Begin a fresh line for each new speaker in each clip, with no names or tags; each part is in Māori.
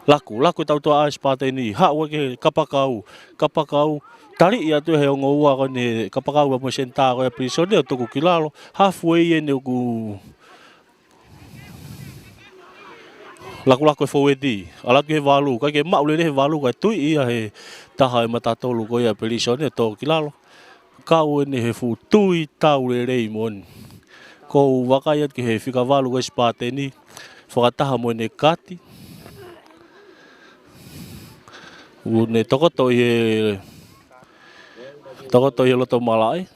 laku tau toa spate ni ha wa ke kapakau tali ia tu he ngo wa ko ni kapakau mo senta ko episode to ku kilalo halfway ne ku laku forwardi ala ke valu ka ke ma ule le valu ka tu ia he taha mata tolu ko ia episode to kilalo kau ni he fu tui tau le mon ko wakayat ke he fika valu ko spate ni whakataha mo ne kati ne tokoto i loto malai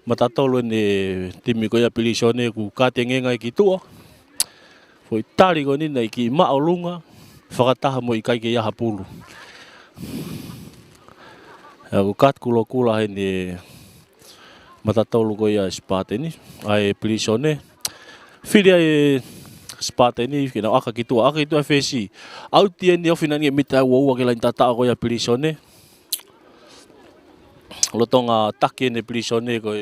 matatolo ne timi ko ia pilisone ku kati ngenga ki tua foi tari ko ni nei ki maolunga whakataha mo i kai ke ia hapulu ku kat kulo kula he ne matatolo ko ia spate ni ai pilisone filia e spate ni kina aka ki tua fesi au tien ni ofina ni mita wo ke lain tata ko ia pilisone lotonga take ne pilisone ko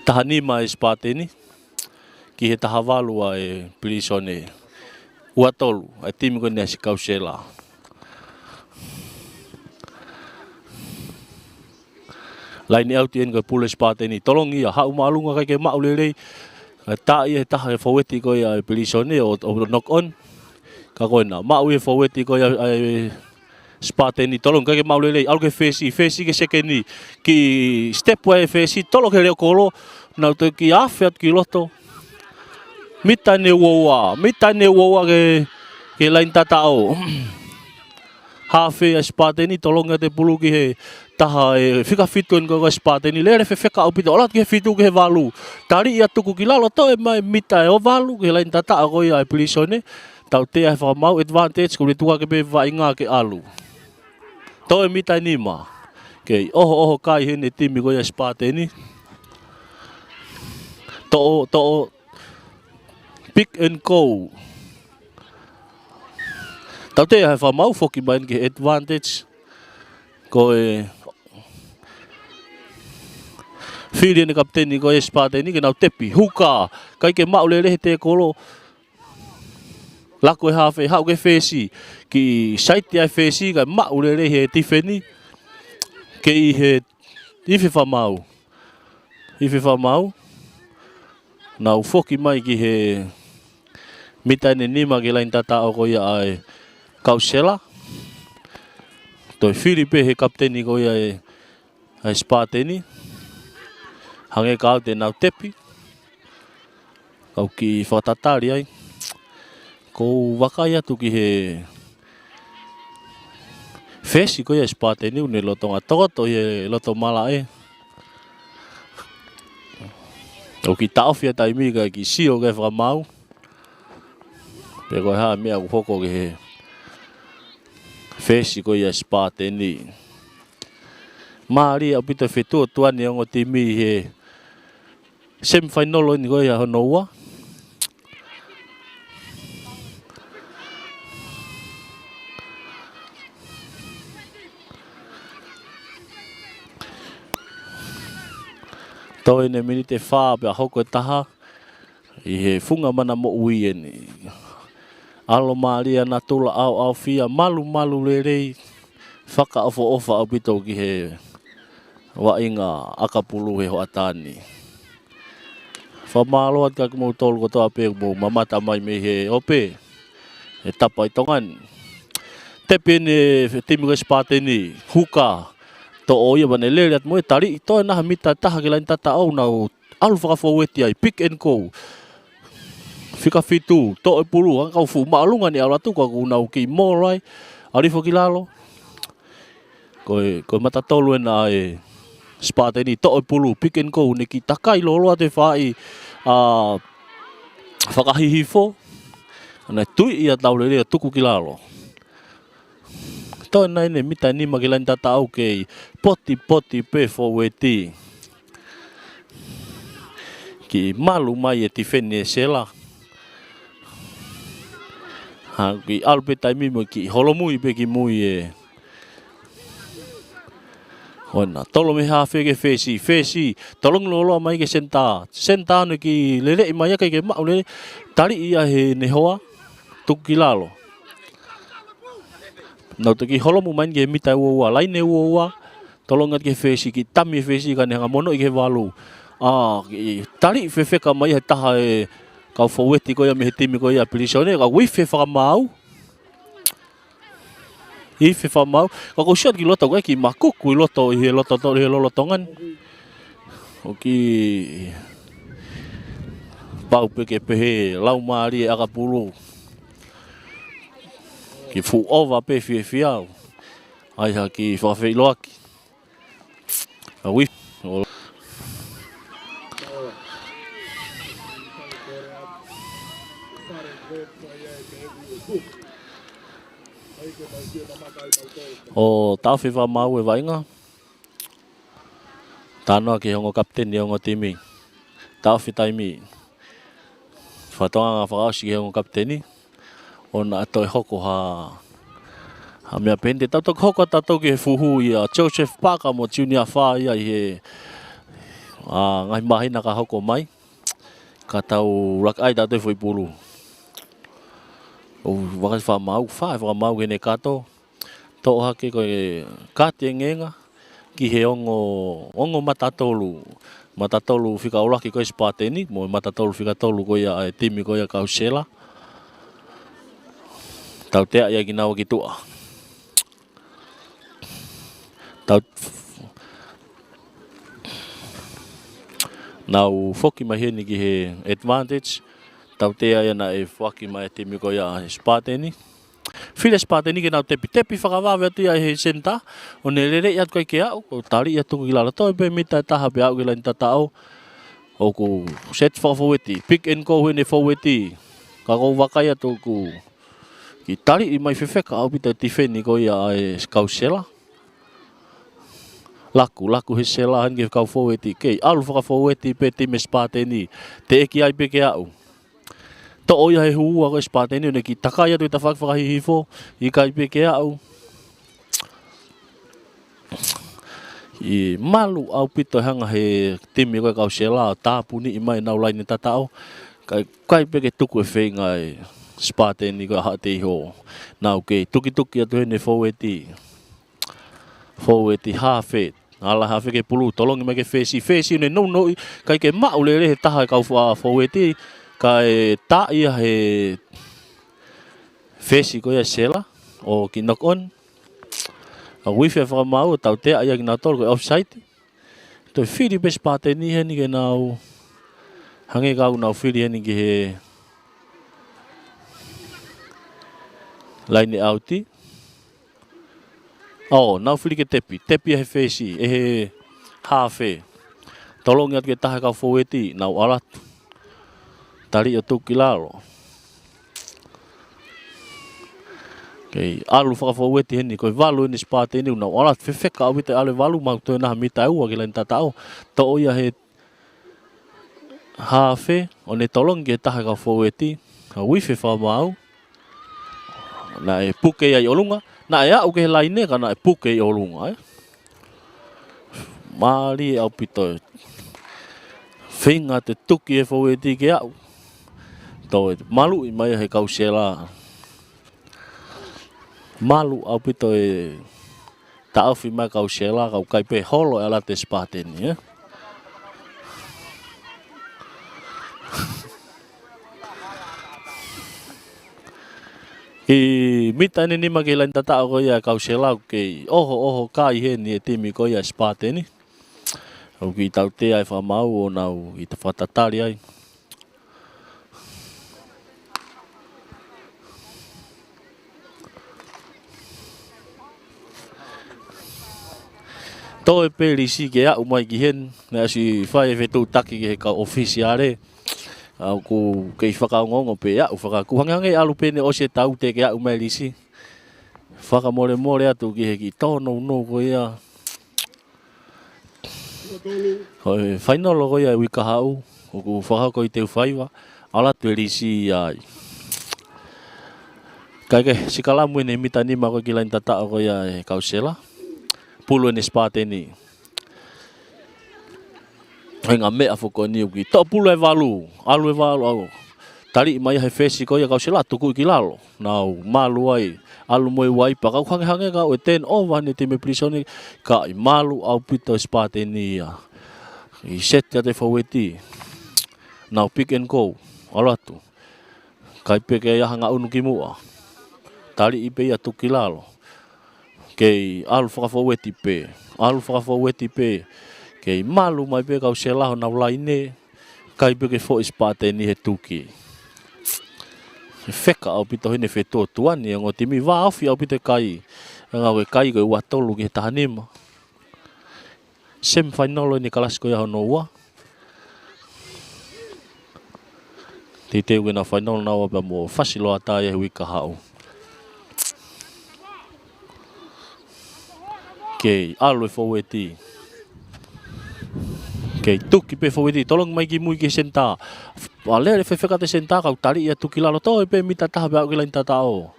tahani mai spate ni ki he tahavalu e pilisone uatolu ai timi ko ne sikausela lain au tien ko pule spate ni tolongi ha umalunga ka ke maulele ta ia ta he forward ko ia pilisone o knock on ka ko na ma u forward ko ia spate ni tolong ka ke maulele al ke fesi ke sekeni ki step way fesi tolo ke le kolo na to ki afet ki loto mitane woa ke lain tatao hafe spate ni tolong te pulu ki he taha e fika fitun ko spate ni le feka opito olat ke fitu ke valu tari ia tuku kilalo to e mai mita e o valu ke lain tata ko ia pilisone tau te ai fa mau advantage ko le tua ke be va inga ke alu to e mita ni ma ke oho kai he ne timi ko ia spate ni to pick and go tau te ai fa mau foki ban ke advantage ko e fili ni kapten ni ko e spate ni ke nau tepi huka kai ke maulele te kolo lako e hafe hau ke fesi ki site ai fesi ka maulele he tifeni ke i he ife fa mau nau foki mai ki he mitane nima ke lain tata o ko ia ai kausela to Filipe he kapten ni ko ia ai spate ni hange kau te nau tepi kau ki whatatari ai ko wakaya tu ki he fesi ko ia spate ni une lotonga tokoto he loto mala e o ki taofia taimi ka ki sio ke whamau pe ko ha mea hoko ke he fesi ko ia spate ni mari apita fetu tuan yang o timi he semifinal ni ko ia honoa to ene minute fa pe hoko taha i he funga mana mo ui ni alo maria na tula au fia malu lelei whaka ofa apito ki he wa inga akapulu he hoatani whamalo at kakmo tol ko to ape mo mamata mai me he ope e tapa itongan tepe ne timi ko spate ni huka to oia bane lele at mo tari to na mita taha ke lain tata au na alu whaka forward ai pick and go fika fitu to e pulu ang kau fu maalunga ni ala tu ko nau ki morai ari fo kilalo ko mata tolu na e spate ni to e pulu pick and go ne ki takai lolo ate fai whakahihifo ana tui ia tau le tuku kilalo to nai ne mita ni magilan tata au ke poti pe forward ki malu mai e tifene sela ki alpe taimi mo ki holomui pe ki mui e ona tolo me hafe ke fesi tolong lolo mai ke senta no ki lele mai ke ma le tali ia he ne hoa tuki lalo. Nau te ki holo mu main ke mita ua laine ua tolongat ke fesi ki tami fesi kan hanga mono i ke walu. Ki tali fefeka mai he taha e kau faweti ko ia me he timi ko ia pilisone ka wife whakamau. I whewhamau. Ka ko siat ki loto koe ki makuku i loto i he loto to he lolotongan. O ki pau peke pehe lau maari e akapulu. Ki fu ova pe fiau. Ai ha ki whawhawhi loaki. A wife. O tawhi wa mau e wainga. Tanoa ki hongo kapteni hongo timi. Tawhi taimi. Whatonga ngā whakausi ki hongo kapteni. Ona ato e hoko ha mea pende. Tautok hoko tatou ki he fuhu i a Joseph Parker mo junior wha ia i he ngai mahina ka hoko mai. Ka tau rak ai tatou fui pulu. O wakai whamau kene kato. Tō hake koe kāte ngenga ki he ongo matatolu. Matatolu whika olaki koe spateni, mo matatolu whika tolu koe a timi koe a kausela. Tau tea ia ki nawa ki tua. Tau nau whoki mai heni ki he advantage. Tau tea ia na e whaki mai timi koe a spateni. While spateni ke nau tepi whakawawe atu ia he senta. O ne rere iat koe ke au. O tari ia tuku ki lala toi pe mita e taha pe au ki lain tatao. O ku set whakaweti. Pick and go hene whaweti. Ka kou wakai atu ku. Ki tari i mai whiwheka au pita tifeni koe ia e kausela. Laku he sela hange kau whaweti. Kei alu whakaweti pe time spateni. Te eki ai pe ke au. To oia he hua ko spateni ne ki takai atu i ta whakawhakahihifo i kai pe ke au. I malu au pito hanga he timi koe kausela tāpuni i mai nau laini tatao. Kai pe ke tuku e whenga e spateni koe hate iho. Nau ke tuki atu hene whaweti. Whaweti hawhet. Ala hawhet ke pulu tolongi mai ke fesi. Fesi ne no kai ke maule he taha kau whaweti. Kai ta ia he fesi ko ia sela o ki knock on a wifi fa mau tau te ia ki na tol ko offside to firi be spateni he ni ke nau hange ka nau firi he ni ki he line outi nau firi ke tepi he fesi e he hafe tolong ia ke taha ka foweti nau alat tari o tuki lalo. Kei alu whakawhaweti heni koe walu heni spateni unau alat whiwheka au mita ale walu mau toi naha mita ua ki lain tatao. To oia he hawhe o ne tolongi e taha ka whaweti. Ka wifi whamau. Na e puke ai olunga. Na e au ke he laine ka na e puke ai olunga. Maari au pito. Whinga te tuki e whaweti ke au. Tau malu i mai he kausela. Malu au pito e tauwhi mai kausela kau kai pe holo e ala te spateni. I mita ni nima ke lain tatao ko ia kausela ke oho kai he ni e timi ko ia spateni. Au ki tau te ai whamau o nau i te whatatari ai. Tō e pēri si ke au mai ki hen, nea si whai e whetu taki ke he ka ofisiare. Au ku kei whakaongongo pe au whakakuhangange alu pene o se tau te ke au mai lisi. Whakamore atu ki he ki tōno no ko ia. Hoi whainolo ko ia wika hau, o ku whakako i teu whaiwa, ala tu e lisi ai. Kaike, si kalamu ene mita nima ko ki lain tatao ko ia e kausela. Pulu ene spateni. Hoi ngā mea whoko ni uki. Tō pulu e walu. Alu e walu au. tali mai he fesi ko ia kau sela tuku ki lalo nau malu ai alu moi wai pa kau hange ka o ten over ni te me prisoni ka i malu au pito spate ni ia i set ya te faweti nau pick and go ala tu kai pe ke ia hanga unu ki mua tali i pe ia tuki lalo ke alu faweti pe ke malu mai pe kau sela nau laine kai pe ke fo spate ni he tuki feka au pito hene fe to tuani ngo timi va au fi au pito kai nga we kai go wa tolu ki tahanima sem final ni Clasico ya no wa tite we na final na wa ba mo fasilo ata ye wi ka hau ke alwe foweti ke tuki pe foweti tolong mai ki mui ki senta ale fe feka te senta ka tali ya tuki lalo to pe mita ta ba ki lain tatao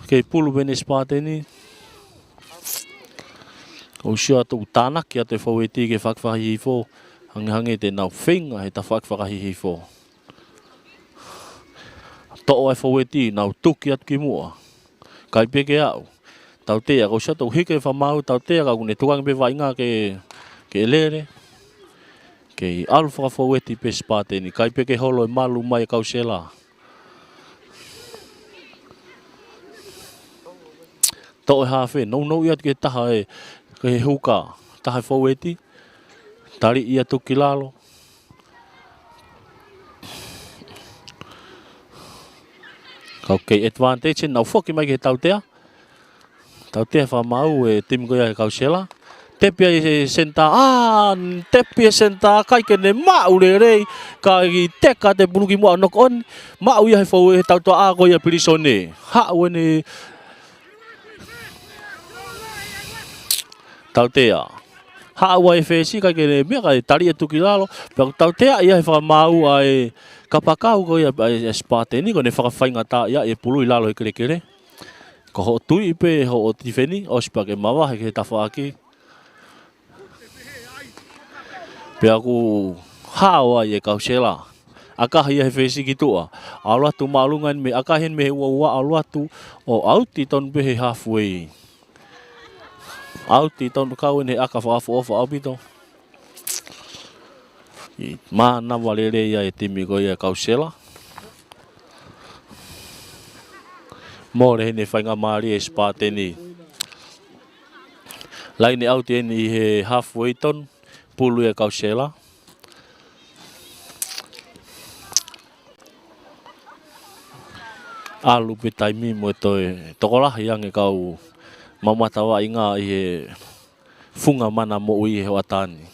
ke pulu bene spate ni o sia tu tanak ya te foweti ke fakfa hi fo hange te nau finga he ta fakfa hi fo to o foweti nau tuki at ki mua kai pe ke au tau te ko sia tu hike fa mau tau te ka ne tuang be vainga ke lere ke alfa foweti pe spate ni kai pe ke holo malu mai kau sela to ha fe no ia ke taha e ke huka taha foweti tali ia tu kilalo kau ke advantage na foki mai ke tau te fa mau e tim ko ia kau sela tepia senta tepia senta kai ke ne mau le re kai teka te buluki mo nok on mau ia fo tau to a ko ia prisone ha wene tau te ha wa fesi kai ke ne me kai tali tu kilalo tau te ia fa mau ai kapakau ko ia spate ni ko ne fa fainga ta ia e pulu ilalo e kere ko ho tui pe ho tifeni o spake mawa ke ta fa aki pe aku hawa ye kau sela aka ia fesi gitu Allah tu malungan me aka hen me wa Allah tu o auti ton be halfway auti ton kau ne aka fa fa abito mana valere ya timi ko ya kau sela more ne fainga mari spate ni lain auti ni he halfway ton pulu ya kau sela alu pe taimi mo to tokolah yang kau mama tawa inga e funga mana mo i he watani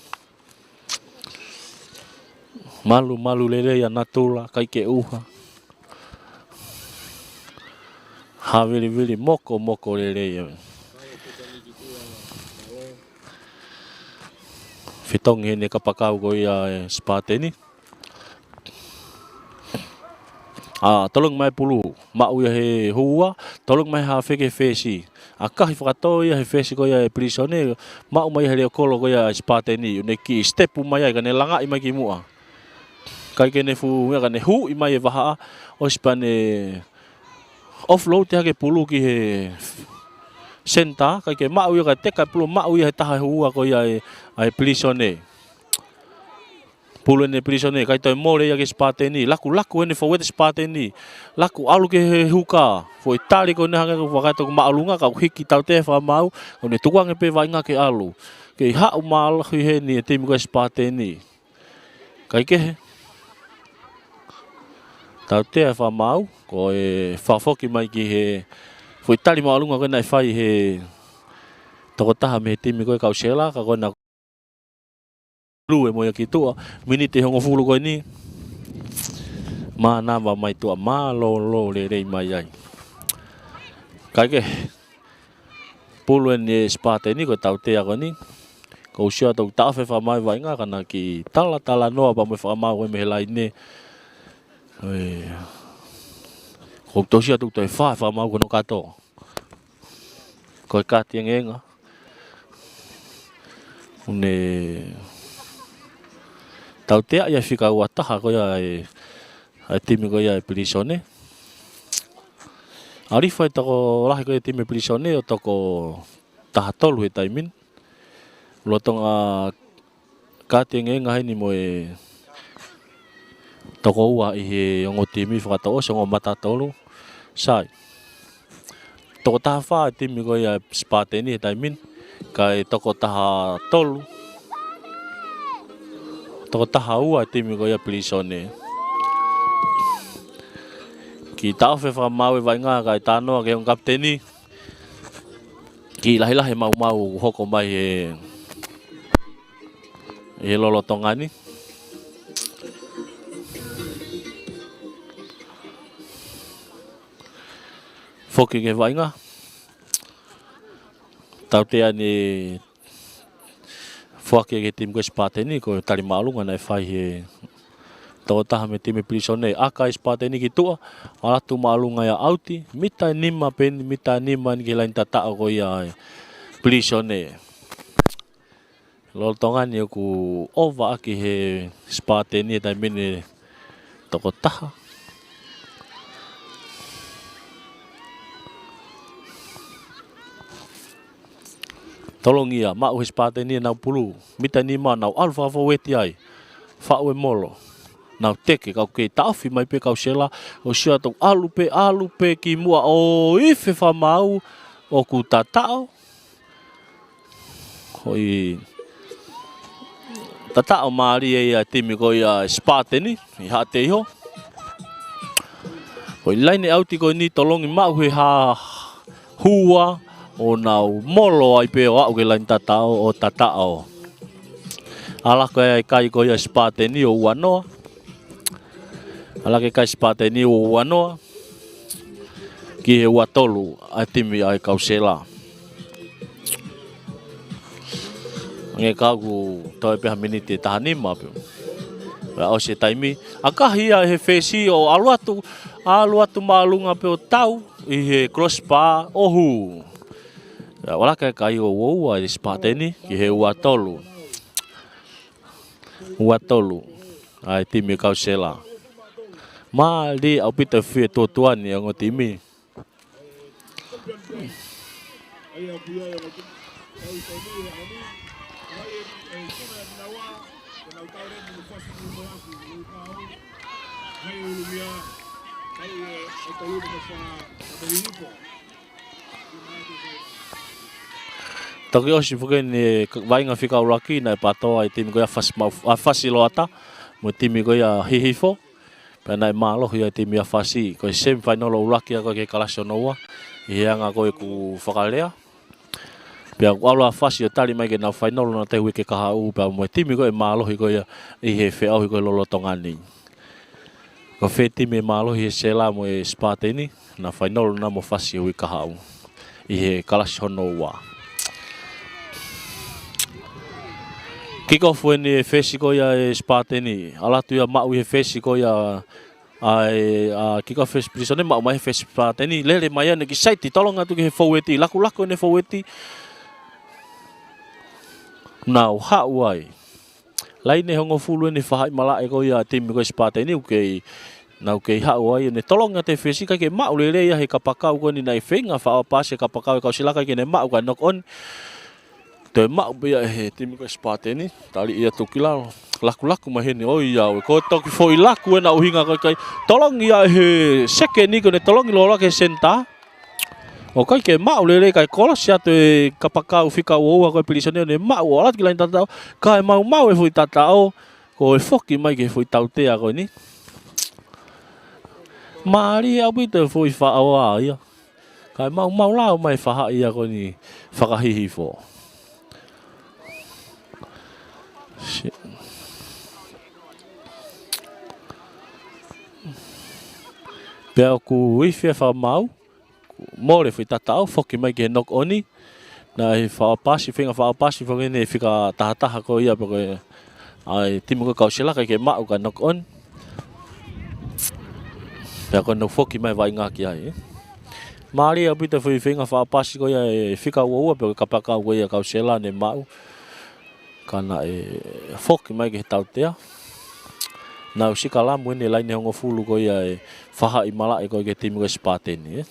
malu lele ya natula kai ke uha ha vili moko lele ya fitong hene kapakau go ya spate ni tolong mai pulu mau ya he hua tolong mai ha feke fesi aka hi fakato ya he fesi ko ya prisone mau mai hele kolo ko ya spate ni ne ki step mai ya ne langa i mai ki mua kai ke ne fu ya ne hu i mai vaha o spane offload ya ke pulu ki he senta kai ke mau ya te ka pulu mau ya ta hua ko ya ai prisone pulu ne prisone kai to more ya ke spate ni laku ne forward spate ni laku alu ke huka foi tali ko ne hanga ko wakato ko maalunga ka hiki tau te fa mau ko ne tuang pe vainga ke alu ke ha mal he ni tim ko spate ni kai ke tau te fa mau ko e fa foki mai ki he foi tali maalunga ko na fai he to ta me tim ko ka sela ka ko na lu e mo ya kitu minute hongo fulu ko ni mana ba mai tu ma lo le mai ai kai ke pulu ni spate ni ko tau te ko ni ko sia tau ta fe fa mai vai nga kana ki tala no ba mo fa ma we me lai ne ko to sia tu te fa ma ko no ka to ko ka tienga une tau te ia fika wa taha ko ia timi ko ia Pilisone. Arifa toko lahi ko timi Pilisone o toko tahatolu he taimin. Lotonga katinge ngahi ni mo toko ua i he ongo timi whakatao so ongo matatolu. Sai. Toko taha wha timi ko ia Sparteni he taimin. Kai toko taha tolu. Toko taha ua timi ko ia Pilisone. Ki tau whewha mau e wainga kai tānoa ke on kapteni. Ki lahi mau hoko mai e lolotongani. Foki ke wainga. Tau tea ni Fuaki ke tim ko Sparteni ko tari maalunga nai whai he toko taha me time Pilisone aka Sparteni ki tua alatu maalunga ia auti mita nima ni ke lain tatao ko ia Pilisone lolotongani ku ova aki he Sparteni tai mene toko taha. Tolongia mau he Sparteni nau pulu mita nima nau alfa weti ai whao e molo nau teke kau kei tauwhi mai pe kau sela o sia tau alupe ki mua o ife whamau o ku tatao hoi tatao maari e ia timi ko ia Sparteni i hate iho hoi laine auti ko ni tolongi mau he ha hua o nau molo ai pe o au ke lain tatao o tatao. Alako e kai ko ia Sparteni o uanoa. Alake kai Sparteni o uanoa. Ki he uatolu ai timi ai kausela. Nge kagu toi peha miniti tahanima pe. O se taimi akahi he fesi o aluatu maalunga pe o tau i he crossbar ohu. Wala kai o ua i Sparteni ki he uatolu. Uatolu ai timi kausela. Ma li au pita fie tuan ni ang timi. Toki osi fuken ni vainga fika uraki na patoa i timi ko ia fasiloata mo timi ko ia hihifo pena malo ia timi ia fasi ko semifinal uraki ko ke kalasionoa ianga ko ku fakalea pia wala fasi tali mai ke na final na te wiki ka u pa mo timi ko malo ko ia i he fe au ko lolotongani ko fe timi malo hi sela mo Sparteni na final na mo fasi wi ka u i he kalasionoa. Kiko foi ni fesico ia Sparteni alatu ia mau he fesico ia ai kiko fes Pilisone mau mai fes Sparteni lele mai ana ki site tolonga tu ke foweti laku ne foweti now ha wai laine hongo fulu ni fahai mala ko ia tim ko Sparteni ke nau ke ha wai ne tolonga te fesika ke mau lele ia he kapakau ko ni nai fenga fa pas ka pakau ka silaka ke ne mau ka knock on te mau bia he timi ko Sparteni tali ia tukila laku maheni o ia ko toki foi laku na uhinga kai tolong ia he second ni ko ne tolong lo ke senta o kai ke mau lele kai kola sia te kapakau fika o ko Pilisone ne mau ala ki lain tatao kai mau e foi tatao ko e foki mai ke foi tautea ko ni mari abi te foi fa awa ia kai mau la mai fa ia ko ni fakahihi fo. Shit. Pea ku wifia wha mau more fui tatao foki mai ke knock oni na he wha pasi whinga wha pasi whangene whika tahataha ko ia pako ai timu ko kausela ke mau ka knock on pea ko no foki mai vai ngaki ai mari abita fui whinga wha pasi ko ia whika ua pako kapaka ko ia kausela ne mau kana foki mai ke tautea Nau sikalamu ni lain hongo fulu ko ia e faha I mala ko ke timi ko Sparteni.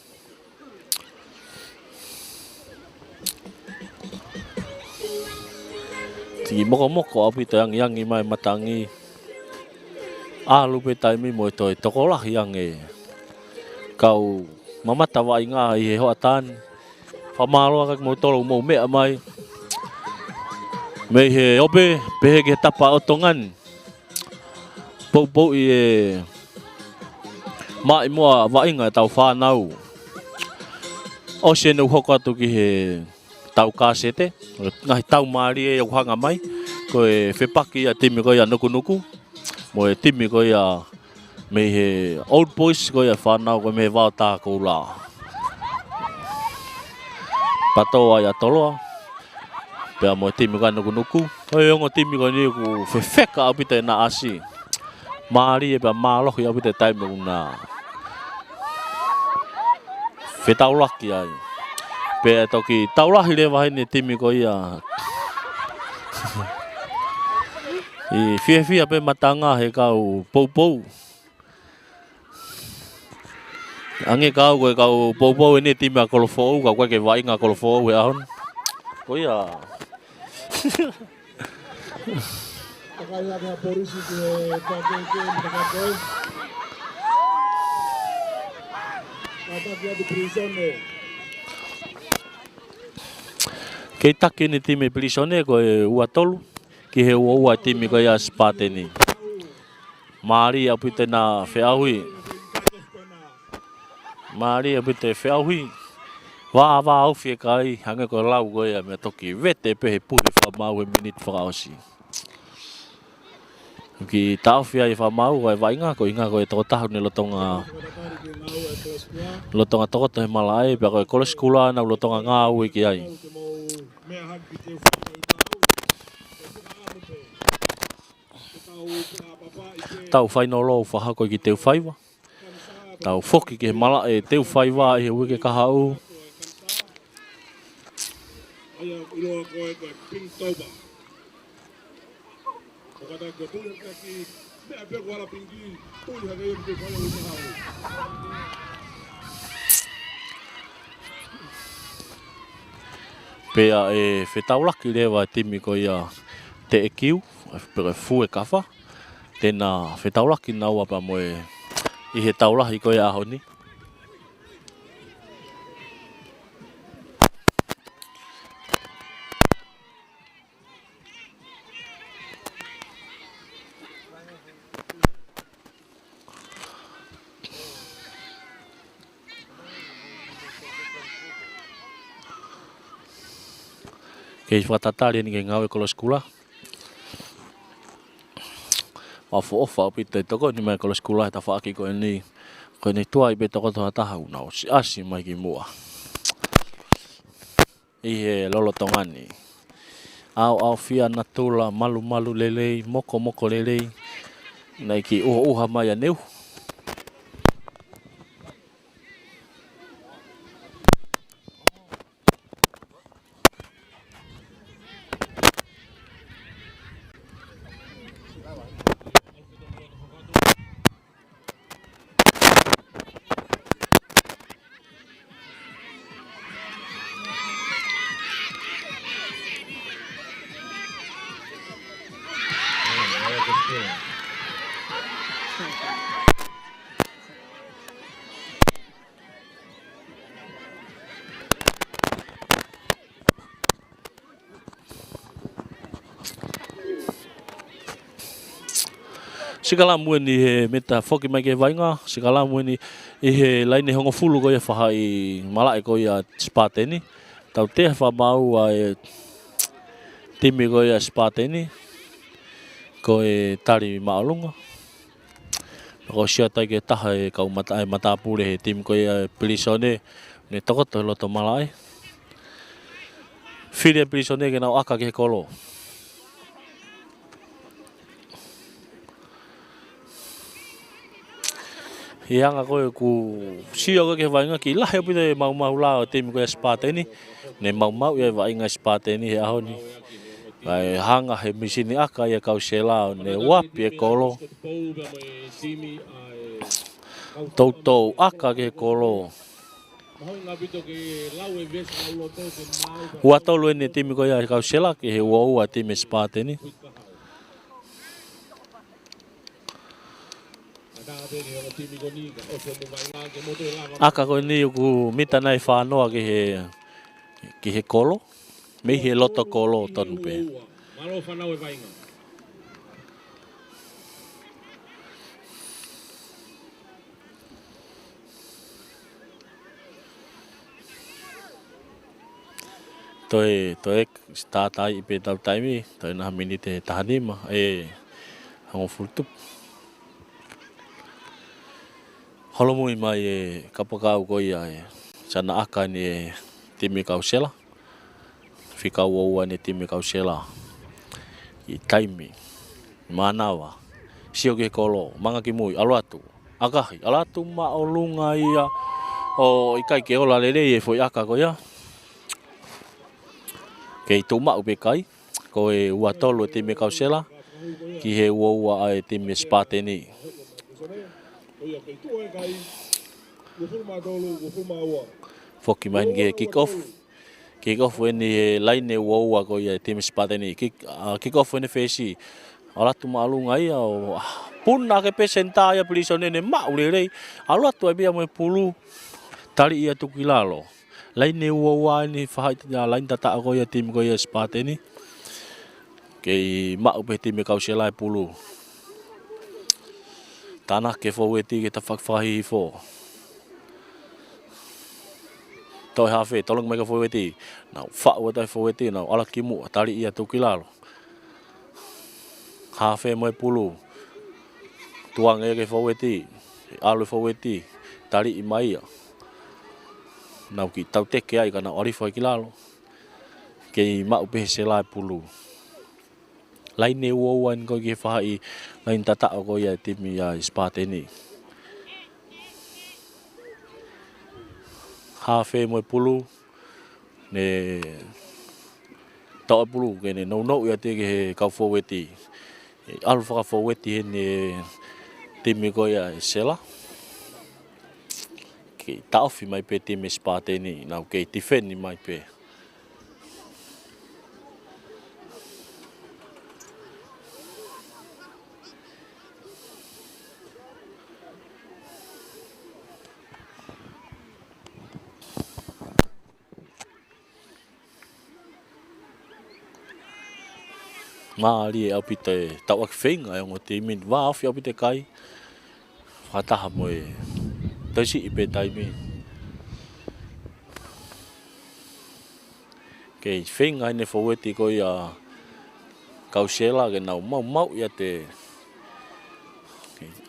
Tigi moko api to yang I mai matangi. Lupe taimi mo to tokolah yang kau mamata wa inga I ho atan. Famalo ka mo tolo mo me mai. Me he obe pe ke tapa otongan. Pou I mai mo wa inga tau fa nau. O se no hoko atu ki he tau kasete. Ngai tau mari e hanga mai. Ko e whepaki a timi ko ia nuku. Mo e timi ko ia me he old boys ko ia whanau ko me wao tā ko la. Patoa ia toloa. Pea mo e timi ko ia nuku. Hoi ongo timi ko ni ku whewheka apita na asi. Mari e pea mālohi apita taime una. Whetaulaki ai. Pea toki taulahi le wahi ni timi ko ia. I fia pe matanga he kau pou. Ange kau pou ini timi a kolofo kau ke vai nga kolofo e ahon. Ko ia. Kei taki ni timi prisone ko e ua tolu. Ki he ua timi ko ia Sparteni. Mari apite na whiahui. Mari apite whiahui. Wa au fie kai hange ko lau ko ia me toki vete pe he puhi whamau he minute whakaosi. Ki tau fia I whamau ko e wainga ko inga ko e tokotahu ni lotonga tokoto he malai. Pea ko e kole skula na lotonga ngā ui ki ai. Tau whainolo whaha ko ki teu whaiwa. Tau whoki ki he mala e teu whaiwa I he wike kahau. Pea e whetaulaki lewa timi ko ia te e kiu. Pere fu e kafa. Tēnā whetaulaki naua pa moe I he taulahi ko ia ahoni. Kei whatatari ni ke ngau e kolo skula. Wafo ofa pita toko ni mai kolo skula ta whaaki ko ni tua I be toko toha taha una o si asi mai ki mua. I he lolo tongani. Au fia natula malu lelei moko lelei. Nai ki uha mai a neu. Sikalamu ni he meta foki mai ke vainga. Sikalamu ni I he laine hongo fulu ko ia whaha I malai ko ia Sparteni. Tau te whamau a e timi ko ia Sparteni. Ko e tari maalunga. Ko sia tai ke taha e kau matapure he timi ko ia Prisone. Ne tokoto he loto malai. Whiri Prisone ke nau aka ke kolo. Hianga koe ku sia ko ke vainga ki lahe pita mau la o timi ko Sparteni. Ne mau ia vainga Sparteni he ahoni. Ai hanga he misini aka ia kausela ne wapi e kolo. Tautou aka ke kolo. Ua tolu ene timi ko ia kausela ke he ua timi spate ni. Aka ko ni ku mita nai whanoa ke he kolo. Me he loto kolo tonu pe. Toi startai I pe tau taimi, toi na minute tahanima hango fultup. Holomui mai kapakau ko ia sana aka ni timi kausela. Fika ua ni timi kausela. I taimi, manawa, sio ke kolo, manga ki mui, aluatu, akahi, alatu ma o lunga ia o ikai ke ola lele e foi aka ko ia. Kei tu mau pe kai, ko e ua tolu timi kausela, ki he ua ai timi spate ni. Foki main ke kick off. Kick off when he line ua ko ia timi spate ni. Kick off when fesi. Alatu malunga ia o puna ke pesenta ia prisoner ne mau lele. Alatu ai bia mo pulu. Tali ia tukilalo. Lain ua ni fahai tia lain tata ko ia tim ko ia spate ni. Kei mau pe tim kausela pulu. Tanah ke forward ke ta fakfahi fo. Toi hafe tolong mai ka forward. Now fa wa ta forward now ala kimu tali ia tukilalo. Hafe mo pulu. Tuang e ke forward. Alu forward. Tali I mai. Nau ki tau teke ai kana ori foi ki lalo. Kei mau pe se lai pulu. Lai ne wan ko ki fai lain tata ko ia timi ya spate ni. Hafe mo pulu ne tau pulu ke ne no ia te ke kau forward. Alfa forward ne timi ko ia sela. Ta ofi mai pe timi spate ni nau ke defend ni mai pe. Maali au pite tau ak feng ai ngo timi wa ofi au pite kai. Fata mo Tosi I pe taimi. Kei whenga ne forward ko ia kausela ke nau mau ia te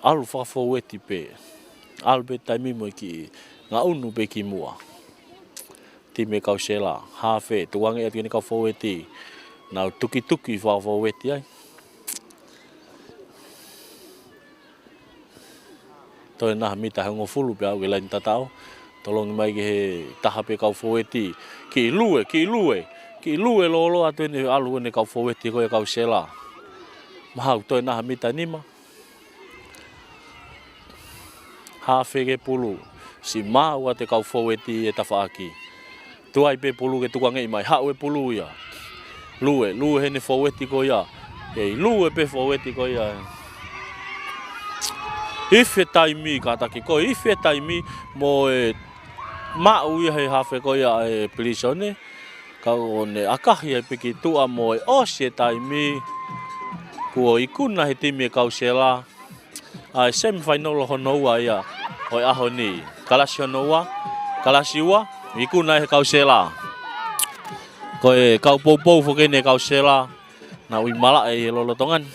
alu wha forward pe. Alu pe taimi mo ki ngā unu pe ki mua. Time kausela, hafe, tuange ia tini kau forward. Nau tuki wha forward ai. Toi nah mita hango fulu pe au ke lain tatao. Tolong mai ke he taha pe kau forward. Ki lue lolo atu ni alu ni kau forward ko kau sela. Mahau toi nah mita nima. Hafe ke pulu. Si mau ate kau forward e tafaaki. Tuai pe pulu ke tukange mai hau e pulu ia. Lue he ni forward ko ia. Kei lue pe forward ko ia. Ife taimi kata ki ko ife taimi mo mau ia he hafe ko ia prisone ka one akahi e piki tua mo o se taimi ko ikuna he timi kausela ai semifinal honoa ia oi ahoni kalasiwa ikuna he kausela ko kau popo fo kene kausela na ui mala e lolotongan.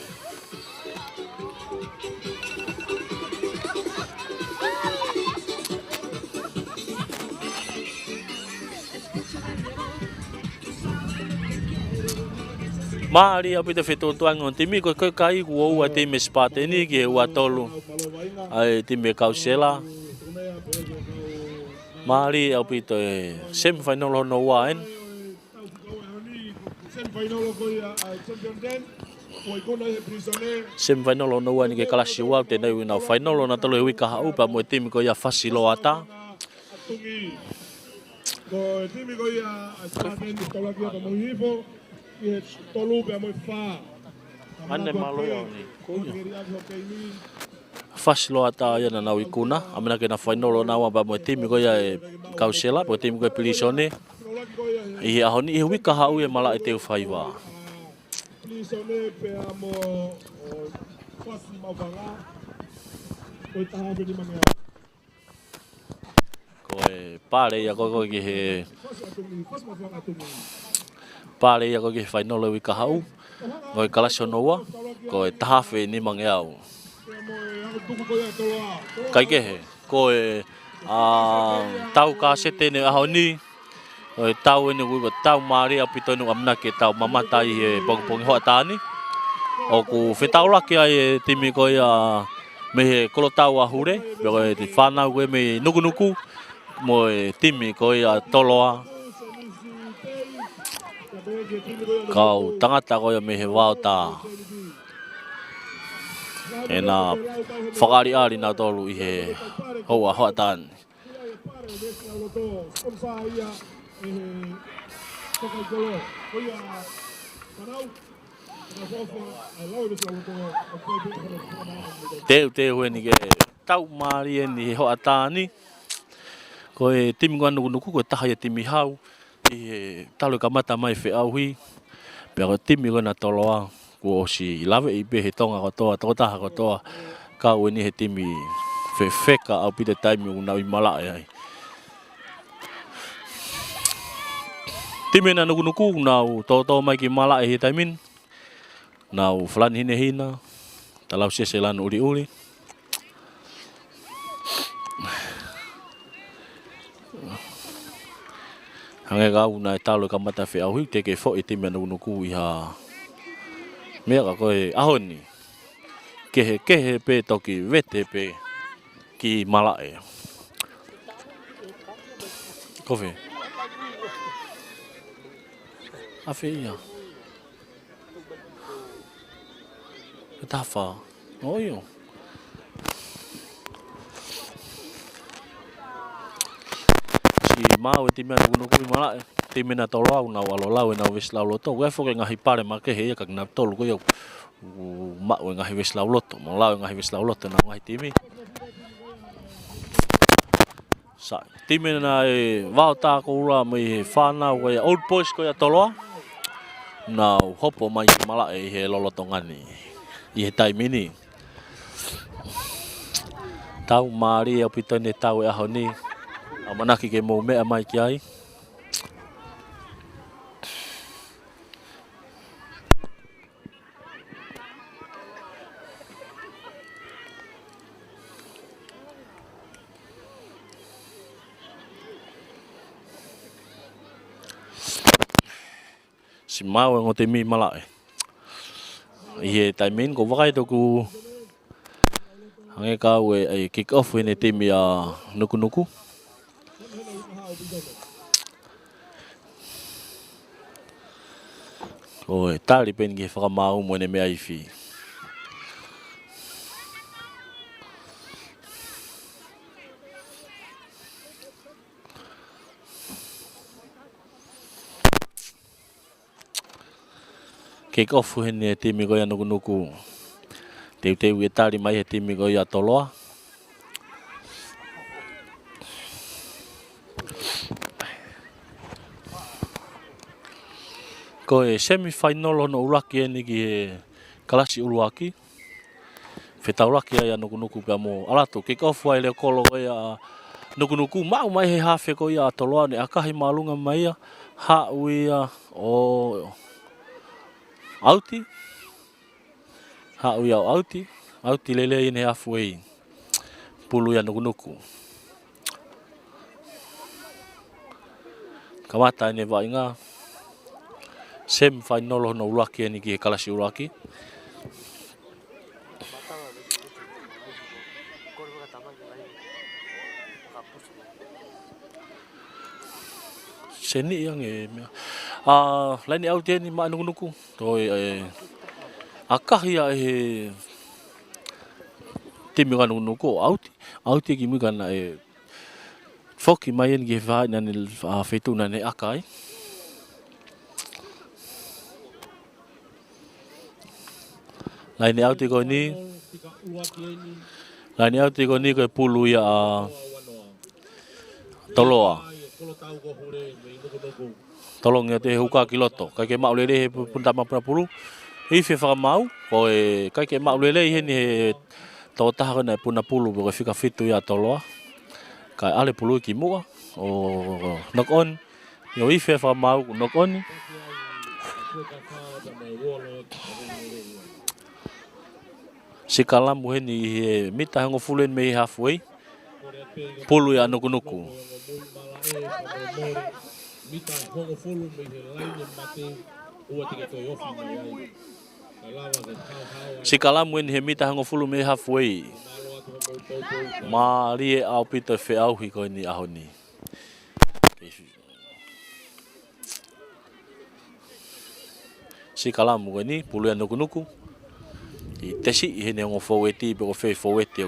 Mari api te fetotuang on timi ko kai ua timi spate ni ke ua tolu ai timi kausela. Mari api te semifinal no waen. Semifinal ona ua ni ke kalasi ua te nei wina final ona tolo hui ka hau pa mo timi ko ia fasilo ata.
Ko timi ko ia asaten tolo kia pa mo hifo ki tolu pa mo fa.
Ane malo ni. Fasilo ata ia na nau ikuna amena ke na final ona ua pa mo timi ko ia kausela po timi ko pilisone. I ahoni I hui ka hau e mala e teu faiva.
Pilisone pe amo fasi mawanga. Ko taha pe ni mangea.
Koe pare ia ko ki he pare ia ko ki final wi ka hau ngoi kalasio noa ko tahafe ni mangeau kai ke he ko tau ka sete ne ahoni o tau ni wi tau mari apito no amna ke tau mamata I he pong ho tani o ku fetaula ke ai timi ko ia me he kolo tau ahure pero te fana we me nuku mo timi ko ia toloa kau tangata ko ia me he wauta e na whakari ari na tolu I he hoa hoatan Teu ni ke tau mari ni hoatani ko timi ko nuku ko taha ia timi hau I talo ka mata mai fe au hi pero timi ko na toloa ko si lave I be he tonga ko toa taha ko toa ka ni he timi fe feka au pide time una I mala ai timi na nuku na to mai ki mala he time na flan hina talau selan uli hange ga una talo ka mata fe au hi te ke fo I timi na nuku iha mea ko ahoni ke he pe toki vete pe ki mala e kofe afe ia tafa oyo si mau timi na nuku mala timi na tolo na walo lau na wis lau loto we fo ke ngahi pare ma ke he ka na tolo ko yo ma we ngahi wis lau loto mo lau ngahi wis lau loto na ngahi timi sa timi na vauta ko ura me fana we old boys ko ya tolo na hopo mai mala e he loloto ngani I he time ni tau mari o pitone tau e ahoni amanaki ke mo me mai ki ai si mau ngo te mi mala I he time ko wakai to ku hange ka we ai kick off ni te mi a nuku oi tali pen ki fa mau mo ne me ai fi kick off ni te mi ko ya nuku te we tali mai te mi ko ya toloa ko semifinal no ulaki ni ki kalasi uluaki fetaulaki ya nuku pa mo alato kick off wa ile kolo ya nuku mau mai he hafe ko ya toloa ni akahi malunga mai ya ha uia o auti ha uia auti lele ini halfway pulu ya nuku kamata ni va inga semifinal no ulaki ni ki kalasi ulaki seni yang Laini au te ni ma nuku toi akahi e te mi nganu nuku auti ki mi kana foki mai en ge va na ni fetu na ne akai laini au te ko ni laini au te ko ni ko pulu ya toloa tolong ya te huka kiloto kai ke mau lele punta mapura pulu i fe fa mau ko kai ke mau lele he ni to ta na puna pulu bo fika fitu ya toloa kai ale pulu ki mua o nok on yo i fe fa mau nok on sikala mu he ni mita ngo fulen me halfway pulu ya nuku nuku
mita hongo fulu me he laine mate ua tike toi ofi mai ai. Ka lawa ke tau
si kalamu ni he mita hango fulu me halfway ma rie au pita fe au hi ko ni aho ni si kalamu ni pulu ya nuku nuku i tesi he ne ngo foweti be ko fe foweti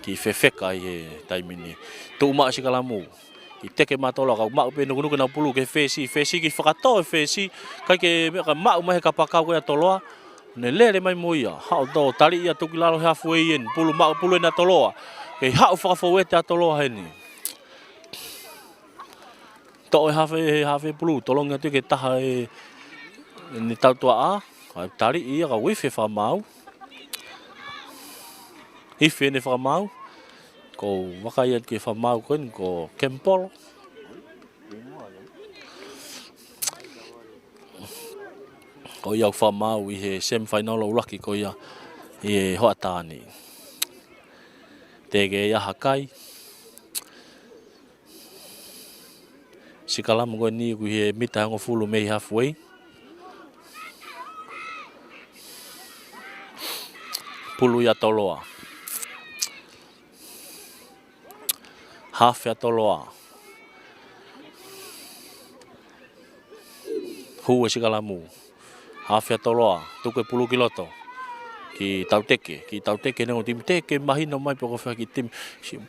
ki fe feka i taimini tu ma si kalamu i teke matola ka ma pe nuku na pulu ke fesi ki fakato fesi kai ke ma ma he kapaka ko ya toloa ne lele mai moia ha do tali ya tuki lalo halfway en pulu na toloa ke ha fa fowete a toloa he ni to hafe pulu tolonga tu ke taha ni tau tua a tali ia ka wifi fa mau ife ne fa mau ko wakaya ke fa mau ko kempol ko ia fa mau i he semi-final o laki ko ia i hoatani tege ia hakai sikala mo ni ku he mita ngo fulu me halfway pulu ya toloa half ya toloa huwa sikala mo half ya toloa tuke pulu kiloto ki tauteke ne tim teke mahino mai poko fa ki tim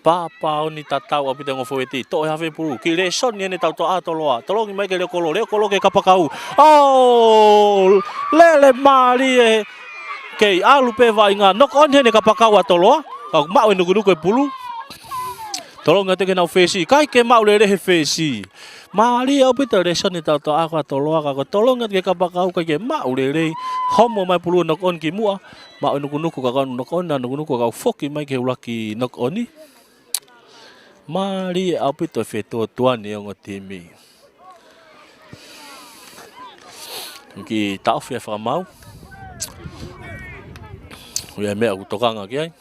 papa oni tatau apita ngo foweti to have pulu ki leson ne tau to a toloa tolongi mai ke le kolo ke kapakau lele mali ke alu pe vai nga nok on ne kapakau a toloa ka mau nugu ko pulu tolong ngate ke na fesi kai ke mau le he fesi mali au pita leson ni tau to a ka toloa ka tolong ngate ke kapakau ke mau le homo mai pulu nok on ki mua ma nuku ka nok on na nuku ka foki mai ke ulaki nok oni mali au pita feto tuan ni ngo timi ki tau fe fa mau ya me aku tokanga ki ai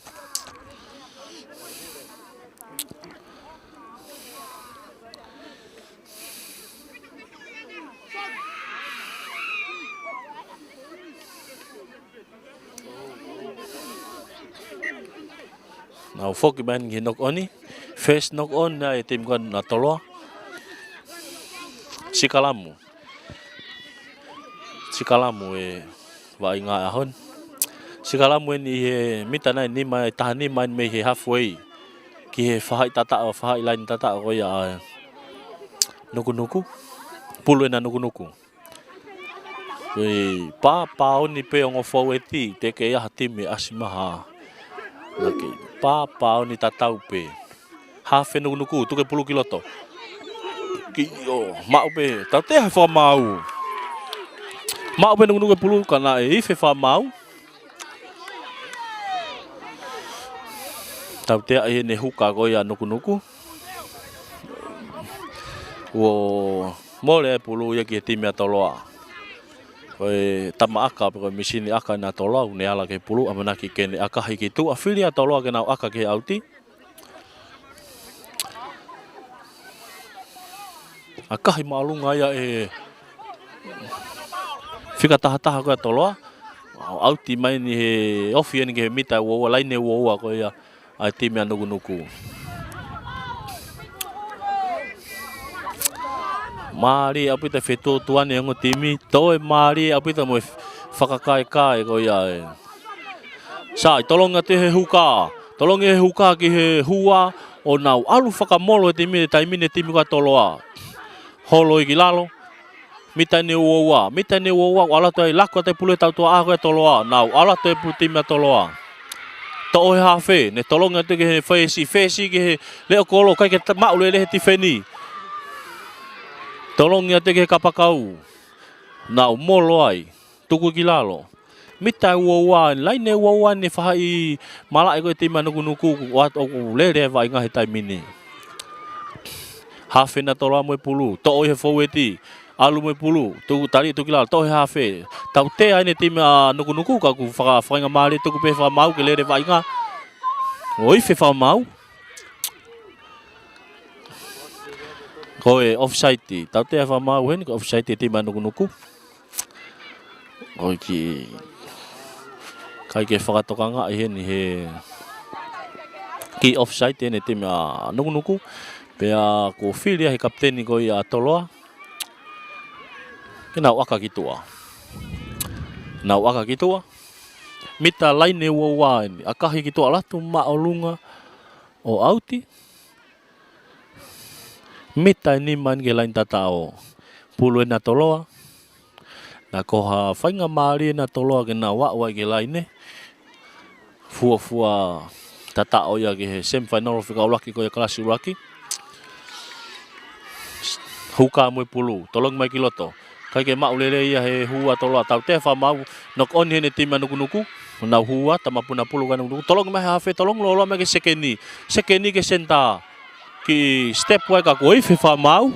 now foki man ki nok oni first nok on na tim kon na tolo sikalamu wa inga ahon sikalamu ni mita na ni mai tahani man me he halfway ki he fahai tata lain tata ko ya nuku pulu na nuku papa oni pe ngo foweti te ke ya hatimi asimaha laki papa oni tatau pe hafe nuku tu ke pulu kiloto ki yo mau pe tau te fa mau pe nuku pulu kana fe fa mau tau te ai ne huka ko ya nuku wo mole pulu ya ki timi atoloa tama aka ko misini aka na toloa ne ala ke pulu amana ki ken aka hiki tu afilia toloa ke na aka ke auti aka hi malunga ya fika taha ko toloa auti mai ni he ofien ke mita wo lain ne wo ko ya ati me nuku Mari api te fetu tuan yang ngotimi toe mari api te mo whakakae ko ia Sai tolonga te he huka. Tolonga he huka ki he hua o nau alu whakamolo te mine taimine timi ka toloa. Holo i ki lalo. Mita ne uoua. Mita ne uoua. Ala toi lako te pule tau tua ako e toloa. Nau ala toi putimi a toloa. To he hawhe. Ne tolonga te ke he whaesi. Whaesi ke he leo kolo. Kai ke maule le he tifeni. Tolonga te ke he kapakau. Nau molo ai. Tuku ki lalo. Mita uoua, laine uoua ne whahai malai koe te manukunuku o lere vai ngahe tai mine. Hawhe na toloa moe pulu, to he foweti, alu moe pulu, tuku tari tuki lalo, to he hawhe. Tau te aine te manukunuku ka ku whakainga maare tuku pe whamau ke lere vai ngā. Oi whe whamau. Koe off-site, tau te whamau heni ko off-site te manukunuku. Oi ki... Kai ke whakatokanga i heni he ki offside ene te mea nukunuku pea ko whiria he kapteni ko i a toloa ke nau aka ki tua mita laine uoua eni akahi ki tua latu maolunga o auti mita ni man ke lain tatao pulu ena toloa na koha whainga maari ena toloa ke na wawa ke laine Fua tata oia ke he semi-final whika ulaki ko ia kalasi ulaki. Huka moe pulu, tolong mai ki loto. Kai ke maulele ia he hua toloa. Tau te whamau, nok on hene tima nukunuku. Nau hua, tamapuna pulu ka nukunuku. Tolong mai hawhe, tolong lolo mai ke sekeni. Sekeni ke senta. Ki step wai ka koi whi whamau.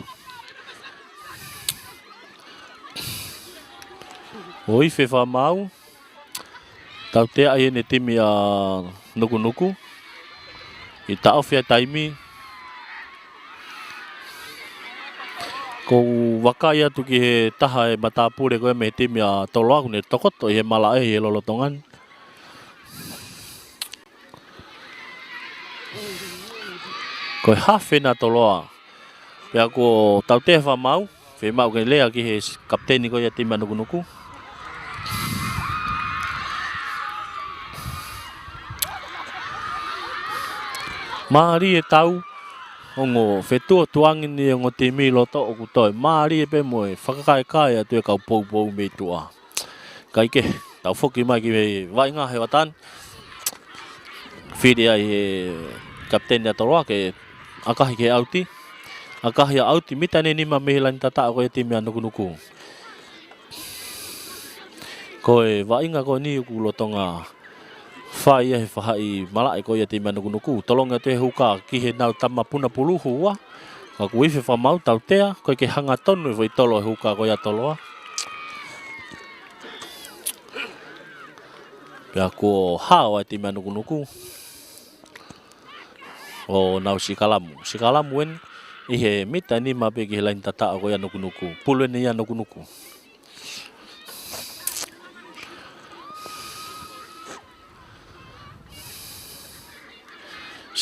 Oi whi whamau. Tau te ai ne timi a nukunuku. I tau whia taimi. Ko wakai atu ki he taha e matapure koe me timi a toloa kune tokoto i he mala e he lolotongan. Ko hawhe na toloa. Pea ko tau te whamau. Whamau ke lea ki he kapteni koe a timi a nukunuku. Maari e tau, ongo whetua tuangi ni ongo te mi loto o kutoi. Maari e pe moe, whakakae atu e kau pou me tua. Kai ke, tau whoki mai ki me vai ngā he watan. Whiri ai he kapteni a toloa ke akahi ke auti. Akahi a auti, mita ne nima mehi lani tata koe te mea nukunuku. Koe vainga koe ni uku lotonga. Whai he whahai malai ko ia te mea nukunuku. Tolonga te huka ki he nau tama puna pulu hua. Ka kui whi whamau tau tea. Koe ke hanga tonu i tolo he huka ko ia toloa. Pea ko hawa te mea nukunuku. O nau sikalamu. Sikalamu en i he mita ni mape ki he lain tata ko ia nukunuku. Pulu ni ia nukunuku.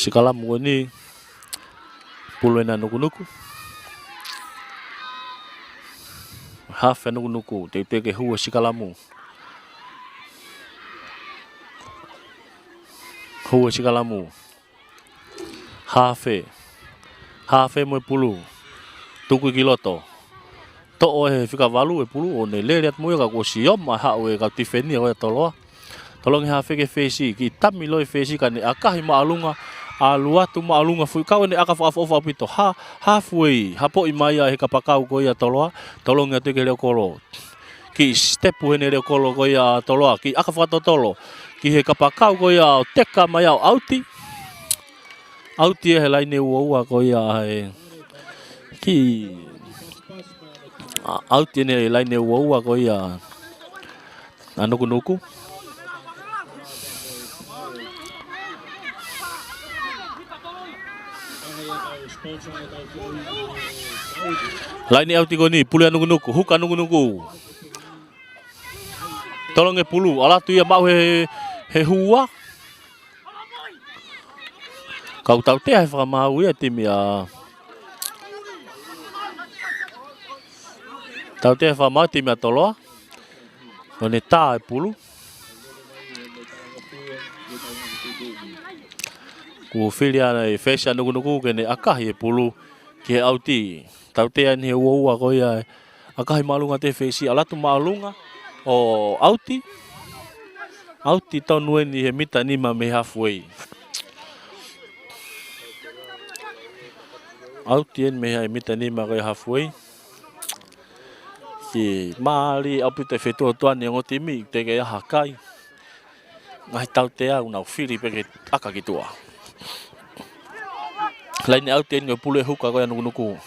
Sikalamu ni pulu ena nukunuku. Hawhe nukunuku, te ke hua sikalamu. Hua sikalamu. Hawhe. Hawhe moe pulu. Tuku ki loto. To'o he whikawalu e pulu o ne leriat moe ka ko siom a hao e ka tifeni o e toloa. Tolong he hawhe ke whesi, ki tami loi whesi ka ne akahi maalunga. Alua tu maalunga fui kau ne aka whaafofa pito. Halfway, hapo i mai he kapakau ko ia toloa. Tolong atu ke leo kolo. Ki step hene leo kolo ko ia toloa. Ki aka whaatotolo. Ki he kapakau ko ia teka mai au auti. Auti e he laine ua ko ia he. Ki... Auti e he laine ua ko ia. Nuku. Laini auti ko ni, pulu nukunuku, huka nukunuku. Tolong e pulu, ala tu ia mau he hua. Kau tau te hai whakamau ia timi a... Tau te wha ti mea toloa. O ne tā e pulu. Ku whiri ana e whesea nuku ke ne akahi e pulu ki he auti. Tau te ani he ua ko ia akahi maalunga te whesi alatu maalunga o auti. Auti tonu ni he mita nima me halfway. Auti en me hai mita nima ko halfway. Ki maali au pite whetua tuani o timi te ke aha kai. Ngai tau te au nau whiri peke aka ki tua. Laini auti en ngai pulu e huka koe nuku.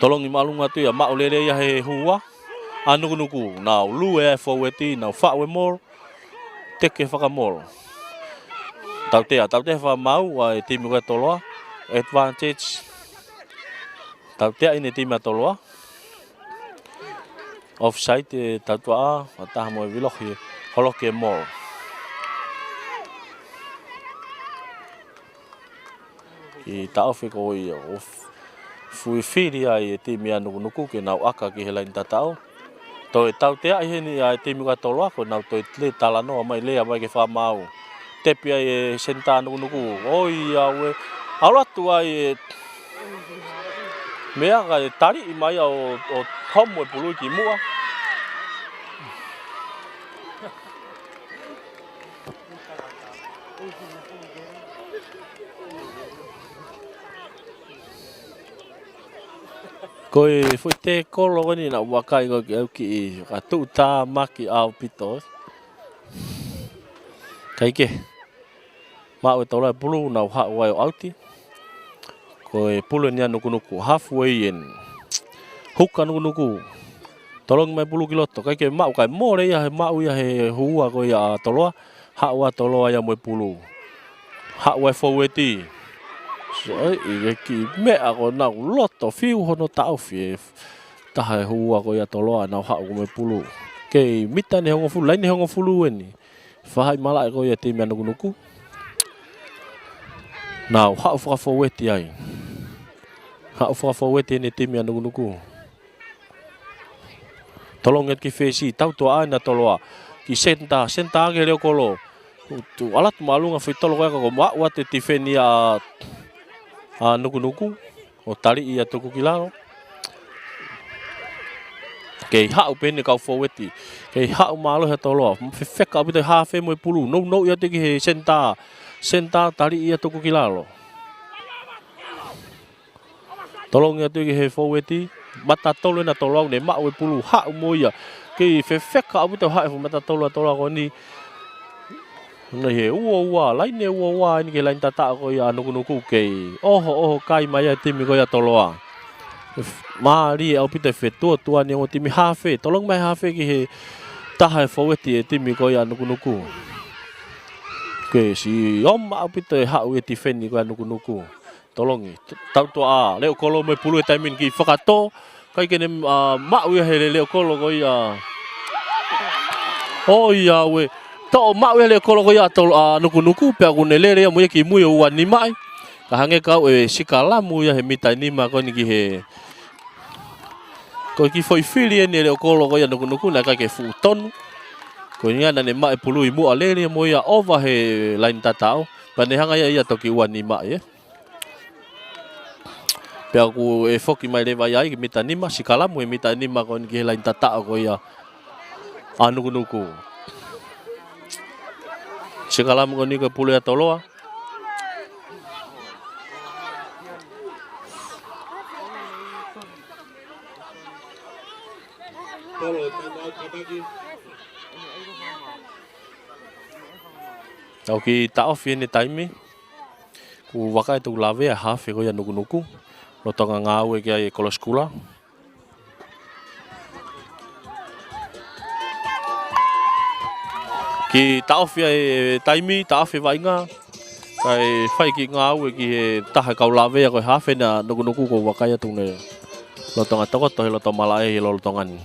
Tolongi maalunga tu ya maulere ia he hua. Nuku. Nau lu e faweti nau whawe mor. Teke whakamoro. Tau te wha mau a e timi koe toloa. Advantage. Tau te ine timi a toloa. Offside e tatua a taha mo e vilohi holoki e moro. Ki ta ofi ko i fui whiri ai e timi a nuku ke nau aka ki he lain tatao. To e tau te ai heni a e timi koe toloa ko nau to e le tala noa mai lea mai ke wha mau. Tepi ai e senta nuku. Oi au e auratu ai e mea ka e tari i mai o tomo e pului ki mua. Koe fui te kolo ni na wakai ko ki au ki ka tu ta maki au pito. Kai ke. Ma o tola pulu na ha wai auti. Koe pulu ni nuku halfway in. Huka nuku. Tolong mai pulu kiloto kai ke ma kai more ia he ma ia he hua ko ia toloa. Ha wa toloa ia mo pulu. Ha wai foweti. So i ki me ako na loto fiu hono tau fi taha hua ko ia toloa na ha ko me pulu. Ke mita ne hongo fulu lain hongo fulu ni. Fahai mala ko ia timi nuku. Na ha ufa foweti ai. Ha ufa foweti ni timi nuku. Tolong et ki fesi tau to ana toloa. Ki senta ke leo kolo. Tu alat malunga fi tolo ko ma wa te tifeni a nuku o tali ia tuku kilaro ke ha upene ka foweti ke ha malo he tolo feka bite ha fe mo pulu no ia te ki he senta tali ia tuku kilaro tolong ia te ki he foweti mata tolo na tolo ne ma o pulu ha mo ia ke feka bite ha mata tolo ko ni na he ua lain e ua ni ke lain tata ko ia nuku ke oho kai mai timi ko ia toloa mari au pite fetua tua ni o timi hafe tolong mai hafe ki he taha foweti e timi ko ia nuku ke si au pite ha u ti feni ko nuku tolong tau to a leo kolo me pulu taimin ki fakato kai ke ma u he leo kolo ko ia o ia we to ma wele kolo ko ya to nuku pe aku nelere mo ki mu yo wani mai ka hange ka e sikalamu ya he mita ni ma ko ni ki he ko ki foi fili ni le kolo ko ya nuku na ka ke futon ko ni ana ne ma e pulu mu alere mo ya over he lain tatao pa ne hanga ya to ki wani mai pe aku e foki mai le vai ai ki mita ni ma sikalamu e mita ni ma ko ni ki lain tatao ko ya nuku sekalam ko ni ko pulu ya toloa. Tau ki ta off ni taimi. Ku wakai tu lave a half ko ya nuku. Lo tonga ngau e ki kolo skula. Ki ta off e taimi ta off vai nga kai fai ki ngau e ki taha kau lave ko half na nuku ko wakai tu ne. Lo tonga toko to lo to malai lo tongan.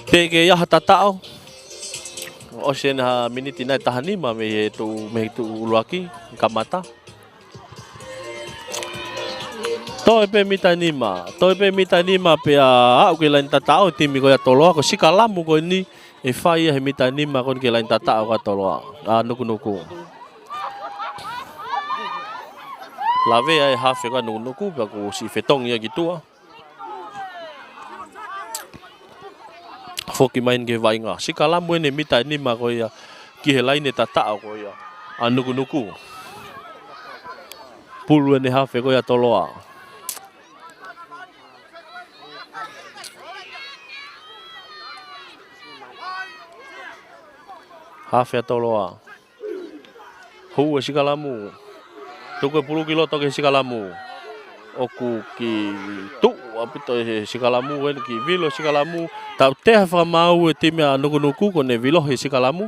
Pege ya hatatao. O sen ha miniti na tahanima me tu luaki kamata. Toi pe mita nima pe a ke lain tatao timi ko ya toloa ko sikalamu ko ni e fai he mita nima kon ke lain tatao ka toloa a nuku lave ai hafe ka nuku pa ko si fetong ya gitu foki main ke vai nga sikalamu ne mita nima ko ya ki he lain tatao ko ya a nuku pulu ne hafe ko ya toloa hafe atoloa. Hu sikalamu. Tuku 10 kilo toke sikalamu. Oku ki tu apito sikalamu wen ki vilo sikalamu. Tau te fa mau time nuku ko ne vilo sikalamu.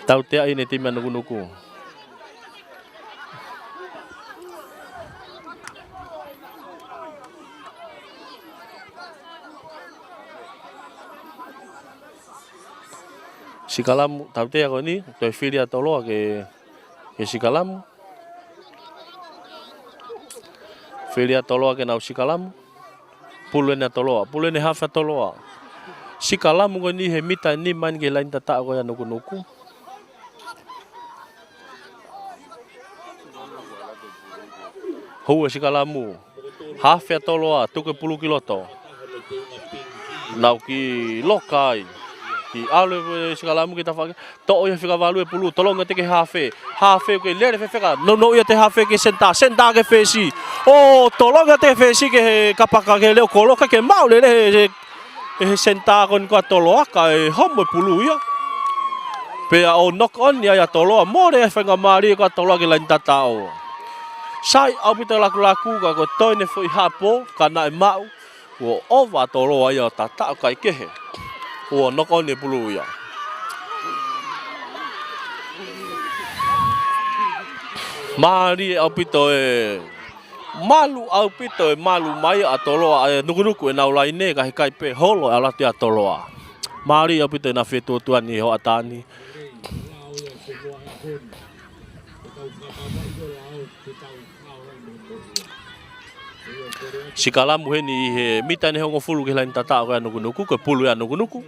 Tau te ai ne time nuku. Sikalamu tau te ako ni to filia toloa ke sikalamu. Filia toloa ke nau sikalamu. Pulene toloa, pulene hafa toloa. Sikalamu ko ni he mita ni man ke lain tata ko ya nuku. Hu sikalamu. Hafa toloa tuke 10 kilo to. Nau ki lokai. Ki ale sikalamu kita fake to o fika value pulu tolonga te ke hafe ke lere feka no ia te hafe ke senta ke fesi o tolonga te fesi ke kapaka ke leo koloka ke mau le senta kon ko toloa ka homo pulu ia pe o knock on ya toloa more fenga mari ko toloa ke lain tatao sai au pito laku ka ko toine foi hapo kana mau o ova toloa ia tatao kai ke o noko ne pulu ya. Mari au pito malu mai atoloa nuku na ulai ne kai pe holo ala te atoloa. Mari au pito na fetu tuan ni ho atani. Sikalamu he ni he mita ne hongo fulu ke lain tata ko nuku ko pulu ya nuku.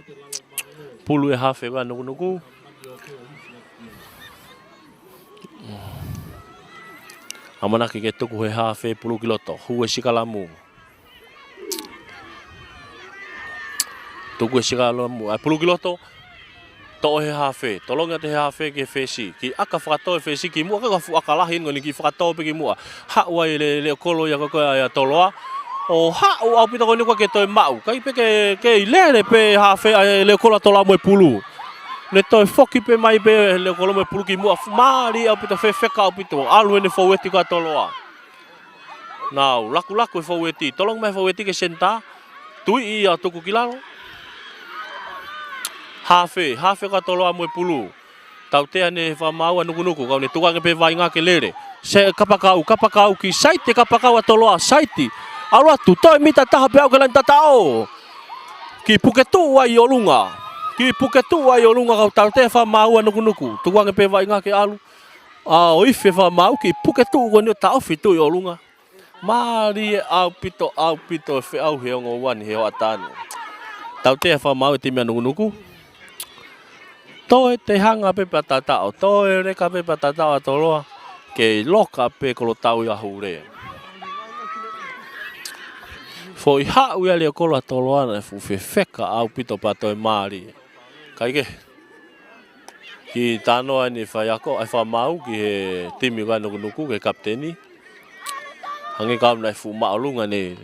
Pulu e hafe ko nuku. Amana ke tuku he hafe 10 kilo to hu sikalamu. Tuku sikalamu 10 kilo to he hafe tolonga te hafe ke fesi ki aka frato fesi ki mu aka lahin ngoni ki frato pe ki mu ha wai le kolo ya ko ya toloa o ha o au pita ko ni ko ke to mau kai pe ke le pe hafe le kolo tola mo pulu le to foki pe mai pe le kolo mo pulu ki mu mari au pita fe ka au pita alu ne fo weti ko toloa now laku fo weti tolong mai fo weti ke senta tu ia tuku kilalo hafe ka toloa mo pulu tau te ane fa mau nuku ka ne tuka ke pe vai nga ke lere se kapakau ki site kapakau toloa site alwa tu to mita taha pe au ke lan tatao ki puketu ai olunga ka tau te fa mau nuku tuka ke pe vai nga ke alu o ife fa mau ki puketu ko ne tau fitu olunga mari au pito fe au he ngo wan he atani tau te fa mau te me nuku Toi te hanga pe patatao, toi reka pe patatao atoloa, ke loka pe kolo tau ya hure. Foi hau ia leo kolo atoloa na fu feka au pito patoi mari. Kaike, ki tano ani whaiako, ai whamau ki he timi ka nuku ke kapteni. Hangi kam na fu maulunga ne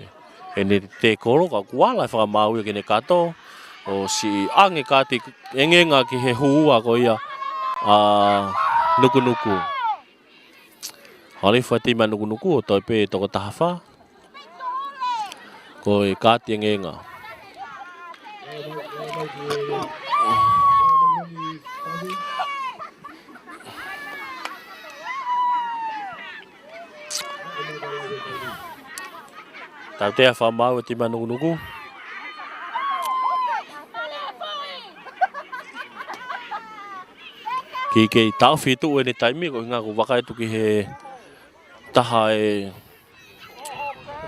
te kolo ka kuala whamau ia ke ne kato. O si ange kati engenga ki he huua ko ia nuku. Hali whati ma nuku o toi pe toko tahafa. Ko e kati engenga. Tau te a whamau e ti ma nuku. Ki tau fitu e ne taimi ko nga ko waka tu ki he taha e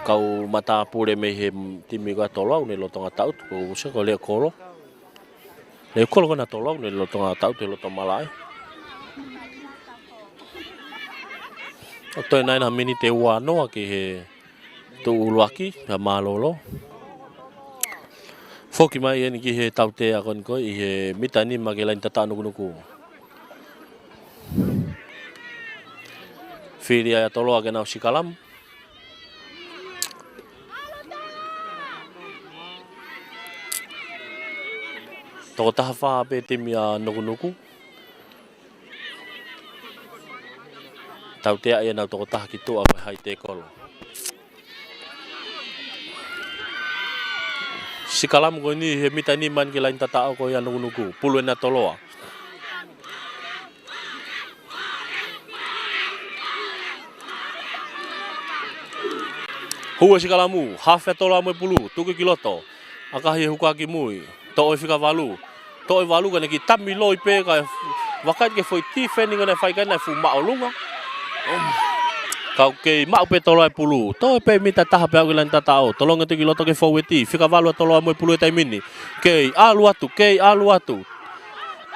kau mata pure me he timi ka tolo ne lo tonga tau ko se ko le kolo na tolo ne lo tonga tau te lo to malai o to nai na mini te wa no ki he tu luaki ha malolo foki mai ni ki he tau te akon ko i he mitani magelain tata no nuku firia ya tolo aga na sikalam toko taha wha pe te mia nuku. Tau tea ia nau toko taha ki toa mai hai te kolo. Sikalam ko ni he mita ni man ki lain tatao ko ia nuku. Pulu na toloa. Hua sikalamu, hafe toloa mo pulu, tuku kiloto. Akahi hukaki mui. Toi fika valu. Toi valu kana ki tami loi pe ka wakai ke foi ti fending na fai kana fu maolunga. Kau ke mau pe toloi pulu. Toi pe mita taha pe agilan tatao. Tolong te ki loto ke foi ti fika valu toloi mo pulu tai mini. Ke alu atu.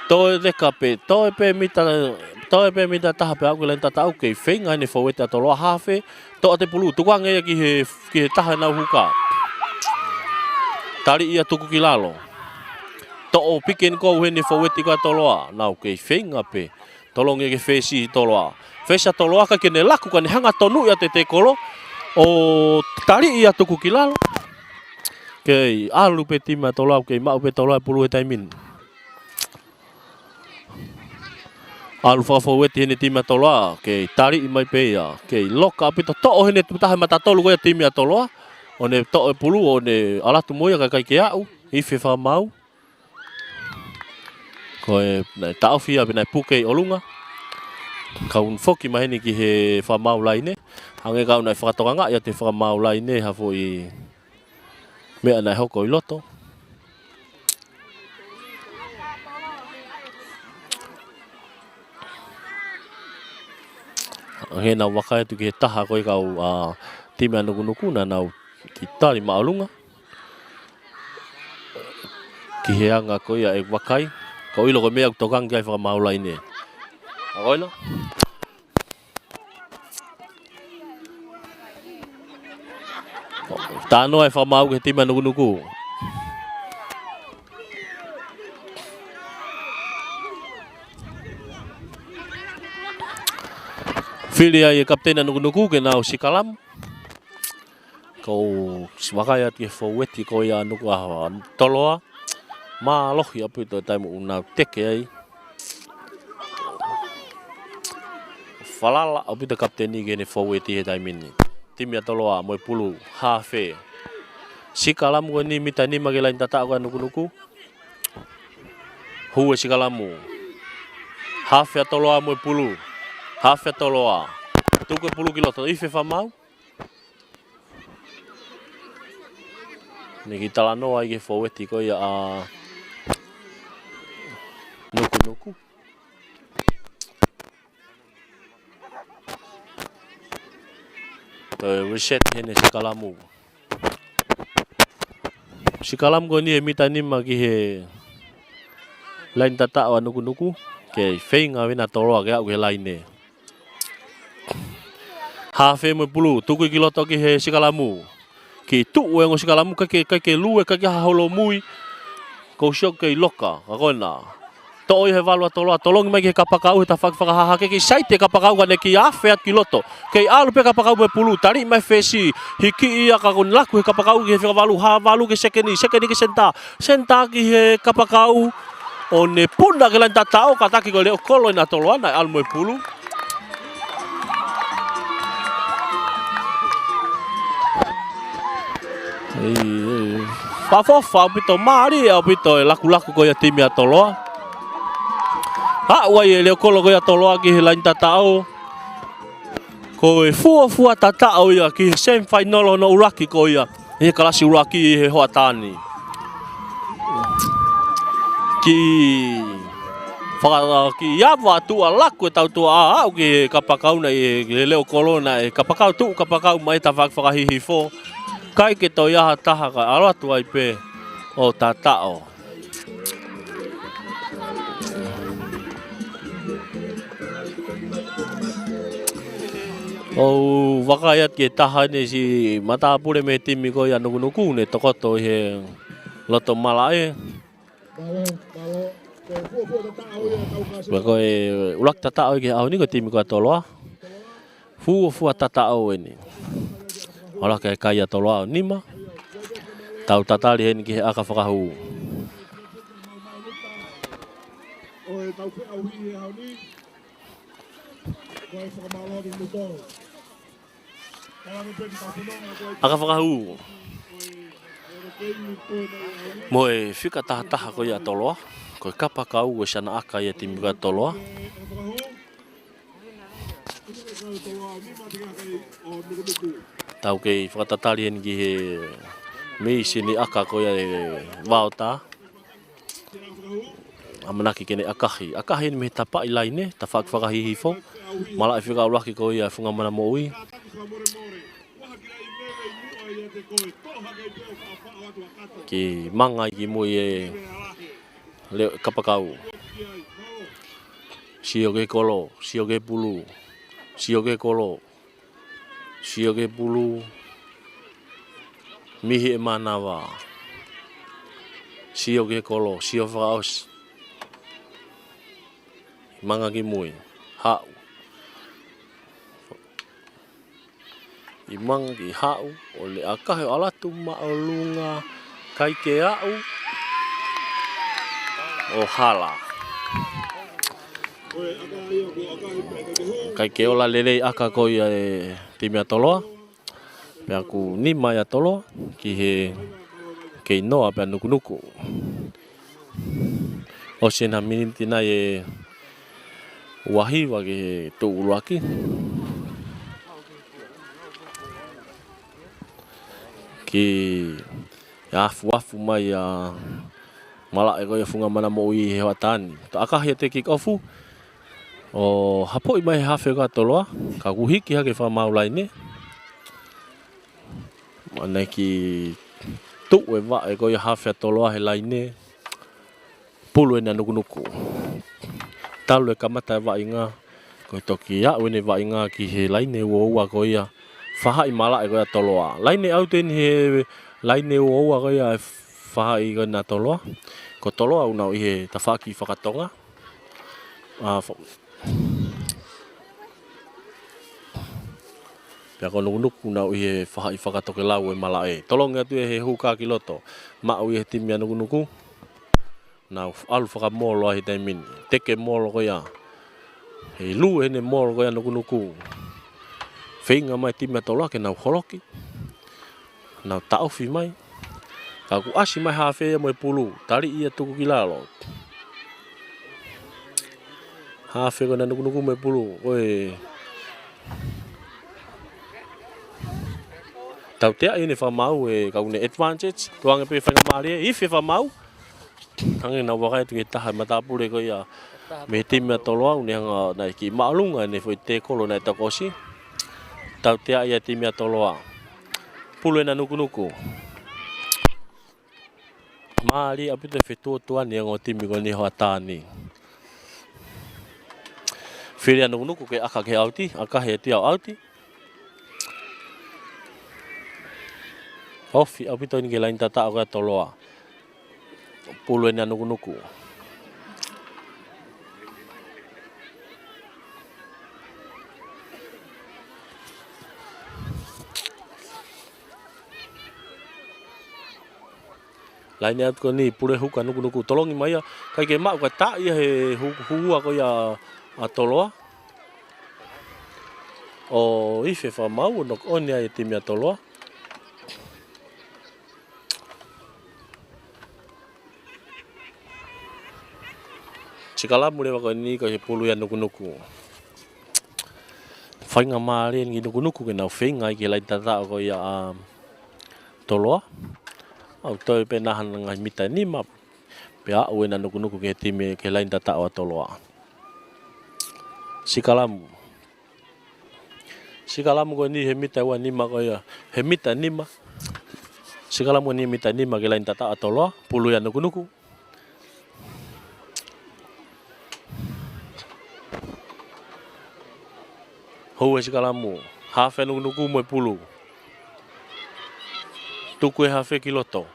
Toi de kape. Toi pe mita taha pe agilan tatao ke fenga ni foi te toloi hafe. To te pulu tuang e ki he taha na huka. Tari ia tuku ki lalo. To o piken ko hene foweti ka toloa nau ke fenga pe tolong e ke fesi toloa fesa toloa ka kene laku kan hanga tonu ya te kolo o tari ia tuku kilalo ke alu pe tima toloa ke mau pe toloa pulu e taimin alu fa foweti hene tima toloa ke tari mai pe ya ke loka pe to hene taha mata tolu ko ya tima toloa one to e pulu one alatu moya ka kai ke au ife fa mau koe nai tau fia be nai puke olunga kaun foki mai ni ki he fa mau lai ne hange kau nai whakatonganga ia te fa mau lai ne ha foi me nai hoko i loto he na wakai tu ki he taha koe kau time anuku na nau ki tari maolunga ki he anga koe ia e wakai kau ilo ko mea tokang kai whaka maula ine. Akoi no? Tāno ai whamau ke tima nuku. Whiria i kaptena nuku ke nau sikalam. Kau wakaya ki whaueti ko ia nuku ahawa toloa. Ma lohi apu to tai mo una teke ai. Falala apu te kapteni gene foweti he tai mini. Timia toloa mo pulu hafe. Sikalamu ni mitani magelain tata ko nuku. Hua sikalamu. Hafe toloa mo pulu. Hafe toloa. Tuku pulu kiloto ife fa mau. Ni kita lano ai ge foweti ko ya nuku. Reset hene sikalamu. Sikalam ko ni mitani magi he lain tata wa nuku. Ke feinga wena toloa ke au he laine. Hafe mo pulu tuku kiloto ki he sikalamu. Ki tu e ngo sikalamu ke lue ke haholo mui. Ko shok ke loka akona. To he valua toloa tolong mai ke kapakau ta whakahaha ke saite kapakau ka ne ki afe at kiloto ke alu pe kapakau me pulu tari mai fesi hiki ia ka kon laku he kapakau ke valu ha valu ke sekeni ke senta ki he kapakau one punda ke lan tatao kata ki le kolo na toloa na alu me pulu fa pito mari pito laku ko ya timia toloa. Wai le kolo ko ya toloa ki he lain tatao. Ko e fua tatao ia ki sem final no uraki ko ia. He kalasi uraki he hoatani. Ki Ki awa tua laku tau tua au ki kapakau na i leo kolona e kapakau tu kapakau mai ta whakahihi fo. Kai ke tau iaha taha ka ala tua i pe o tatao. O wakaiat ke taha ne si matapure me timi ko ia nuku ne tokoto he loto malae. Bako e ulak tatao ke au ni ko timi ko toloa. Fu tatao ni. Ola ke kaya toloa nima. Tau tatali hen ki aka whakahu. Aka whakahu. Moe whika taha ko ia toloa. Ko kapakau o sana aka ia timi ko toloa. Tau ke whakatatali hen ki he mei sini aka ko ia wauta. Amanaki kene akahi. Akahi ni me tapa i laine, ta whakahihi fo. Mala e whika ulaki ko ia whunga mana mo ui. Ki manga ki mui e leo kapakau. Sio ke kolo, sio ke pulu, sio ke kolo, sio ke pulu. Mihi e manawa. Sio ke kolo, sio whakaos. Manga ki mui, hau. I manga ki hau, o le akahe alatu maolunga kai ke au o hala. Kai ke ola lelei aka ko ia e timi atoloa. Pe aku nima ia toloa ki he kei noa pe nuku. O sena miniti na e wahi wage tu uluaki. Ki afu mai a mala e koe funga mana mo i he watani. Ta akahi te kick offu. O hapo i mai hafe ka toloa. Ka kuhiki hake whamau laine. Mana ki tu e wa e koe hafe toloa he laine. Pulu e na nuku. Talu e kamata e wa inga. Koe toki a wene wa inga ki he laine ua koe ia. Whaha i mala e koe toloa. Laine au ten he laine ua koe ia whaha i koe na toloa. Ko toloa unau i he tawhaki whakatonga. Pea ko nuku unau i he whaha i whakatoke lau e mala e. Tolonga tu e he huka ki loto. Mau i he timia nuku. Nau alu whakamolo a he taimini. Teke molo koe ia. Hei lu hene molo koe ia nuku. Whainga mai timia toloa ke nau holoki. Nau tauwhi mai. Ka ku asi mai hawhea mo e pulu. Tari ia tuku ki lalo. Hawhea koe na nuku mo e pulu. Koe. Tau tea i ne whamau e kaune advantage. Tuanga pe whainga maari e. Ife whamau. Hangi na wakai tu ke taha matapure koe ia. Me timia toloa une hanga nai ki maalunga ne foi te kolo nai takosi. Tau tea ia timia toloa. Pulu e na nuku. Maari apite whetua tuani ang o timi ko ni hoa tāni. Whiri anu nuku ke aka ke auti, aka he ti au auti. Ofi apito ni ke lain tata au ka toloa. Pulu e na nuku. Lain out ko ni pure huka nuku tolongi mai ia kai ke mau ka ta ia he hua ko ia a toloa. O ife fa mau nok on ia e timi a toloa. Sikala mure ko ni ko he pulu ia nuku. Whainga maare ngi nuku ke nau whainga i ke lai tata ko ia a toloa. Au toi pe nahan ngai mita ni ma Pea o ena nuku ke time ke lain tata o toloa. Sikalamu ko ni he mita wa nima ko ya. He mita nima. Sikalamu ni mita nima ke lain tata o toloa. Pulu ya nuku. Hou sikalamu. Hafe nuku mo pulu. Tuku e hafe kiloto.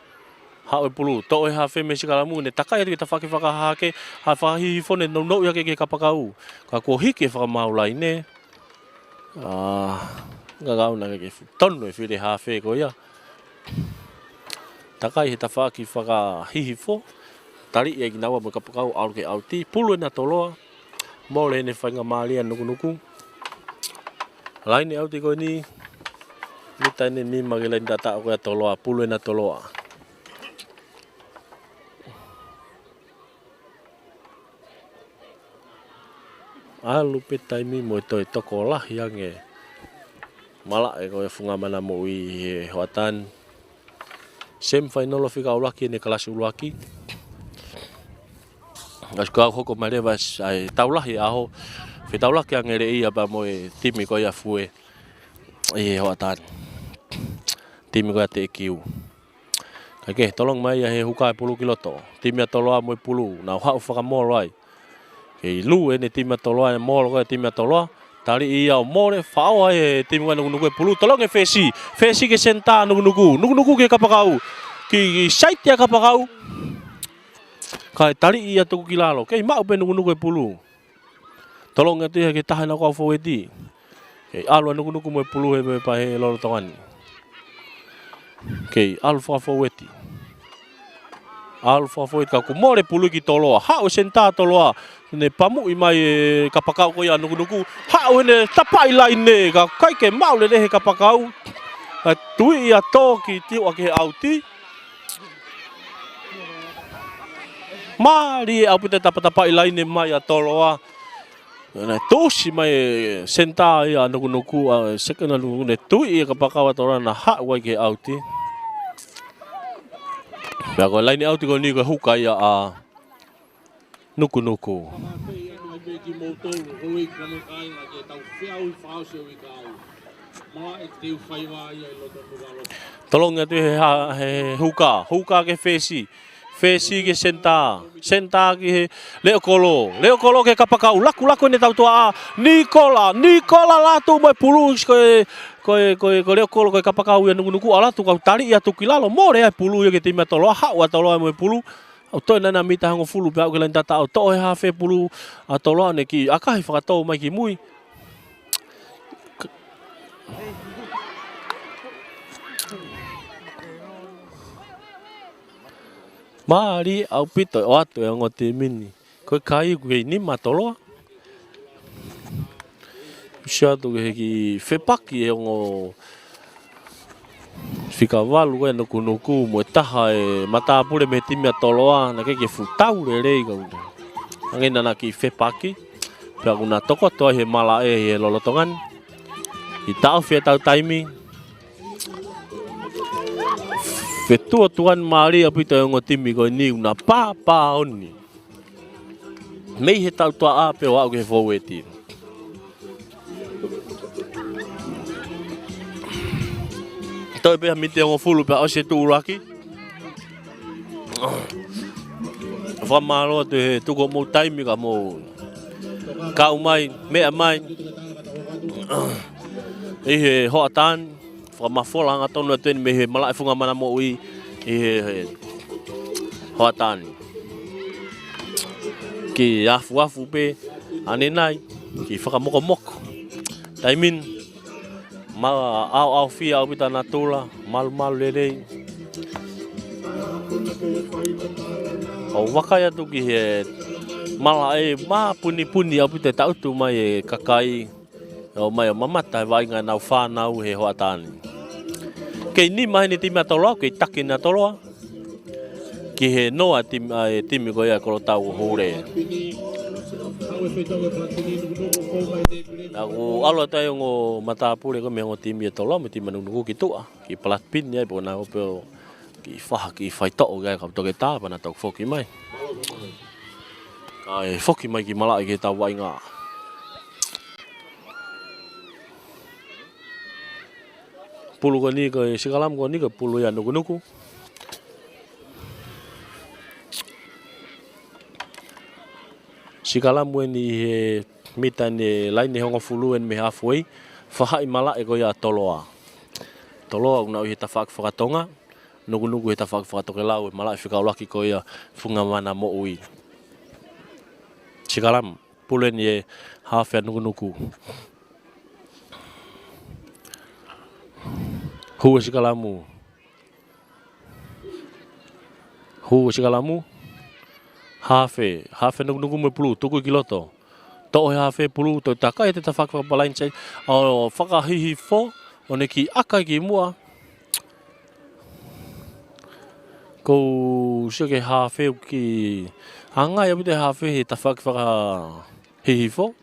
Hau e pulu, to e hafe me sikalamu ne takai atu kita whakahake, whakahihifo ne no ya ke kapakau. Ka kua hiki e whakamau lai ne. Ngagau na ke tonu e whire hafe ko ia. Takai he ta whakahihifo, tari e ginawa mo kapakau au ke auti, pulu e na toloa, mole ne whainga maalia nuku. Lai ne auti ko ni, mita ne ni magelain tata o ke toloa, pulu e na toloa. Alu pe taimi mo toi toko lahi ange. Mala e ko e funga mana mo i hoatan. Sem final fika ulaki ne kelas ulaki. As ka hoko mare vas ai taulahi aho. Fe taulaki ange re ia ba mo e timi ko ia fue. E hoatan. Timi ko te kiu. Kake tolong mai he hukai pulu kiloto. Timi toloa mo pulu na ha ufaka mo lai. Ke lu ene tima toloa e mol ko tima toloa tali ia o mole fao e tima nuku pulu tolong e fesi ke senta nuku ke kapakau ki site ya kapakau kai tali ia tu kilalo ke mau pe nuku pulu tolong e tu ke tahana ko fo edi ke alu nuku mo pulu he pa he lo tongan ke alfa fo edi alfa fo ka ku mole pulu ki toloa ha o senta toloa ne pamu i mai kapakau ko ia nuku ha o ne tapai lai ne ka kai ke mau le he kapakau tui ia toki ti o ke auti mari au pita tapai lai ne mai a toloa na tosi mai senta ia nuku sekena nuku ne tui kapakau toloa na ha o ke auti ba ko lai ne auti ko ni ko hukai a nuku. Tolong tu he huka ke fesi ke senta ke leokolo ke kapakau laku ne tau tua Nikola latu mai pulu ko leokolo ke kapakau ya nuku ala tu kau tali ya tu kilalo more ai pulu ke tima tolo ha wa tolo mai pulu Auto nana mita hango fulu pia ke lain tata auto he hafe pulu atolo ne ki akahi whakatou mai ki mui. Mari au pito o atu e ngo te mini. Koe kai koe ni matolo. Shato ke ki whepaki e ngo Fika walu koe nuku mo taha e mata pule me timi atoloa na ke futau le rei ka uta. Angena na ki whepaki. Pea kuna toko toa he mala he lolotongan. I tau whea tau taimi. Whetua tuan maari apita e ngo timi koe ni una pā oni. Mei he tau toa a pe o au ke foweti. Toi pe mite ngo fulu pe o se tu uraki. Fa malo te tu ko mo taimi ka mo. Ka mai me mai. E ho atan fa ma fola nga tonu ten me he mala funga mana mo ui e ho atan. Ki afu pe anenai ki fa moko. Taimin ma au fi au bita natula mal lele au wakaya tu ki he mala e ma puni au bita tau tu mai kakai au mai mamata vai nga nau fa nau he hoatani ke ni mai ni timi atolo ke takina tolo ki he noa timi ko ya ko tau hore Aku alo tayo ngo mata pule ko me ngo timi tolo me timi nungu ki tua ki plat pin ya bona ko ki fa ki fai to ga ka to ke ta bana to fo ki mai Ai foki mai ki mala ki tau wai ngā. Pulu ko ni ko sikalam ko ni ko pulu ya nuku. Sikalam ni he mita ni lain ni hongo fulu en me halfway. Fahai mala ko ya toloa. Toloa una hi tafak fakatonga. Nuku hi tafak fakatokelau mala fika laki ko ya funga mana mo ui. Sikalam pulu ni half ya nuku. Hua sikalamu. Hafe nuku me pulu tuku kiloto. To hafe pulu to takai te tafak palain chai. O whakahihi fo o neki aka ki mua. Ko sio ke hafe ki hanga ya bute hafe he tafak whakahihi fo.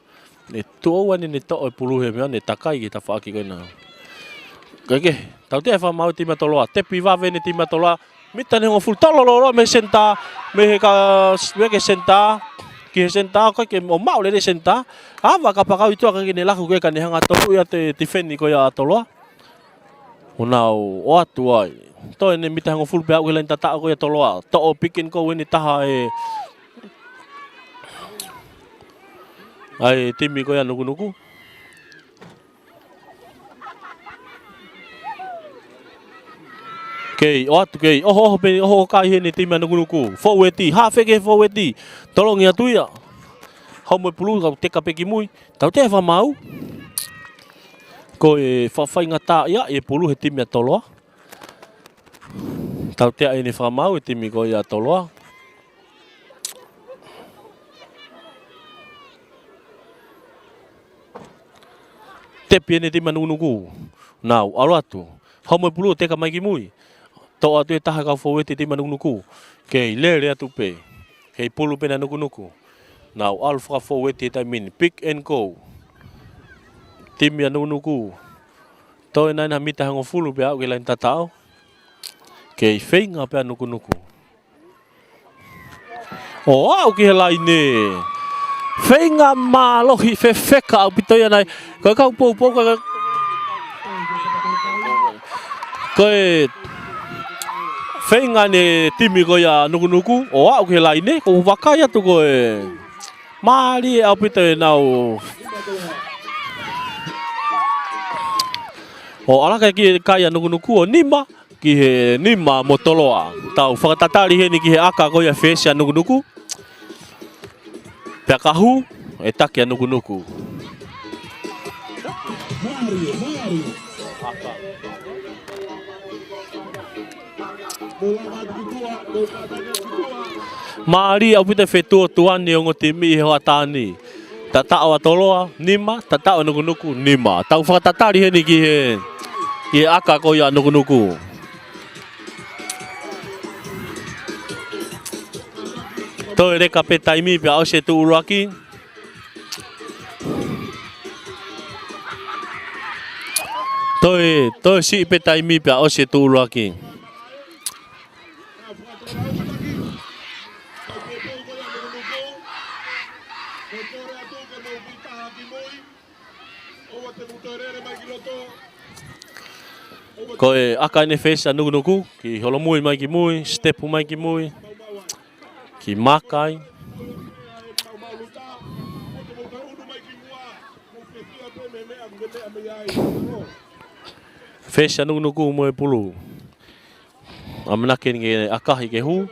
Ne tuo wani ne to pulu he mea ne takai ki tafak ki koina. Kage, tau te fa mau tima toloa, te piva vene tima toloa, mita ne ngoful tololo me senta, me ke senta, ki senta ko ke o mau le senta, ava ka pakau itu ka ne laku ke ka ne hanga tolu ya te tifeni ko ya toloa. Unau o atu ai. To ne mita ngoful pe au le tata ko ya toloa, to o pikin ko wini taha ai timi ko ya nuku. Kei, oatu kei, oho kai he ni tima nuku. Foweti, hafe ke foweti. Tolong ya tu ya. Hau mo pulu kau teka peki mui. Tau te fa mau. Ko fa fai ngata ya pulu he timia toloa. Tau te ai ni fa mau timi ko ya toloa. Te pia ni tima nuku. Nau, alatu. Hau mo pulu teka mai ki mui. To atu e taha kau foweti tima nuku. Kei lere atu pe. Kei pulu pe na nuku. Nau alfa foweti ta min. Pick and go. Timia nuku. To e nai na mita hango fulu pe au ke lain tatao. Kei whainga pe nuku. O au ki he lai ne. Whainga malohi whewheka au pitoia nai. Kau pou koe whainga ne timi ko ya nuku. O au ke lai ne. Ko wakai atu koe. Maari au pito e nau. O alaka ki kaya nuku o nima. Ki he nima mo toloa. Tau whakatatari he ni ki he aka ko ya whesea nuku. Pea kahu e take a nuku. Maari au pita whetua tuani o ngotimi he hoa tāni. Tatao a toloa, nima, tatao nuku, nima. Tau whakatatari he ni ki he aka ko ia nuku. Toi reka pe taimi pe au se tu uraki. Toi si pe taimi pe au se tu uraki. Koe aka ne whesa nuku, ki holomui mai ki mui, stepu mai ki mui, ki makai. Whesa nuku mo e pulu. Amanake ni akahi ke hu.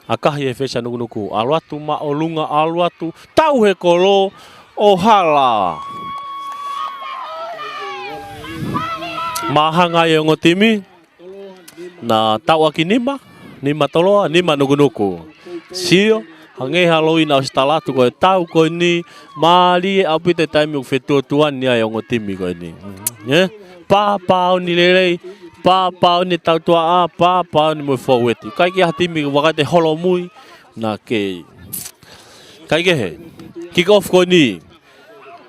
Akahi e whesa nuku. Aluatu maolunga aluatu. Tau he kolo o hala. Mahanga e ngotimi. Na tau aki nima toloa, nima nuku. Sio, hange haloi na ostalatu koe tau koe ni. Maali e apite taimi u whetua tuan ni ai ngotimi koe ni. Pāpāo ni lerei. Pāpāo ni tautua pāpāo ni mo foweti. Kai ki hatimi wakate holo mui na ke. Kai ke he. Kick off ko ni.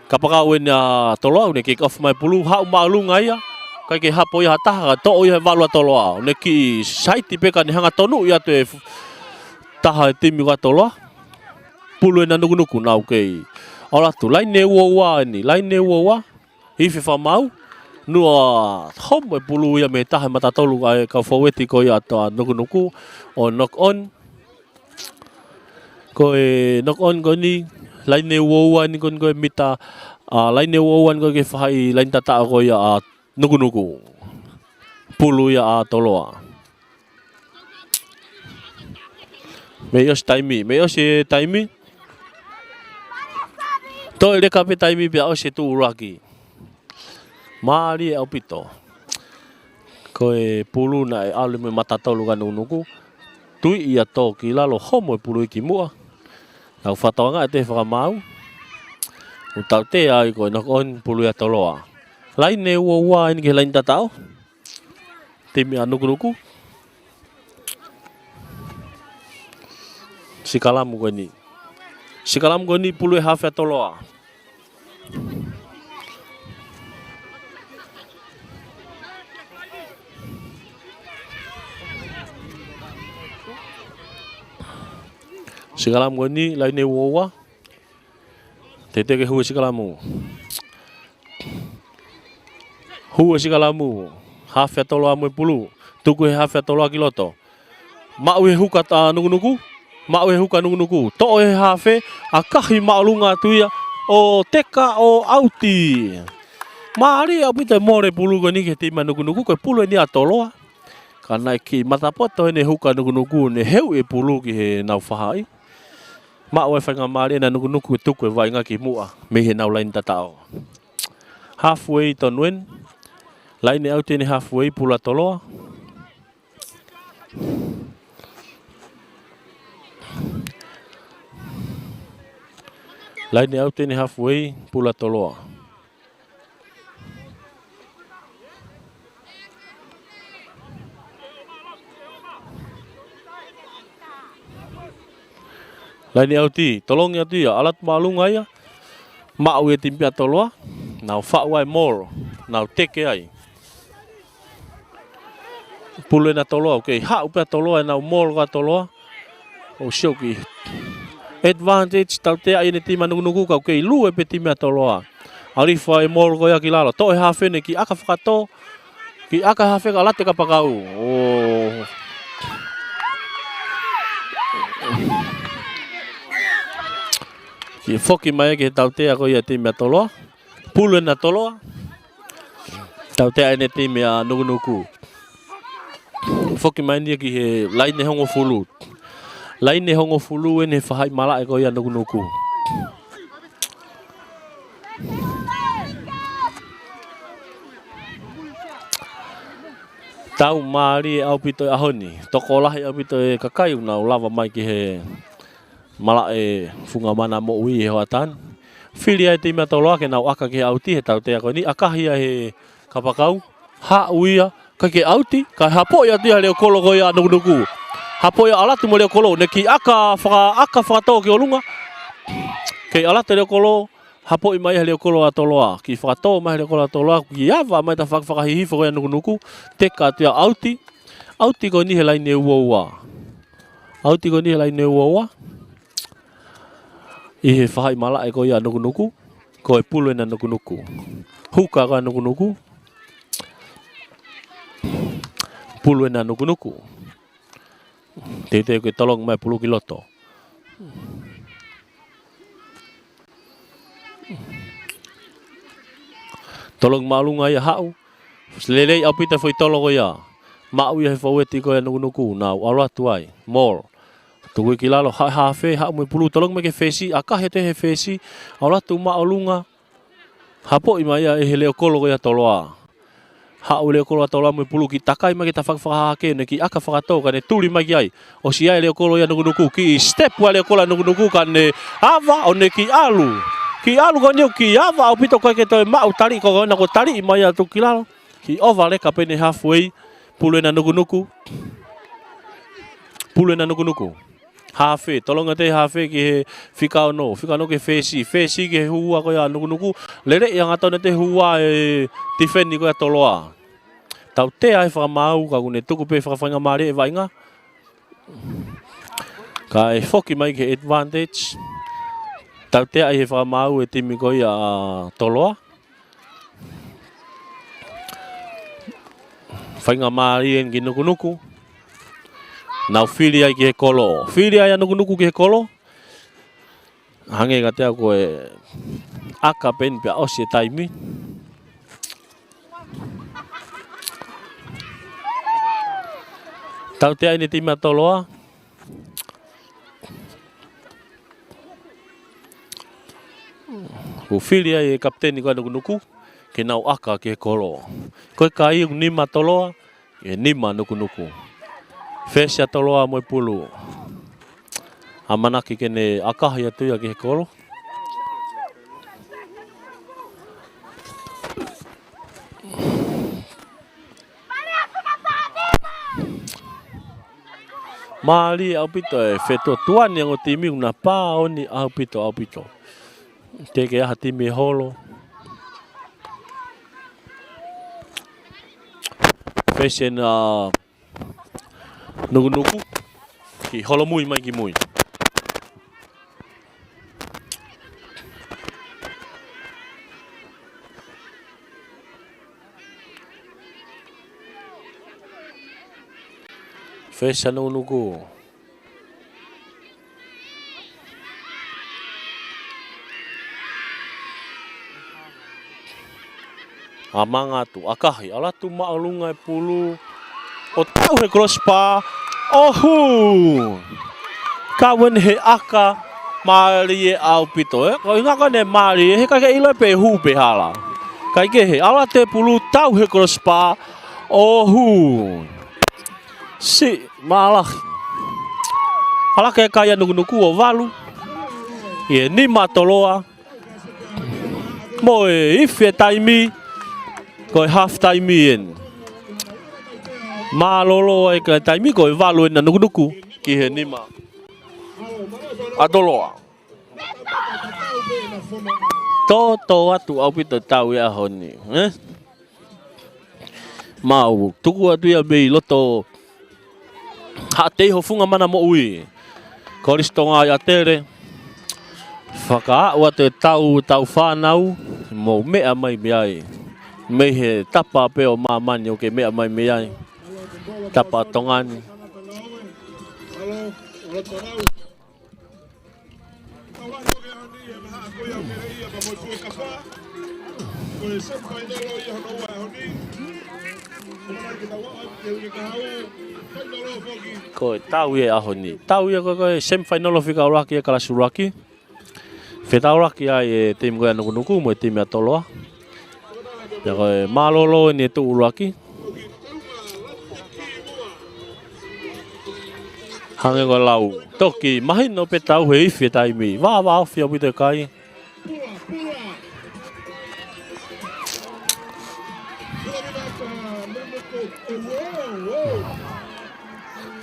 Kapakau e na toloa ne kick off mai pulu hau maalunga ia. kai ke hapo ia taha to ia valua toloa ne ki saiti pe kan hanga tonu ia te taha timi wa toloa pulu na nuku nau ke ola tu lai ne wa ni lai ne wa ife fa mau nua hom pulu ia me taha mata tolu ai ka foweti ko ia to nuku o knock on ko knock on ko ni lai ne wa ni kon ko mita lai ne wa ko ke fai lai tata ko ia nuku pulu ya toloa meos taimi to le kape taimi pe o se tu uraki mari au pito ko pulu na ale me mata tolu kan nuku tu ia to ki lalo homo pulu ki mua au fatanga te fa mau u tau te ai ko no on pulu ya toloa lai ne wa ni ke lain tatao timi nuku sikalam ko ni pulu hafa toloa sikalam ko ni lai ne wa tete ke hu sikalamu hua sikalamu hafa toloa mo pulu tuku hafa toloa kiloto mawe huka ta nuku mawe huka nuku to e hafe akahi malunga tuia o teka o auti mari apita more pulu goni ke tima nuku ko pulu ni atoloa kana ki matapoto ne huka nuku ne heu e pulu ki he nau fahai mawe fanga mari na nuku tuku vai nga ki mua me he nau lain tatao halfway tonwen lain au tene halfway pula toloa lain au tene halfway pula toloa lain au ti tolong ya tu ya alat malunga ya mau e timpia toloa nau fa wai more nau teke ai pulu na toloa okay ha upa toloa na mol ka toloa o shoki advantage taute ai ne tima nuku ka okay lu e pe tima toloa ari fa e mol ko ya kilalo to e hafe ne ki aka fakato ki aka hafe ka late ka pakau oh ki foki mai ke taute ko ya tima toloa pulu na toloa taute ai ne tima nuku foki mai ni ki he lain hongo fulu lain hongo fulu ne fahai mala ko ya nuku tau mari au pito ahoni tokolah au pito kakai na lava mai ki he mala e funga mana mo wi hewatan filia te me toloa ke na aka ke auti he tau te ko ni akahia he kapakau ha uia ka ke auti ka hapo ya dia le kolo go ya nuku hapo ya ala tu mo le kolo ne ki aka fa to ke olunga ke ala te le kolo hapo i mai le kolo atoloa ki fa to mai le kolo atoloa ki ava mai ta fa hi fo ya nuku te ka tu auti ko ni he lai ne woa auti ko ni he lai ne woa i he fa mala e ko ya nuku ko e pulu na nuku huka ka nuku pulu na nuku te ko tolong mai pulu kiloto tolong malunga ya hau lele apita foi tolo ya mau ya faweti ko ya nuku na ala tuai more tu kilalo ha fe ha mo pulu tolong me ke fesi aka hete he fesi ala tu malunga hapo imaya e hele kolo ya toloa ha ule kolo toloa mo pulu ki takai ma kita fa ke ne ki aka fa to kan tuli ma ai o si ai le kolo ya nuku ki step wale kolo nuku kan ne ava o ne ki alu kan ki ava o pito ko ke to ma utali ko na ko tali imaya tu kilalo ki over le kapene halfway pulu na nuku hafe tolong ate hafe ki fika no ke fesi ke huwa ko ya nuku lele yang atau nate huwa defend ni ko ya toloa tau te ai whakamau ka kune tuku pe whakawhainga maari e wainga. Ka e whoki mai ke advantage. Tau te ai he whakamau e timi koi a toloa. Whainga maari en ki nuku. Nau whiri ai ki he kolo. Whiri ai a nuku ki he kolo. Hange ka te ako e aka pen pia osi e taimi. Tau te ai ni tima toloa. Ko whiri ai e kapteni koe nuku. Ke nau aka ki he kolo. Koe ka iu nima toloa. E nima nuku. Fesia toloa moi pulu. Amanaki kene akahi atu ia ki he kolo. Maali au pito e whetua tuani ango timi una pā oni au pito. Teke aha timi holo. Fesia na nuku. Ki holo mui mai ki mui. Fesia nuku. Amanga tu akahi ala tu maalunga e pulu. O tau he crossbar. Ohu. Kawen he aka maari e au pito e. Ko inga kone maari e he kake ilo pe hu pe hala. Kai ke he ala te pulu tau he crossbar. Ohu. Si malah. Ala ke kaya nuku o valu. Ye ni matoloa. Mo e ife taimi. Ko half time in. Malolo e ka taimi ko valu na nuku ki he nima. Atoloa. To atu au pito tau ia honi, Mau tuku atu ia bei loto. Ha te ho funga mana mo ui. Koristonga ia tere. Whaka ua te tau whanau. Mo mea mai miai. Me he tapa peo mamani o ke mea mai miai. Tapa tongani. Ko tau e ahoni. Tau e koe semifinal of ka uraki e kalasuraki. Whetau raki ai e team koe nuku mo e team a toloa. Ya koe malolo ni tu uraki. Hange ko lau. Toki mahi no pe tau he ifi taimi. Wa au fia pute kai.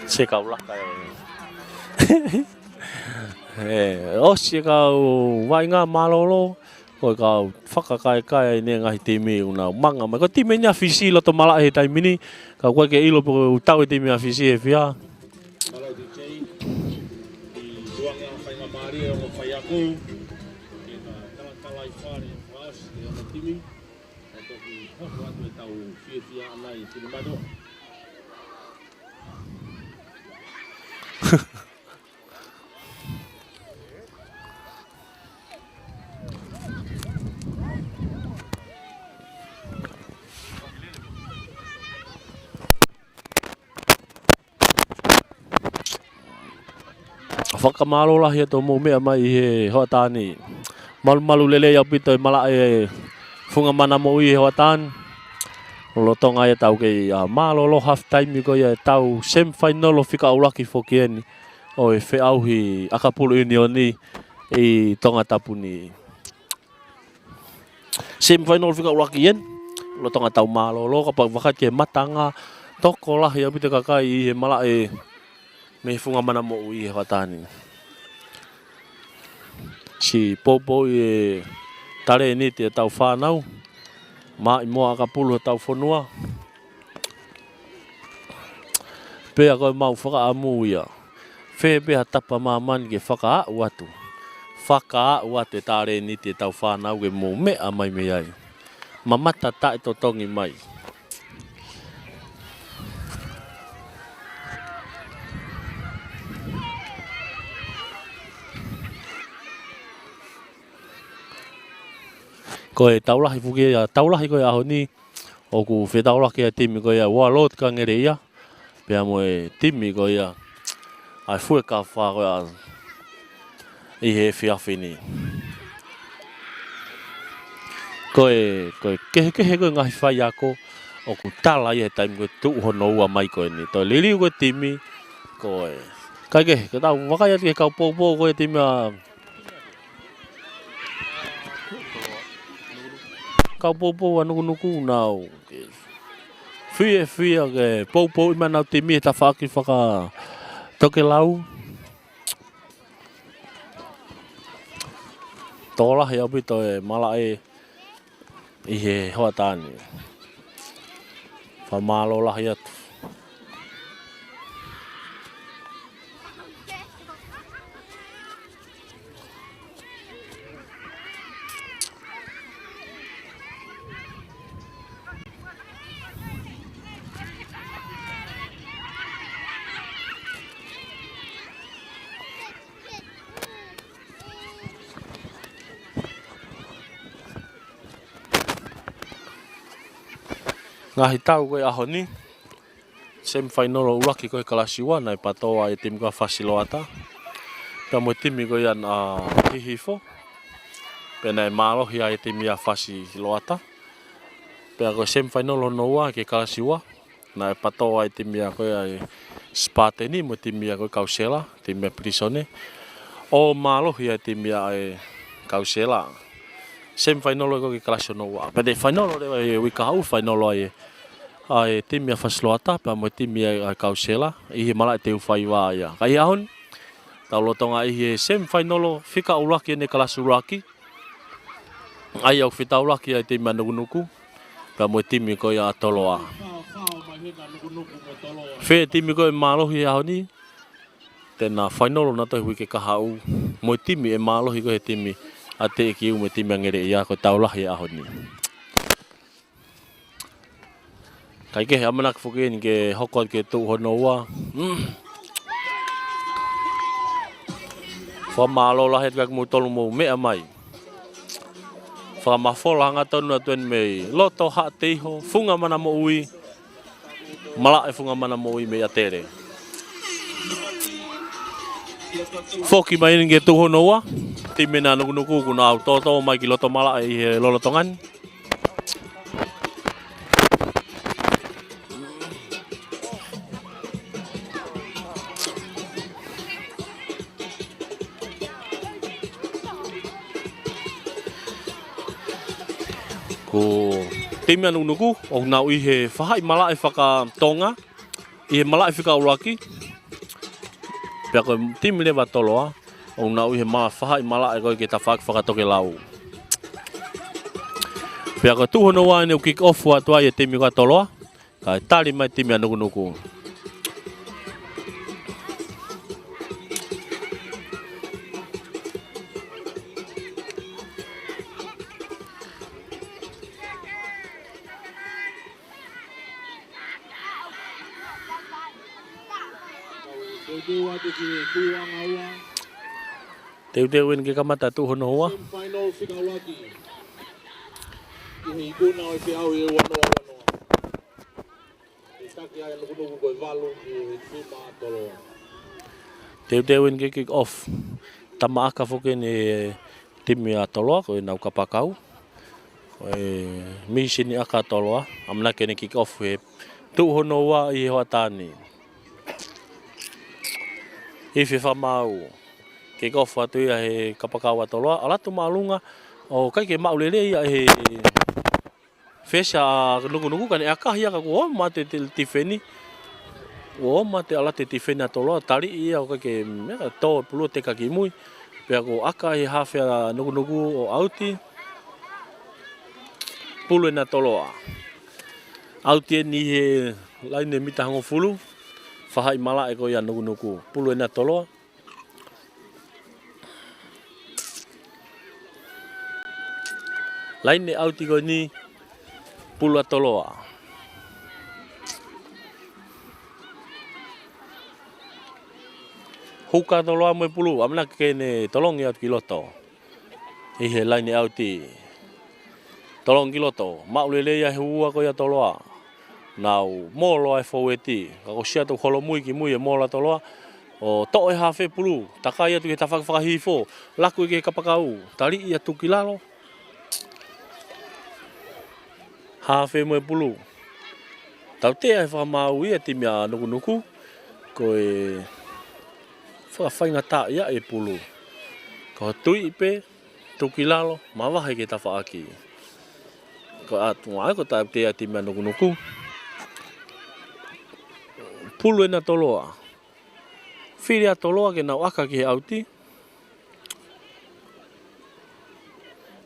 Se kau la kai. O se kau wainga malolo. Ko kau whakakai ne ngahi timi una manga. Ko timi nia fisi lo to mala he taimi ni. Kau koe ke ilo po tau timi a fisi e fia. Whakamalo lah ia tō mō mea mai he hoatani. Malu lele ia pito mala e funga mana mo i he hoatani. Lotonga ia tau ke malolo half time ko ia tau semifinal o whika auraki whokieni. O e whiauhi akapulu unioni i tonga tapuni. Semifinal whika auraki ien. Lotonga tau malolo kapak wakat ke matanga. Toko lah ia pito kakai i he mala e. Me funga mana mo i he hoatani. Si popo i tare ni te tau whanau. Ma i moa akapulu tau whanua. Pea koe mau whakaamu ia. Whē pea tapa mamani ke whakaau atu. Whakaau atu e tāre ni te tau whānau ke mō mea mai me ai. Mamata tae to tongi mai. Koe taulahi fuke ia, taulahi koe aho ni, o ku whetaulah ke timi koe ia, wā lot ka ngere ia, pea mo e timi koe ia, ai fue ka wha koe a, i he whiawhi ni. Koe kehe koe ngahi whai ako, o ku tala i he taimi koe tuuhono ua mai koe ni. Toi liriu koe timi, koe, kai kehe, koe tau wakai ati ke kau pōpō koe timi a, kau pōpō a nuku nau. Whia ke pōpō i manau timi e ta whaki whaka toke lau. Tōlahi au pito e mala e i he hoa tāni. Whamalo lahi atu. Ngahi tau koe aho ni, semi-final o ulaki koe kalasiwa, nai patoa e timi koe whasiloata. Pea mo timi koe an a hihifo, pea nai mālohi a e timi a whasiloata. Pea koe semi-final o noua ke kalasiwa, nai patoa e timi a koe a Spartani, mo timi a koe Kausela, timi a Prisone. O mālohi a timi a Kausela. Semi-final o koe ke kalasiwa noua. Pea te final o rewa e wikahau, final o ai timi a whasiloata, pea mo timi a Kausela, i he mala e te uwhai wā ia. Kai ahon, tau lotonga i he semi-final o whika ulaki ene kalasu uraki. Ai au whita ulaki ai timi a nukunuku, pea mo timi koe a toloa. Whē timi koe mālohi aho ni, tēnā final o nato hui ke kahau. Mo timi e mālohi koe he timi a te eki me timi a ngere ia koe taulahi aho ni. Kai ke amanak fuke ni ke hokot ke tuuhono ua. Whamalo lahi kak mu tolu mo mea mai. Whamafola hanga tonu atuen mei loto ha teiho, funga mana mo ui. Mala e funga mana mo ui mei atere. Foki mai ni ke tuuhono ua. Timena nukunuku kuna au toto mai ki loto mala i he lolotongan. Ko timi anu nuku o nau i he whahai mala e whaka tonga, i he mala e whika uraki. Pea koe timi lewa toloa, o nau i he whahai mala e koe ke ta whakatoke lau. Pea koe tuhono wā ene u kick off wa tua i e timi koe toloa, ka e tari mai timi anu nuku. Teu en ke kamata tuhono hoa.
Final whika ulaki. I he ikuna o te au i wanoa. I taki ai nukunuku koe walu i he tima atoloa.
Teu en ke kick off. Tama aka foke ni timi atoloa koe nau kapakau. Misi ni aka atoloa. Amna ke ni kick off he tuhono hoa i he hoa tāni. I whi whamau. Kick off atu ia he kapakau atoloa. Alatu maalunga o kai ke maulele ia he Fesa nuku kan e akahi aka ko mate te tifeni. O mate ala te tifeni atoloa tari ia o ke to pulu te kakimui. Pea ko aka he hawhea nuku o auti. Pulu e na toloa. Auti e ni he laine mita hango fulu. Whahai mala e ko ia nuku. Pulu ena toloa. Laine auti ko ni pulu a toloa. Huka toloa mo pulu. Amna kene tolong ia kiloto. Ihe laine auti. Tolong kiloto. Maulele ia hua ko ia toloa. Nau molo ai foweti. Kako sia to holo mui ki mui e mola toloa. O to e hafe pulu. Taka ia tu ke tawhakawhakahifo. Laku ke kapakau. Tali ia tukilalo. Hafe mo pulu. Tau te ai whamau ia ti mea nuku. Ko e whakawhainga ta ia e pulu. Ko tui ipe. Tukilalo. Mawahe ke tawhaaki. Ko atu ai ko tau te ai ti mea nuku. Pulu ena toloa. Whiri a toloa ke nau aka ki he auti.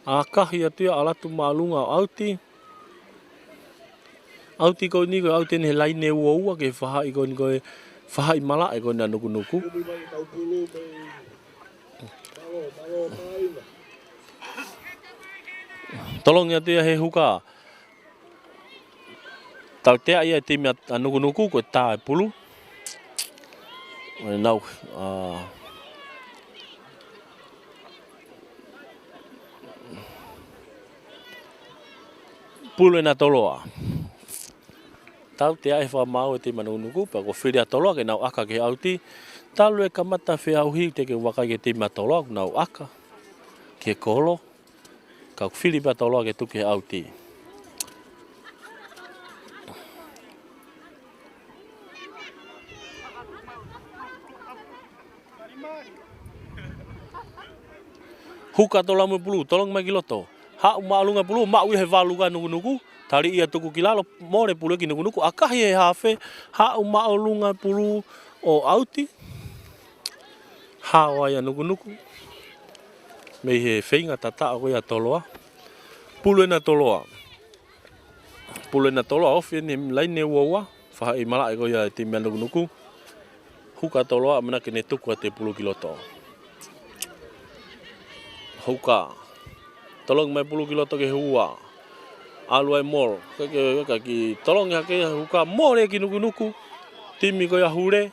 Akahi atu ia alatu maalunga o auti. Auti ko ni ko auti ne laine ua ke whahai ko ni ko e whahai mala e ko na nuku. Tolong atu ia he huka. Tau te ia te mea nuku ko tā e pulu. Nau. Pulu ena toloa. Tau te ai whamau e te manunuku, pa ko whiri a toloa ke nau aka ke auti. Talu e kamata whiauhi te ke waka ke te mea toloa, nau aka. Ke kolo. Ka whiri pa toloa ke tuke auti. Huka tola mo pulu, tolong mai kiloto. Ha maalunga pulu, ma ui he valuga nuku. Tari ia tuku kilalo, more pulu ki nuku. Akahi he hafe, ha maalunga pulu o auti. Ha waia nuku. Mei he whainga tata o ia toloa. Pulu ena toloa. Pulu ena toloa ofi ni laine ua. Whahai mala e ko ia te mea nuku. Huka toloa, mana ke ne tuku a te pulu kiloto. Huka. Tolong mai pulu kiloto ke hua. Alu ai mol. Kaka ki tolong ya ke huka more ki nuku. Timi ko ya hure.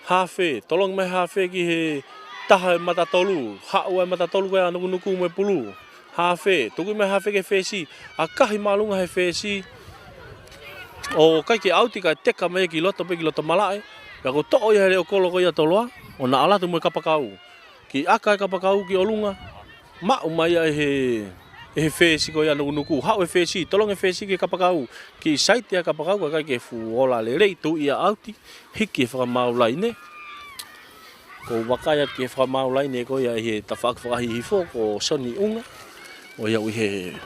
Hafe. Tolong mai hafe ki he taha mata tolu. Hau ai mata tolu ko ya nuku mai pulu. Hafe. Tuku mai hafe ke fesi. Akahi malunga he fesi. O kai ke auti kai teka mai ki loto pe ki loto malae. Kako to'o ya he o kolo ko ya toloa. O na ala tu mo kapakau. Ki aka kapakau ki olunga. Mau mai he fesi ko ya nuku. Hau e fesi, tolong e fesi ke kapakau. Ki site ya kapakau ka ke fuola le rei tu ia auti. Hiki whamau laine. Ko wakaya ke whamau laine ko ya he tawhak whakahi hifo ko soni unga. O ya ui he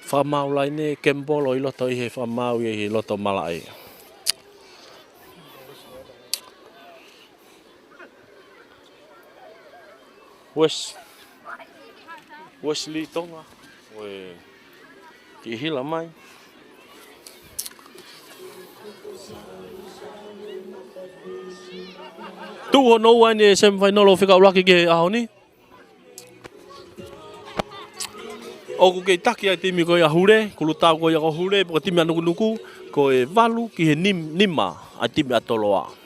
whamau laine kembolo i loto i he whamau i he loto malae. Wesley Tonga. Ki hila mai. Tu ho no wa ni semifinal o fika ulaki ke aho ni. O ku ke taki ai timi ko ya hure, ku luta ko ya ko hure, ko timi nuku ko e valu ki he nima a timi atoloa.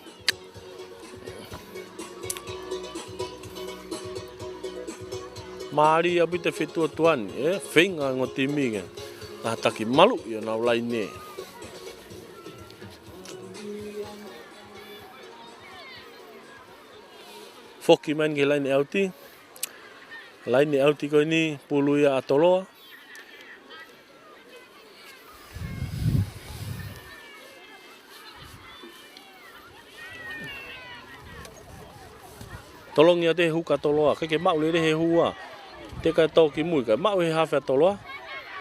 Mari abi te fetua tuan, whenga ngo timi ke. Nah taki malu ya nau laine. Foki man ke laine auti. Laine auti ko ni pulu ya atoloa. Tolong ya te huka toloa, ke mau le he hua. Te kai tau ki mui, kai mau he hawhia toloa.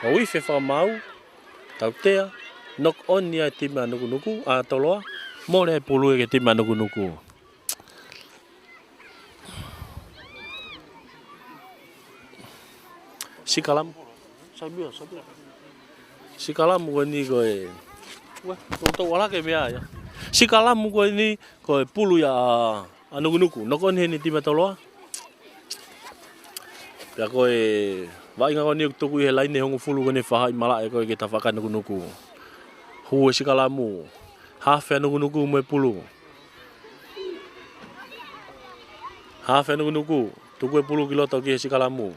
Ka wife whamau, tau tea, knock on ni ai tima nuku, a toloa. More ai pulu e ke tima nuku. Sikalam. Sabia. Sikalam ko ni ko e. Wah, tau wala ke mea ya. Sikalamu ko ni ko pulu ya nuku nokon he ni tima toloa. Ya ko vai nga ni tuku he lain hongo fulu ko ni fa mala ko ke tafaka nuku. Hu sikalamu. Hafe nuku mo pulu. Hafe nuku tuku pulu kilo to ke sikalamu.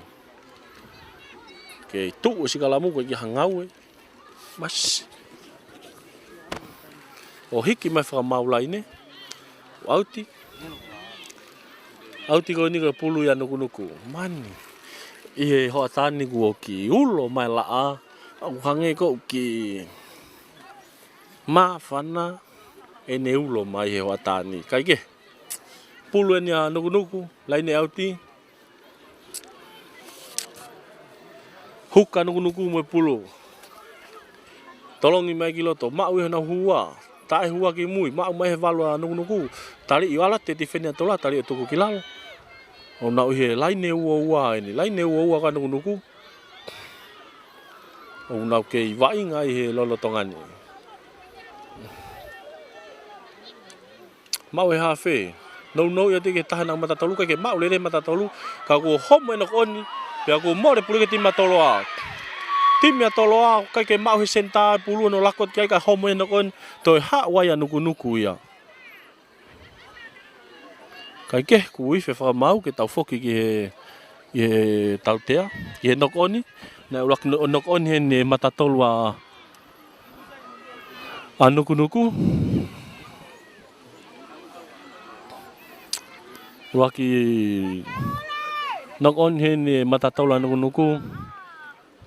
Ke tu sikalamu ko ki hangau mas. O hiki mai whakamaula ine. Auti. Auti ko ni ka pulu ya nuku. Mani. Ihe hoa tani ku o ki ulo mai laa. Au hange ko ki mawhana. E ne ulo mai he hoa tani. Kai ke. Pulu e ni a nuku. Laine auti. Huka nuku mo pulu. Tolongi mai ki loto. Mau i hana hua. Tai hua ki mui, mau mai he valua nuku. Tali i ala te tifenia tola, tali o tuku kilalo. O nau he laine ua ini, laine ua ka nuku. O nau ke i vai ngai he lolo tongani. Mau he hawhi. Nau ia te ke tahana matatolu, ka ke mau lere matatolu. Ka ko homo e nokoni, pia ko more pulu ke tima toloa. Timia toloa kai ke mau he senta pulu no lakot kai ka homo e nokon toi ha waya nuku ia. Kai ke ku i fe fa mau ke tau foki ki he tau tea ki he nokoni na ulak nokon he ne matatolwa nuku. Waki nokon he ne matatolwa nuku.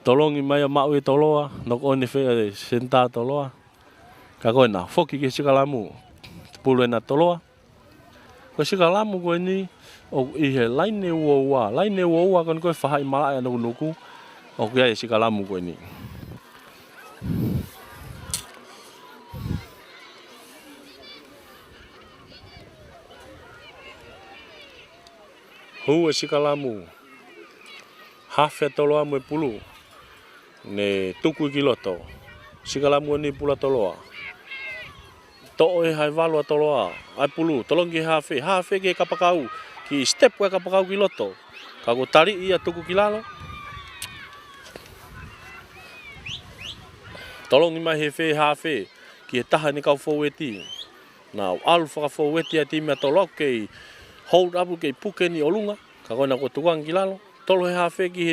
Tolongi mai mau e toloa, noko ni fe senta toloa. Ka koe na foki ke sikalamu. Pulu na toloa. Ko sikalamu koe ni o i he laine ua. Laine ua kan koe whahai malai nuku. O kia e sikalamu koe ni. Hu e sikalamu. Hawhi toloa mo e pulu. Ne tuku ki loto. Sikalamu ni pula toloa. To e hai valua toloa. Ai pulu, tolongi hawhi. Hawhi ke kapakau. Ki step ke kapakau ki loto. Ka ko tari ia tuku ki lalo. Tolongi mai he whi hawhi. Ki he taha ni kau foweti. Na alu whaka foweti a timia toloa ke hold up ke puke ni olunga. Ka kona ko tukuang ki lalo. Tolo he hawhi ki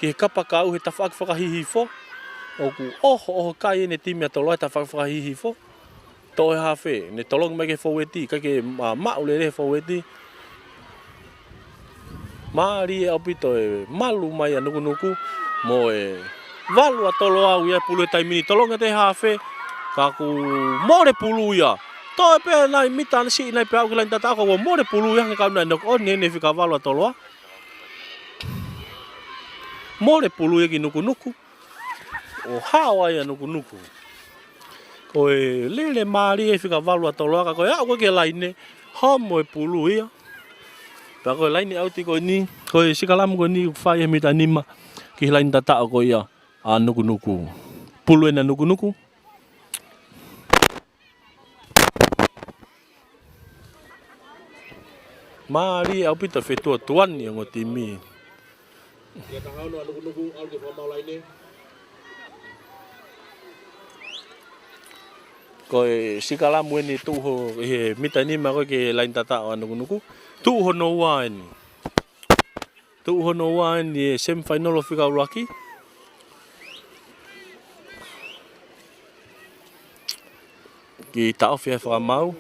he kapakau he tawhak whakahihi fo. O ku oho kai ne timia tolo he tawhak whakahihi fo. To he hawhi. Ne tolong mai ke foweti. Kai ke maule re foweti. Maari e opito e malu mai a nuku. Mo e valu a tolo au ia pulu e taimini. Tolong e te hawhi. Ka ku more pulu ia. To e pe nai mita na si nai pe au ki lain tata. Ka ku more pulu ia. Ka nai noko ne whika valu a tolo a. More pulu e ki nuku. O hawa ia nuku. Ko e lele maari e whika valua toloa. Ka koe au ke laine. Homo e pulu ia. Pa koe laine auti koe ni. Koe sikalamu koe ni whai e mita nima. Ki laine tata koe ia. A nuku. Pulu e na nuku. Maari au pita whetua tuani o timi.
Ia tahau no nuku au ke whamau laine.
Koe sikalamu ni tuho he mita nima koe ke lain tata o nuku. Tuho no wine. Tuho no wine e semi-final o whika uraki. Ki tau whia whakamau.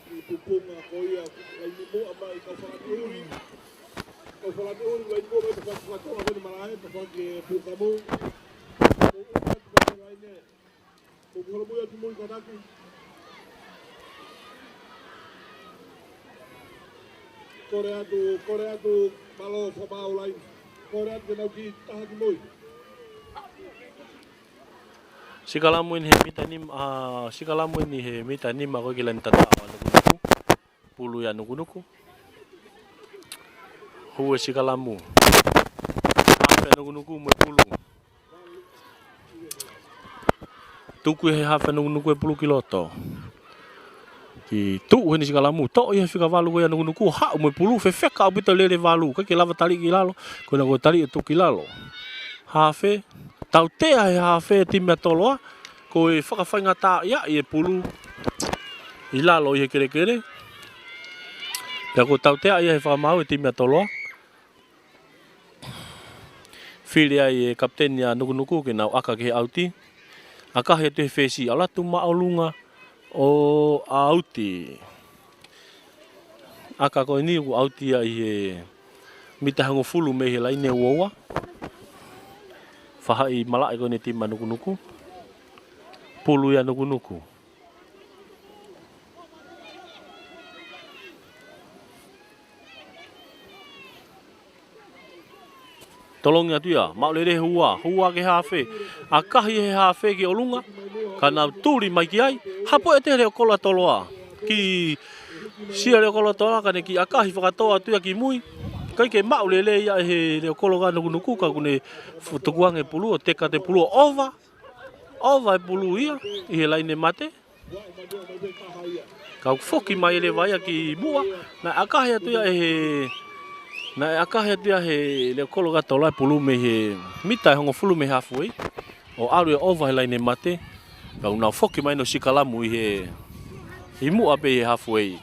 Korea tu malo whamau lain. Korea tu nau ki taha ki mui.
Sikalamu ni he mita nima, sikalamu ni he mita nima koe ki lain tata o nuku. Pulu ya nuku. Hu e sikalamu. Hape nuku mo pulu. Tuku he hape nuku e pulu ki loto. Ki tu hene si kalamu to ia fika valu ko ia nuku ha mo pulu fe feka obita lele valu ka ke lava tali ki lalo ko na go tali tu ki lalo ha fe tau te ai ha fe timia toloa ko e whakawhainga tā ia i e pulu i lalo i he kere kere pia ko tau te ai he whakamau e timia toloa whiri ai e kapteni a nuku ke nau aka ke he auti aka he te whesi alatu maolunga o auti aka ko ni ku auti ai he mitahango fulu me he laine uoa whahai malai ko ni tima nuku pulu ya nuku tolongi atu ia maulere hua ke hafe akahi he hafe ki olunga kana turi mai ki ai hapo e te reo kola toloa ki sia reo kola toloa kane ki akahi whakatoa atu ia ki mui kai ke maulere ia he reo kola ka nuku ka kune futukuange pulu o teka te pulu ova e pulu ia i he laine mate kau foki mai ele vai ki mua na akahi atu ia na akahe tia he le kolo ga tola pulu me he mita hongo fulu me hafu i o aru e over line mate ka una foki mai no sikalamu i he mu ape he hafu i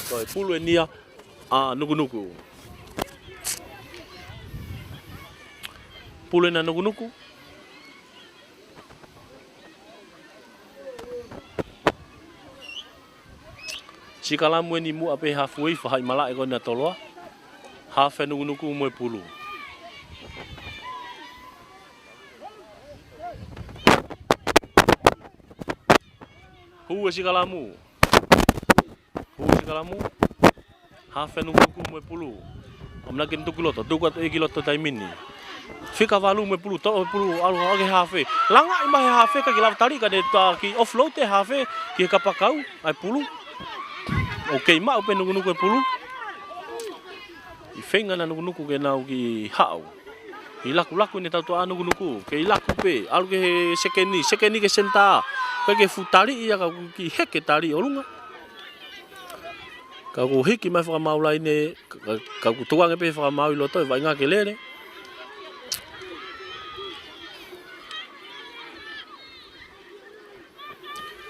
so e pulu e nia a nuku pulu na nuku sikalamu ni mu ape hafu i fa hai mala e ko na toloa hafe nuku mo pulu huwa sikalamu hafe nuku mo pulu amna ken tu kiloto tu kwat e kiloto taimini fika valu mo pulu to pulu alu age hafe langa ima hafe ka kilav tali ka de ki offload te hafe ki kapakau ai pulu okay ma open nuku pulu i whenga na nuku ke nau ki hao. I laku ni tau toa nuku ke i laku pe. Alu ke he sekeni ke senta. Ka ke futari ia ka ki heke tari olunga. Ka ku hiki mai whakamau lai ne, ka ku tuange pe whakamau i loto e vai ngā ke lere.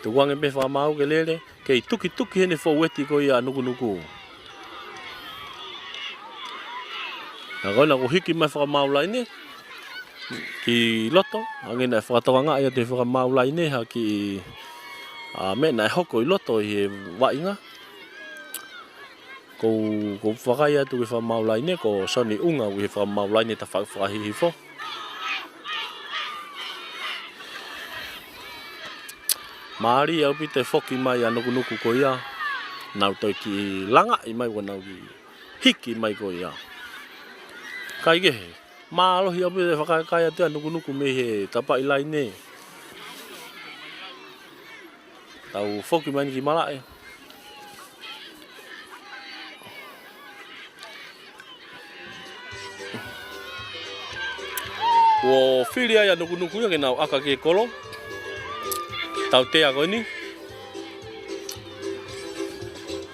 Tuange pe whakamau ke lere, ke i tuki hene whaueti ko ia nuku. Nā koina ko hiki mai whakamau lai ne, ki loto, ange nai whakatawanga ia te whakamau lai ne, ha ki me nai hoko i loto i he wainga. Ko whakai atu ki whakamau lai ne, ko soni unga ki whakamau lai ne ta whakahihifo. Maari au pite whoki mai a nuku ko ia, nau toi ki langa i mai wanau ki hiki mai ko ia. Kai ke he, maa alohi au pite whakakai atu a nuku me he tapa i lai ne. Tau whoki mai ni ki malae. Wo whiri ai a nuku ia ke nau aka ke kolo. Tau te ako ni.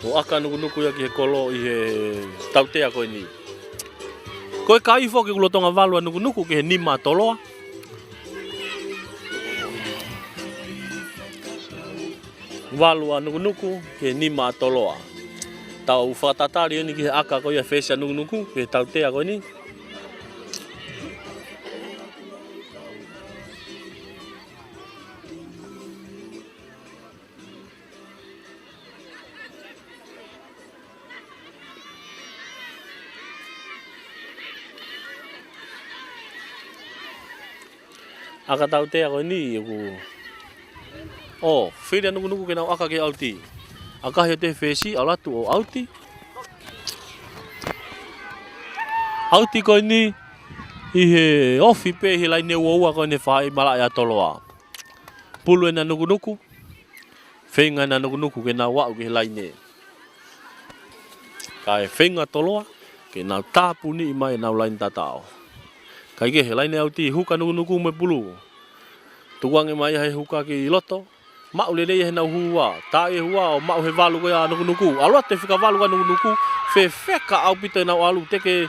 Wo aka nuku ia ki he kolo i he tau te ako ni. Koe kai fo ke kulotonga valu a nuku ke he nima toloa. Valu a nuku ke he nima toloa. Tau whakatatari ni ki he aka ko ia whesi a nuku ke he tau te ako ni. Aka tau te ako ni ku. Oh, whiri nuku ke nau aka ke auti. Aka he te whesi alatu o auti. Auti ko ni i he ofi pe he lai ne uaua ko ne whai malai a toloa. Pulu e na nuku. Whenga na nuku ke nau wau ke he lai ne. Ka e whenga toloa ke nau tāpuni i mai nau lai tatao. Kai ke he lai ne auti huka nuku me pulu. Tuange mai he huka ki loto. Mau le le na hua, ta e hua o mau he valu ko ya nuku. Alua te fika valu ka nuku, fe feka au pita na alu te ke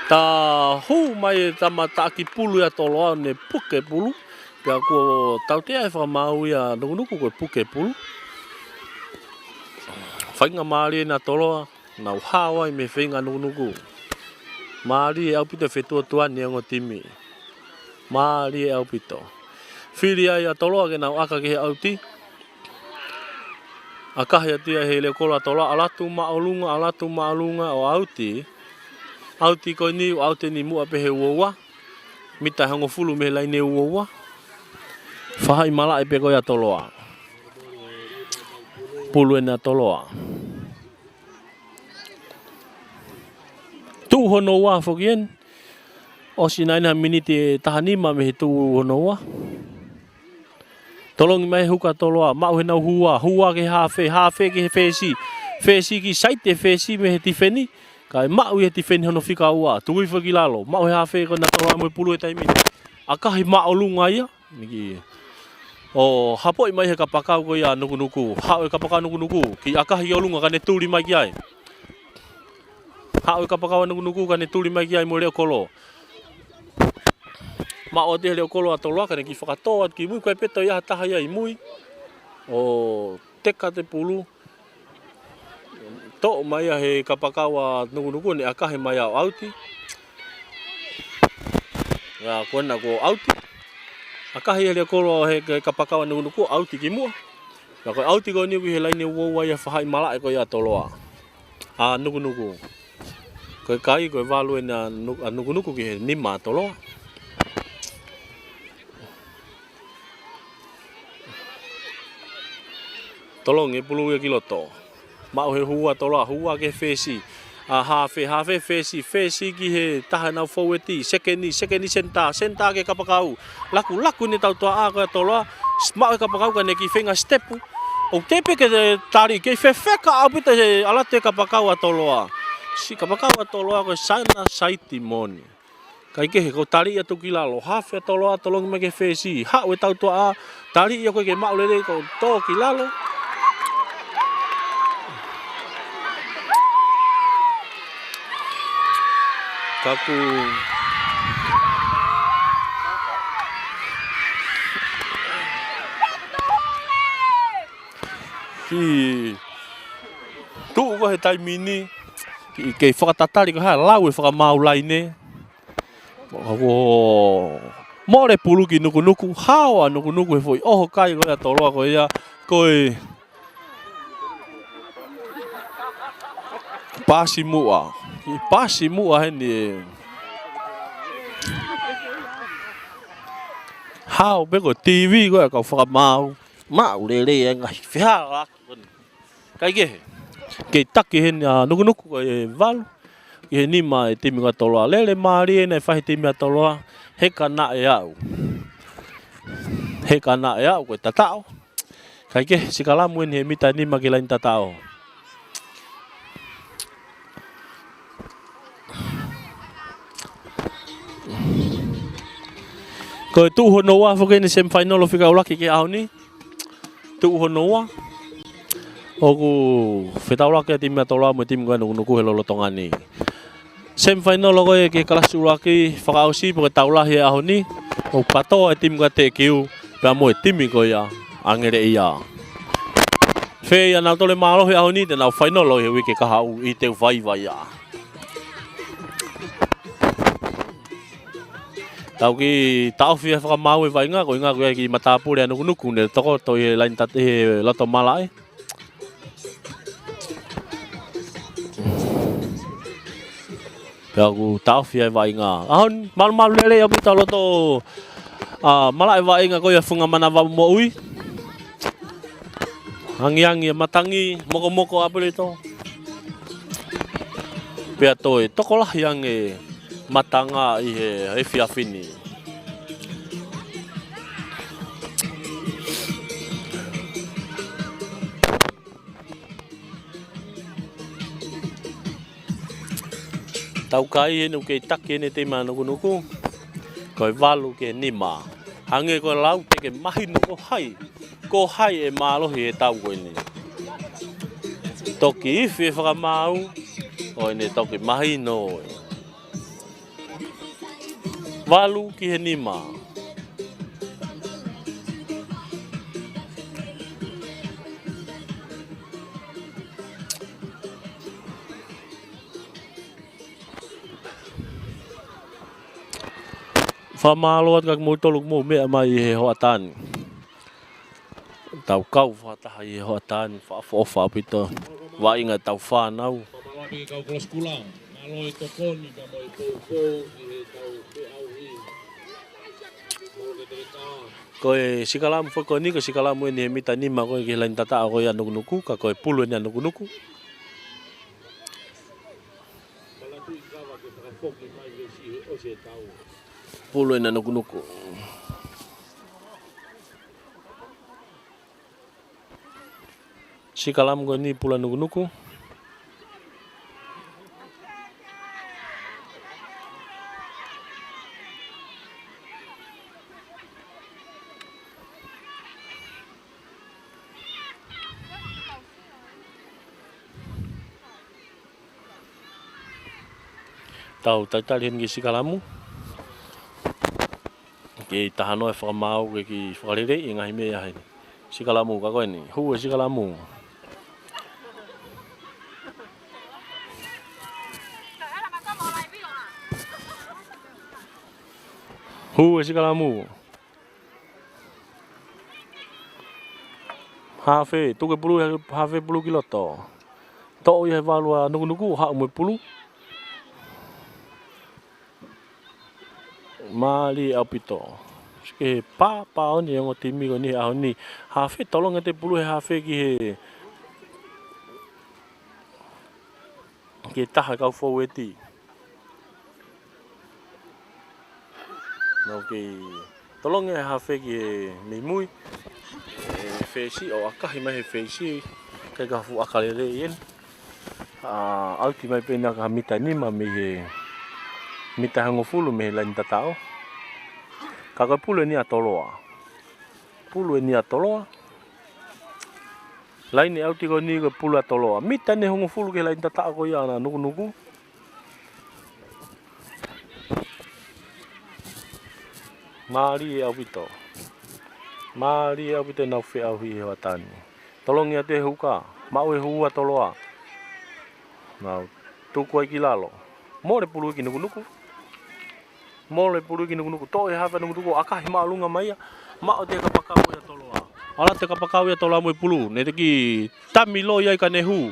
ta hu mai tama ta ki pulu ya tolo ne puke pulu. Pea ko tau te ai fa mau ya nuku ko puke pulu. Whainga maari na tolo na uhawa i me whainga nuku. Maari e au pita whetua tuani ango timi. Maari e au pito. Whiri ai a toloa ke nau aka ke he auti. A kahi atia he leo kolo a toloa. Alatu maalunga o auti. Auti koe ni o auti ni mua pe he uoua. Mita hango fulu me lai ne uoua. Whahai mala e pe koe a toloa. Pulu e na toloa. Tu hono wa fokien. O si naina miniti e tahanima me he tu hono wa. Tolongi mai huka toloa, mau he nau hua ke hafe ke he whesi ki saite whesi me he tifeni, kai mau he tifeni hono whika ua, tui whaki lalo, mau he hafe ko na toloa mo pulu e taimini. A kahi mao lunga ia, o hapoi mai he kapakau ko ia nuku, hao e kapakau nuku, ki a kahi o lunga ka ne turi mai ki ai. Hao e kapakau nuku ka ne turi mai ki ai mo leo kolo. Ma o te leo kolo a toloa ka ne ki whakatoa ki mui koe peto ia taha ia i mui. O teka te pulu. Tō mai a he kapakawa nuku ne a kahe mai a o auti. Ngā kona ko auti. A kahe leo kolo he kapakawa nuku auti ki mua. Ngā koe auti ko niwi he laine uoua ia whahai mala e koe a toloa. A nuku. Koe kai koe walu e na nuku ki he nima a toloa. Tolongi pulu e kiloto. Mau he hua toloa, hua ke whesi. A hafe whesi ki he taha nau faueti. Sekeni senta ke kapakau. Laku ni tau toa a koe toloa. Mau e kapakau ka ne ki whenga stepu. O tepe ke tari ke whewheka au pita he alate kapakau a toloa. Si kapakau a toloa koe sana saiti moni. Kai ke he ko tari atu ki lalo. Hafe a toloa tolongi me ke whesi. Hau e tau toa a tari ia koe ke maulele ko tō ki lalo. Kaku ki tu ko he taimini ki ke whakatatari ko ha lau e whakamau ne. O more pulu ki nuku hawa nuku e foi oho kai ko ya toloa ko ia koe pasi mua he ni hao be ko TV ko ka whakamau mau lele e ngai whiha kai ke taki he nuku ko e valu ki he nima e timi ka toloa lele maari e nei whahi timi a toloa he kana e au ko e tatao kai ke sikalamu he mita nima ki lain tatao. Ko tu honoa foke ni semifinal fika ulaki ke au ni. Tu honoa. Oku fetaula ke tim toloa mo tim ngano nuku helolo tongani. Semifinal ko ke kelas ulaki faka ausi po taula he au ni. O pato tim ga te kiu pa mo tim ko ya angere ia. Fe ya na tole malo he au ni te na final lo he wiki ka hau I te vai ya. Tau ki tau fia whakamau e wainga ko inga koe ki matapure nuku ne toko to e lain tate he loto mala e. Aku tau fia e wainga. Ahon malu lele au pita loto mala e wainga ko ia funga mana wa mo ui. Hangi matangi moko apele to. Pea to e toko lah yang e matanga I he fiafini. Tau kai he no ke take ne te mana nuku. Ko valu ke nima. Hange ko lau te ke mahi no ko hai. Ko hai e malohi e tau koe ni. Toki iwi e whakamau. O ne toki mahi no. Walu ki he nima. Whamaloat kak mo toluk mo mea mai he hoatan. Tau kau whataha i he hoatan. Whaafo apito. Wa inga tau whanau.
Pamalapi kau kelas kulang. Malo e tokoni ka mo e pou ki he tau pe au i. Malo ke te kaa.
Koe sikalamu whako ni ko sikalamu e ni he mita nima koe ki lain tata koe anukunuku. Ka koe pulu ni anukunuku.
Malatu i kawa ke whakapoki mai ke si he o se tau.
Pulu ni anukunuku. Sikalamu koe ni pulu anukunuku. Tau taitalian ki sikalamu. Ki tahano e whakamau ke ki whakarere i ngahi mea hei. Sikalamu ka koe ni. Hu e sikalamu. Hu e sikalamu. Hafe, tuke pulu hafe pulu kiloto. To i he valua nuku ha mo pulu. Mali apito. Ke pa oni yang otimi ko ni ahoni. Hafe tolong ate pulu he hafe ki he. Ki taha kau foweti. No ki tolong he hafe ki he mui. Fesi o akahi mai he fesi. Kai ka fu akalere yen. Auti mai pena ka mita nima me he. Mita hango fulu me lain tatao. Kaka pulu ni atoloa. Pulu ni atoloa. Lain ni auti ko ni ko pulu atoloa. Mita ni hango fulu ke lain tatao ko ya na nuku. Mari au pito. Mari au pito na fe au hi watan. Tolong ya te huka. Mau e hu atoloa. Na tu ko kilalo. Mo le pulu ki nuku. Mole pulu ki nuku to e hafa nuku akahi maalunga mai ma o te kapakau ya toloa ala te kapakau ya toloa mo pulu ne te ki tamilo ia ka nehu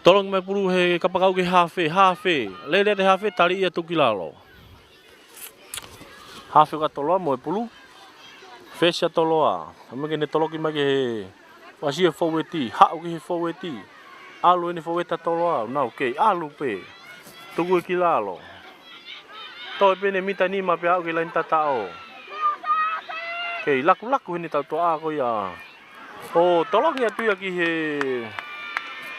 tolong mai pulu he kapakau ki hafe lele te hafe tali ia tukilalo hafe ka toloa mo pulu fesha toloa amake ne toloki mai he wasi e foweti ha o ki foweti alu ni foweta toloa na okay alu pe tuku kilalo to pene mita ni ma pe au ke lain tatao. Kei laku ni tau toa ko ya. O tolong ya tu ya ki he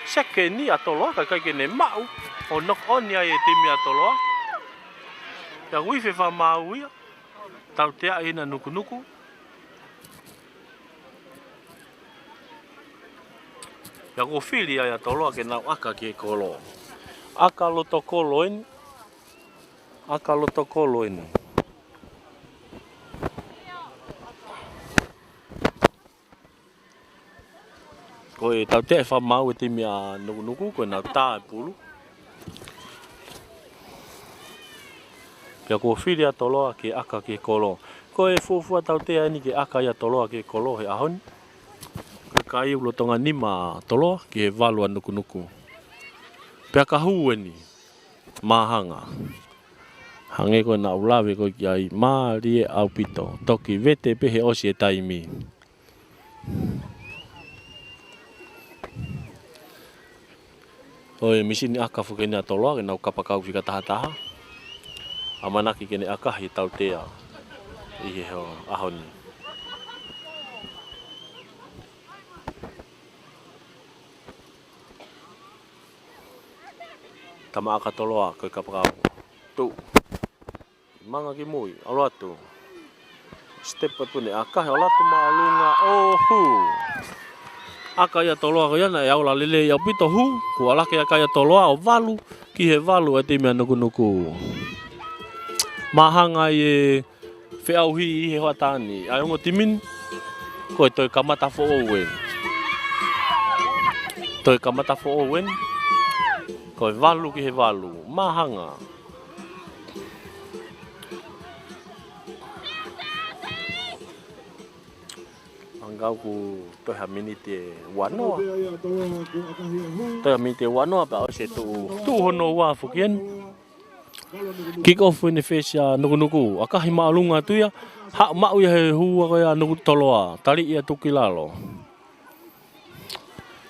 seke ni atoloa ka kai ke ne mau. O nok on ya e timi atoloa. Ya wifi fa mau ya. Tau te a ina nuku. Ya ko fili ya toloa ke nau aka ke kolo. Aka lo to kolo en. Akalo tokolo ini. Koe tau te wha mau e te mea nuku koe nau tā e pulu. Pia ko whiri atoloa ke aka ke kolo. Koe fuafua tau te ani ke aka ia toloa ke kolo he ahoni. Koe kai ulo tonga nima toloa ke valua nuku. Pia ka hu ni. Mahanga. Hange ko na ulawe ko ki ai maari e au pito. Toki vete pehe osi e taimi. Oi misini aka fuke ni atoloa ke nau kapakau fika taha. Amanaki kene aka hi tau tea. I he ahoni. Tama aka toloa ko kapakau. Tu. Manga ki mui, alo atu. step pun aka ola tu malunga ohu aka ia toloa ko ia na ia ola lele ia pito hu ku ala ke aka ia toloa o valu ki he valu e te mea nuku mahanga e whiauhi he hoatani ai ongo timin ko toi kamata fo owen toi kamata fo owen ko valu ki he valu mahanga angau ku toi hamini te wanoa toi hamini te wanoa pa o se tu hono wa fukien kick off in the face ya nuku akahi maalunga tu ya ha mau ya he hua ko ya nuku toloa tali ia tukilalo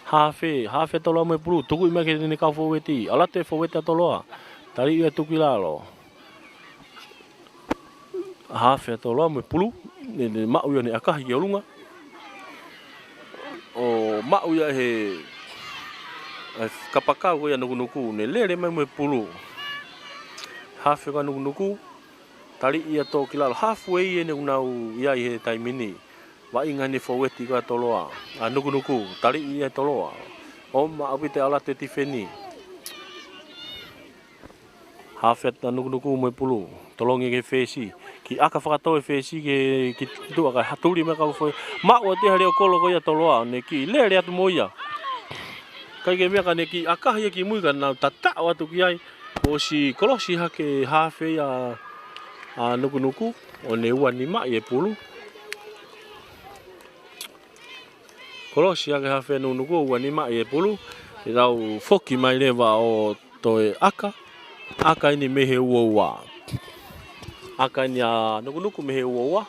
hafe toloa me pulu tuku me ke ni ka foweti ala te foweta toloa tali ia tukilalo hafe toloa me pulu ni mau ya ni akahi yolunga o mau ya he kapaka ko ya nuku ne lele me pulu hafe ka nuku tali ia to kilalo halfway ne unau ia he taimini wa inga ni foweti ka toloa a nuku tali ia toloa o ma abite ala te tifeni hafe ta nuku me pulu tolongi ke fesi ki aka whakatau e fesi ki tu aka haturi me ka fo ma o te hare o kolo ko ia toloa ne ki lere atu moia kai ke mea ka ne ki aka ia ki mui ka na tata watu ki ai o si kolosi hake hafe ya a nuku o ne ua ni mai e pulu kolosi hake hafe nuku ua ni mai e pulu e rau foki mai lewa o toe aka ini mehe ua aka ni a nuku mehe ua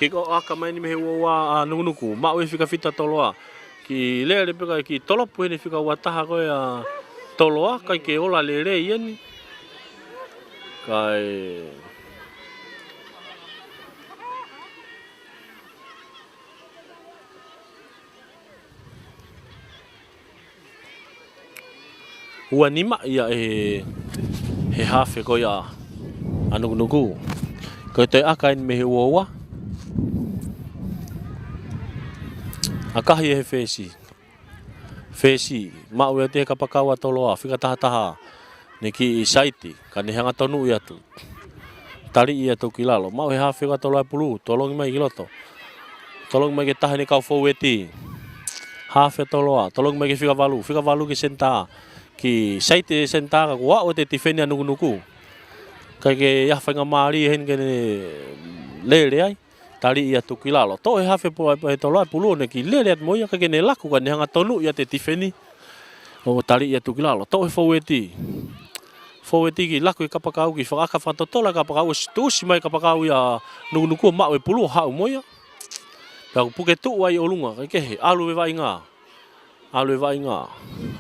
kiko aka mai ni mehe ua nuku ma we fika fita toloa ki lele peka ki tolopu ni fika wataha ko ya toloa kai ke ola lele ieni kai ua nima ia he hafe ko ya nuku ko te aka ni mehe ua akahi he fesi ma ue te kapakawa toloa fika taha ne ki saiti ka ne hanga tonu ia tu tali ia tu kilalo ma ue hafe ka toloa pulu tolongi mai kiloto tolongi mai ke taha ni kau foweti hafe toloa tolongi mai ke fika valu ki senta ki saiti senta ka wa o te tifeni nuku ka ke ya whainga maari hen ke ne lele ai tali ia tukilalo to e hafe po e toloa pulu ne ki lele at moia ka ke ne laku ka ne hanga tonu ia te tifeni o tali ia tukilalo to e foweti ki laku i kapakau ki whakaka whatotola kapakau stusi mai kapakau ia nuku ma e pulu hau moia ka puke tu ai olunga ka ke he alu e vainga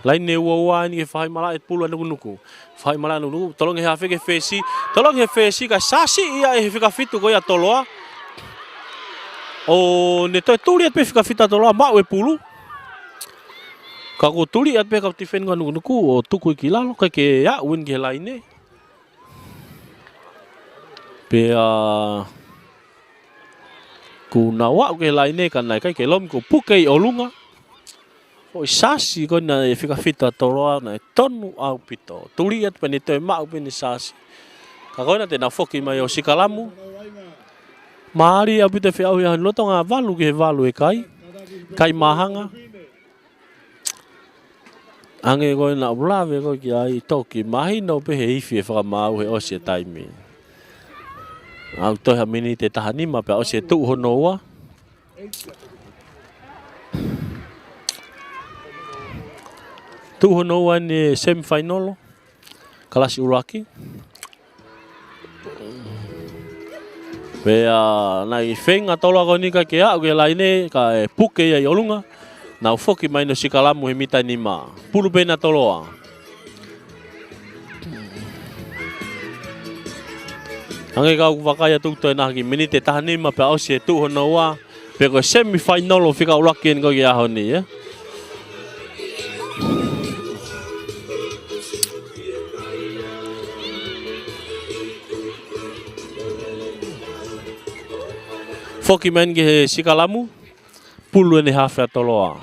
lain ne ua ni ke whai mala e pulu nuku whai mala nuku tolong he hafe ke fesi ka sasi ia e fika fitu ko ia toloa o ne toi tuli at pe fika fita toloa ma e pulu ka ko tuli at pe ka tifen ka nuku o tuku kilalo ka ke ya win ke laine pe ku na wa ke laine ka nai ka ke lom ko pukei olunga o sasi ko na e fika fita toloa na tonu au pito tuli at pe ne toi ma pe ni sasi ka ko na te na foki mai o sikalamu Maari abite fe au ya loto nga valu ke valu e kai mahanga ange ko na blave ko ki ai toki mahi no pe he ifi e whaka mau he ose taimi au to ha mini te tahani ma pe ose tu honoa ni semifinal kelas ulaki Pea nai whenga toloa ko ni ka ke au ke laine ka e puke ia i olunga. Nau foki mai no sikalamu he mita nima. Pulu pena toloa. Ange kau wakaya tuk toi naki minite taha nima pe au se tu hono wa. Pe ko semi-final o whika ulakien ko ki aho ni. Foki main ke he Sikalamu. Pulu ni hawhia toloa.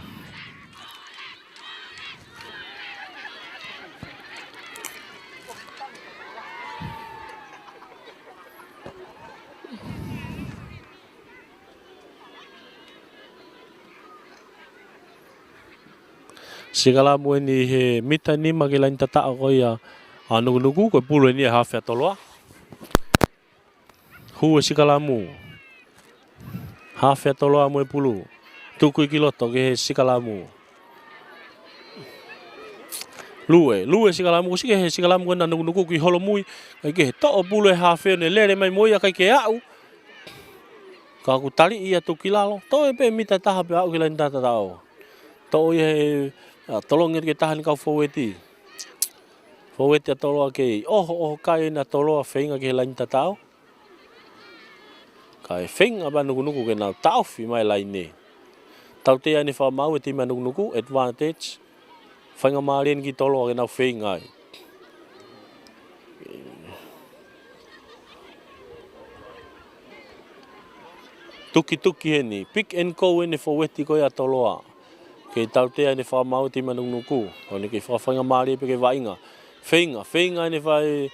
Sikalamu ni he mita ni magilain tatao ko ia nugu ko pulu ni hawhia toloa. Hua Sikalamu. Hawhia toloa mo pulu. Tuku kiloto ke he Sikalamu. Lue Sikalamu sike he Sikalamu na nugu ki holomui ke to pulu hawhia ne lere mai moia kai ke au. Ka ku tali ia tukilalo. To e pe mita taha pe au kilain tatao. To ye tolongir ke tahan kau foweti. Foweti toloa ke kai na toloa feinga ke lain tatao. Kai feinga ba nugu ke na tau fi mai lain ne. Tau te ani fa mau e tima nugu advantage. Feinga marien ki toloa ke na feinga. Tuki heni. Pick and go ene foweti ko ia toloa. Ke tau te ane wha mau tima nuku. Hone ke whawhanga maari pe ke wainga. Whainga ane whai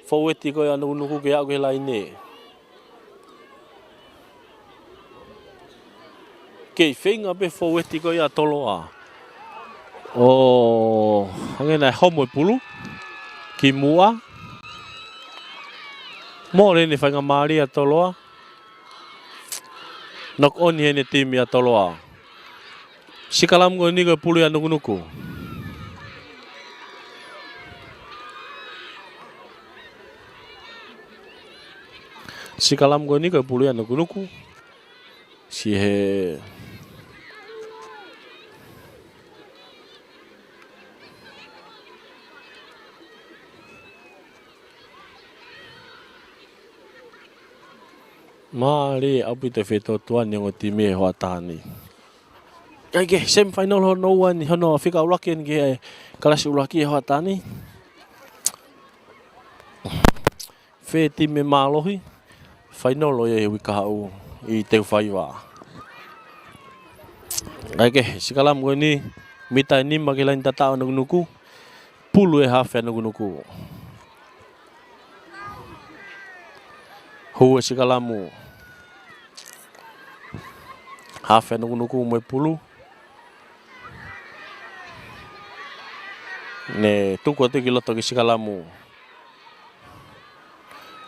whaweti koe anu nuku ke au ke lai ne. Ke whainga pe whaweti koe a toloa. Hangena homo pulu. Ki mua. Mōre ne whainga maari a toloa. Nok oni hene timi a toloa. Sikalamu ni ko pulu ya nuku. Sikalamu ni ko pulu ya nuku. Si he Mari api te feto tuan yang otime ho atani. Ke semi-final ho no one hono fika ulakin ke kelas ulaki ho atani. Fe time malohi final lo ye wika u I te faiwa. Ke Sikalamu ni mita ni magilain tatao nuku. Pulu e hawhia nuku. Hua Sikalamu. Hawhia nuku mo pulu. Ne tuku te kiloto ki Sikalamu.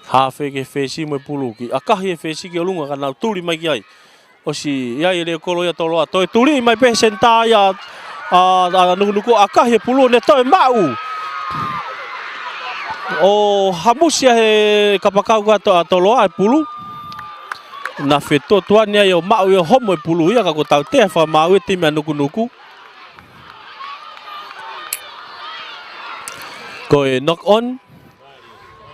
Hawhia ke fesi mo pulu ki. Akahi e fesi ki olunga kana tuli mai ki ai. Osi ia le kolo ia toloa. Toi tuli mai pe senta ia nuku akahi e pulu ne toi mau. Hamusia he kapakau ka toloa e pulu. Na feto tuan ia yo mau yo homo e pulu ia ka ko tau te fa mau e time nuku. Ko e knock on.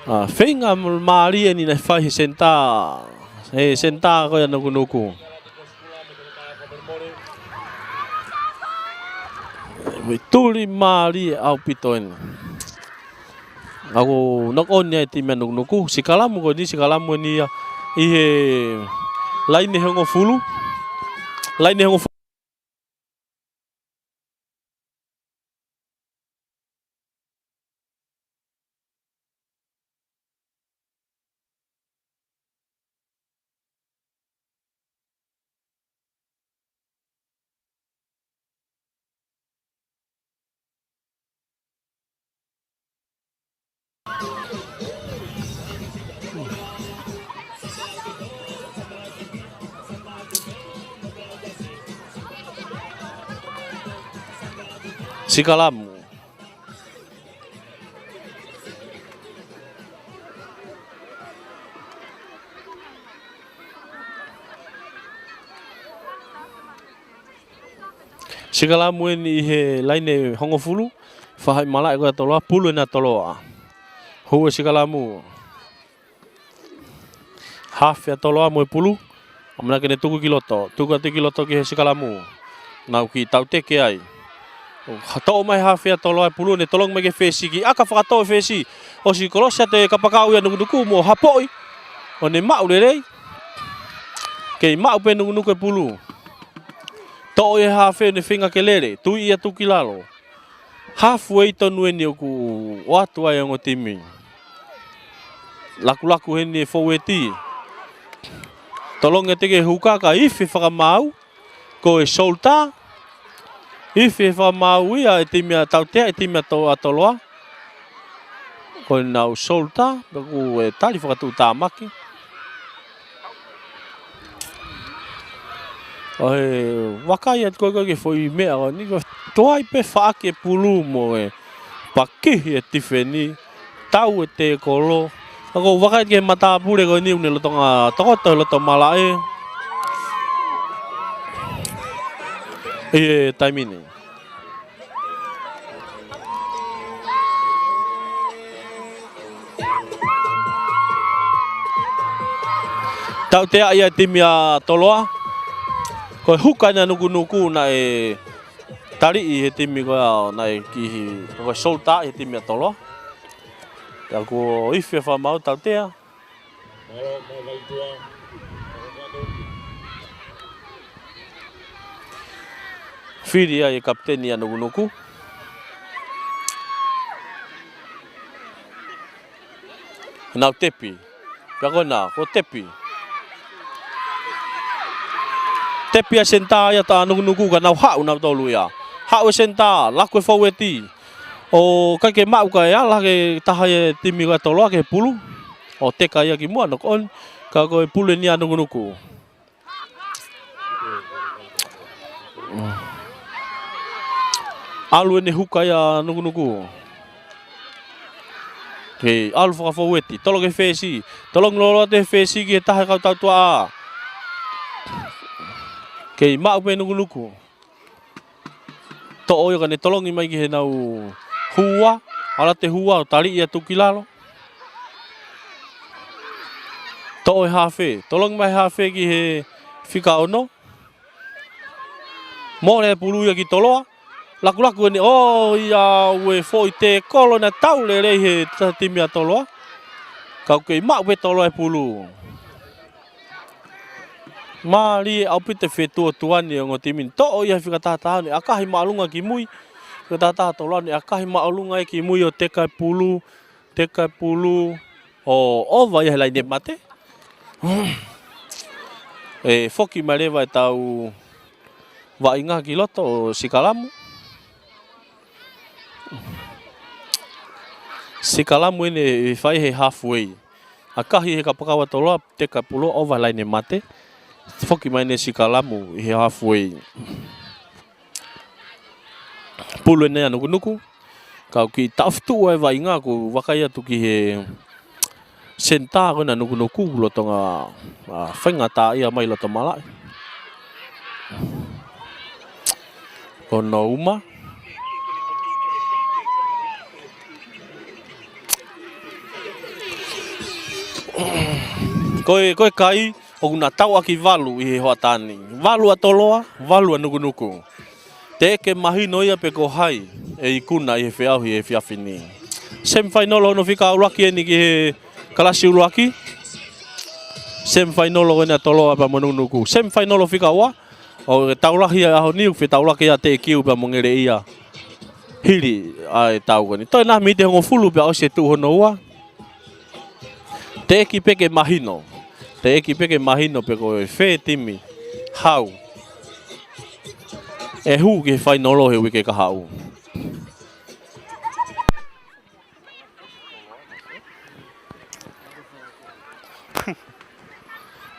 Whainga maari ni na whai senta. He senta ko ia nuku. Tuli maari au pitoen. Ako knock on ya time nuku. Sikalamu ko ni Sikalamu ni I he lain ne hongo fulu. Lain ne hongo Sikalamu. Sikalamu ni he lain hongo fulu. Whahai malai ko toloa pulu na toloa. Hua Sikalamu. Hawhia toloa mo pulu. Amana kene tuku kiloto. Tuku kiloto ki he Sikalamu. Nau ki tau te ke ai. Hatau mai hawhia toloa pulu ne tolong mai ke fesi ki aka whakatau fesi. O si kolosia te kapakau ia nuku mo hapoi. O ne mau le rei. Kei mau pe nuku e pulu. To e hafe ne whinga ke lere, tui ia tuki lalo. Halfway tonu e ni o ku watu ai o timi. Laku he ni foweti. Tolong e teke hukaka ifi whakamau, ko e solta. Ifi whakamau ia e timi a tautea, e timi a atoloa. Ko e nau solta, ku e tali whakatu tāmaki. O he wakai at koe ke foi mea o ni ko toai pe whaake pulu mo e pakihi e tifeni tau e te kolo ako wakai ke mata pure ko ni une lotonga tokoto loto malae e taimini tau te ia timia toloa ko huka na nuku na e tari I he timi ko na e ki ko solta he timi atolo. Ya ko ife fa mau tatea. Firia e kapteni anu nuku. Na tepi. Ya ko na ko tepi. Tepi a senta ia ta nuku ka nau hau na tolu ia. Hau senta laku faweti. O ka ke mau ka ia la ke taha e timi ka tolo ke pulu. O teka ia ki mua no kon ka ko pulu ni anu nuku. Alu ni huka ia nuku. Ke alu fa faweti tolo ke fesi. Tolong lolo te fesi ki taha ka tau tua. Kei mau pe nuku. To oyo ka ne tolongi mai ki he nau hua. Ala te hua o tali ia tuki lalo. To oi hafe. Tolongi mai hafe ki he whika ono. Mo ne pulu ia ki toloa. Laku ni ia ue foi te kolo na tau le rei he timia toloa. Kau kei mau pe toloa e pulu. Mari au pite fetua tuani ngo timin to ia fika tata ni akahi malunga ki mui fika tata tolani akahi malunga ki mui o teka pulu o vai lai ne mate e foki mareva tau va inga ki loto sikalamu ene fai he halfway akahi he kapakawa toloa teka pulu o vai lai ne mate foki mai ne sikalamu he halfway. Pulu ne anu nuku. Kau ki taftu ai vai nga ku wakai atu ki he senta ko na nuku lotonga whenga ta ia mai loto malai. Kono uma. Koe kai o na tau aki walu I he hoatani. Walu atoloa, walu anuku. Te ke mahino ia pe ko hai e ikuna I he whiauhi e whiawhini. Sem whainolo no whika uraki e ni ki he kalasi uraki. Sem whainolo e na toloa pa manunuku. Sem whainolo whika ua. O tauraki a aho niu whi tauraki a te kiu pa mongere ia. Hiri ai tau gani. Toi nā mi te hongo fulu pe au se tu hono ua. Te eki peke mahino. Te eki peke mahino pe ko e whē timi, hau. E hu ke whainolo he wike ka hau.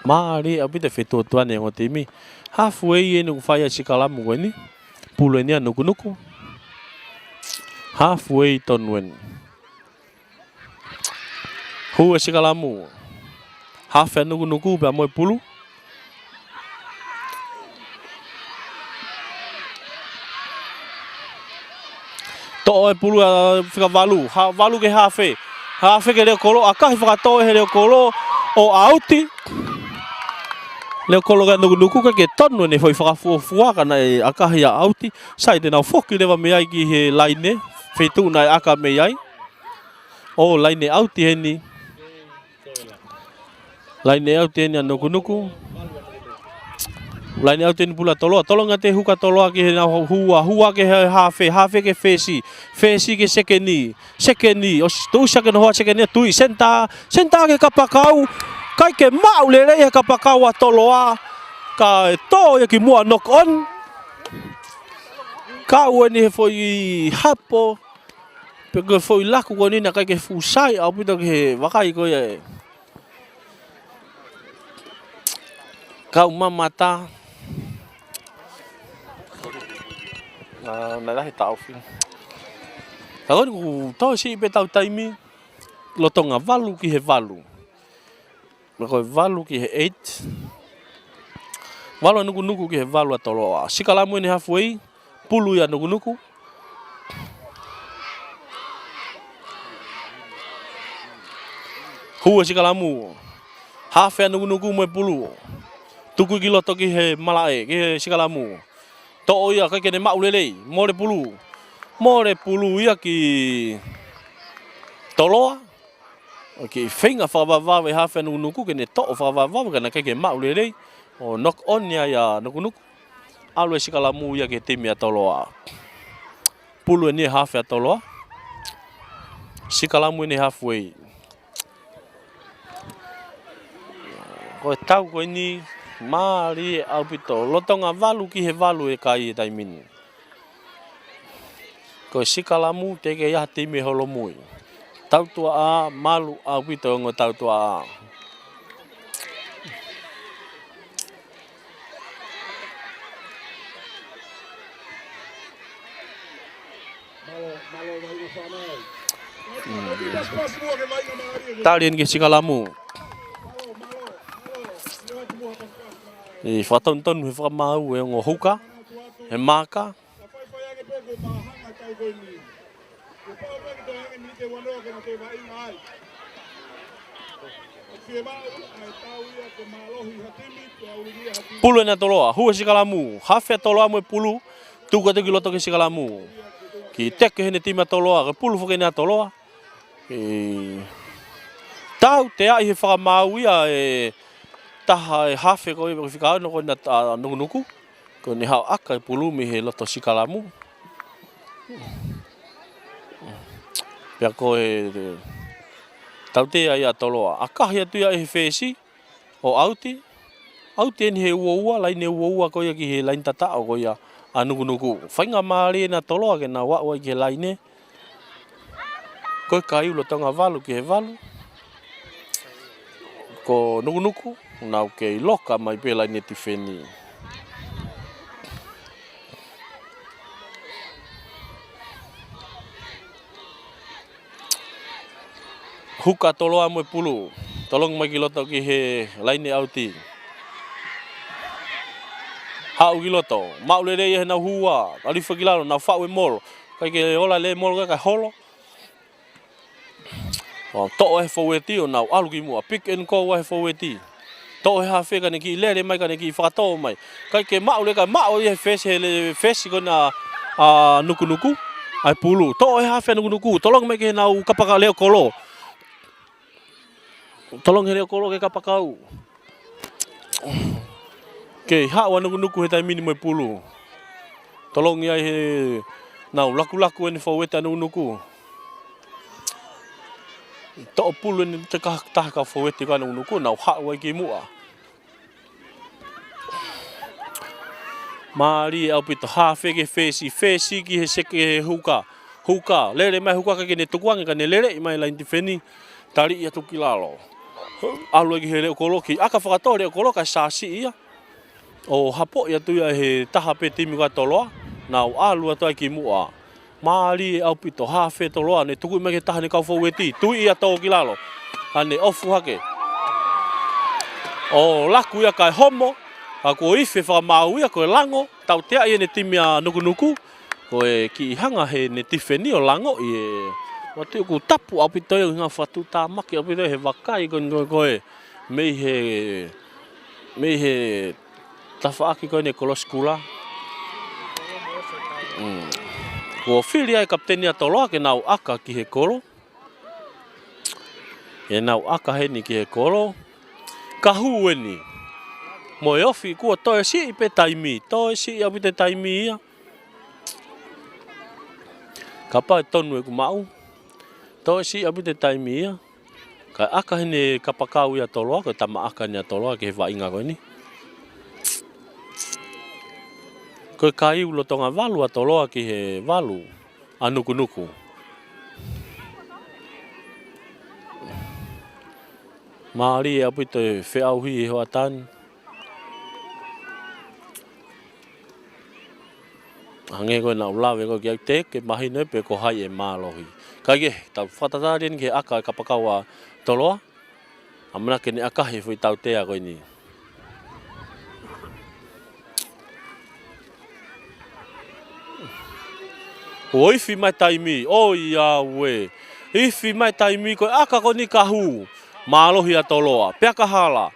Maari, au pite whetua tuane ngo timi. Halfway e nuku whaia sikalamu koe ni. Pulu e nia nuku. Halfway tonuen. Hu e sikalamu. Hafe nuku pe moe pulu. To e pulu a fika valu. Valu ke hafe. Hafe ke leo kolo. Akahi whakatoe he leo kolo o auti. Leo kolo ka nuku ke tonu ne foi whakafuafuaka na e akahi a auti. Sai te nau whoki lewa me ai ki he laine. Whetu na e aka me ai. O laine auti he ni. Laine au tēnia nuku. Lain au teni pula toloa. Tolonga te huka toloa ki he na hua ke hafe ke fesi ke sekeni. Sekeni, o tuisa ke noa sekeni tui senta ke kapakau. Kai ke mau lele he kapakau a toloa. Ka to ki mua knock on. Ka weni he foi hapo. Peke foi laku ko ni na kai ke fusai au pito ke wakai ko ye. Kau mamata. Na lahi tau fin. Kau ni ku tau si pe tau taimi. Lotonga valu ki he valu. Ko valu ki he 8. Valu nuku ki he valu atoloa. Sikalamu ni halfway. Pulu ya nuku. Hua sikalamu. Half ya nuku mo pulu. Tuku ki loto ki he malae ki he sikalamu. To ia kai kene mau lele. More pulu ia ki toloa. Okay, finga whawawā we half ya nuku kene to whawawā kana kai ke mau lele. O knock on ya nuku. Alwe sikalamu ia ke timi a toloa. Pulu ni half ya toloa. Sikalamu ni halfway. Ko tau ko ni mari au pito lotonga valu ki he valu e kai e taimini. Ko sikalamu te ke ia timi holomui. Tau tua a malu au pito ngo tau tua a. Talien ke sikalamu. E whatonton he whamau e ngo huka, he maka. Pulu na toloa, hua sikalamu, hafe toloa mo pulu, tuka te kiloto ke sikalamu. Ki teke hene tima toloa, ke pulu whake na toloa. Tau te ai he whamau ia e taha e hafe ko e whikau no ko na nuku. Ko ni hau aka e pulu mi he loto sikalamu. Pea ko e tau te ai a toloa. Akahi atu ia e he whesi o auti. Auti eni he ua laine ua ko ia ki he lain tatao ko ia a nuku. Whainga maari e na toloa ke na waua ki he laine. Ko e kai ulo tonga valu ki he valu. Ko nuku. Nau ke loka mai pe laine tifeni. Huka toloa mo pulu. Tolong mai ki loto ki he laine auti. Hau ki loto. Mau le rei he na hua. Alifa ki lalo na whau e molo. Kai ke ola le molo kai holo. To'o he faweti o nau alu ki mua. Pick and call wa he faweti. To'o he hawhi ka ne ki lere mai ka ne ki whakatoa mai. Kai ke mau le ka mau i he fesi ko na nuku. Ai pulu. To'o he hawhi nuku. Tolong mai ke nau kapaka leo kolo. Tolong he leo kolo ke kapakau. Ke hawa nuku he taimini mai pulu. Tolong ia he nau laku eni faweti nuku. To'o pulu ni te taha ka faweti ka nuku nau hawa ki mua. Mari au pito hawhi ke fesi ki he seke he huka. Lere mai huka ka ke ne tukuangi ka ne lere mai lain tifeni. Tari ia tuki lalo. Alu ki he leo kolo ki aka whakatoa leo kolo ka sasi ia. O hapo ia tu ia he taha pe timi ka toloa. Nau alu atu ai ki mua. Mari au pito hawhi toloa ne tuku mai ke taha ne kau faweti. Tui ia tau ki lalo. Ane ofu hake. O laku ia kai homo. Ko ife whamau ia ko e lango. Tau tea ia ne timi a nuku. Ko e ki hanga he ne tifeni o lango i e. Watu ku tapu au pito ia ngā whatu tā maki au pito he wakai ko e. Mei he tawhaaki ko ne koloskula. Ko whiri ai kapteni a toloa ke nau aka ki he kolo. E nau aka he ni ki he kolo. Ka hu eni. Mo e ofi kua toi si pe taimi. Toi si au te taimi ia. Kapa e tonu e kumau. Toi si au te taimi ia. Ka aka hene kapakau ia toloa. Ka tama aka ni a toloa ke he wainga koe ni. Koe kai ulo tonga walu a toloa ki he walu. A nuku nuku. Maari e apu te whiauhi e hoa tani. Hange koe na ulawe koe ki au te ke mahi noe pe ko hai e mālohi. Kai ke tau whatatarien ke aka e kapakau a toloa. Amana ke ne aka he whi tau tea koe ni. O ifi mai taimi, o ia we. Ifi mai taimi koe aka koe ni kahu. Mālohi a toloa, pea ka hala.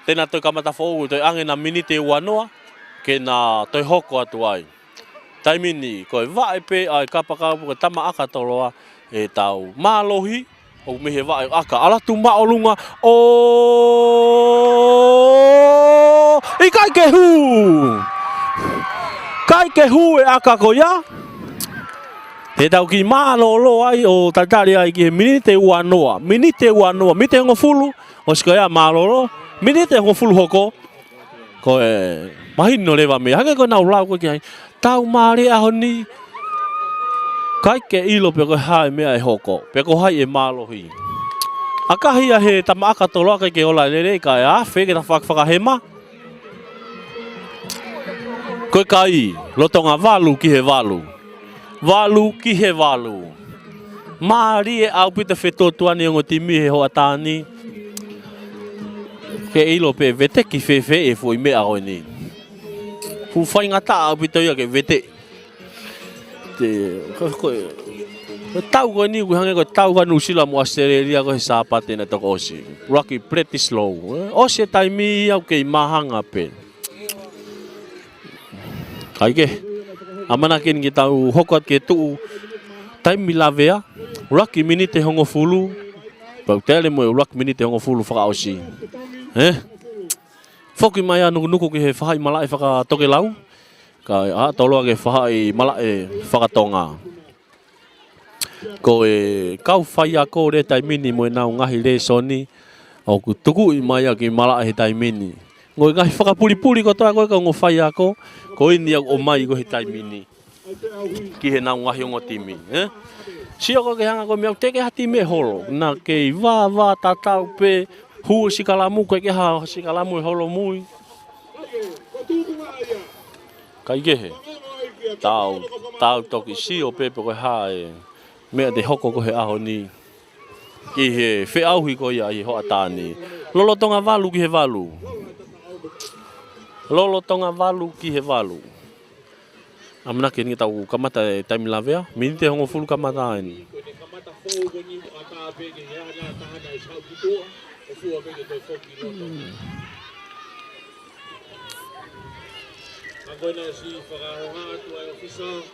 Tēnā toi kamata whou, toi ange na minite wanoa, ke na toi hoko atu ai. Taimini, koe wae pe ai kapakau koe tama aka toloa, e tau mālohi, o mehe wae aka alatu maolunga, o i kai ke hu! Kai ke hu e aka ko ia. He tau ki mālolo ai o tatari ai ki he minite wanoa, minite ngo fulu, o siko ia mālolo, minite ngo fulu hoko. Ko e mahino lewa me, hake koe nau lau koe ki hai, tau maare ahoni, kai ke ilo pe koe hae mea e hoko, pe koe hai e mālohi. Akahi a he tama aka toloa kai ke ola lere, ka e a wheke ta whakahema. Koe kai, lotonga walu ki he walu. Walu ki he walu. Maari e au pita whetotuani o timi he hoa tāni. Ke ilo pe vete ki whewhe e fui mea hoi ni. Fu whai ngata au pita ia ke vete. Koe tau koe ni, koe hange koe tau ka Nusila mo Australia koe sāpate na toko osi. Raki pretty slow. Osi e taimi au kei mahanga pe. Kai ke. Amana ken ki tau hokat ke tuu taimi lavea, uraki minite hongo fulu, pau tele mo uraki minite hongo fulu whakaosi. Whoki mai anu nuku ki he whahai malae whakatoke lau, ka a toloa ke whahai malae whakatonga. Ko e kau whai ako re taimini mo e nau ngahi re soni, au ku tuku i mai ki malae he taimini. Ngoi ngahi whakapuri-puri ko toa koe ka ngo whai ako, ko ini o mai ko he taimini. Ki he nau ngahi o ngo timi. Sia ko ke hanga ko miau teke hati me holo. Na kei wā tatau pe hu sikalamu koe ke ha sikalamu e holo mui. Kai ke he. Tau toki si o pepe koe ha e mea te hoko ko he aho ni. Ki he whiauhi ko ia i hoa tāni. Lolotonga walu ki he walu. Lolotonga walu ki he walu. Amana ke ni tau kamata e taimi lavea, minite hongo fulu kamata ai. Kamata fou ko ni ata pe ke ya na ta na sa butua, o fu pe ke toi foki loto. Agora si para honga tu ai ofisa.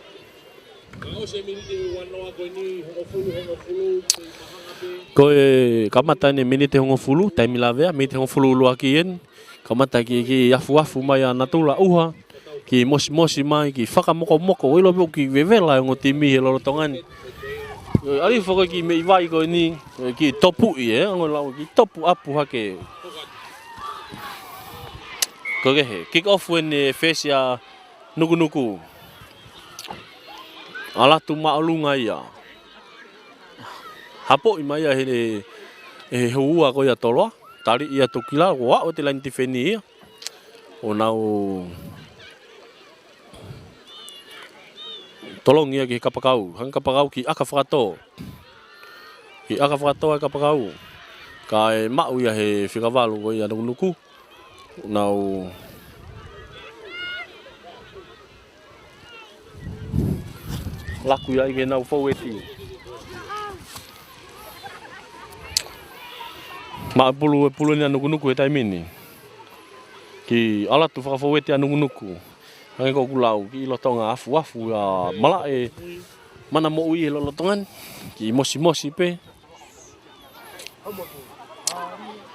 Ka se minite wano ko ni hongo fulu mahanga pe. Ko kamata ni minite hongo fulu taimi lavea, minite hongo fulu lu akien. Kamata ki afu mai ana tula uha. Ki mosi mai ki whakamoko ilo mo ki vevela ngo timi he lorotongani. Ali foko ki me vai ko ni ki topu i ngo lau ki topu apu hake. Ko ke he kick off when fesia nuku. Ala tu maulunga ia. Hapo i mai he hua ko ia toloa. Tari ia tukila wa o te lain tifeni ia. O nau tolong ia ki kapakau, hang kapakau ki aka whakato. Ki aka whakato ai kapakau. Ka e mau ia he whikawalu ko ia nuku. Nau laku ia ke nau faueti. Ma pulu ni nuku e taimini. Ki ala tu whakafaueti nuku. Hange ko kulau ki lotonga afu ya malae mana mo ui lotongan ki mosi pe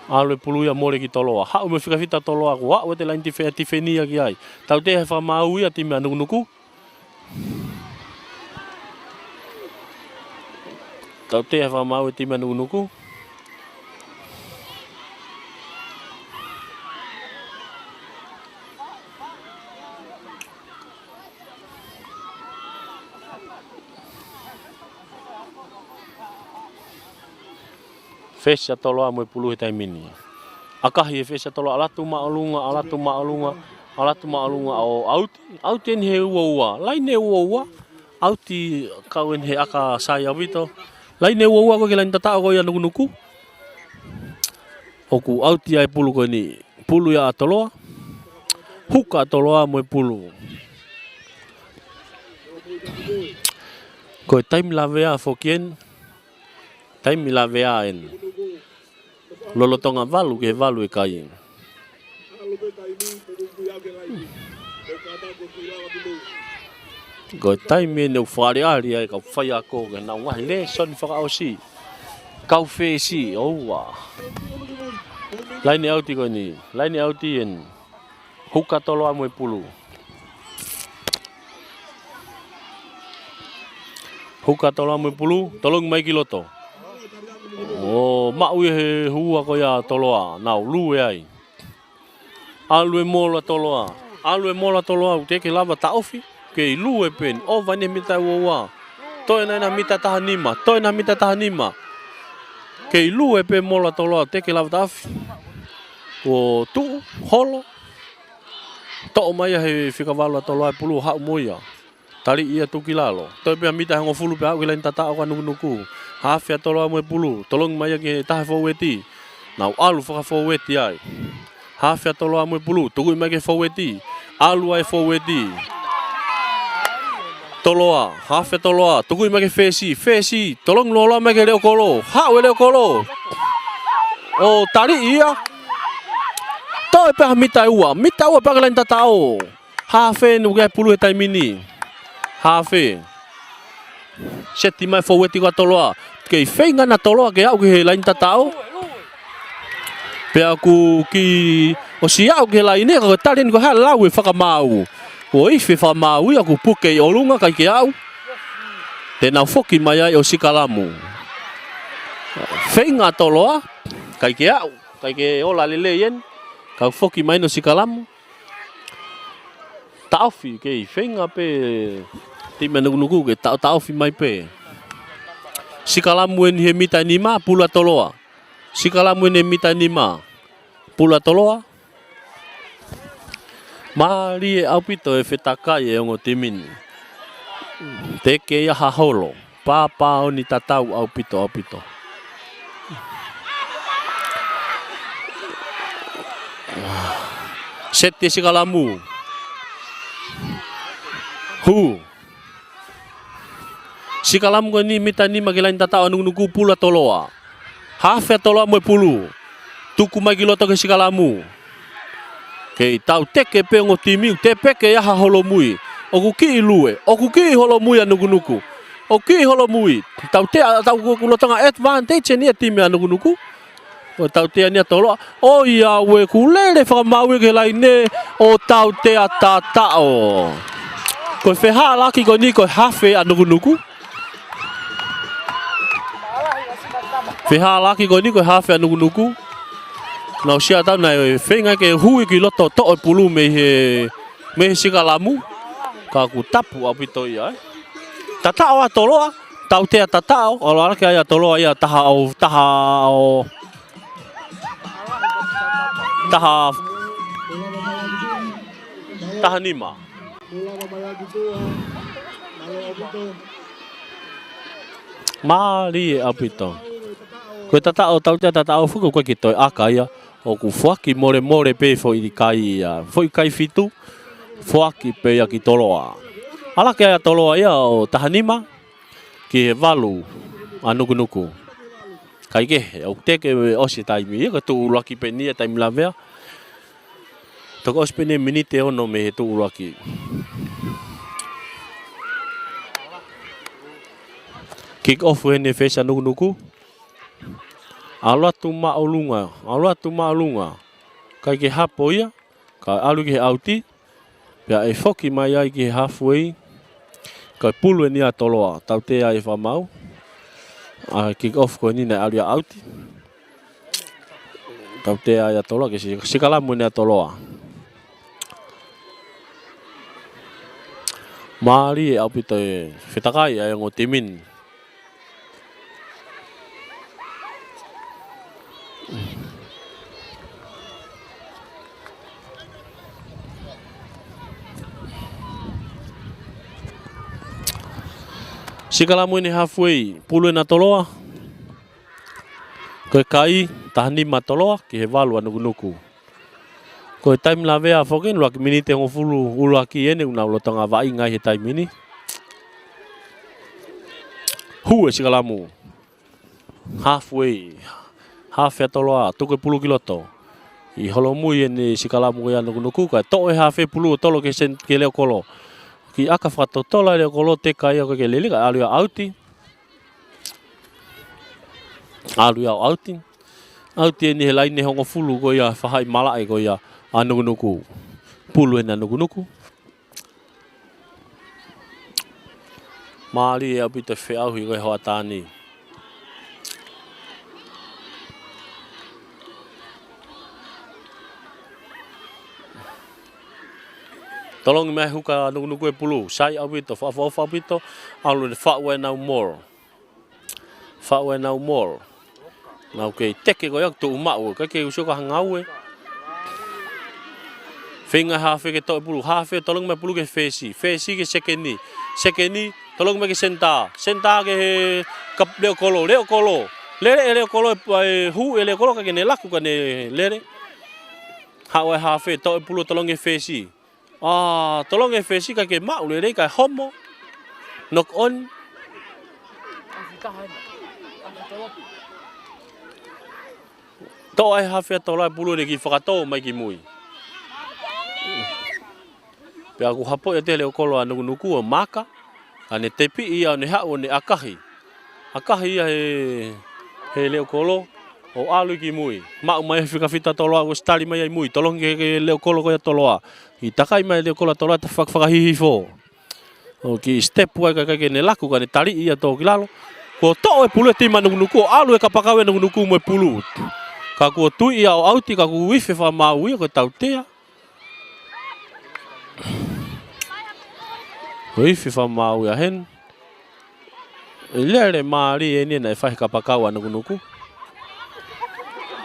Alwe pulu ia more ki toloa. Hau me whika toloa ko. Hau te lain tifenia ki ai. Tau te he whamau ia ti mea nukunuku. Tau te he whamau ti mea nukunuku. Fesa toloa mo pulu he taimini. Akahi e fesa toloa alatu maalunga o auti he ua. Laine ua. Auti kauen he aka saya wito. Laine ua ko ke lain tatao ko ia nukunuku. Oku auti ai pulu ko ni. Pulu ya toloa. Huka toloa mo pulu. Ko taim lavea fokien. Taim lavea en. Lolotonga valu ke valu e kai. Ko taimi ne whare ari ai ka whai ako ke na wahi le son whakao si. Kau whee si, oua. Laine auti ko ni, laine auti en. Huka toloa mo e pulu. Huka toloa mo e pulu, tolong mai ki loto. O mau he hua ko ia toloa, nau lue ai. Alue mola toloa. Alue mola toloa te ke lava taofi ke lue pen. O vane mita ua. Toi na mita tahanima, toi na mita tahanima. Ke lue pe mola toloa te ke lava taofi. O tu holo. To mai he fika valua toloa pulu hau moia. Tali ia tuki lalo. Toi pe mita hango fulu pe au ke lain tatao ka nuku. Hafia toloa mo e pulu, tolong mai ke tahe foweti. Nau alu whaka foweti ai. Hafia toloa mo e pulu, tugui mai ke foweti. Alu ai foweti. Toloa, hafia toloa, tugui mai ke fesi. Tolong lola mai ke leo kolo. Hau e leo kolo. O tari ia. Toi peha mita ua pe ke lain tatao. Hafe nuke pulu e taimini. Hafe. Seti mai foweti ka toloa. Kei whainga na toloa ke au ke he lain tatao. Pe aku ki o si au ke lain e ka tarin ko ha lau e whakamau. O ife whakamau i aku puke i olunga kai ke au. Te nau whoki mai ai o sikalamu. Whainga toloa kai ke au. Kai ke ola lele yen. Kau whoki mai no sikalamu. Taofi kei whainga pe. Ti mea nuku ke taofi mai pe. Sikalamu en he mita nima pula toloa. Sikalamu en he mita nima pula toloa. Mari e aupito e whetakai e ongo timin. Te ke ia haholo. Papa o ni tatau aupito. Sete sikalamu. Hu. Sikalamu ko ni mita ni magilain tatao nuku pula toloa. Hafe toloa mo pulu. Tuku mai giloto ke sikalamu. Ke tau teke pe ngo timi te peke ya holomui. Oku ki lue, oku ki holomui nuku. Oki holomui. Tau te tau kulotonga advantage ni timi nuku. O tau te ni toloa. O ia we kulele fa mau ke laine o tau te atatao. Ko feha laki ko ni ko hafe nuku. Feha laki ko ni ko hafe nuku. Nau sia tau nai whenga ke hui ki loto to o pulu me sikalamu. Ka ku tapu apito ia. Tatao a toloa. Tau te tatao. O ala ke ia toloa ia taha nima. Mali apito. Ko tatao tau te tatao fuku ko ki toi akaia o ku fuaki more pe fo i kai ia. Foi kai fitu fuaki pe ia ki toloa. Ala ke ia toloa ia o tahanima ki he valu anuku. Kai ke o te ke o si taimi ia tu laki pe ni taimi lavea. Toko ospene minite ono me he tu laki. Kick off when face nuku. Alo atu maulunga. Kai ke hapoia, ka alu ke auti, pia e foki mai ai ke halfway, kai pulu ni atoloa, tau te ai whamau, kick off ko ni na alu ya auti, tau te ai atoloa, ke sikalamu ni atoloa. Maari e aupito e whitakai ai ngo timin. Sikalamu ni halfway, pulu na toloa. Koe kai, tahani matoloa, ki he walu anukunuku. Koe time la vea foken, luaki minite ngofulu uluaki ene, una ulotanga vai ngai he time ini. Hu e sikalamu. Halfway. Half e toloa, tuke pulu kiloto. I holomui ene sikalamu koe anukunuku, kai to e half e pulu tolo ke leo kolo. Ki aka whakatotola leo kolo te kai o ke lele, kai alu ya auti. Alu ya auti. Auti ene he laine hongo fulu ko ia whahai malai ko ia anukunuku. Pulu ene anukunuku. Maari e apita whiauhi koe hoa tāni. Tolongi mai huka anukunuku e pulu. Sai apito, whaafofa apito. Alu ne whaue nau more. Whaue nau more. Nau kei teke koe ak tu umau. Kai kei usioka hangau e. Whinga hafe ke to e pulu. Hafe tolongi mai pulu ke whesi. Whesi ke sekeni. Sekeni tolongi mai ke senta. Senta ke he kap leo kolo. Leo kolo. Lere e leo kolo e hu e leo kolo ka ke ne laku ka ne lere. Haue hafe to e pulu tolongi whesi. Tolongi whesi ka ke mau lere ka homo. Knock on. To ai hafe tola pulu ne ki whakato mai ki mui. Pea ku hapo e te leo kolo anukunuku o maka. Ane tepi ia ne hao ne akahi. Akahi ia he leo kolo o alu ki mui. Mau mai whikawhita toloa o stali mai ai mui. Tolongi ke leo kolo koia toloa. I takai mai leo kolo toloa te whakahihi fo. O ki step wai kai ke ne laku ka ne tari ia tō ki lalo. Ko to e pulu e tima nukunuku o alu e kapakau e nukunuku mo e pulu. Ka kua tui ia o auti ka kua wifi wha mau ia ko tau tea. Wifi wha mau ia hen. Lere maari e nina e whahi kapakau a nukunuku.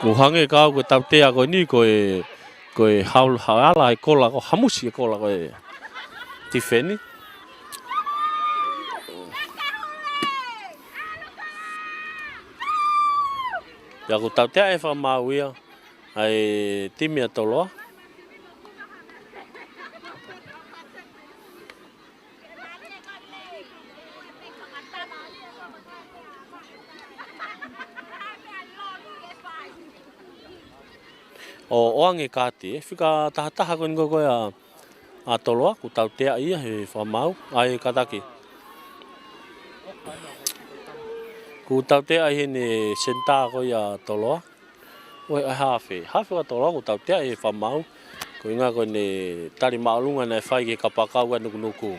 Ko hange kau ko tau tea ko ni ko e haala e kola ko hamusi e kola ko e tifeni. Ia ko tau tea e wha mau ia ai timi a toloa. O oange kāti, whika tahataha koe ngo koe a toloa, ko tau tea ia he whamau, ai kataki. Ko tau tea he ne senta koe a toloa, koe ai hawhi. Hawhi wa toloa ko tau tea he whamau, ko inga koe ne tari maolunga nei whai ke kapakau a nukunuku.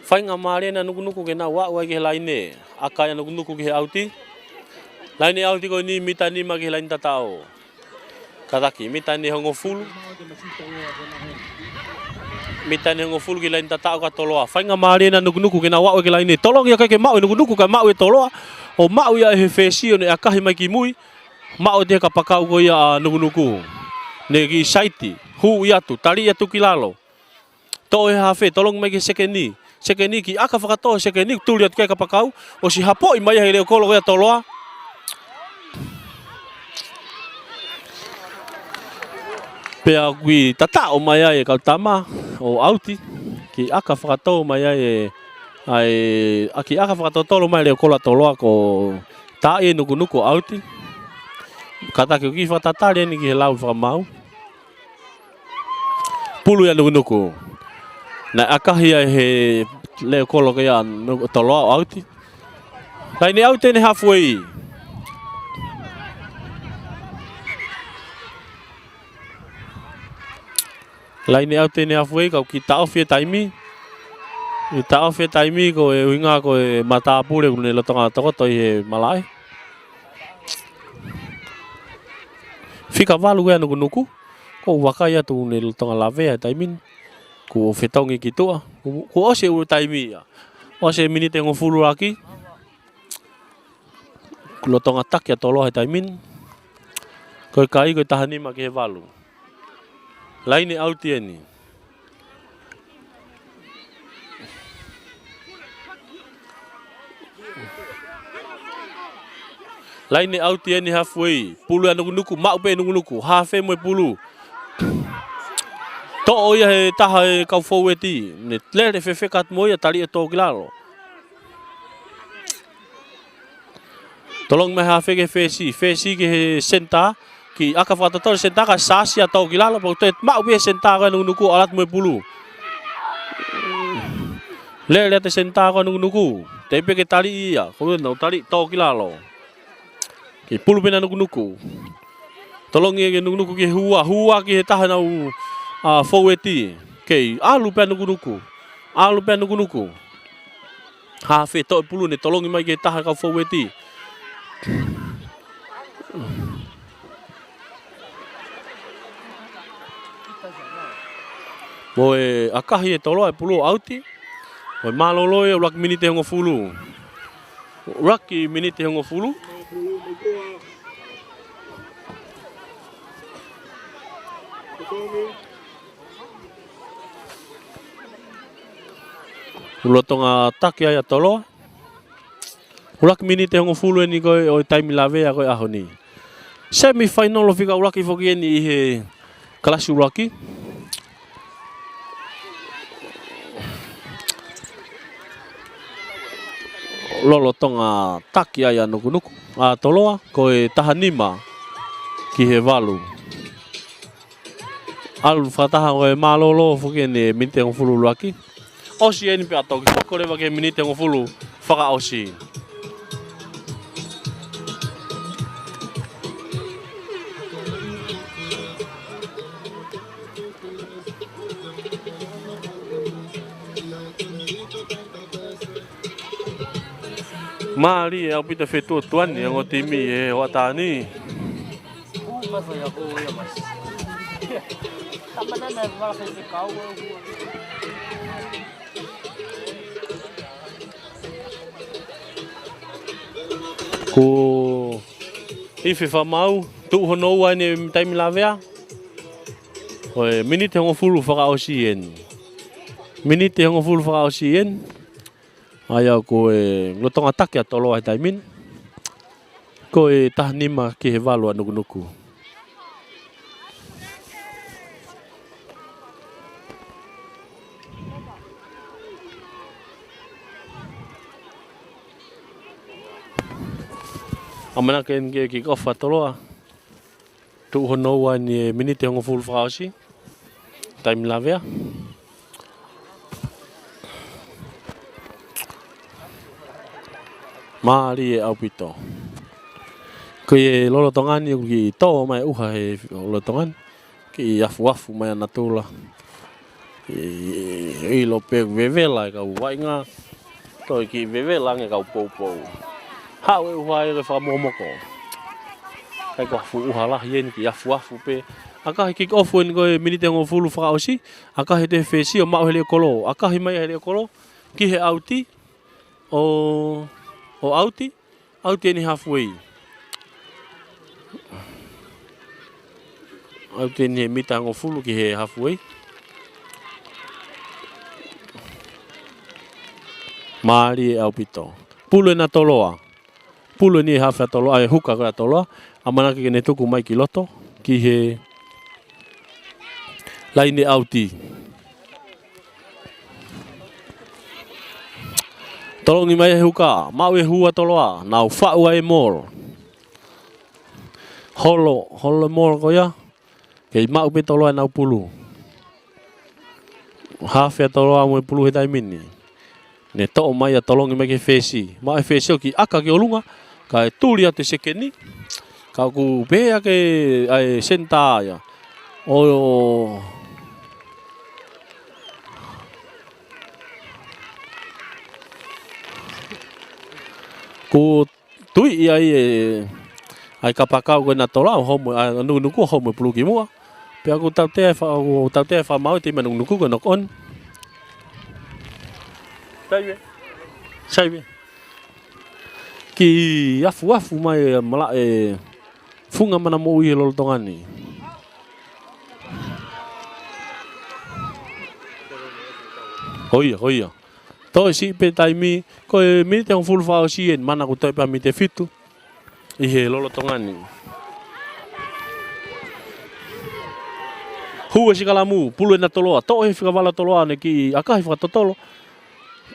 Whai ngā maare na nukunuku ke nā wāua ke he laine, akai a nukunuku ke he auti. Laine auti koe ni mita nima ke he laine tatao. Kataki, mitani hongo fulu. Mitani hongo fulu ki lain tatao ka toloa. Whainga maare na nukunuku ke na wau ke laine. Tolong ia kai ke mau e nukunuku ka mau e toloa. O mau ia he whesi o ne akahi mai ki mui. Mau te ka pakau ko ia nukunuku. Ne ki saiti. Hu ia tu. Tari ia tu ki lalo. To e hawhi. Tolong mai ke sekeni. Sekeni ki aka whakatoa sekeni. Tuli atu kai ka pakau. O si hapoi mai he leo kolo ko ia toloa. Pea kui tatao mai ai e kautama o auti ki aka whakatau mai ai ki aka whakatau tolo mai leo kola toloa ko tae nukunuku auti. Kataki ki whatatari ni ki he lau whakamau. Pulu ia nukunuku. Na akahi ai he leo kola kia toloa o auti. Kai ni auti ni halfway. Lain au tene afue kau ki tao fie taimi. I tao fie taimi ko e winga ko e mata pure ko ne lotonga toko toi e malai. Fika valu e nuku nuku. Ko wakai atu ne lotonga lave e taimin. Ko fetongi ki tua. Ko ose u taimi ya. Ose minite ngofulu laki. Ko lotonga tak ya tolo e taimin. Ko kai ko tahanima ke valu. Lain au tieni. Lain au tieni halfway. Pulu anu nuku mau pe nuku hafe mo pulu. To oia he taha e kau foweti. Ne tlere fefekat mo ia tali e to kilalo. Tolong me hafe ke fesi ke he senta. Ki aka whatator senta ka sasi atau kilala pau te mau be senta ka nuku alat mo pulu. Le te senta ka nuku. Tepe ke tali ia, ko no tali to kilalo. Ki pulu pena nuku. Tolong ye nuku ke hua ki taha nau foweti. Ke alu pena nuku. Alu pena nuku. Hafe to pulu ne tolong mai ke taha ka foweti. Boe akahi e tolo e pulu auti. Boe malolo e ulak minite hongo fulu. Ulaki minite hongo fulu. Ulotonga takia ya tolo. Ulak minite hongo fulu e ni koe o taimi lave a koe ahoni. Semi-final o fika ulaki foki e ni he kalasi ulaki. Lolo tonga takia ya nuku a toloa ko e tahanima ki he valu al fataha ko e malolo fuke ne minite ngofulu luaki osi eni pe ato ki ko le vake minite ngofulu faka osi Mari au pita fetu tuan yang o timi e o tani. Ko ife fa mau tu hono wa ni taimi lavea. Oi minite ngo fulu fa osien. Minite ngo fulu fa osien. Aya ko e lotonga take a tolo ai taimin. Ko e tahnima ki he valu anu nuku. Amana ken ki off toloa. Tu hono wa ni minite ngo fulu fa osi. Time lavea. Mari e au pito. Ko e lolo tongan i ki to mai uha he lolo tongan. Ki afu mai natula. E lo pe vevela ka wainga. To ki vevela nge ka popo. Ha we uha e fa momoko. Kai ko afu uha la yen ki afu pe. Aka ki off wen ko minite ngo fulu fa osi. Aka he te fesi o ma hele kolo. Aka hi mai hele kolo. Ki he auti. O auti ni halfway. Auti ni mita ngo fulu ki he halfway. Mari au pito. Pulo na toloa. Pulo ni half toloa ai huka ka toloa. Amana ki ne tuku mai ki loto ki he laini auti. Tolong mai huka, mau e hua toloa, nau fa'u ai mol. Holo mol ko ya. Kei mau pe toloa nau pulu. Half ya toloa mo pulu he taimin ni. Ne to mai ya tolong mai ke fesi. Mai fesi ki aka ke olunga, ka tuli ate sekeni. Ka ku be ke ai senta ya. O Ko tui ai kapakau ko na tola homo nuku homo pulu ki mua. Pe aku tau te fa mau te manung nuku ko nok on. Sai ki afu mai mala funga mana mo i lol tongani. Hoia. Toi si pe taimi ko mi te on full fa si en mana ko toi pa mi te fitu. I he lolo tongani. Hua si kalamu pulu na toloa to he fika wala toloa ne ki akahi fika totolo.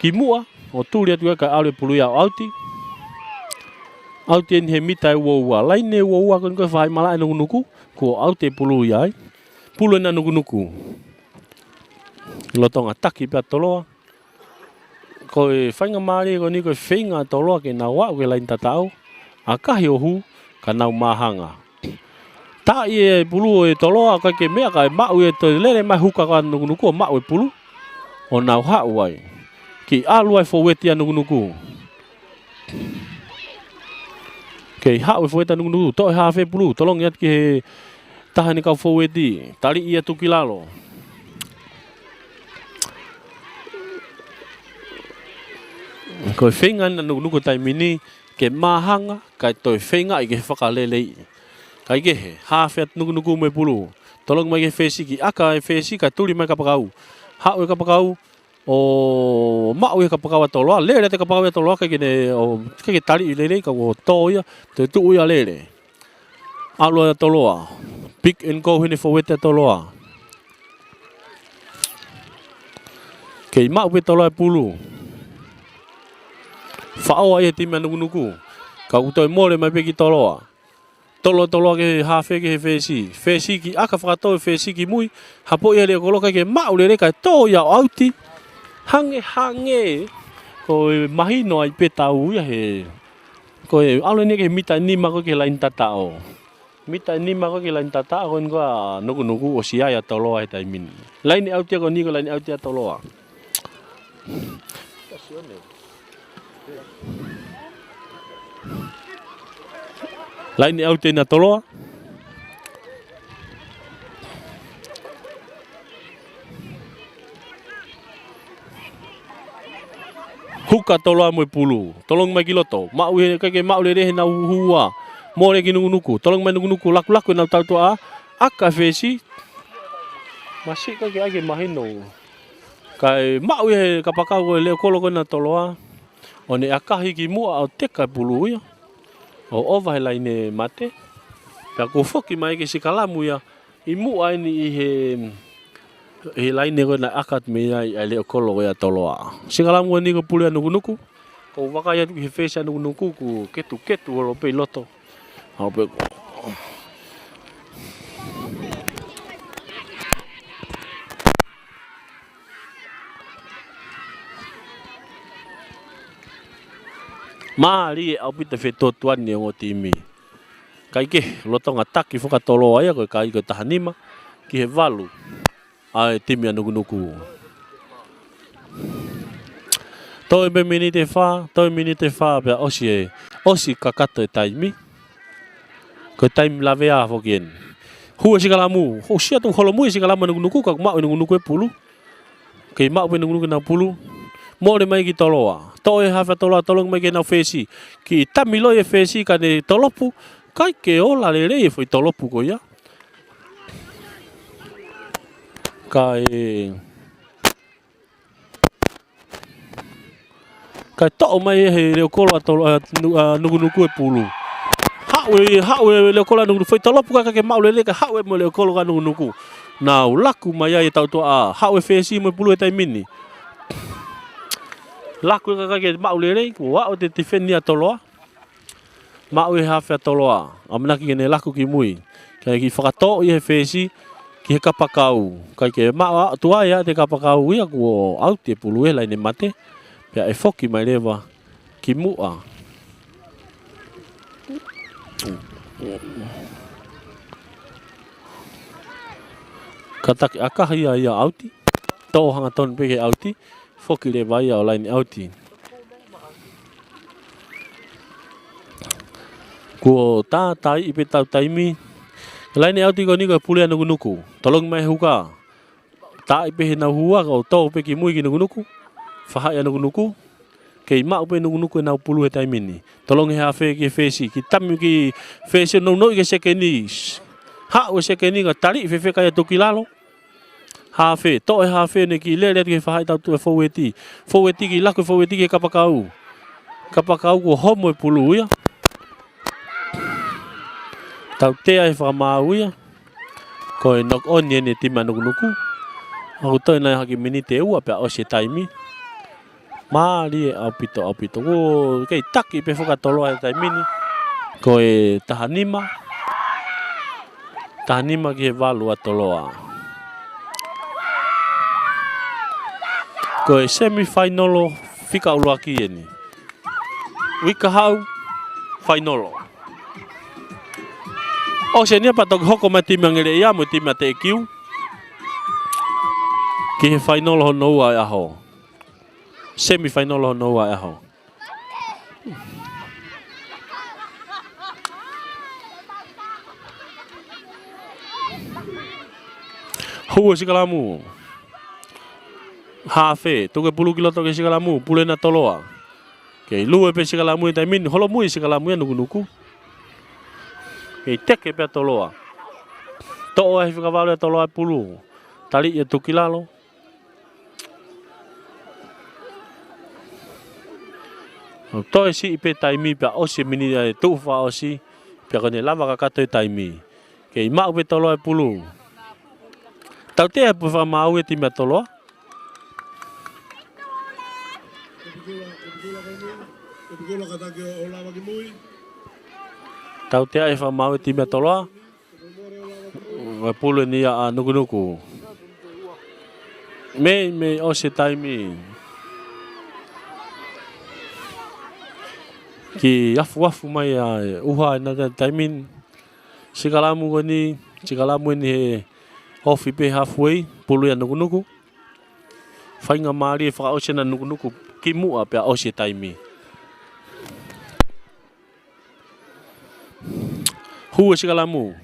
Ki mua o tulia tu ka ale pulu ya auti. Auti en he mitai woua laine woua kon ko fai mala no nuku ko auti pulu ya. Pulu na nuku. Lotonga taki pa toloa. Ko whainga maari ko ni ko whainga toloa ke na wau ke lain tatau. Akahi ohu ka nau mahanga. Ta e pulu e toloa ka ke mea ka mau e to lere mai huka ka nuku mau e pulu. O nau hau ai. Ki alu ai foweti anu nuku. Ke hau e foweti anu nuku to ha fe pulu tolong yat ke tahani ka foweti tali ia tukilalo. Ko whainga na nuku taimini ke mahanga kai toi whainga i ke whakalelei. Kai ke he hawhet nuku me pulu. Tolong mai ke whesi ki aka e whesi kai tuli mai kapakau. Hau e kapakau o mau e kapakau atoloa. Lere te kapakau atoloa kai ke tali i lelei ka o toia te tuu ia lere. Alua atoloa. Pick and go hini whawete atoloa. Kei mau e toloa pulu. Whao ai e timi nuku. Ka utoi mole mai peki toloa. Toloa ke hawhe ke he whesi. Whesi ki aka whakatau e whesi ki mui. Hapo ia leo koloka ke mau lere kai tō ia auti. Hange. Ko mahino ai petau ia he. Ko alo ni ke mita nima ko ke lain tatao. Mita nima ko ke lain tatao ko ngoa nuku o si ai toloa he taimin. Lain auti ko ni ko lain auti toloa. Lain auti na toloa. Huka toloa mo pulu. Tolong mai kiloto. Mau he ke mau le he na hua. Mo le ki nuku. Tolong mai nuku laku na tau toa. Aka fesi. Masih ka ke age mahino. Kai mau he kapakau ko le kolo ko na toloa. One akahi ki mua au teka pulu ia. O ova he laine mate. Pea ko foki mai ke si kalamu ia. I mua ini i he laine ko na akat me ia i leo kolo ia toloa. Si kalamu ni ko pulu nuku. Ko wakaya he fesa nuku ku ketu o pe loto. Au pe Mari au pita feto tuan ni o timi. Kai ke lotonga taki foka tolo ai ko kai ko tahanima ki he valu. Ai timi nuku. Toi be minute fa pe osi kakato e taimi. Ko taim lavea fokien. Hua si kalamu, ho sia tu holomu si kalamu nuku ka mau nuku e pulu. Ke mau pe nuku na pulu. Mo le mai ki toloa. To e hafa toloa tolong mai ke na fesi. Ki tamilo e fesi ka ne tolopu. Kai ke ola le re foi tolopu ko ia. Kai to mai he le kolo toloa nuku e pulu. Hau le kolo nuku foi tolopu ka ke mau le ka hau mo le kolo ka nuku. Na laku mai ai tau to a hau e fesi mo pulu e tai mini. Laku ka ke mau le ko wa o te tifenia toloa. Mau e hafa toloa. Amana ki ne laku ki mui. Kai ki whakato i he fesi ki he kapakau. Kai ke mau tua ia te kapakau ia ko au te pulu e laine mate. Pea e foki mai lewa ki mua. Kataki akahi ia auti. Tō hanga ton peke auti. Foki le vai au laini auti. Ko tai ipe tau taimi. Lain au tiko ni ko pule nuku. Tolong mai huka. Tai ipe na hua ko to pe ki mui ki nuku. Faha ya nuku. Kei mau pe nuku na pulu taimi ni. Tolong he afe ki fesi ki tam ki fesi no ke sekeni. Ha o sekeni ka tali fe kaya tokilalo. Hafe to e hafe ne ki le ke faha tau tu foweti. Foweti ki lako foweti ki kapakau. Kapakau ko homo pulu ya. Tau te ai whamau ia. Ko e knock on ye ne tima nuku. Aku toi nai haki minite ua pia o se taimi. Maari e au pito. Ko kei taki pe whakatolo ai taimi ni. Ko e tahanima. Tahanima ki he walu atoloa. Ko e semi-finalo fika uluaki e ni. Wika hau, finalo. O se nia patok hoko mai tima ngere ia mo tima te kiu. Ki he final ho noa e aho. Semi final ho noa e aho. Hua sikalamu. Hafe, toke pulu kilo toke sikalamu, pule na toloa. Kei lua pe sikalamu e taimin, holo mui sikalamu e nuku. Kei teke pe toloa. To'o e whikawalo e toloa e pulu. Tali e tukilalo. Toi si ipe taimi pe osi mini e tufa osi. Pe kone lava kakato e taimi. Kei mau pe toloa e pulu. Tau te e pufa mau e tima toloa. Tau te e wha mau e tima toloa. Wa pulu ni a nuku. Me o se taimi. Ki afu mai a uha na taimin. Sikalamu ko ni, sikalamu ni he ofi pe halfway, pulu ya nuku. Whainga maari e whaka o se na nuku. Ki mua pe o se taimi. Hua sikalamu.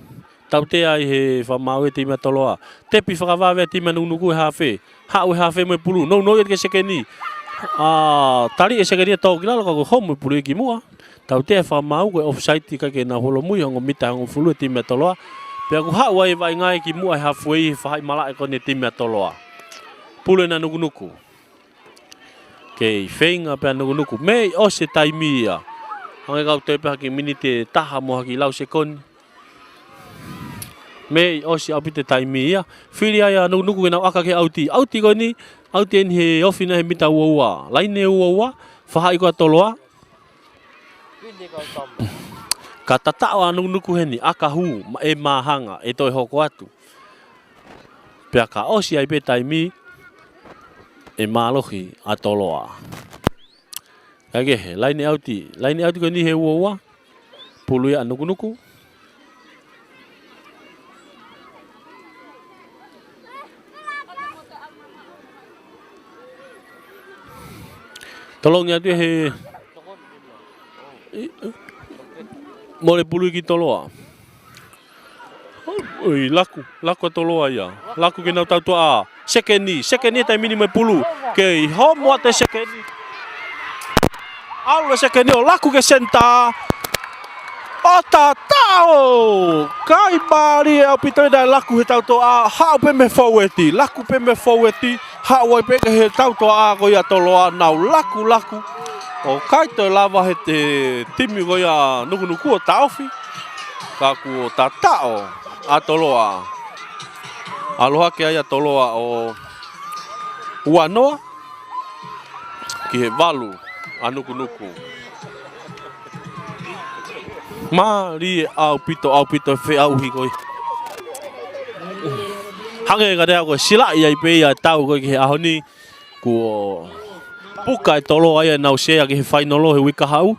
Tau te ai he whamau e tima toloa. Tepi whakawawe tima nuku e hawhe. Hau e hawhe me pulu. No e ke sekeni. Tari e sekeni e tau ki lalo kako homo e pulu e ki mua. Tau te whamau koe offside tika ke na holo mui hongo mita hongo fulu e tima toloa. Pe aku hau ai vai ngai ki mua e hawhe i whahai mala e kone tima toloa. Pulu e na nuku. Kei whenga pe nuku. Me o se taimi ia. Hangai kau te peha ki minite taha mo haki lau se koni. Me o si apite taimi ia. Whiri ai a nuku e nau aka ke auti. Auti ko ni, auti en he ofina he mita ua. Laine ua, whahai ko atoloa. Ka tatao a nuku he ni, aka hu, e mahanga, e toi hoko atu. Pea ka o si ai pe taimi, e malohi atoloa. Kage he, laine auti ko ni he ua. Pulu ia nuku. Tolong ya tu he. Mole pulu ki toloa. Oi, laku toloa ya. Laku ke nau tau tua. Sekeni tai minimum pulu. Ke homo ate sekeni. Aula sekeni o laku ke senta. Ota tao. Kai bari au pitoi dai laku he tau toa. Hau pe me foweti. Laku pe me foweti. Hau ai pe he tau toa ko ia toloa nau laku. O kai te lava he te timi ko ia nuku o taufi. Ka ku o tatao a toloa. Aloha ke ai a toloa o uanoa. Ki he walu a nuku. Mari au pito fe au hi koi. Hange ka rea ko sila ia pe ia tau ko ki aho ni ku puka e tolo ai nau sea ki he final he wika hau.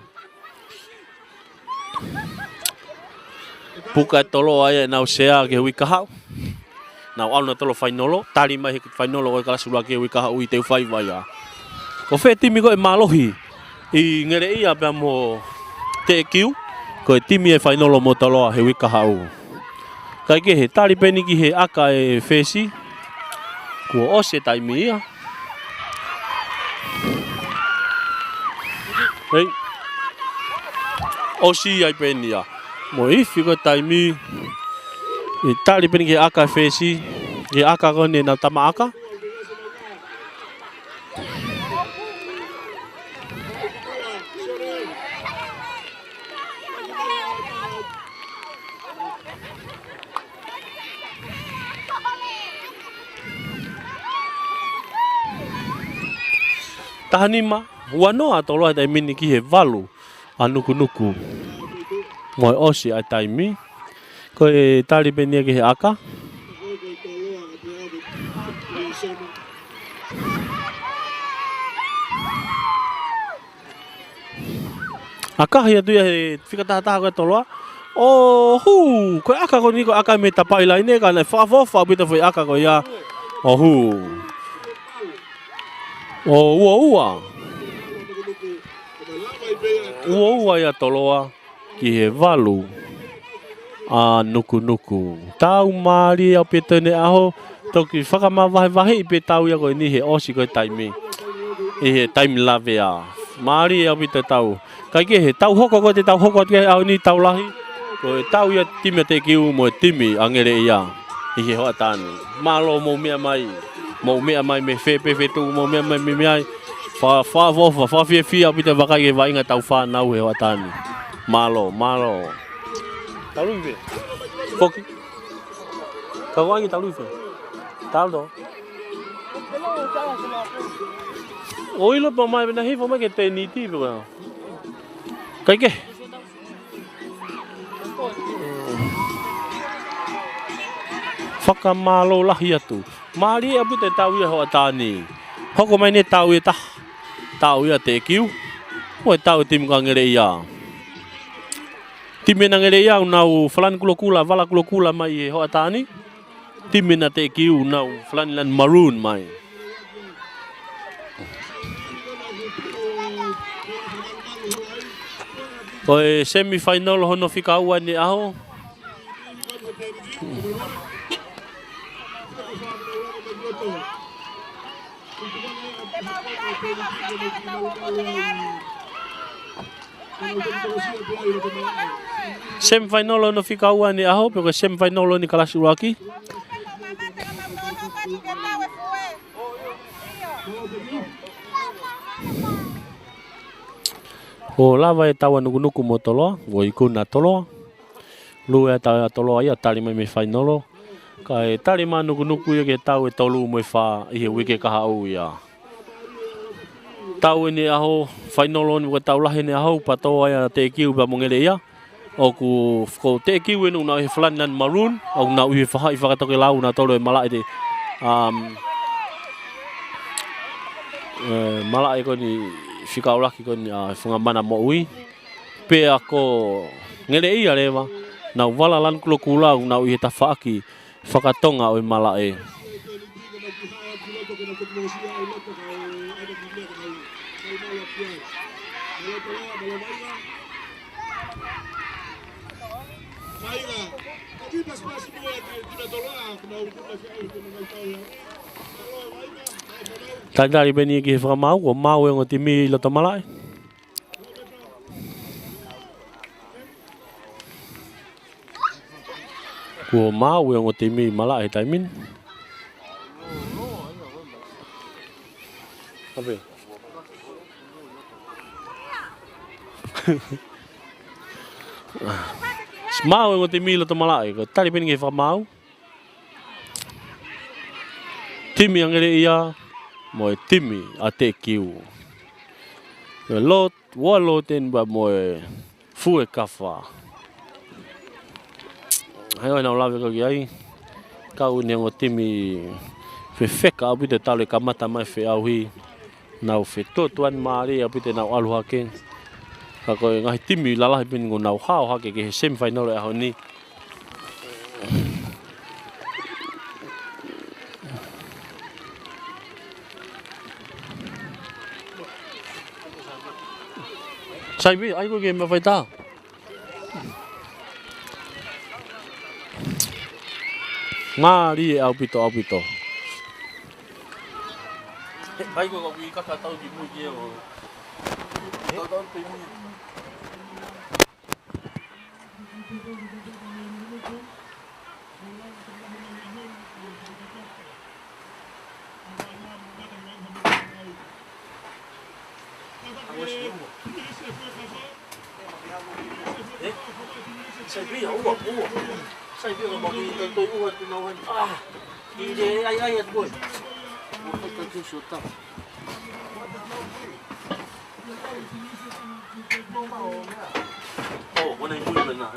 Puka e tolo ai nau sea ki he wika hau. Nau au na tolo final tari mai he final ko kala sula ki wika hau i te 5 vai a. Ko fe timi ko e malohi i ngere ia pe mo te kiu Ko e timi e whainolo mo taloa he wika hau. Kai ke he tari peni ki he aka e whesi. Kua ose taimi ia. Hei. Osi ai peni ia. Mo iwi ko taimi. E tari peni ki he aka e whesi. He aka kone na tama aka. Tahanima, wanoa toloa tai mini ki he walu a nuku. Moi osi ai taimi. Ko e tari penia ki he aka. Aka hia tuia he whikataha koe toloa. Oh hu, koe aka ko ni ko aka me tapai lai ne ka na whaafofa pita whai aka ko ia. Oh hu. O ua. Ua ia toloa ki he walu a nuku. Tau maari au pe tene aho toki whakamawahe i pe tau ia koe ni he osi koe taimi. I he taimi lawe a. Maari au pe te tau. Kai ke he tau hoko koe te tau hoko te au ni tau lahi. Koe tau ia timi te kiu mo timi angere ia. I he hoa tani. Malo mo mea mai. Mau mea mai me whepe tu, mau mea mai me meai. Whaavofa, whawhiawhia pita wakai e wainga tau whanau he hoa tani. Malo. Tau lui whe? Koki? Ka wangi tau lui whe? Tau do? O ilo pa mai, na hifo mai ke te niti pika. Kai ke? Whakamalo lahi atu. Maari apu te tau ia hoa tāni. Hoko mai ne tau ia ta. Tau ia te kiu. Hoi tau timi ka ngere ia. Timi na ngere ia unau whalani kula, wala kula mai e hoa tāni. Timi na te kiu unau whalani lan maroon mai. Hoi semi-final hono whika ua ni aho. Semi-final no fika ua ni aho, pero semi-final ni kalasi uraki. O lava e tawa nuku mo toloa, o iku na toloa. Lu e tawa toloa ia tali mai me final. Kai tali ma nuku ia ke tau e tolu mo fa i he wike kaha au ia. Tau ni aho final ni ko tau lahi ni aho patoa ia te kiu ba mongele ia. O ku te kiu enu na he flan nan maroon au na uhi fa i whakatoke lau na tolo e malai te malai ko ni whikauraki ko ni whangamana mo ui. Pe ako ngere ia lewa na wala lan kulo kula na uhi ta whaaki whakatonga o i malai. Tandari beni ki whakamau, o mau e ngo timi loto malai. Ko mau e ngo timi malai taimin. Apa? Mau e ngo timi loto malai, ko tari beni ki whakamau. Timi angere ia. Moe timi a te kiu. Lot, walo ten ba moe fue kafa. Hai na lawe ko ai. Kau ni ngo timi fe feka abu te tale kamata mai fe auhi. Nau fe totuan mari abu te nau alu hake. Ka ko ngai timi lalah bin ngo nau hao hake ke semi final e honi. Sai bi ai ko game vai ta. Ngari au pito. Ai ko wi kaka tau di mu ye o. Tau pe mu. Sai bi au au. Sai bi mo ki to u tu no ah. Di de ai at boy. Mo ka tu suta. Oh, when I do it now.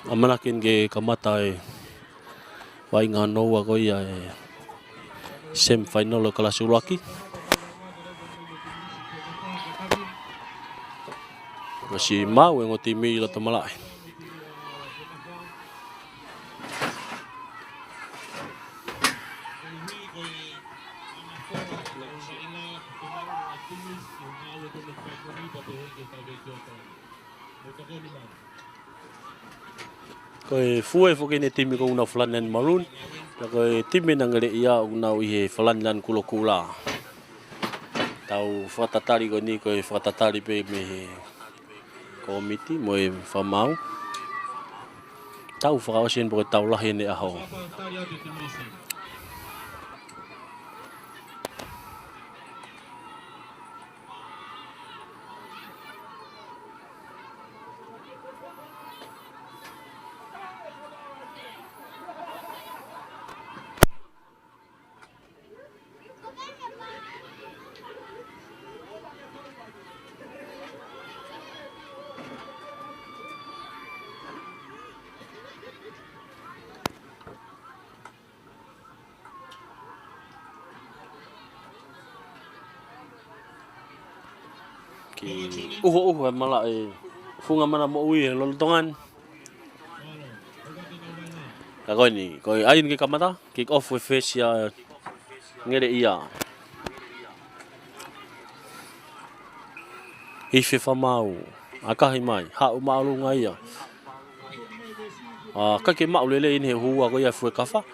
Amanakin ge kamatai vai ngā noa ko ia sem final o Kalasulaki. Kasi mau ngo timi la tamalai. Koe fue foke ne timi ko una flanen maroon. Koe timi nangere ia una i flanlan kulokula. Tau whatatari ko ni koe whatatari pe me komiti mo e whamau. Tau whakawasin po tau lahi ne aho. Uho mala e funga mana mo ui loltongan. Kakoi ni, koi ain ke kamata, kick off with fish ya ngere ia. Hifi whamau, akahi mai, hau maalunga ia. Kake mau lele ini he hua ko ia fue kafa.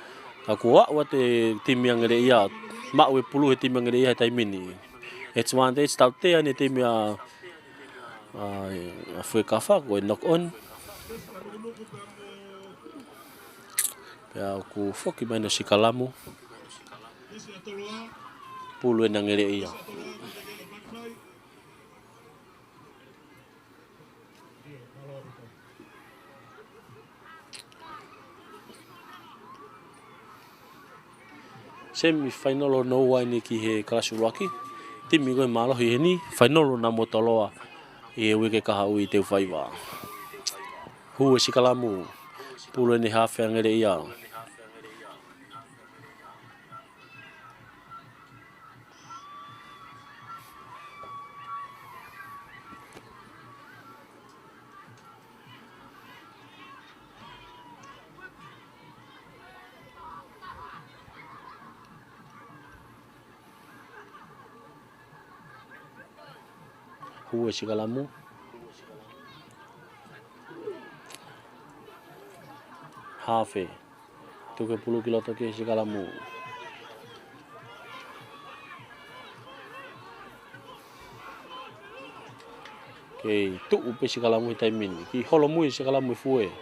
Aku wa te timi ngere ia, mau e pulu he timi ngere ia tai mini. It's one day start te ani timi a fue kafa ko knock on. Ya ku foki mai no sikalamu. Pulu na ngere ia. Semi final no wa ni ki he Kalasulaki. Timi ko malo hi ni final na motoloa. E weke kaha ui te whaiwa. Hu e sikalamu. Pulu ni hawhea ngere ia. Hu e sikalamu. Hafe. Tuke pulu kilo toke sikalamu. Ke tu upe sikalamu tai min. Ki holo mui sikalamu fue.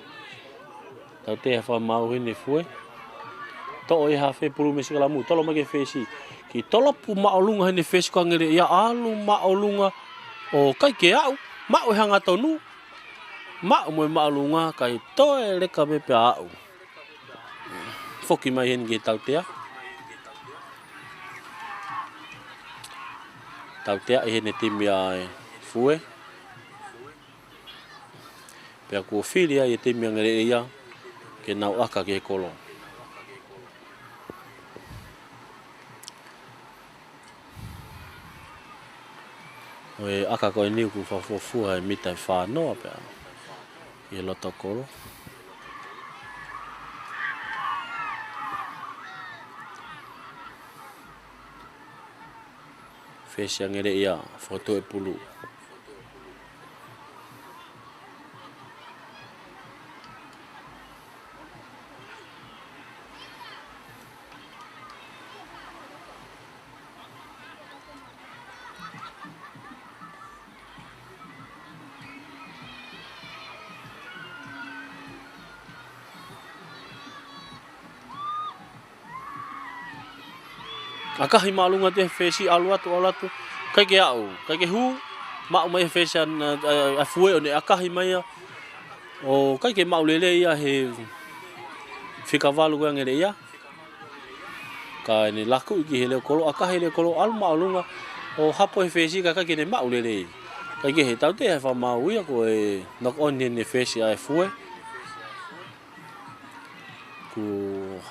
Tau te hafa mau hene fue. To e hafe pulu me sikalamu. Tolo make fesi. Ki tolo pu maolunga hene fesi ko ngere ia alu maolunga. O kai ke au, mau hanga tonu. Mau mo maolunga kai toe leka me pe au. Foki mai hen ge tau tea. tau tea I hene timi ai fue pea kua whiri ai timi angere ia ke nau aka ke kolo oe aka koe niu ku whawhawhua e mitai whanoa pea I loto kolo Fesi angere ia foto e pulu Akahi malunga te fesi alu atu kai ke au kai ke hu mau mai fesi an a fue one akahi mai o kai ke mau lele ia he fika valu ga ngere ia ka ni laku ki hele kolo akahi le kolo al malunga o hapo he fesi ka kai ke ne mau lele kai ke he tau te fa mau ia ko e knock on ni fesi a fue ku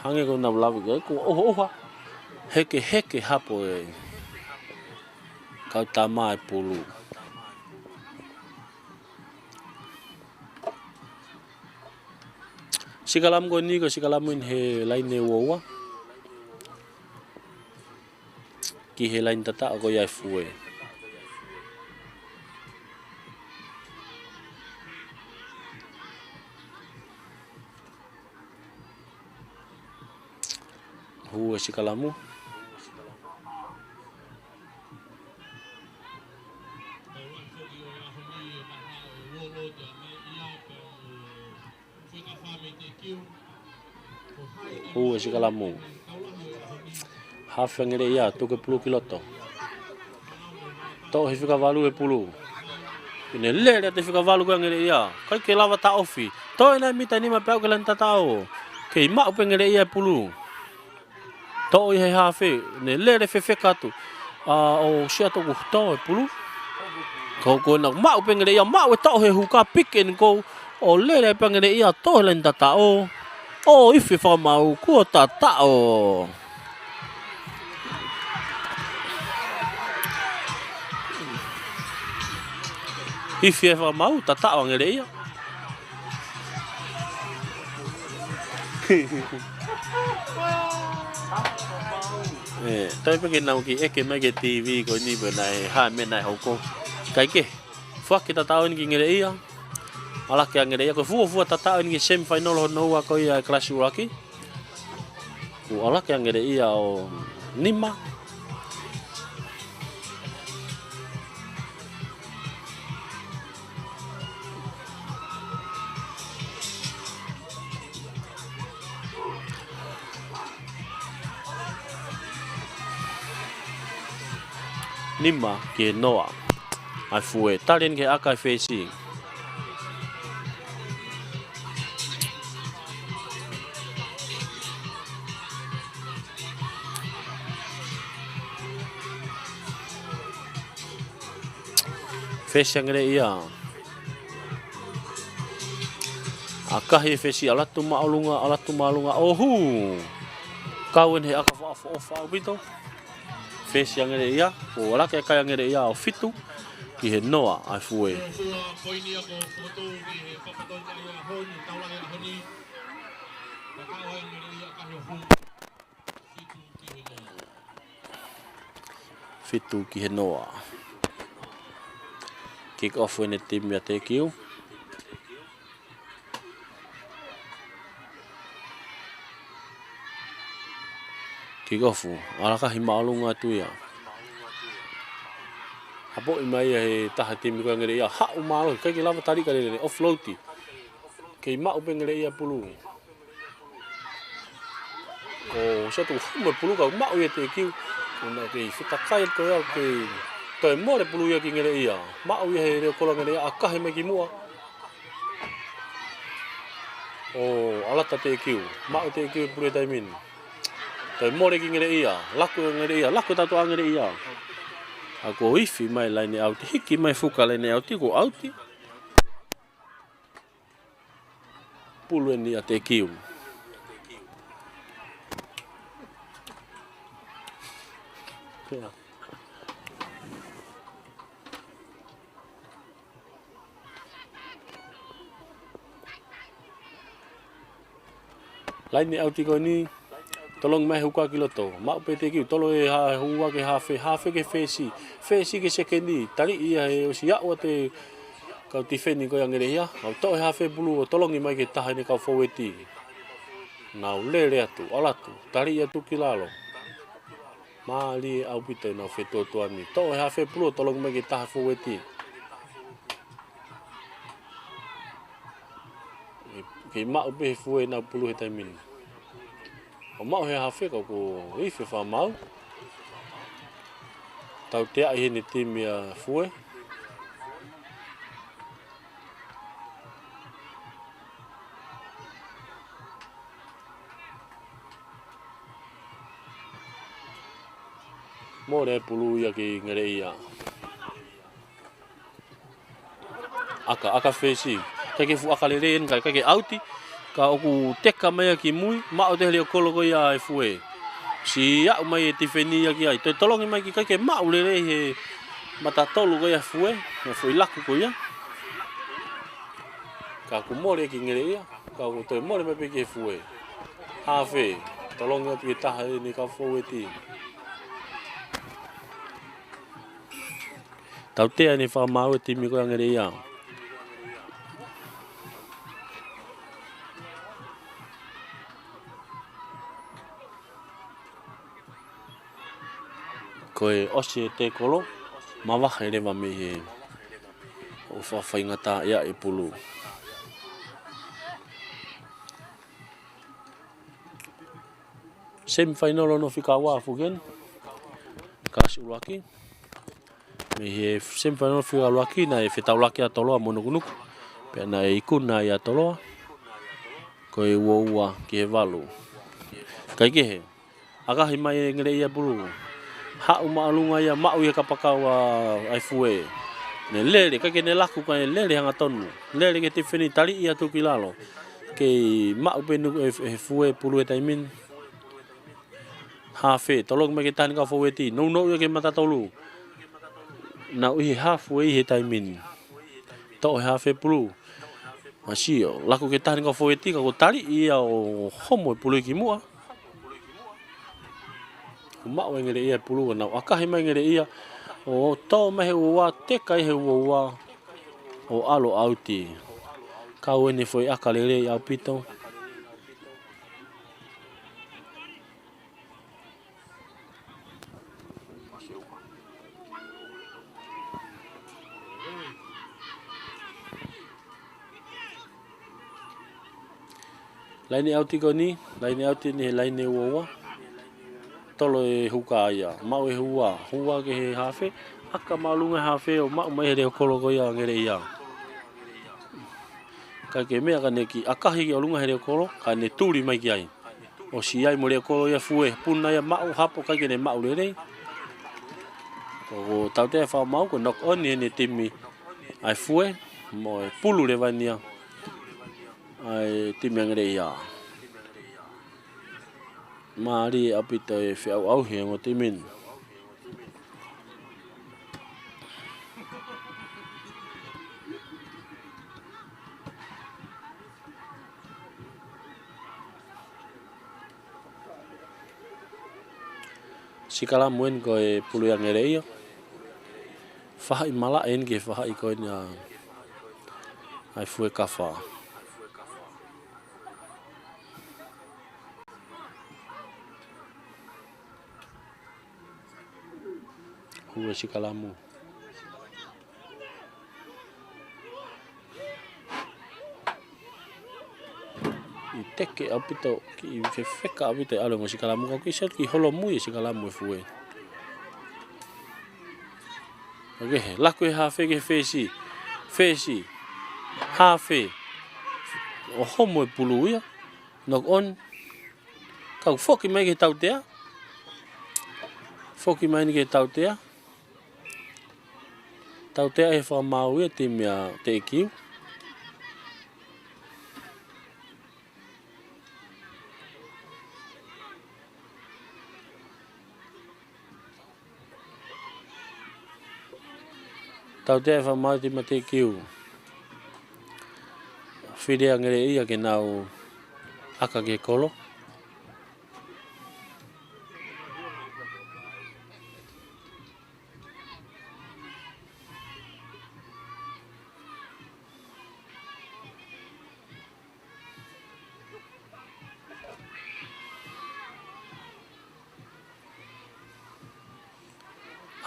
hange ko na lavi ko oha heke hapo e kau tama e pulu sikalam ko ni ko sikalamun he lain e wowa ki he lain tata ko ya fue hu sikalamu sikalamu half ngere ia tu ke 10 kiloto to he fika valu e pulu ine le te fika valu ngere ia kai ke lava ta ofi to ina mita ni ma pau ke lan tatao ke ma pe ngere ia pulu to he hafe ne le fe katu o sia to to e pulu ko na ma pe ngere ia ma to he huka piken ko o le pe ngere ia to lan tatao o ifi fa mau ko tatao ifi fa mau tatao ngere ia tôi phải nấu cái mấy cái TV của ni bữa này hai bên này hậu cô cái fuck kita tahu ni ngere iya ala ke ngere iya ko fu tata ni sem final hono ko ya kelas uraki ku ala ke ngere iya o nima Nima ke noa ai fue talent ke akai fesi fesi ngere ia akai fesi alatu malunga ohu kawen he aka fa bito fesi ngere ia o ala ke kai ngere ia o fitu ki he noa ai fue fitu ki he noa kick off when the team ya take you kick off ala ka himalunga tu ya Apo imai he taha timi ko ngere ia ha umalo kai ke lava tari kare offload ke ma upe ngere ia pulu o satu mo pulu ka ma u te ki una ke fita kai ko ya ke to mo le pulu ya ki ngere ia ma u he re ko ngere aka he me ki mua o ala ta te ki ma u te ki pulu tai min to mo le ki ngere ia laku ta to ngere ia Ako ifi mai laini auti hiki mai fuka laini auti ko auti. Pulu ni ate kiu. Yeah. Laini auti ko ni tolong mai huka kiloto. Mau pete kiu tolo e ha huwa ke hafe ke fesi ke sekeni tali ia e o sia o te kau tifeni ko yang ia au to hafe bulu tolong i mai ke taha ni kau foweti. Nau lele atu alatu tali ia tu kilalo. Mali au pite na feto tuani to hafe bulu tolong mai ke taha foweti. Ke mau be fue na pulu heta min. O mau he hafe ko ife fa mau. Tau te ai ni tim ia fue. Mo le pulu ia ki ngere ia. Aka fesi. Kake fu akaleren kake auti ka oku teka mai ki mui ma o te le kolo ko ia e fue si ya mai tifeni ia ki ai to tolong mai ki kake ma o le he mata tolu ko ia fue laku ko ia ka ku more ki ngere ia ka ku to more me pe ki fue hafe tolong ia pi ta ni ka fue ti tau te ani fa mau ti mi ko ngere ia koe osi te kolo mawaha ele wa me he o fa ngata ia e pulu sem final no fika wa fugen kas ulaki me he sem final fika ulaki na e feta ulaki atolo monugunuk pe na e ikuna ia tolo koe woua ki he walu kai ke he aga himai ngere ia pulu ha uma alunga ia mau ia kapakawa ai fue ne lele ka ke ne laku ka lele hanga tonu lele ke tifeni tali ia tu kilalo ke mau penu e fue pulu eta min ha fe tolong me ke tan ka fue ti no ke mata tolu na u ha fue he tai min to ha fe pulu masio laku ke tan ka fue ti ka ko tali ia o homo pulu ki mua mau ngere ia pulu na aka mai ngere ia o to me wa te kai he wa o alo auti ka wene foi aka lele ia pito laini auti ko ni laini auti ni laini wa tolo e huka ia mau e huwa ke he hafe aka malunga hafe o mau mai he kolo ko ia ngere ia ka ke mea ka neki aka hi o lunga he kolo ka ne turi mai ki ai o si ai mo le kolo ia fue puna ia mau hapo ka ke ne mau le ko tau te fa mau ko nok on ni timi ai fue mo pulu le vania ai timi ngere ia mari apita e fe au he ngo timin sikala muen ko e pulu yang ngere fa i mala en ke fa i ko nya ai fue kafa hua sikalamu i teke apito ki feka apito alo mo sikalamu ko ki sel ki holo mu sikalamu fue okay laku ha fe ke fesi ha fe o homo pulu ia nok on kau foki mai ke tau tea foki mai ke tau tea tau te e whamau e te mea te ikiu. Tau te e whamau te mea te ikiu. Whirea ngere ia ke nau aka ke kolo.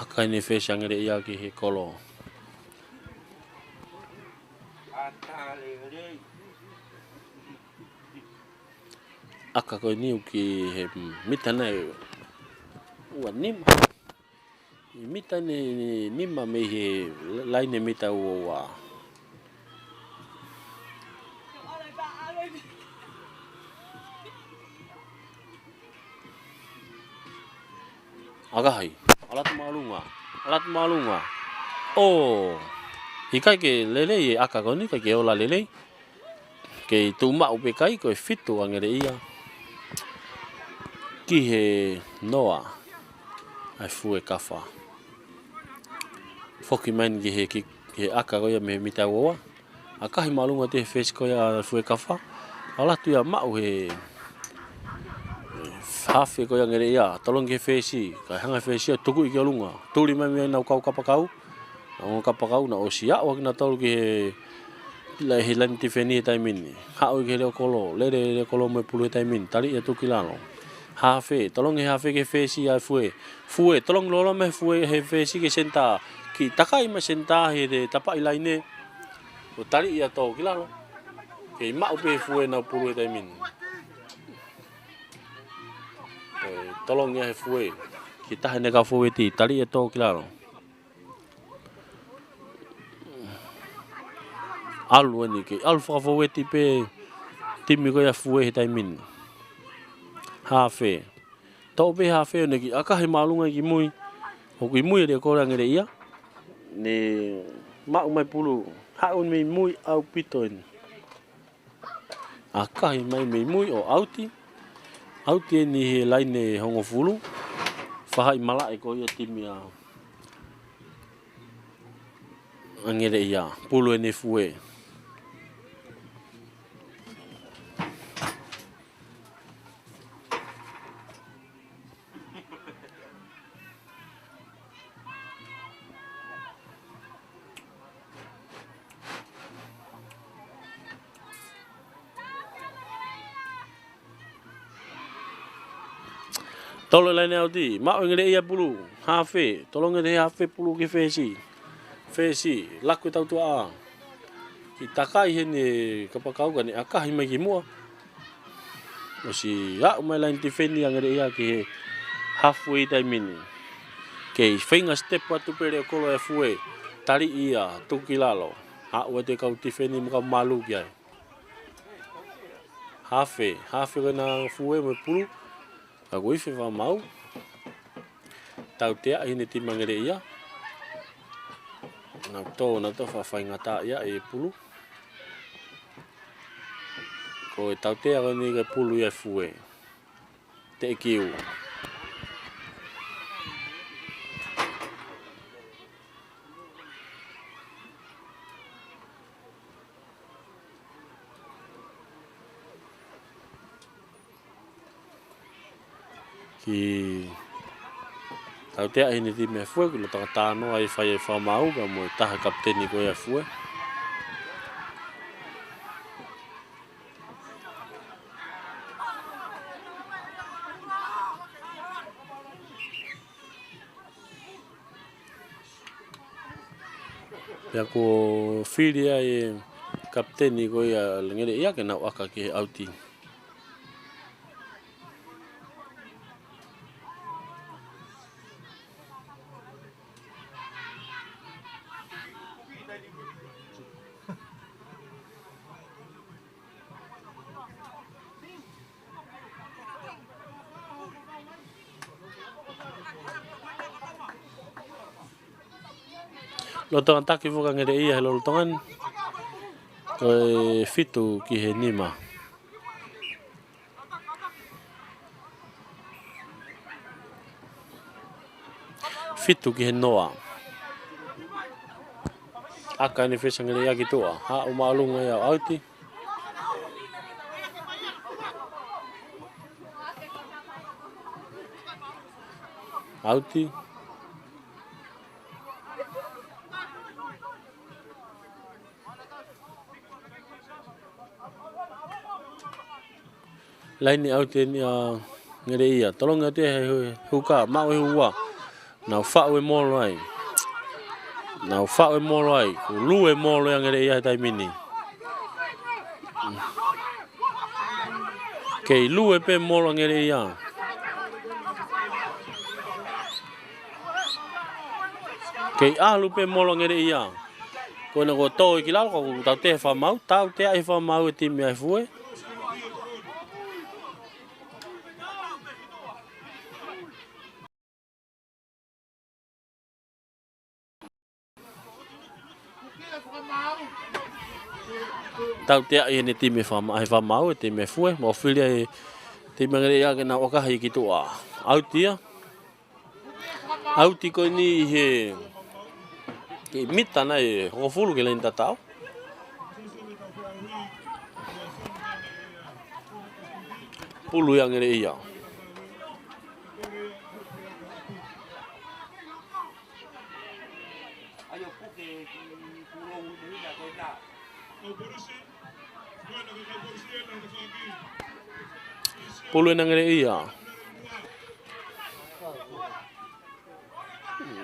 Aka ni whesha ngere ia ke he kolo. Aka koe niu ki he mitana e ua nima. I mitane nima me he laine mita ua ua. Agahai, alat malunga. Oh, ikai ke lele e aka koe ni ke ola lele. Ke tu mau pe kai koe fitu angere ia. Ki he noa ai fue kafa. Foki main ki he aka koe me mita ua. Akahi malunga te face koe a fue kafa. Ala tu ia mau he hafe koe angere ia. Tolong ke face kai hanga face tuku i ke olunga. Tuli mai me nau kau kapakau. Nau kapakau na osia o kina tolu ki he la he lan tifeni e taimini. Hao ke leo kolo, lere kolo me pulu e taimini. Tali e tuki lano. Hafe, tolong he hafe ke fesi ai fue. Fue, tolong lola me fue he fesi ke senta. Ki takai me senta he de tapa ilaine. O tali ia tau ki lano. Ke mau pe fue na pulu e taimini. Tolong ia he fue. Ki tahe neka fue ti, tali e tau ki lano. Alu ni ke alu whakaweti pe timi ko ia fue he taimini. Hafe. Tau pe hafe ne ki akahi malunga ki mui. O ki mui re kora ngere ia. Ne mau mai pulu. Hau me mui au pitoin. Akahi mai me mui o auti. Auti ni he laine hongo fulu. Whahai malai ko ia timi a. Angere ia. Pulu e ne fue. Tolo lain au di, mau ngere ia pulu, hafe, tolong ngere hafe pulu ke fesi. Fesi, laku tau tua. Ki takai hene kapakau gani akahi mai ki mua. Osi ya mai lain tifeni ngere ia ki halfway taimini. Ke finger step watu pere kolo e fue. Tali ia tuki lalo. Ha wate kau tifeni muka malu ki ai. Hafe kana fue me pulu. Aku ife va mau. Tau te a hine ti mangere ia. Na to fa fai ngata ia e pulu. Ko e tau te a ni ke pulu ia fue. Te kiu. Ki tau te ai ni me fue ko ta tano ai fai fa mau ga mo ta kapteni ko ia fue. Ya ko filia e kapteni ko ia ngere ia ke na waka ke auti. Lotongan taki fuka ngere ia helo lotongan. Koe fitu ki he nima. Fitu ki he noa. Aka ni fesa ngere ia ki toa. Ha umalunga ia auti. Auti. Laini auti ni ngere ia. Tolong ate huka mau hua. Nau whao e molo ai. Nau whao e molo ai. Lu e molo yang ngere ia tai mini. Kei lu e pe molo ngere ia. Kei alu pe molo ngere ia. Ko na go to ki lalo ko tau te fa mau, tau te ai fa mau e timi ai fue. Tau te ai ni timi fa mau e timi fue, mo filia e timi ngere ia ke na oka hi ki toa. Autia. Auti ko ni he ki mita na e ngofulu ke lenta tau. Pulu yang ngere ia. Pulu nang ngere ia.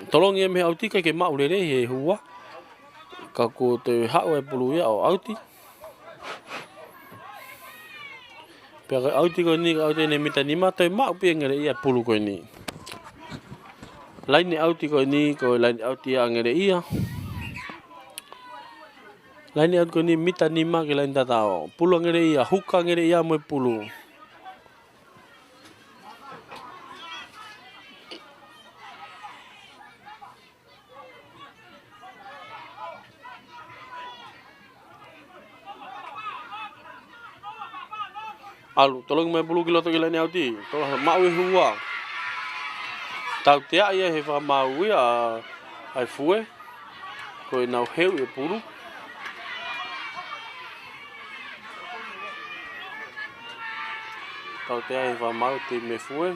Tolong ia me auti ke mau le he hua. Ka ko te hao e pulu ia o auti. Pega auti ko ni auti ne mita ni mata mau pe ngere ia pulu ko ni. Lain auti ko ni ko lain auti a ngere ia. Lain auti ko ni mita ni ma ke lain tatao. Pulu ngere ia huka ngere ia mo pulu. Alu, tolong me pulu kilo to kilani auti. Tolong mau hua. Tau te ia he fa mau ia ai fue. Ko nau heu e pulu. Tau te ia he fa mau te me fue.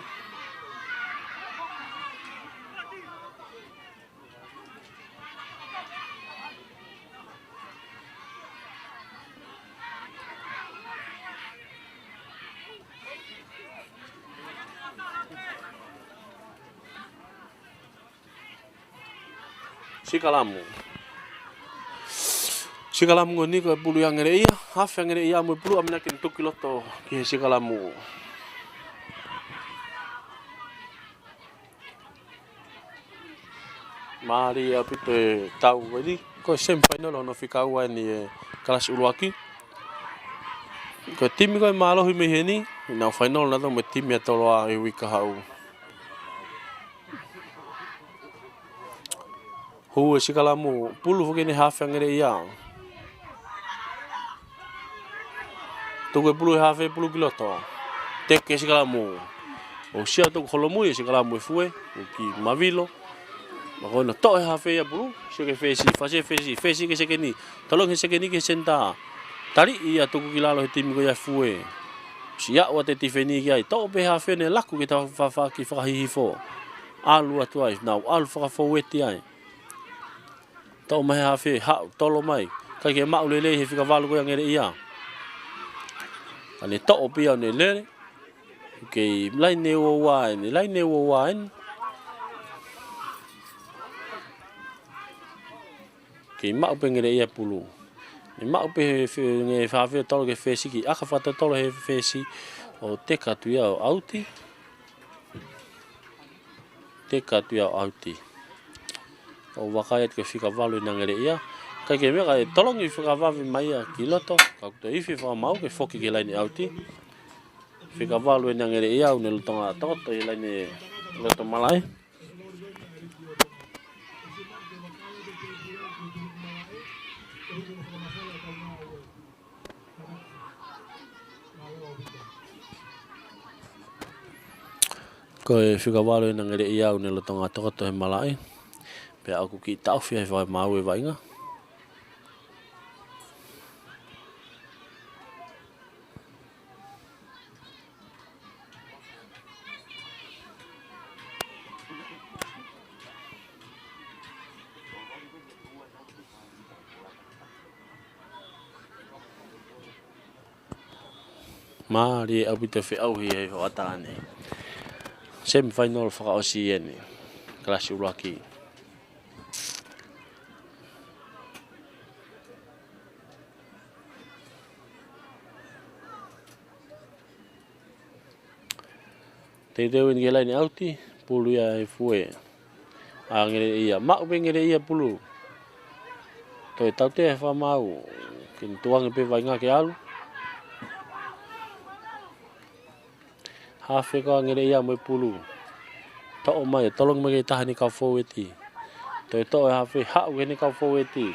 Sikalamu ngoni ko pulu yang ngere ia, haf yang ngere ia mo pulu amna kin tukiloto ki sikalamu. Mari apite tau wedi ko semifinal no fika wa ni kelas uluaki. Ko tim ko malo hi meheni na final na to mo tim ya tolo a wika hau. Hu sikalamu pulu fukini haf yang ngere ia. Tuku pulu hafe pulu kiloto. Teke sikalamu. O sia to kholomu sikalamu fue ki mavilo. Makona to hafe ya pulu, sike fesi ke sekeni. Tolong ke sekeni ke senta. Tari ia tuku kilalo tim ko ya fue. Sia wa te tifeni ki ai to be hafe ne laku ki ta fa ki fa hi fo. Alu atuai now al fa fo weti ai. To mai hafe ha tolo mai. Ka ke mau lele he fika valu ko yang ngere ia. Ane to opia ne le ke lai ne wo wain ke mau pe ngere ia pulu ni mau pe nge fa fe tolo ke fesi ki aka fa tolo he fesi o te katu ia auti o wakayat ke fika valu na ngere ia ka ke me ka tolong i fika vavi mai a kiloto ka to i fa mau ke foki ke lai ni auti fika valu na ngere ia ne lutonga to i lai ni loto malai Ko e whikawalo e nangere i au ne lotonga tokoto he malai. Pea aku ki tau whia he whai mau e wainga. Maari e api te whiau hi e whatane. Semi-final whakaosi e ni. Klasi ulaki. Te teo ni gelai ni auti, pulu ia e fue. A ngere ia, mau pe ngere ia pulu. Toi tau te e whamau. Kin tuang e pe wainga ke alu. Hawhi ka ngere ia mo pulu. Tau mai, tolong mai ke taha ni kau fau e ti. Toi tau e hawhi hau ke ni kau fau e ti.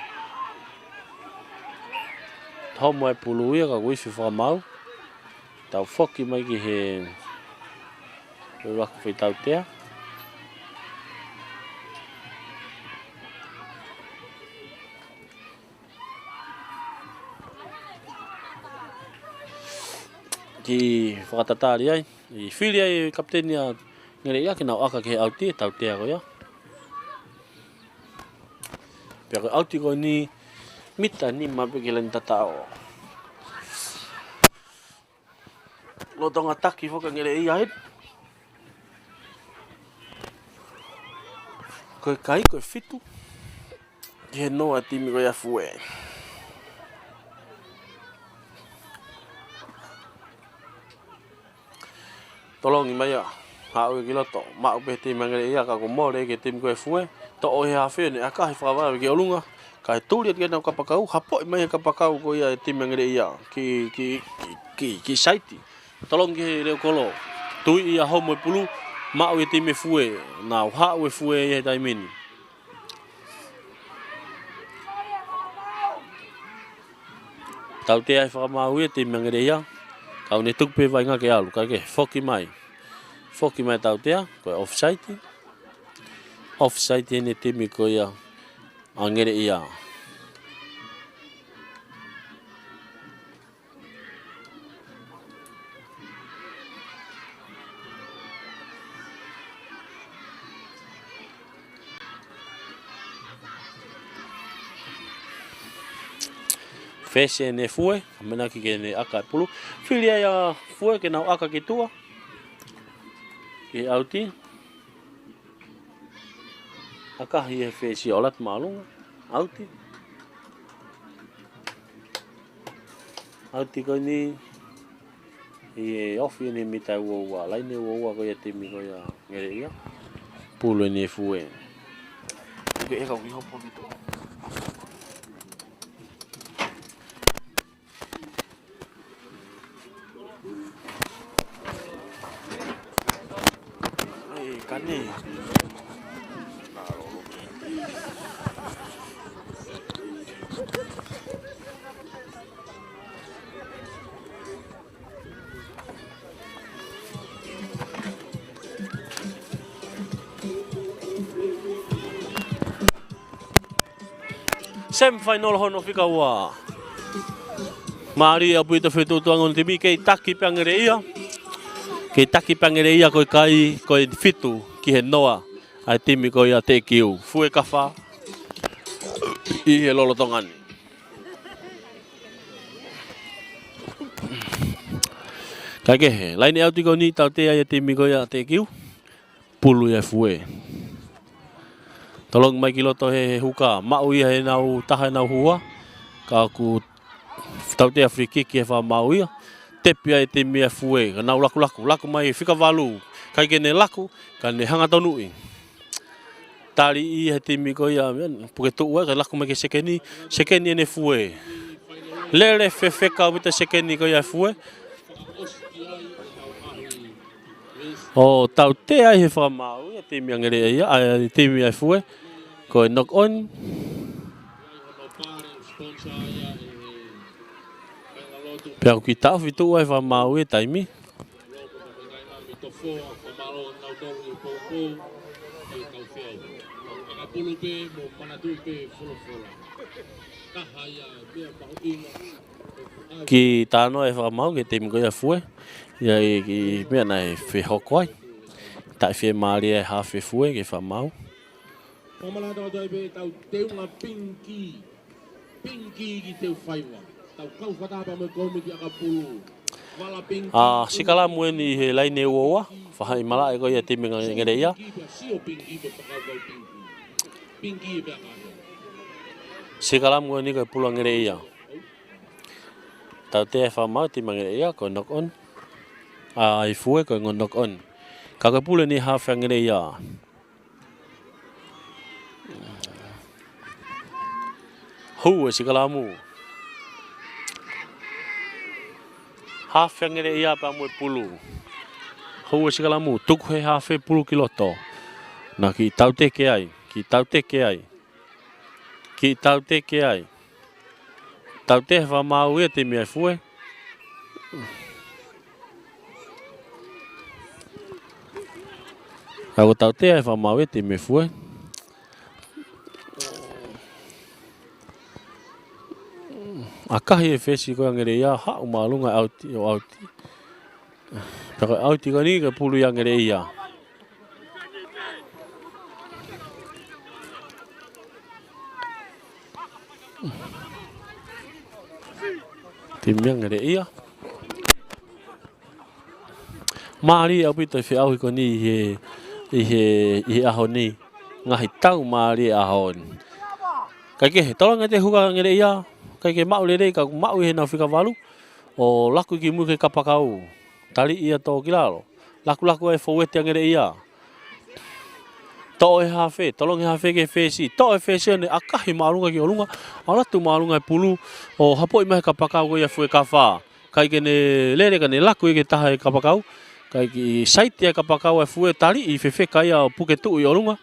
Tau mai pulu ia ka wifi whamau. Tau whoki mai ki he... Tôi bắt phải tàu té. Thì phải tata đi ai. Thì phi đi captain ya người đấy cái nào aka cái auti tàu té rồi ya. Bây giờ auti coi ni mita ni mà bây giờ lên tata. Lo tong attack ki phải người đấy hết. Koe kai, koe fitu. Ke noa timi koe afu e. Tolongi mai a. Hau e kiloto. Mau pe timi ngare ia ka ko more ke timi koe afu e. To o he hawhi ne aka he whakawa ke olunga. Kai tūri at kena kapakau. Hapoi mai he kapakau ko ia timi ngare ia. Ki saiti. Tolongi he reo kolo. Tui ia homo e pulu. Mau e timi fue, nau hau e fue e taimini. Tau te ai whakamau e timi ngere ia. Kau ne tukpe wainga ke alu, kai ke whoki mai. Whoki mai tau tea, koe off-site. Off-site e ne timi ko ia a ngere ia. Fese ne fue, mena ki ke ne aka pulu. Filia ya fue ke nau aka ki tua. Ke auti. Aka hi e fese olat malunga. Auti. Auti ko ni e ofi ne mita ua laine ua ko ya timi ko ya ngere ia. Pulu ne fue. Ke e ka ki hopo ki tua. Kani. Semi-final hono fika ua. Mari apu ita fetu tuangon tibi kei taki pangere ia. Kei taki pangere ia koe kai koe fitu ki he noa. Ai timi koe ia te kiu. Fue kawha. I he lolotongani. Kai ke he. Laini au tiko ni tau te ai timi koe ia te kiu. Pulu ia fue. Tolong mai ki loto he huka. Mau ia he nau taha nau hua. Ka aku tau te free kick he wha mau ia. Tepi ai te mea fue, ka nau laku. Laku mai whika walu. Kai ke ne laku, ka ne hanga tonui. Tari i he te mi ko ia, puke tu ua, ka laku mai ke sekeni. Sekeni ne fue. Lere whewheka wita sekeni ko ia fue. O tau te ai he whamau, ia te mea ngere ia, ai te mea fue. Ko e knock on. Pea ki tau fitu ai whamau e taimi.
o nau tolu i popo e tau feo. Aka pulu pe mo manatu pe folofola. Kaha ia mea pahoina.
Ki tāno e whakamau ke te miko ia fue. Ia ki mea nei whi hoko ai. Tai whi maari e ha whi fue ke whakamau.
Pamala tau tai pe tau teunga pinki. Pinki ki teu whaiwa. Tau kau whatapa me komi ki aka pulu. Wala pinki.
Sikala mueni he laine uoa. Whahai mala e ko ia te minga ngere ia.
Sio pinki pe pakau kau pinki. Pinki e pe aka.
Sikala mueni ko pula ngere ia. Tau te e whamau te mangere ia ko knock on. I fue ko knock on. Kaka pula ni hawhia ngere ia. Hu e sikala mu. Hawhia ngere ia pa mue pulu. Hu e sikala mu. Tuku he hawhia pulu ki loto. Na ki tau te ke ai. Ki tau te ke ai. Ki tau te ke ai. Tau te whamau ia te mea fue. Ako tau te whamau ia te mea fue. Akahi e whesi koe angere ia hau maalunga auti o auti. Tako auti ka ni ka pulu i angere ia. Timia ngere ia. Maari au pito whi au hiko ni i aho ni. Ngahi tau maari ahon. Kai ke he tolanga te huka ngere ia. Kai ke mau lere ka mau he nau whika walu. O laku ki mu ke kapakau. Tali ia tō ki lalo. Laku e fowete ngere ia. Tō e hawhe, tolong e hawhe ke whesi. Tō e whesi ane akahi maalunga ki olunga. Alatu maalunga e pulu. O hapo i mahe kapakau ko ia fue ka wha. Kai ke ne lere ka ne laku i ke taha e kapakau. Kai ki saiti e kapakau e fue tali i whewhe kai a puke tuu i olunga.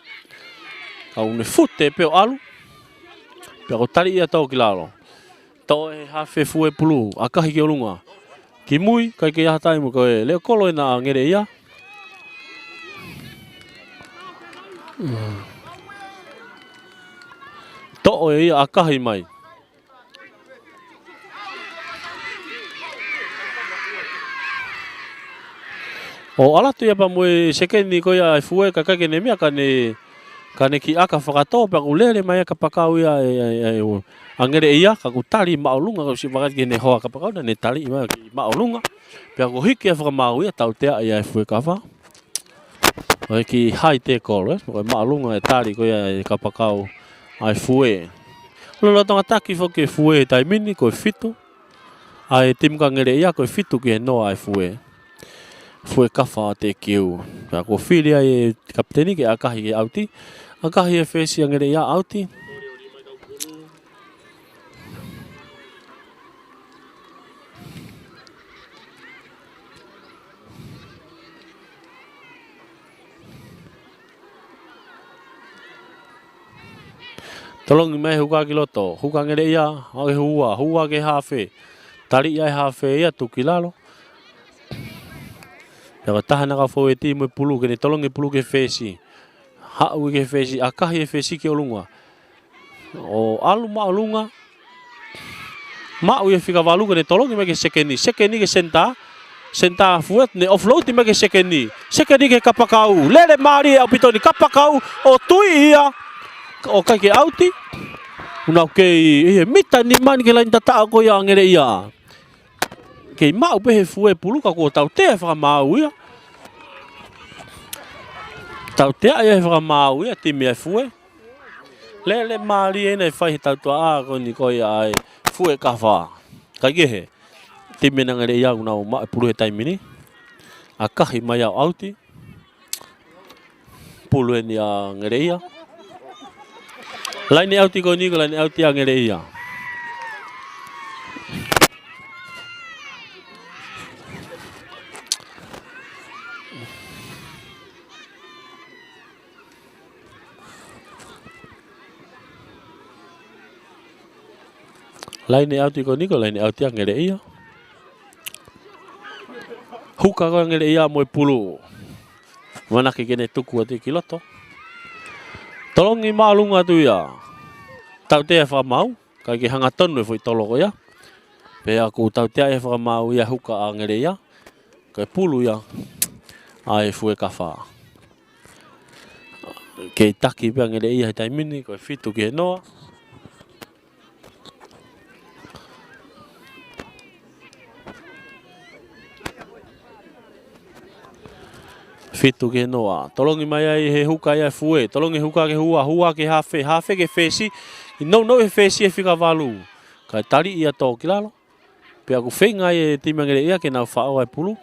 Kau ne fute peo alu. Pea ko tali ia tō ki lalo. Tō e hawhe fue pulu. Akahi ki olunga. Ki mui, kai ke iahatai mu koe. Leo kolo e na ngere ia. Tō e ia akahi mai. O alatu ia pa mue sekeni ko ia e fue ka kai ne mea ka ne ki aka whakatō pa ku lere mai ka pakau ia angere ia ka ku tali maolunga ka si makat ki ne hoa ka pakau na ne tali ia ki maolunga. Pea ku hiki e whakamau ia tau tea ia e fue ka wha. O ki hai te kolo, ko maolunga e tali ko ia ka pakau ai fue. Lolo tonga taki fo ke fue tai mini ko fitu. Ai timka ngere ia ko fitu ki no ai fue. Fue ka wha te kiu. Ka ko whiria e kapteni ke akahi ke auti. Akahi e whesi ngere ia auti. Tolongi mai huka ki loto. Huka ngere ia, au e hua ke hawhe. Tari ia e hawhe ia tuki lalo. Pea taha naka fo e ti mo pulu ke ne tolongi pulu ke whesi. Hau ke whesi, akahi e whesi ke olunga. O alu maolunga. Mau e whika walu ke ne tolongi mai ke sekeni. Sekeni ke senta. Senta fuet ne offload mai ke sekeni. Sekeni ke kapakau. Lere maari au pitoni kapakau. O tui ia. O kai ke auti. Unau kei mita ni mani ke lain tata ko ia ngere ia. Kei mau pehe fue pulu ka ko tau te whakamau ia. Tau te ia whakamau ia ti mea fue. Lele maari e nei whai tau tua a ko ni ko ia ai fue ka wha. Kai ke he. Ti mea ngere ia unau maa pulu he taimini. A kahi mai au auti. Pulu e ni a ngere ia. Laini auti ko ni ko laini auti a ngere ia. Laini auti ko ni ko laini auti a ngere ia. Huka ko ngere ia mo pulu. Mana ke kene tuku ati kiloto. Tolongi maalunga tu ya. Tau te e whamau. Kai ke hanga tonu e fwoi toloko ya. Pe aku tau te e whamau ia huka a ngere ia. Kai pulu ya. Ai fue kafa. Kei taki pia ngere ia he taimini. Kai fitu ki he noa. Fitu ke noa. Tolongi mai ai he huka ia fue. Tolongi huka ke hua. Hua ke hafe. Hafe ke fesi. I no e fesi e whika walu. Kai tari ia tō ki lalo. Pe aku whenga e timangere ia ke nau whao ai pulu.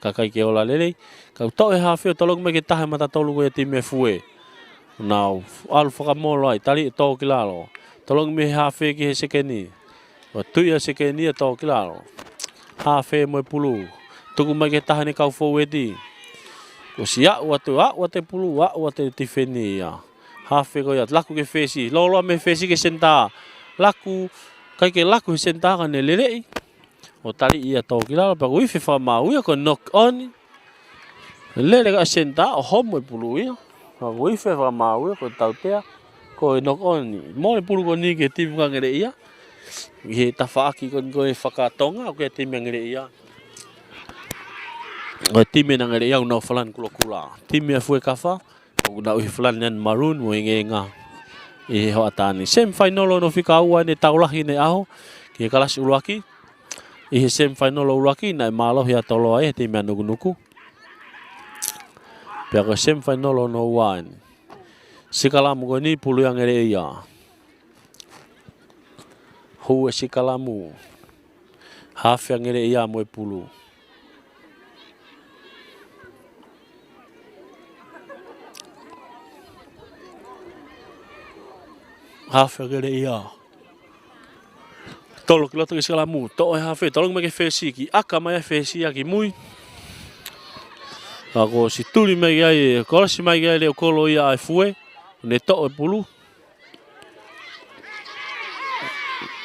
Ka kai ke ola lelei. Kau tō e hafe o tolongi mai ke tahe mata tolu koe time fue. Nau alu whakamolo ai. Tari e tō ki lalo. Tolongi mai he hafe ki he sekeni. O tui a sekeni e tō ki lalo. Hafe mo e pulu. Tuku mai ke tahe ni kau fau e di. Ko si au te pulu, au te tifeni ia. Hafe ko ia, laku ke fesi. Lolo me fesi ke senta. Laku, kai ke laku he senta ka ne lelei. O tali ia tō ki lalo, pa wifi whamau ia ko knock on. Lele ka senta, o homo e pulu ia. Ka wifi whamau ia ko tautea. Ko knock on. Mo e pulu ko ni ke timu ka ngere ia. He tawhaaki ko e whakatonga, o ke timu ngere ia. O time na ngere iau nau falan kula. Time a fue kafa, o nau hi falan nan maroon mo ingenga. E ho atani. Sem final no fika ua ne taulahi ne aho, ki kalas uruaki. E sem final uruaki na malo hi atolo ai time nuku. Pero sem final no ua. Sikalamu ko ni pulu yang ngere ia. Hu sikalamu. Half yang ngere ia mo pulu. Hafe gere ia. Tolo ki loto ki sikalamu. To e hafe. Tolong mai ke fesi ki. Aka mai fesi ki mui. Ako si tuli mai ai. Kolasi mai ai leo kolo ia ai fue. Ne to e pulu.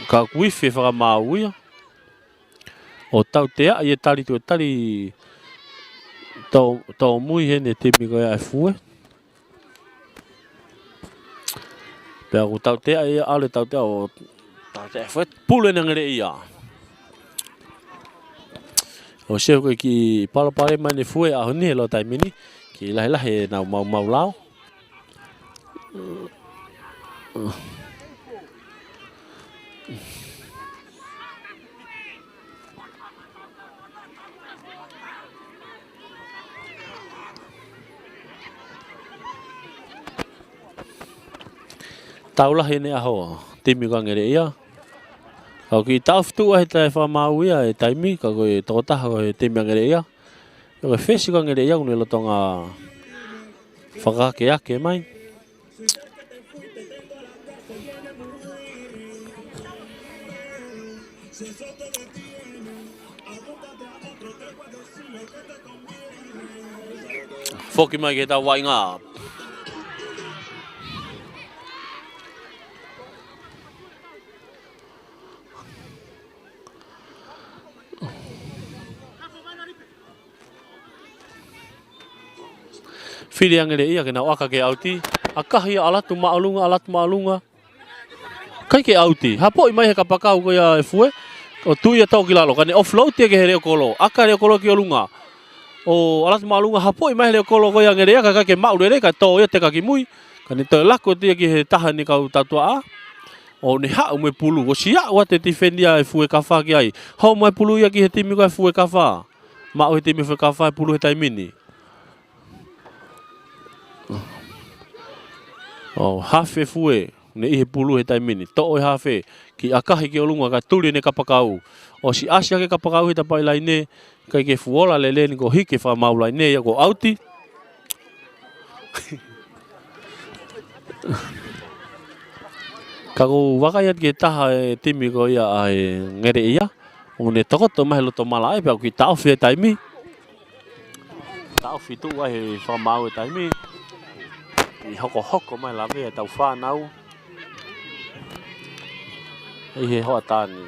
Ka wifi whakamau ia. O tau te a. Ie tali tu e tali. Tau mui he ne timi koe ai fue. Pea ku tau tea ia ale tau tea o tau tea fue pule na ngere ia. O seo koe ki palapare mai ne fue a honi he lo taimini ki lahe nau mau lao. Taula hene aho timi ka ngere ia. Kau ki tau fitu he tai whamau ia e taimi ka koe tokotaha koe timi ngere ia. Koe fesi ka ngere ia kune lotonga whakake ake mai. Foki mai ke tau wainga. Whiri angere ia ke nau aka ke auti. Akahi alatu maalunga. Kai ke auti. Hapo i mai he kapakau ko ia e fue. O tui e tau ki lalo. Kane offload te ke he reo kolo. Aka reo kolo ki olunga. O alatu maalunga hapo i mai reo kolo ko ia angere ia. Ka ke maurere ka tō ia te ka ki mui. Kane tō lako te ki he taha ni kau tatua a. O ne hau me pulu. O si au te tifendia e fue kafa ki ai. Hau mai pulu ia ki he timi ko e fue kafa. Mau he timi fue kafa e pulu he taimini. O hafe fue ne ihe pulu he taimini. To e hafe ki akahi ki olunga ka tuli ne kapakau. O si asia ke kapakau he tapai lai ne kai ke fuola lele ni ko hike wha mau lai ne ia ko auti. Kako wakaiat ke taha e timi ko ia ai ngere ia. O ne tokoto mahe loto mala ai pia ki tauwhi he taimi. Tauwhi tu ai he wha mau he taimi. I hoko mai la me tau whanau. Hei he hoa tāni.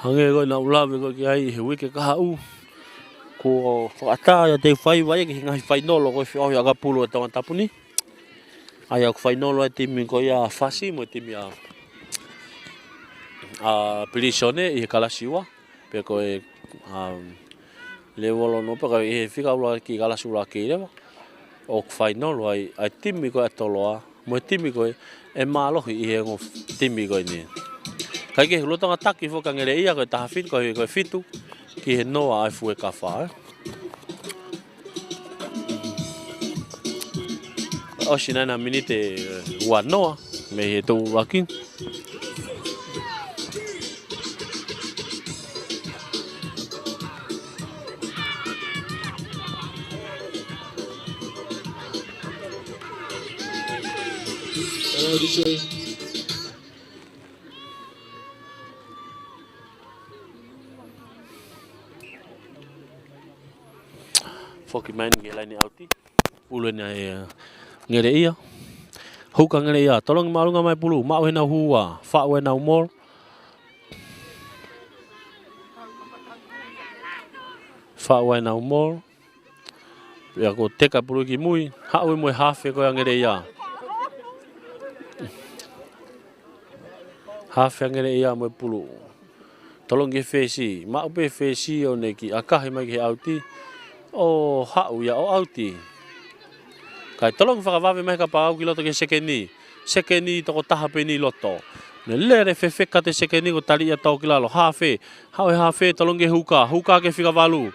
Hange ko na ulawe ko ki ai he wiki ka hau. Ko ata ya te whai wai ki ngai whainolo ko whio ya kapulu e tonga tapuni. Ai au whainolo e timi ko ia whasi mo timi a Pilisione i he kalasiwa. Pe ko e le wolo no pe ko e whika ula ki kalasula ki rewa. O whainolo ai timi ko e toloa. Mo timi ko e mālohi i he ngo timi ko ni. Kai ke hulotonga taki fo ka ngere ia ko taha fit ko fitu ki he noa ai fue ka wha. O sina na minite ua noa me he tau waki. Foki main ke laini auti. Pulu na ngere ia. Huka ngere ia. Tolong malunga mai pulu. Mau hena hua. Fa we na umor. Fa we na umor. Ya ko teka pulu ki mui. Ha we mo hafe ko ngere ia. Hafe ngere ia mo pulu. Tolong ke fesi. Mau pe fesi o neki akahi mai ke auti. O hau ya o auti. Kai tolong whakawave mai ka pāu ki loto ke sekeni. Sekeni toko taha peni loto. Ne lere whewheka te sekeni ko tali ia tau ki lalo. Hawhe. Hau e hawhe tolong ke huka. Huka ke whikawalu.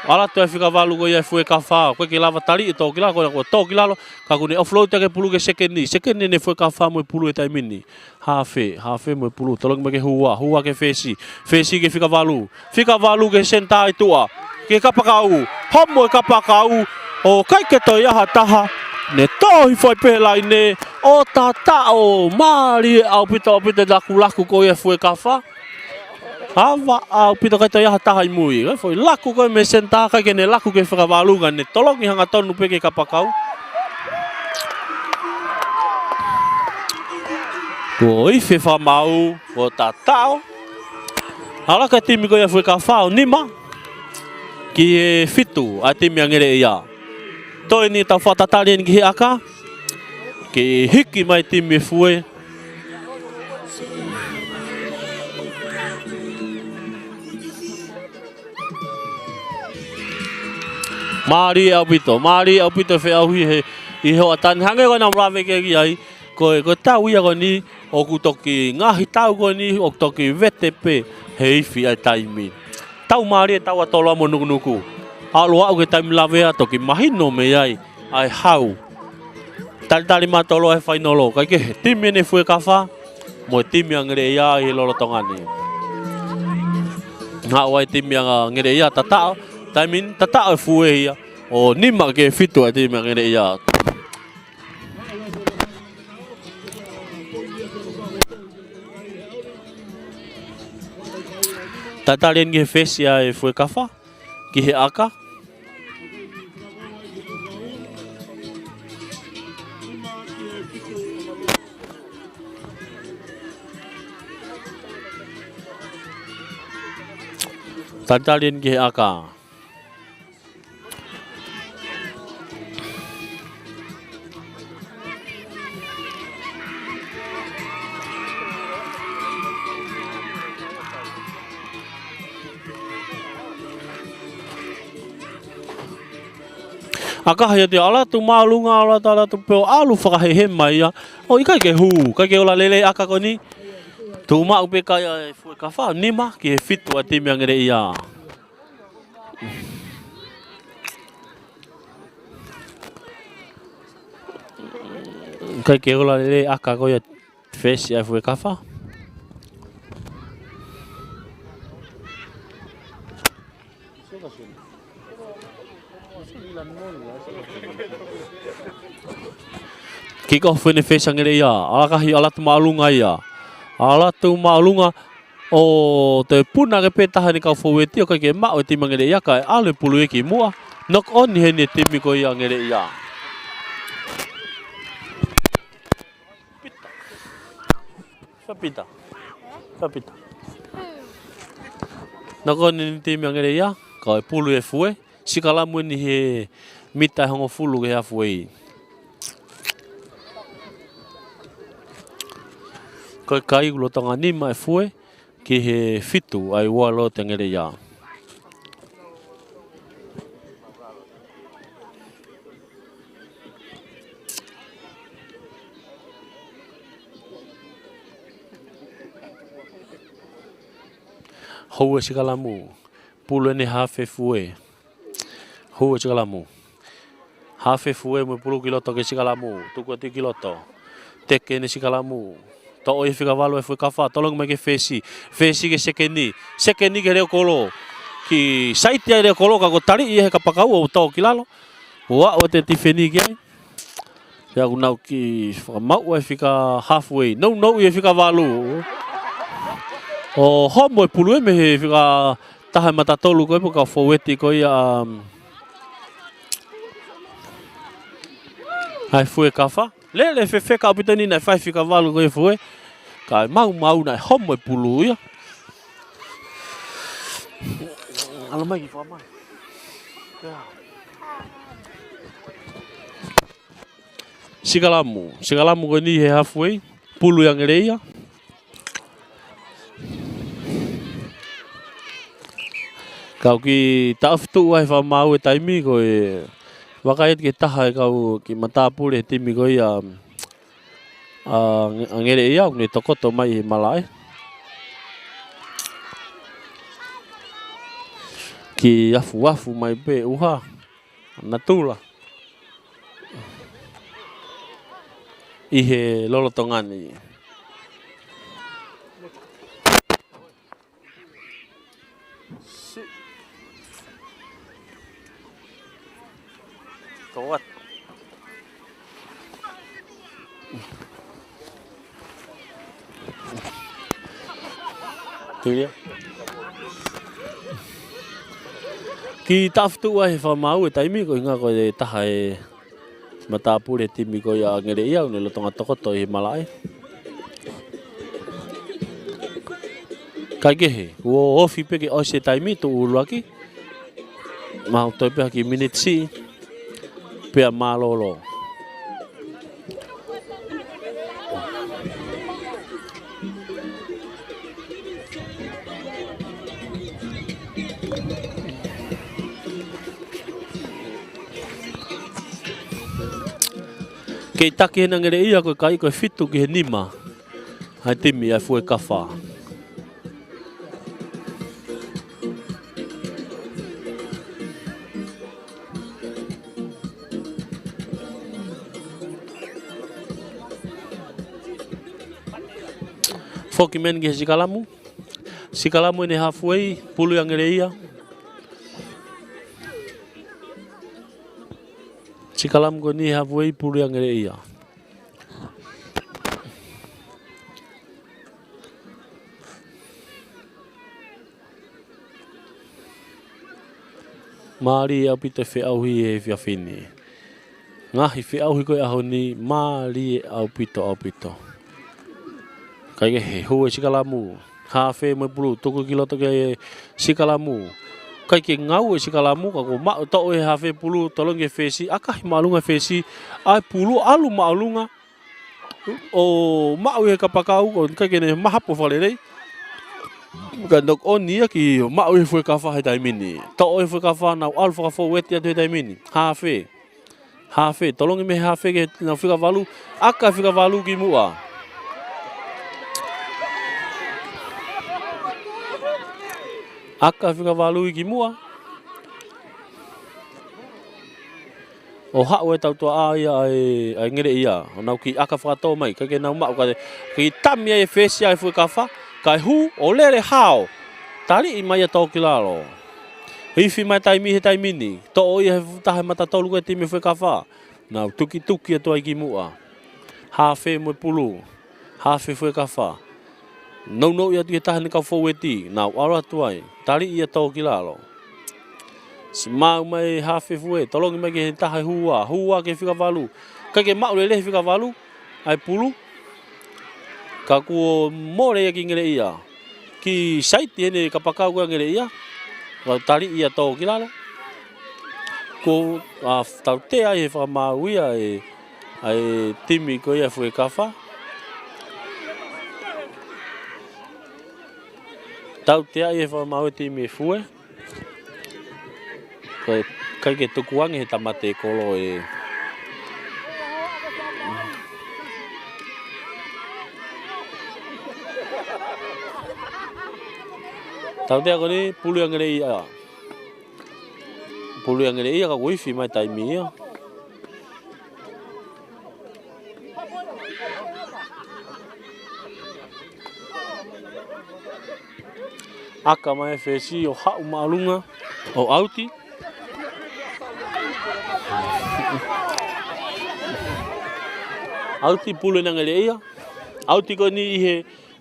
Ala to e whikawalu ko ia fue ka whā. Koe ke lava tali i tau ki lalo. Koe tau ki lalo. Ka kune offload te ke pulu ke sekeni. Sekeni ne fue ka whā mo e pulu e taimini. Hawhe. Hawhe mo e pulu. Tolong me ke hua. Hua ke fesi. Fesi ke whikawalu. Whikawalu ke senta i tua. Ke kapakau, homo e kapakau, o kai ke toi aha taha, ne tohi foi pelai ne, o tata o maari au pita laku ko e fue kafa. Hava au pita kai toi aha taha i mui, foi laku ko me senta kai ke ne laku ke whakawaluga, ne tolongi hanga tonu pe ke kapakau. Ko ife whamau, o tatao, ala ka timi ko e fue kafa o nima, ki e fitu a te mea ngere ia. Toi ni tau whatatari ni ki he aka. Ki hiki mai te me fue. Māri au pito whi au hi he i hoa tani. Hange ko na mrawe ke ki ai. Ko tau ia ko ni o ku toki ngahi tau ko ni o toki VTP he iwi ai taimi. Tau maari e tau atoloa mo nukunuku. Aloa au ke taimi lawea toki mahino me ai hau. Tali matolo e whainolo. Kai ke timi ne fue kawha. Mo e timi angere ia i lolo tongani. Nga wai timi angere ia tatao. Taimin tatao e fue ia. O nima ke fitu e timi angere ia. Tatalien ke fesia e fue kawha. Ki he aka. Tatalien ke he aka. Aka haya te ala tu malunga ala tu peo alu whakahehe mai ia. O i kai ke hu, kai ke ola lele aka ko ni. Tu mau pe kai e fue ka wha nima ki he fitu a te mea ngere ia. Kai ke ola lele aka ko ia fesi a fue ka wha. Kiko fene fesa ngere ia, alakahi ala tu maalunga ia. Ala tu maalunga o te puna ke petaha ni kau foweti o kai ke mau e tima ngere ia kai ale pulu e ki mua. Knock on he ni timi ko ia ngere ia. Pita. Pita. na ko ni te mangere ia ka pulu e fue sikalamu ni he mita hongo fulu ke afue ko kai lo tanga ni mai fue ki he fitu ai walo tengere ia Hou e sikalamu, pulu ni hafe fue. Hou e sikalamu. Hafe fue mo pulu kiloto ke sikalamu, tuku ti kiloto. Teke ni sikalamu. To o e fika valo e fue kafa, tolong me ke fesi. Fesi ke sekeni ke reo kolo. Ki saiti ai reo kolo ka ko tari i he kapakau o to kilalo. Wa o te tifeni ki ai. Ya unau ki mau e fika halfway. No e fika valo. O homo e pulu e me he whika taha matatolu koe mo ka whaueti koe ai fue kafa. Le fe ka pitani nai whai whika walu koe fue. Ka mau nai homo e pulu ia. Alo mai ki whamai. Sikalamu koe ni he halfway. Pulu yang reia. Kau ki taftu ai fa mau e taimi ko e wakai ke taha kau ki matapule timi ko ia ngere ia ni tokoto mai malai ki afu mai pe uha natula ihe lolotongani Kawat. Tu dia. Ki taftu ai fa mau e taimi ko inga ko e taha e matapule timi ko ia ngere ia ne lotonga tokoto i malai. Kagehe, wo ofi peke o se taimi tu uluaki. Mau to pe ki minute si. Pea malolo. Kei take na ngere ia ko kai ko fitu ki he nima. Hai timi ai fue kafa. Foki men ke sikalamu. Sikalamu ni halfway pulu yang reia. Sikalamu ko ni halfway pulu yang reia. Mari au pite fe au hi e fia fini. Ngahi fe au hi ko ahoni mari au pito. Kai he ho sikalamu hafe mo pulu tuku kiloto ke sikalamu kai ke ngau sikalamu ka ko ma to e hafe pulu tolong ke fesi akah malunga fesi ai pulu alu malunga o ma e kapakau ko kai ke ne mahapo falere gandok oni ki ma e foi kafa dai mini to e foi kafa na alfa fo weti dai mini hafe tolong me hafe ke na fica valu aka fica valu ki mua Aka fica valu ki mua. O hao e tau tua ai ngere ia. O nau ki aka whakato mai. Ka ke nau mau ka ki tami e whesi ai fui kawha. Kai hu o lere hao. Tari i mai a tau ki lalo. Hifi mai taimi he taimini. To o ia he tahe mata tolu koe timi fui kawha. Nau tuki e tua i ki mua. Hawhe mo pulu. Hawhe fui kawha. No ia tu tahan ka foweti na ara tuai tali ia to kilalo si mau mai hafe fue tolong mai ke taha hua ke fica valu ka ke mau le fica valu ai pulu ka ku more ia ki ngere ia ki saiti ene kapakau ka ngere ia. Kau tali ia tau ki lalo. Ko tau te ai he whamauia ai timi ko ia fue kafa. Tau te ai he whamau timi fue. Kai ke tukuangi he tamate kolo e. Tau te ako ni pulu yang ngere ia. Pulu yang ngere ia ka wifi mai taimi ia. Aka mai fesi o hau maalunga o auti. Auti pulu yang ngere ia. Auti ko ni he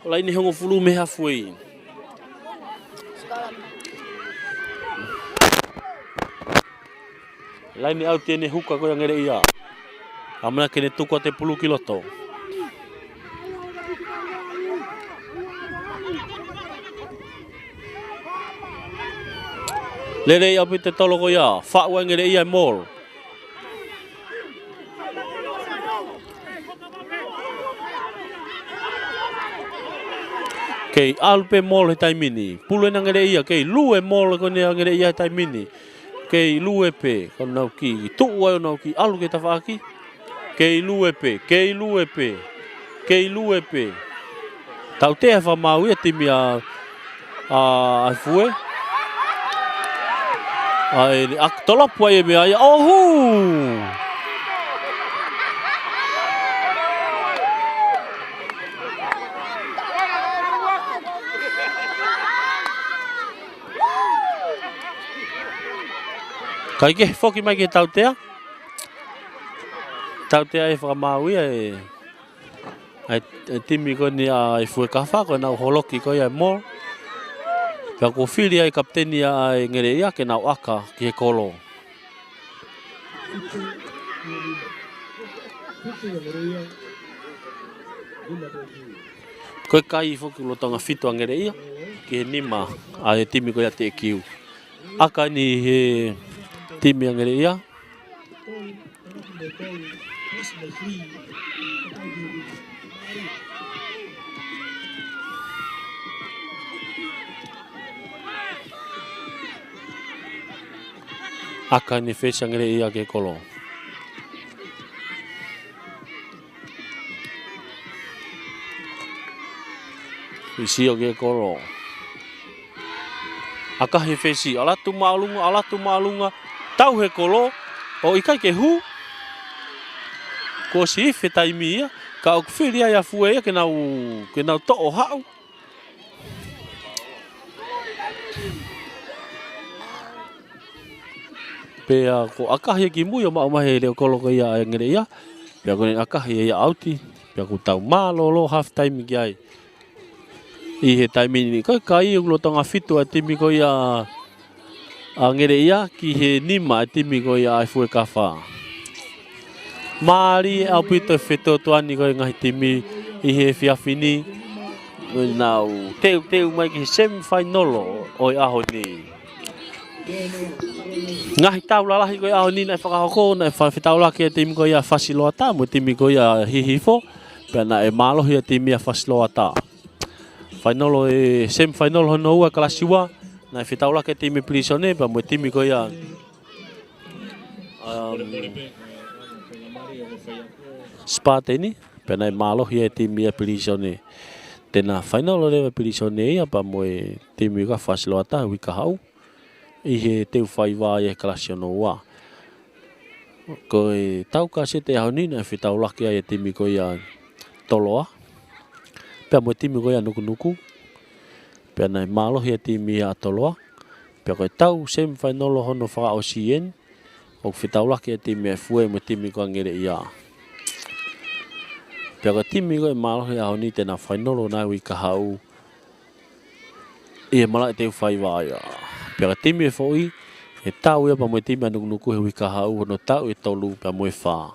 lai ni hongo fulu me hafui. Lai ni auti ene huka ko yang ngere ia. Amana kene tuku te pulu kiloto. Lele ia pite tolo ko ia. Whaua ngere ia mall. Kei alpe mall he taimini. Pulu ena ngere ia. Kei lue mall ko ne ngere ia he taimini. Kei lue pe, kau nau ki, tuu ai nau ki, alu ke tawhaki. Kei lue pe, kei lue pe, kei lue pe. Tau te hawha mau ia timi a fue. Ai, ak tolapu ai e mea ia, ohu! Kai ke foki mai ke tau tea. Tau tea e whakamau ia e. Ai timi ko ni a fue kafa ko nau holoki ko ia mall. Pea ko whiri ai kapteni ai ngere ia ke nau aka ki he kolo. Koe kai foki lotonga fitu a ngere ia. Ki he nima a he timi ko ia te kiu. Aka ni he timi yang ngere ia. Aka ni face yang ngere ia ke kolo. Isi o ke kolo. Aka he face alatu maalunga. Tau he kolo, o ikai ke hu. Ko si fe taimi ia, ka o whiri ai a fue ia ke nau to o hau. Pea ko akahi ki mui o maumahe leo kolo ko ia e ngere ia. Pea ko ni akahi ia auti. Pea ko tau malolo half time ki ai. I he taimi ni kai kai o lotonga fitu a timi ko ia a ngere ia ki he nima timi ko ia ai fue kafa. Mari au pito feto tuani ko ngahi timi i he fiafini. Nau teu mai ki semi-final o aho ni. Ngahi tau lalahi ko aho ni na whakahoko na whawhitau laki timi ko ia whasiloata mo timi ko ia hihifo. Pea na e malo ia timi ia whasiloata. Final e semi-final hono ua kalasiwa. Na whitau laki timi prisone pa mo timi ko ia spate ni. Pea na e malo ia timi ia prisone. Tena final o lewa prisone ia pa mo timi ka whasiloata wika hau. I he teu whaiwa e kalasiono ua. Ko e tau ka se te hauni na whitau laki ai e timi ko ia toloa. Pea mo timi ko ia nuku. Pea nai malohi e timi ia toloa. Pea ko e tau semi-final hono whaka o sien. O whitau laki e timi e fue mo timi ko ngere ia. Pea ko timi ko e malohi a hauni tena final o nai wika hau. I e malai teu whaiwa ia. Pea timi e foi e tau ia pa mo timi anuku he wika hau no tau e tolu pa mo e wha.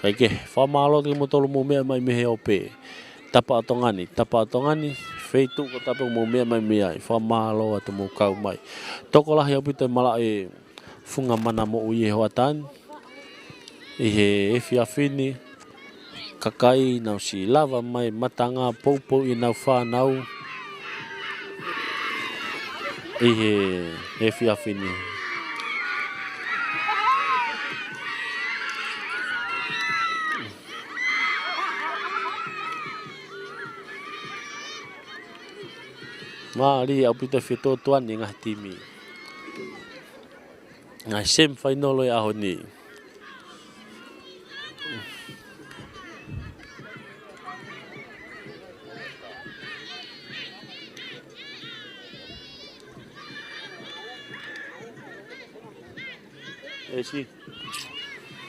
Kai ke wha malo te mo tolu mo mea mai mehe ope. Tapa atongani feitu ko tapo mo mea mai mea fa malo atu mo kau mai toko lah ya pita mala funga mana mo uye hoatan he fia fini kakai nau si lava mai matanga popo I nau fa nau he fia fini Mari au pita fito tuan ni ngah timi. Ngai sem final lo aho ni.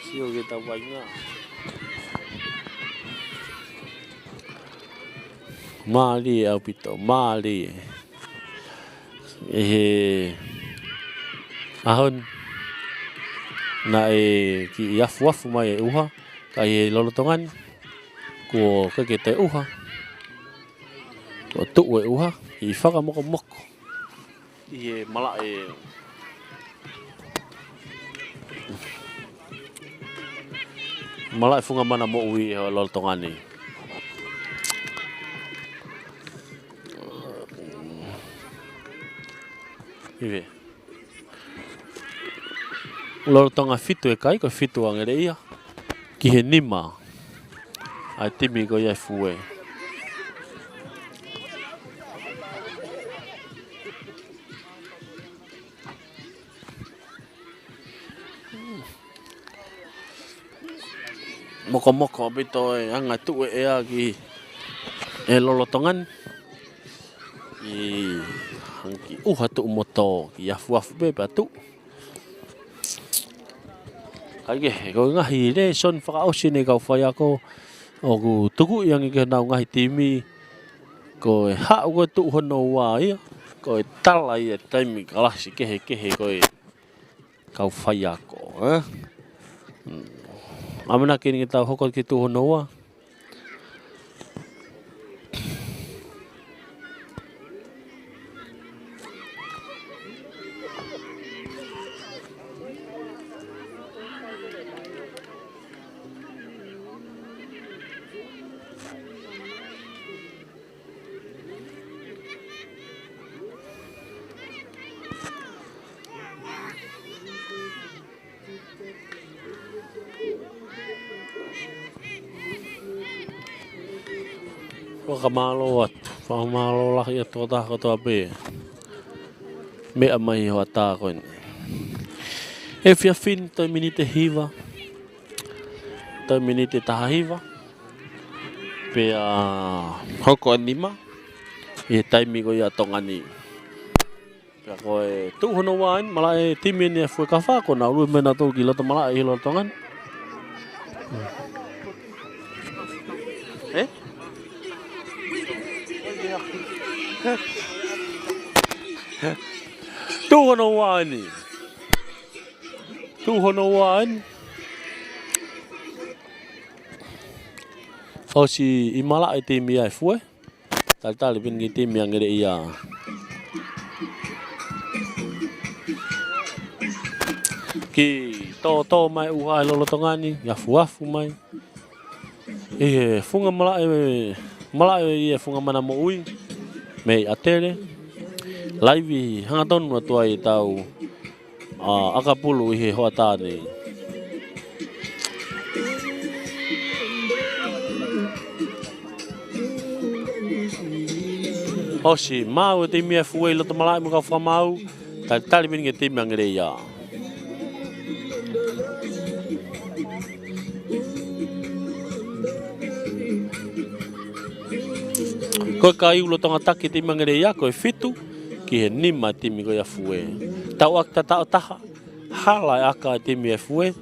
Si o kita banyak. Mali au pito mali. Ahon na ki yafu mai uha kai lolotongan ko ka kete uha to tu we uha I faka moko mala mala funga mana mo ui lolotongan ni Ive. Lolotonga fitu kai ko fitu angere ia. Ki he nima. Ai timi ko ia fue. Moko bito anga tu ea ki lolotongan. Hangki hatu moto ki afu be batu kage ko ngahi le son fa au sine ka fa ya ko ogu tugu yang ke nau ngahi timi ko ha ko tu hono wa ya ko tal ai time kala si ke ko ka fa ya ko amana kini kita hokot ki tu hono wa Pamalo lah ya tota ko to abe me amai hota ko if ya fin to minute hiva to minute tahiva pe hoko anima time ko ya tongani ya ko tu hono wan mala timin ya fu kafa ko na lu mena to gila to mala hilo tongan Tu hono wan o si imala tim ya fue tal bin tim yang ngere iya ki to mai uha lolotongani ya fuafu mai funga mala funga mana mo ui me atele live hangaton watu ai tau akapulu hoata ni Osi mau te mia fuei lo malai mo ka famau tal bin nge tim ngere ya ko kai ulo tonga taki tim ngere ya ko fitu ki nima tim ko ya fuei tau ak ta hala aka tim ya fuei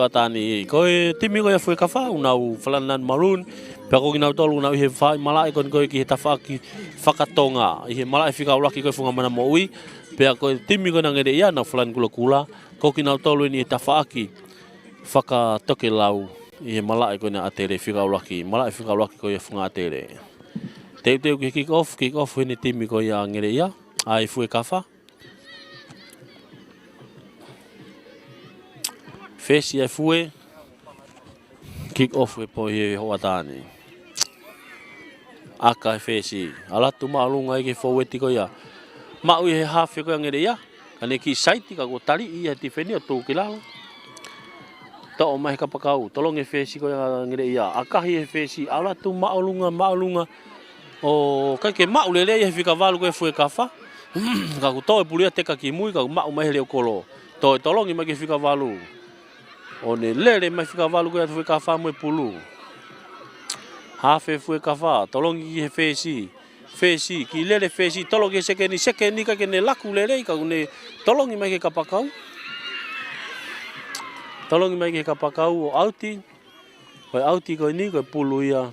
watani ko tim ko ya fuei ka fa unau flanan maroon Pako ginau tolu na fa malai kon ko ki tafaki fakatonga malai fika ulaki ko funga mana mo ui pe ko timi ko ngere ya na flan kula ko ginau tolu ni tafaki faka toke lau malai ko na atere fika ulaki malai fika ulaki ko funga atere Teu ke kick off ni timi ko ia ngere ia. Ai fue kafa. Fesi ai fue. Kick off po he ho atani. Aka fesi. Ala tu malunga ke forward ko ia. Ma he half ko ngere ia. Kane ki site ka go tali ia ti feni to kilala. To mai ka pakau. Tolong e fesi ko ngere ia. Aka he fesi ala tu malunga. O kai ke mau lele ia fika valu ko fue kafa. Ka ku to pulia te ka ki mui ka mau mai le kolo. To tolong i mai ke fika valu. O ne lele mai fika valu ko fue kafa mo pulu. Ha fue kafa tolong i he fesi ki lele fesi tolong ke sekeni ka ke ne laku lele ka ne tolong i mai ke kapakau. Tolong i mai ke kapakau o auti. Ko auti ko ni ko pulu ia.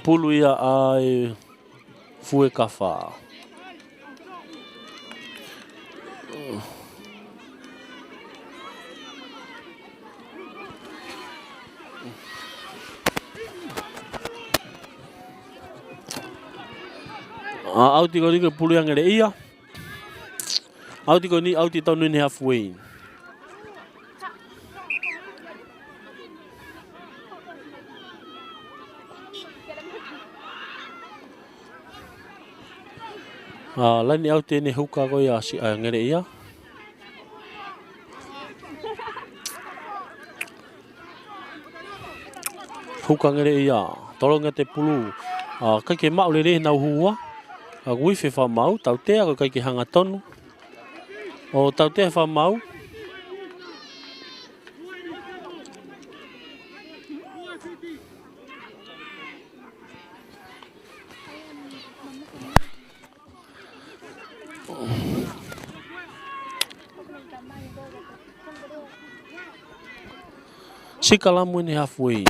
Pulu ia ai fue kafa. Auti ko ni ko pulu yang ngere ia. Auti ko ni auti tau ni halfway. Lani auti ni huka ko ia si ngere ia. Huka ngere ia. Tolong te pulu. Kai ke mau lele na hua. Wifi fa mau tau te ko kai ke hanga tonu. O tau te fa mau. Sikalamu ni halfway.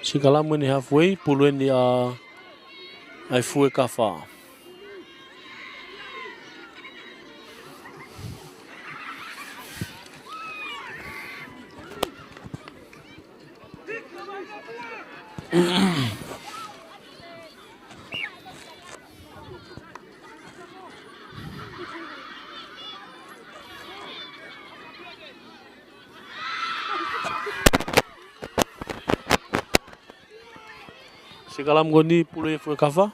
Sikalamu ni halfway pulu ni ai fue kafa. Sikalam goni pulu e fue kafa.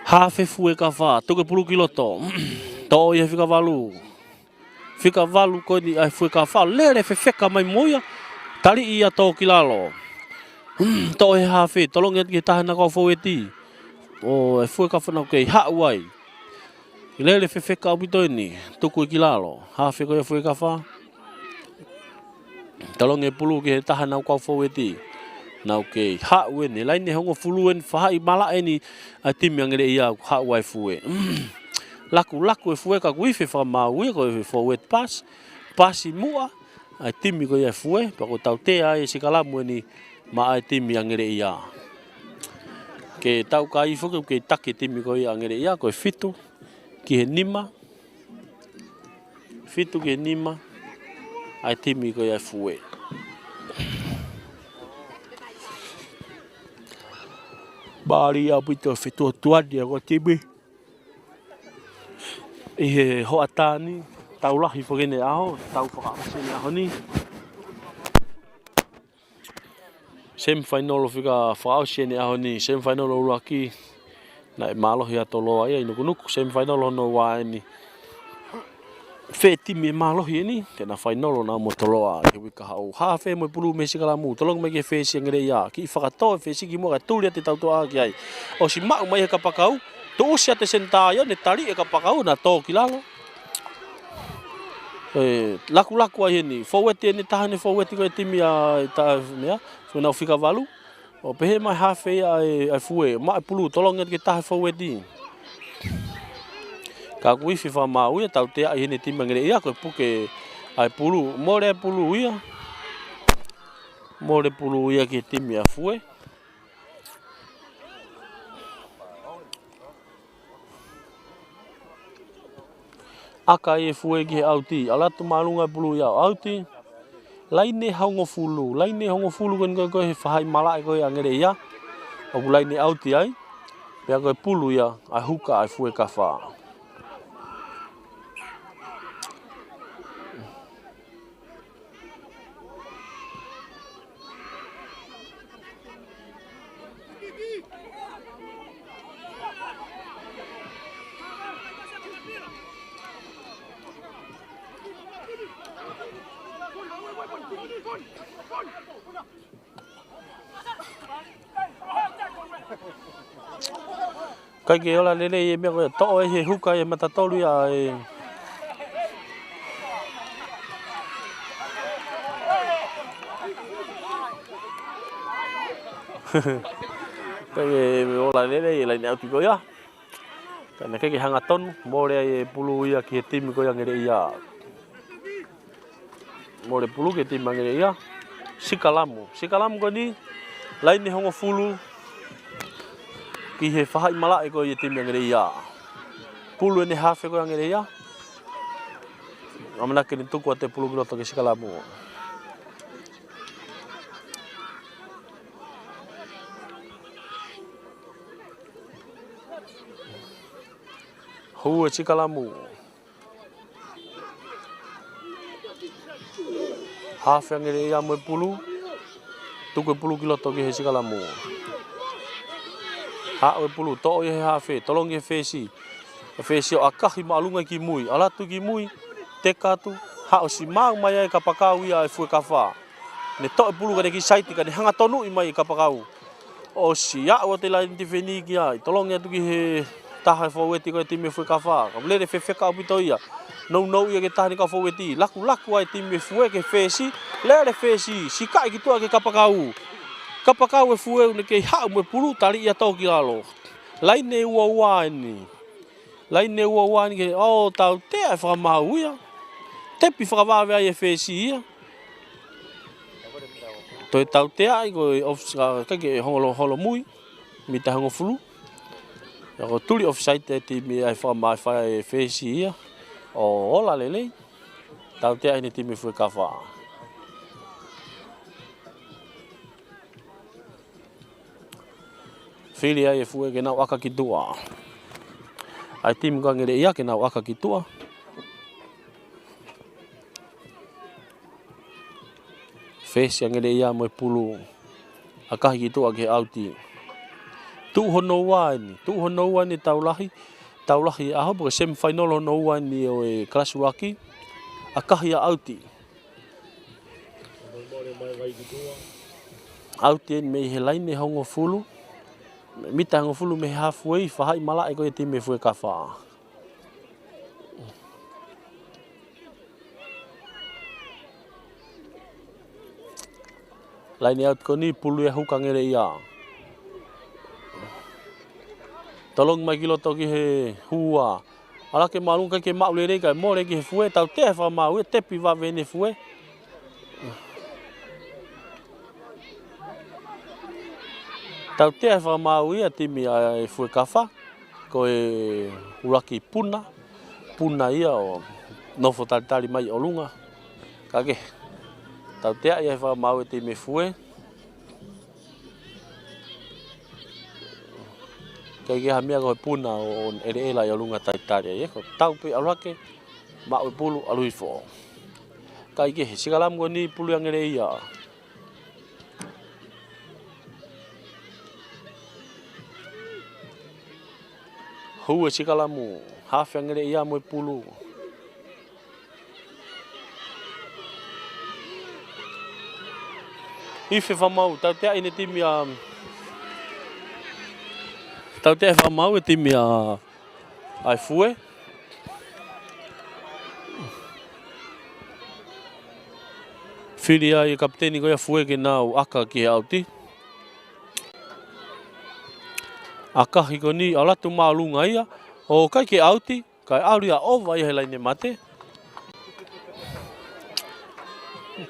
Hafe fue kafa, toke pulu kiloto. To ia fika valu. Fika valu ko ni ai fue kafa, lere fefeka mai moia. Tali ia to kilalo. To e hafe, tolong e tahana ko foweti. O fue kafa na ke hawai. Lele fefeka ubito ni tuku kilalo. Hafe ko fue kafa. Tolong e pulu ke tahana ko foweti. Na ke hawe ni lain ni hongo fuluen fa i mala ni tim yang ele ia hawai fue. Laku e fue ka wifi fa mau ko forward pass. Pasi mua ai tim ko ia fue pa ko tau te ai sikalamu ni ma ai tim yang ele ia. Ke tau kai fo ke take timi ko ia ngere ia ko fitu ki he nima fitu ke nima ai timi ko ia fue bari abito fitu tua dia ko timi e ho atani tau la hi fo ne aho tau fo ka sini aho ni semifinal fica fauche ni aho ni semifinal lo laki na malo ya tolo ai no kunuk semifinal no wa ni feti me malo hi ni ke na final na mo tolo a ke wika ha fe mo pulu me sikala mu tolong me ke fe si ngre ya ki fa to fe si ki mo ka tu le te tau to a ki ai o si ma mai ka pakau to sia te senta yo ne tali e ka pakau na to kilalo laku ai ni forward ni tahane forward ko timi a ta me so na fica valu o pehe mai hafe ai fue mai pulu tolong ke ta forward di ka wifi fa mau ia tau te ai ni tim ngere ia ko puke ai pulu more pulu ia Mo le pulu ia ki timi a fue. Aka e fue ki auti. Alatu malunga pulu ia auti. Laine hongo fulu. Laine hongo fulu kan ko he fahai malai ko angere ia. Au laine auti ai. Pea ko pulu ia a huka ai fue kafa. Kai ke ola lele e mea koe to'o e he huka e matatolu ia e... Kai ke ola lele e laine auti ko ia. Kai ke hanga tonu, mōre e pulu ia ki he timi ko ia ngere ia. Mōre pulu ki he timi ngere ia. Sikalamu. Sikalamu ko ni, laine hongo fulu. Ki he whahai malai ko i timi angere ia. Pulu ne hawhi ko angere ia. Amanake ni tuku a te pulu kiroto ke Sikalamu. Hu e Sikalamu. Hawhi angere ia mo e pulu. Tuku e pulu kiroto ke he Sikalamu. Hao e pulu to'o i he hawhi, tolongi he whesi. E whesi o akahi maalunga ki mui. Alatu ki mui, te katu. Hao si mau mai ai ka pakau ia e fue kawha. Ne to'o e pulu kane ki saiti kane hanga tonu i mai i ka pakau. O si au o te laini te wheni ki ai. Tolongi atu ki he taha e whaueti ko e timi e fue kawha. Ka mlere whewheka o pito ia. Nau ia ke taha ni ka whaueti. Laku ai timi e fue ke whesi. Lere whesi, si kai ki tua ke ka pakau. Kapakau e fueu ne kei hau me pulu tali ia tau ki alo. Laine ua wani. Laine ua wani ke o tau te e whakamau ia. Tepi whakawawe ai e whesi ia. Toi tau te ai ko e ofisa kake holo mui. Mi te hango fulu. Ia ko tuli ofisai te timi ai whakamau whai e whesi ia. O ola lelei. Tau te ai ne timi fue kawha. Whiri ai e fue ke nau aka ki tua. Ai timu ka ngere ia ke nau aka ki tua. Whesi ngere ia mo e pulu. Akahi ki tua ke auti. Tu hono wani taulahi. Taulahi aho po ke semi-final hono wani o e Krasuaki. Akahi a auti. Auti en me he laine hongo fulu. Mita hango fulu me halfway whahai malai ko e timi e fue kawha. Laini out ko ni pulu e huka ngere ia. Tolong mai kiloto ki he hua. Ala ke malunga ke maule reka mo re ki he fue tau te wha mau e tepi wa vene fue. Tau te wha mau ia timi e fue kawha. Ko e uraki puna. Puna ia o nofo talitali mai o lunga. Kake. Tau te ia wha mau e timi fue. Kake hamia ko e puna o ere ela i o lunga talitali. Ko tau pe urake. Mau e pulu alui fo. Kake he Sikalamu ko ni pulu yang ere ia. Hu e Sikalamu, hawhi angere ia mo e pulu. Ife whamau, tau te aine timi a... Tau te whamau e timi a... Ai fue. Whiri ai e kapiteni ko ia fue ke nau aka ki he auti. Akahi ko ni alatu maalunga ia. O kai ke auti, kai auri a ova ia he laine mate.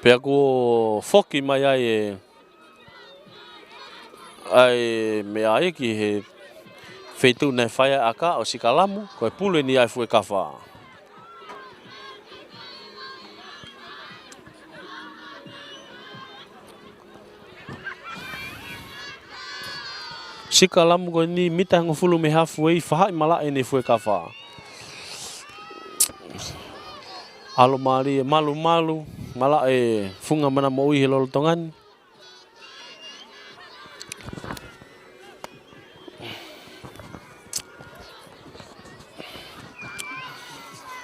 Pea ko foki mai ai me ai ki he feitu nei whaia aka o Sikalamu, ko e pule ni ai fue kawha. Sikalamu ko ni mita ngo fulu me hafu ei whahai mala e ne fue kawha. Alo mari e malu mala e funga mana mo i he lolo tongan.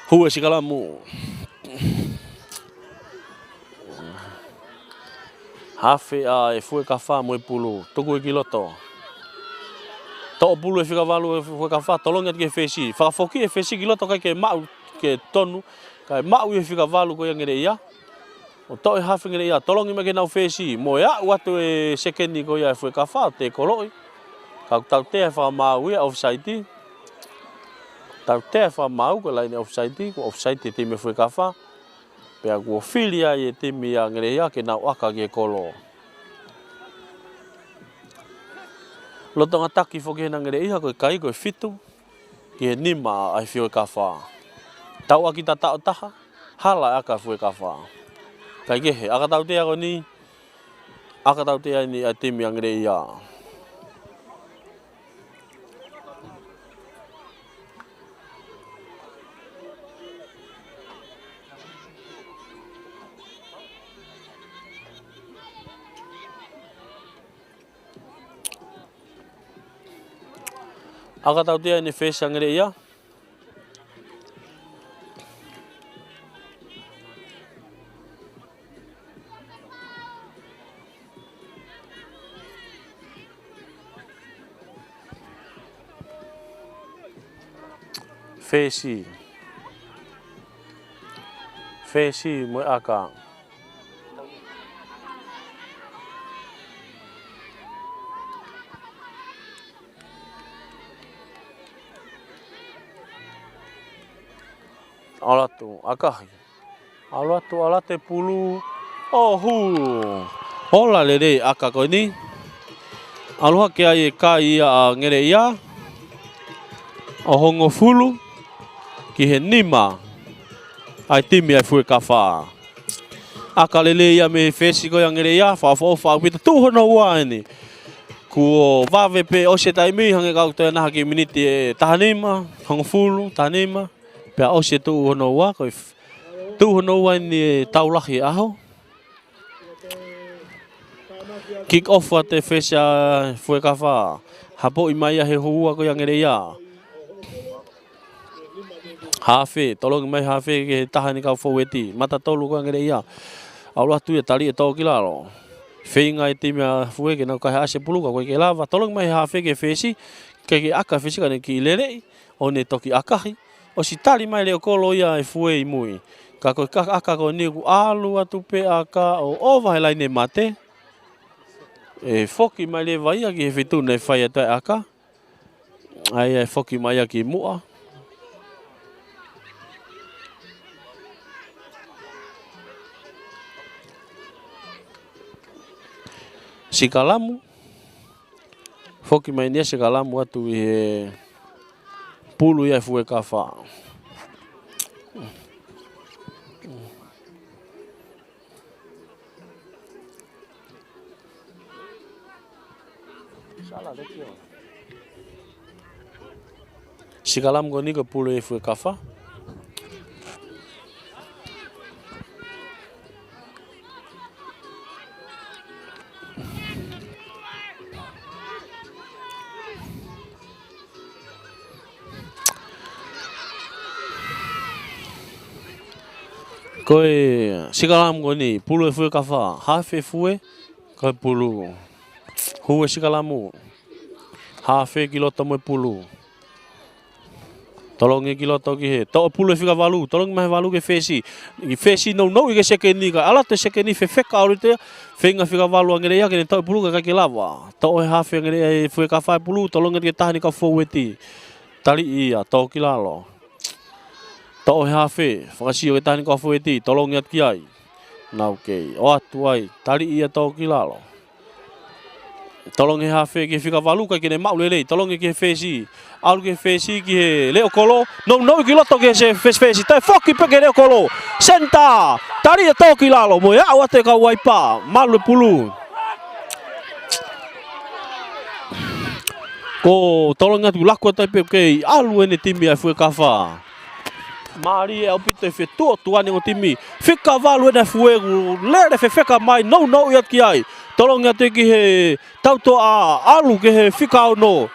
Hua Sikalamu. Hafe a e fue kawha mo e pulu, tuku e kiloto. To pulu e fika valu e fue kawha, tolonga ke fesi. Whakafoki e fesi kiloto kai ke mau ke tonu, kai mau e fika valu ko ngere ia. O to e hafe ngere ia, tolongi me ke nau fesi. Mo ia watu e sekeni ko ia e fue kawha, te koloi. Kau tau te e wha mau ia offside. Tau te e wha mau ko laine offside, ko offside te me fue kawha. Pea kua filia e timi a ngere ia ke nau aka ke kolo. Lotonga taki whoke na ngere ia koe kai koe fitu. Ki he nima ai whio kawha. Tau aki ta tau taha, hala aka whio kawha. Kai kehe, aka tau te ako ni, aka tau te ni a timi a ngere ia. Aka tau te ni face a ngere ia. Fesi mo aka. Alatu akahi. Alatu alate pulu. Oh hola lere aka ko ni. Aloha ke ai kai a ngere ia. O hongo fulu ki he nima ai timi ai fue kawha. Aka lele ia me fesi ko yang ngere ia fa pita tuhono wa ni. Ku vave pe o se taimi hange kau to na ki miniti e tahanima hongo fulu tahanima pe o se tuhono wa ko tuhono wa ni taulahi aho. Kick off wa te fesi fue kawha. Hapo imaya he hua ko yang ngere ia. Hafe, tolong mai hafe ke tahani kau foweti. Mata tolu ko ngere ia. Allah tu ya tali e tau kilalo. Feinga e timia fue ke na ka ase pulu ko ke lava. Tolong mai hafe ke fesi ke aka fesi kan ki lele o ne toki akahi. O si tali mai le kolo ia e fue mui. Ka ko aka ko ni ku alu atu pe aka o ova helai ne mate. E foki mai le vai ki fitu ne fai ata aka. Ai foki mai ki mua. Sikalamu. Foki mai nia Sikalamu atu e pulu ia fue kawha. Sikalamu ko ni ko pulu ia fue kawha. Koe Sikalamu ko ni pulu e fue kawha. Hafe fue koe pulu. Hue Sikalamu. Hafe kiloto mo pulu. Tolong e kiloto ki he. To pulu e fika valu. Tolong mai valu ke fesi. Ki fesi no ke sekeni ka. Ala te sekeni fe feka orite. Fenga fika valu ngere ia ke to pulu ka ke lava. To e hafe ngere e fue kawha pulu. Tolong e ke tahani ka foweti. Tali ia to kilalo. To e hafe, whakasio e tahani ka foweti, tolong iat ki ai. Nau kei. O atu ai. Tari ia tau ki lalo. Tolong he hafe ki fika valu kai kene mau lelei. Tolong ki he fesi. Alu ki he fesi ki he leo kolo. No ki loto ki he fesi. Tai foki peke leo kolo. Senta. Tari ia tau ki lalo. Mo ya awate ka waipa. Malu le pulu. Ko tolong atu lako tai peke. Alu ene timi ai fue kafa. Mari e opito e fetua tuane o timi. Fika valu ene fuego. Lere fe feka mai. No ia ki ai. Tolong atu ki he tauto a alu ki he fika o no.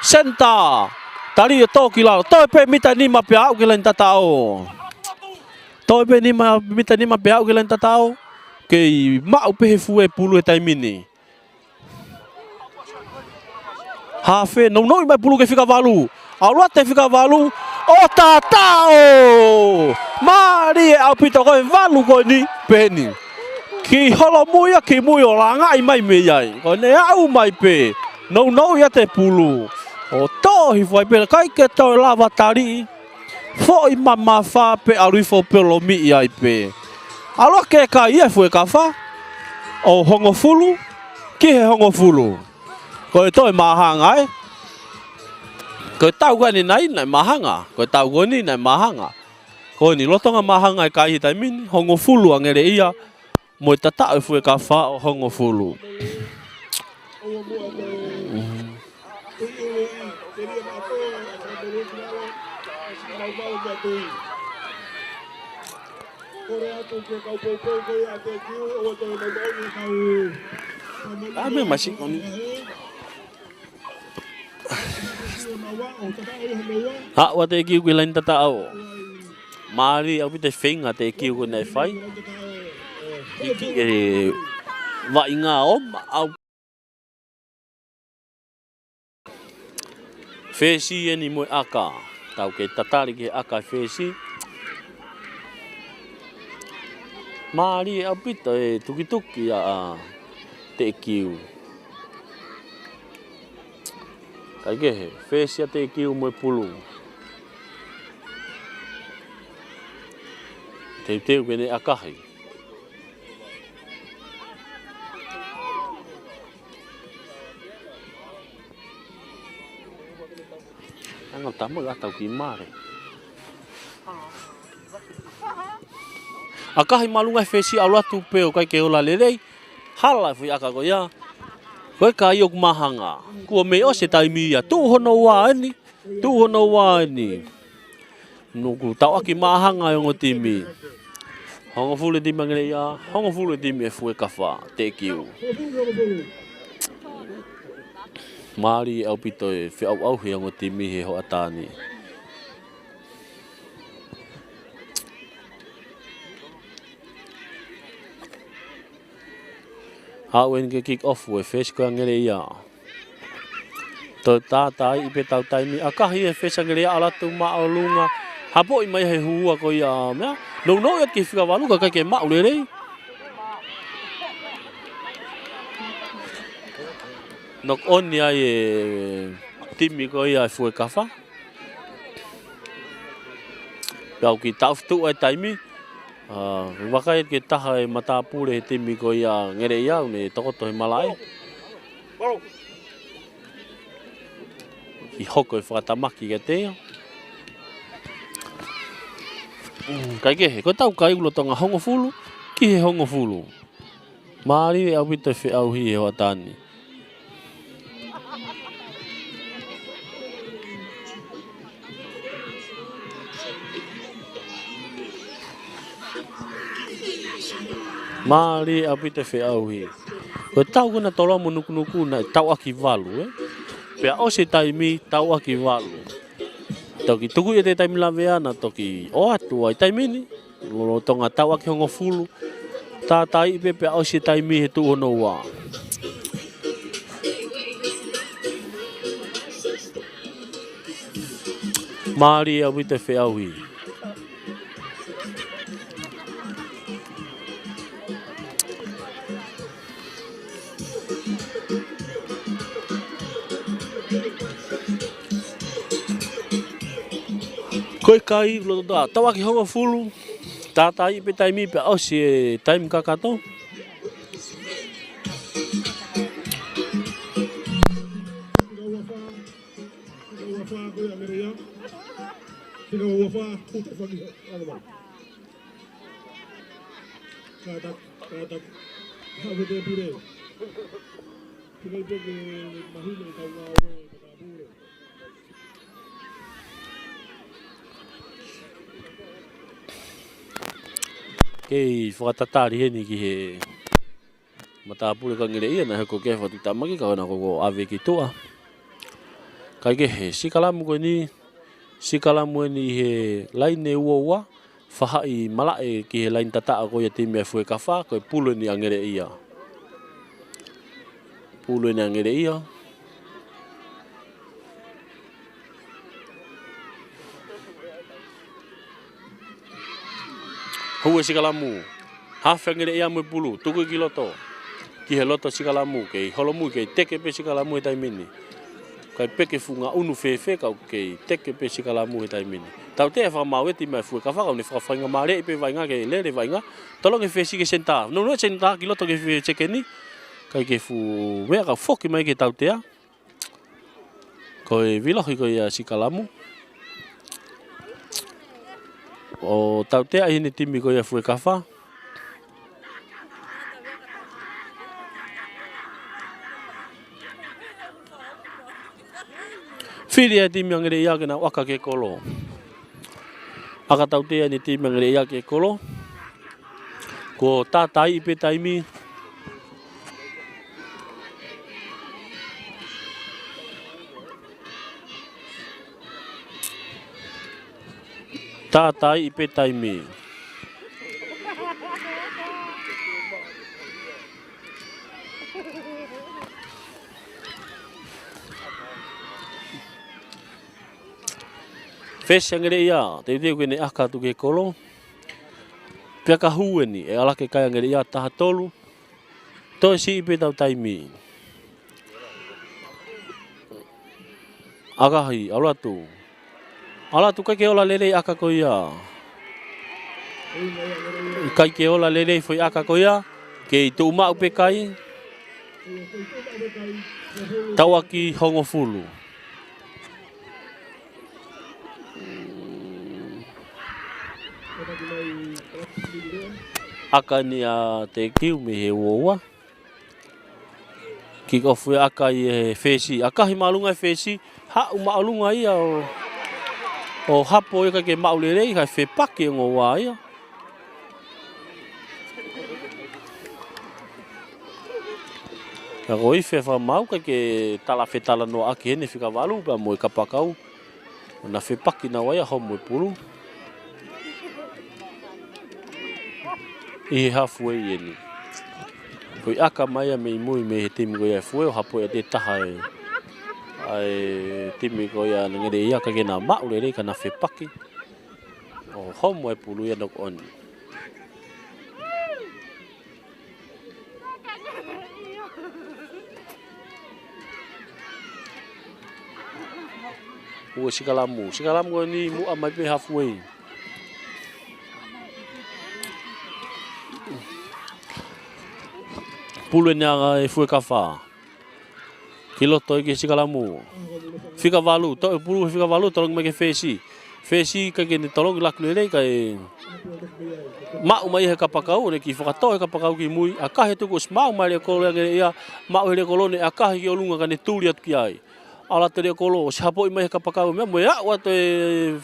Senta. Tari e toki lalo. Toi pe mita nima pe au ki lain tatao. Toi pe mita nima pe au ki lain tatao. Kei mau pe he fue pulu e taimini. Hafe no i mai pulu ke fika valu. Alu ate fika valu. O tatao. Mari e opito koe valu koe ni peni. Ki holo muia ki mui o langa i mai me iai. Ko ne au mai pe. No ia te pulu. O tohi foi pe kai ke to lava tari. Foi mama fa pe alui fo pelo mi iai pe. Alo ke ka ia foi ka fa. O hongo fulu. Ki he hongo fulu. Ko e toi mahanga e. Ko tau gani nai mahanga. Ko tau goni nai mahanga. Ko ni lotonga mahanga e kai tai min hongo fulu angere ia. Mo tata e fue ka fa o hongo fulu. Abe masih koni. Ha wa te kiu ki lain tata au. Mari au te finga te kiu ko nei fai. Iki e wa inga o au fesi ni mo aka tau ke tatari ke aka fesi mari au pito e tuki a te kiu kai ke fesi a te kiu mo pulu te ke ne aka hai ang tamo atau ki mare akahi malunga fesi aula tu peo kai ke ola lelei hala fui aka ko ya ko ka yok mahanga ko me o se taimi ya tu hono wa ni no ku tau aki mahanga yo ngotimi hongo fule di mangele ya hongo fule di me fue kafa te kiu Mari au pito e fe au he ngo timi he ho atani. Hawen ke kick off we fish ko ngere ya. To ta i pe tau taimi akahi e fish ngere ala tu ma olunga. Hapo i mai he hua ko ya me. No ya ki fika walu ka ke ma ulere. Nok on ya e timi ko ya fue kafa. Pau ki tau tu ai taimi. Wakai ke taha e mata pure timi ko ya ngere ya ne tokoto he malai. Ki hoko e whakatamaki ke te. Kai ke he, ko tau kai ulo tonga hongo fulu, ki he hongo fulu. Mari au pito e au hi e watani. Mari apite fe au hi. Ko tau kuna tolo mo nuku na tau aki valu Pe o se taimi tau aki valu. Toki tuku e te taimi lavea na toki o atu ai taimi ni. Lo tonga tau aki hongo fulu. Ta tai pe o se taimi he tu ono wa. Mari apite fe au hi. Koi kai lo da tawa ki hongo fulu Tatai pe taimi pe au si time kakato. Kei whakatatari he ni ki he matapure ka ngere ia na he ko ke whatu tamaki ka wana ko ave ki toa. Kai ke he sikalamu ko ni sikalamu ni he laine ua whahai malae ki he lain tataa ko ia timi e fue kawha ko e pulo ni angere ia. Pulo ni angere ia. Hau e sikalamu. Hawhi angere ia mo e pulu. Tuku ki loto. Ki he loto sikalamu. Kei holomu kei teke pe sikalamu e taimini. Kai peke funga unu fefe kau kei teke pe sikalamu e taimini. Tau te e whakamau e ti mai fue kawha kau ni whakawhainga maare i pe vainga ke lere vainga. Tolong e fesi ke senta. No senta ki loto ke fe teke ni. Kai ke fu wea kau foki mai ke tau tea. Ko e vilohi ko ia sikalamu. O tau tea hini timi ko ia fue kawha. Whiri e timi angere ia kena waka ke kolo. Aka tau tea ni timi angere ia ke kolo. Ko tātai i pe taimi. Tātai i pe taimi. Fesi angere ia, te teo kene aka tu ke kolo. Pia ka hueni, e alake kai angere ia taha tolu. Toi si ipe tau taimi. Akahi, alatu. Alatu kai ke ola lele aka ko ia. Kai ke ola lele foi aka ko ia. Ke tu uma upe kai. Tawaki hongo fulu. Aka ni a te kiu me he woa. Ki ko fui aka i he fesi. Aka hi malunga e fesi. Ha uma alunga ia o hapo e ke maulere i kai fe pake ngo wa ia. Ka roi fe fa mau ka ke tala fe tala no aki hene fika walu pa mo ka pakau. Na fe paki na wa ia ho mo pulu. I halfway ni. Ko aka mai me mui me he timi ko ia fue o hapo e te taha e ai timi ko ia ngere ia ka na maule re kana fe paki. O homo e pulu ia nok on. O sikalamu ni mu amai pe halfway. Pulu nga e fue kawha. Kilo toi ke sikalamu. Fika walu, to pulu fika walu tolong me ke fesi. Fesi ka ke ni tolong laku le ka e. Ma umai he kapakau ne ki whakatau he kapakau ki mui. Aka he tuku smau mai le kolo ngere ia. Ma he kolo ne aka he ki olunga ka ne turi atu ki ai. Ala te le kolo se hapo i mai he kapakau me mo ya wa te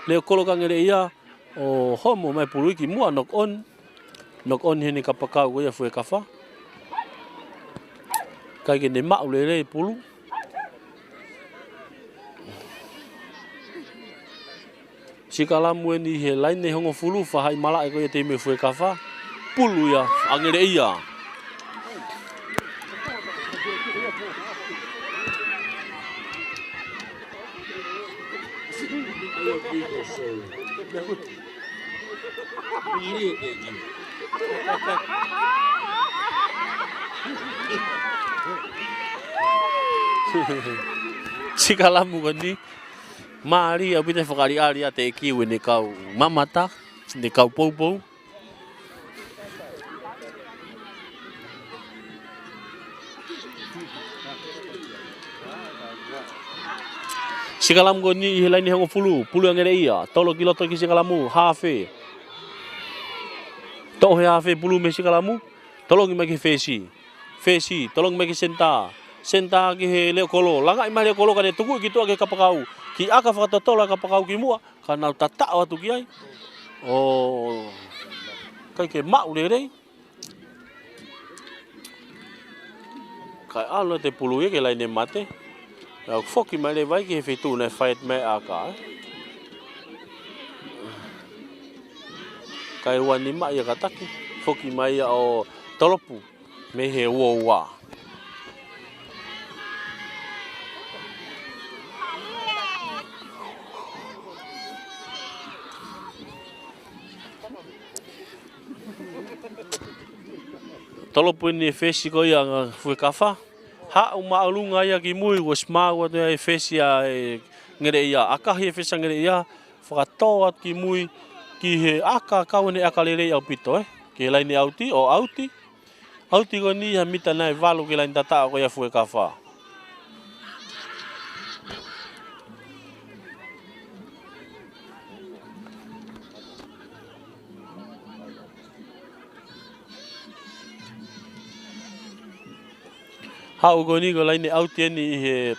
le kolo ka ngere ia. O homo mai pulu ki mua nok on. Nok on he ni kapakau ko ia fue kawha. Kai ke ne maule re pulu. Sikalamu ni he laine hongo fulu whahai malae ko ia te me fue kawha. Pulu ia, angere ia. Sikalamu kan ni mari abis ni fakari ari ate kiu ni kau mamata Ni kau pou. Sikalam ko ni hilai ni hango fulu yang ngere ia. Tolo kiloto ki sikalamu hafe. To he hafe pulu me sikalamu. Tolong ki maki fesi. Tolong maki senta. Senta ki he leo kolo. Langa ima leo kolo kane tuku gitu ake kapakau. Ki aka fakatotola kapakau ki mua. Kana tata watu ki ai. Oh. Kai ke mau le rei. Kai alo te pulu ye ke lai ne mate. Ya foki mai le vai ki fitu ne fight me aka. Kai wani mai ya kataki. Foki mai ya o tolopu me he wowa. Tolopu ni fesi ko yang fue kafa. Ha uma alunga ya ki mui was ma wa te fesi ya ngere ya akahi fesi ngere ya fakato at ki mui ki he aka kaune aka lele au pito ki lai ni auti o auti ko ni ya mita nai valu ki lai tata ko ya fue kafa. Hau goni ko lai ni auti ni he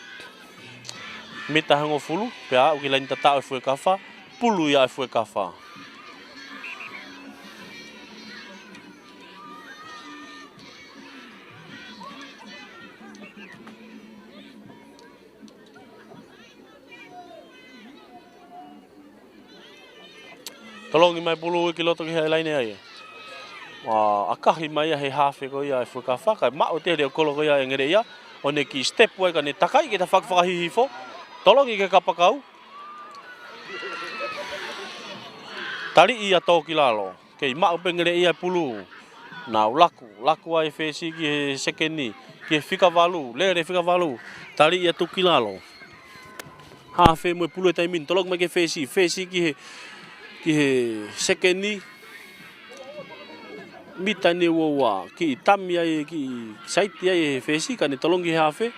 mita hango fulu pe au ki lai tata fue kafa pulu ya fue kafa. Tolong mai pulu kiloto ki lai ni ai. Akahi mai he hafe ko ia fue kafa ka ma o te kolo ko ia ngere ia one ki step wa ka ni takai ki ta whakahi hifo tolong i ke kapakau tali ia tō ki lalo kei ma o pengere ia pulu na laku ai fesi ki sekeni ki fika valu le fika valu tali ia tu ki lalo hafe mo pulu tai min tolong mai ke fesi ki sekeni mita ni wowa ki tamia ki saiti ai fesi kan tolong ki hafe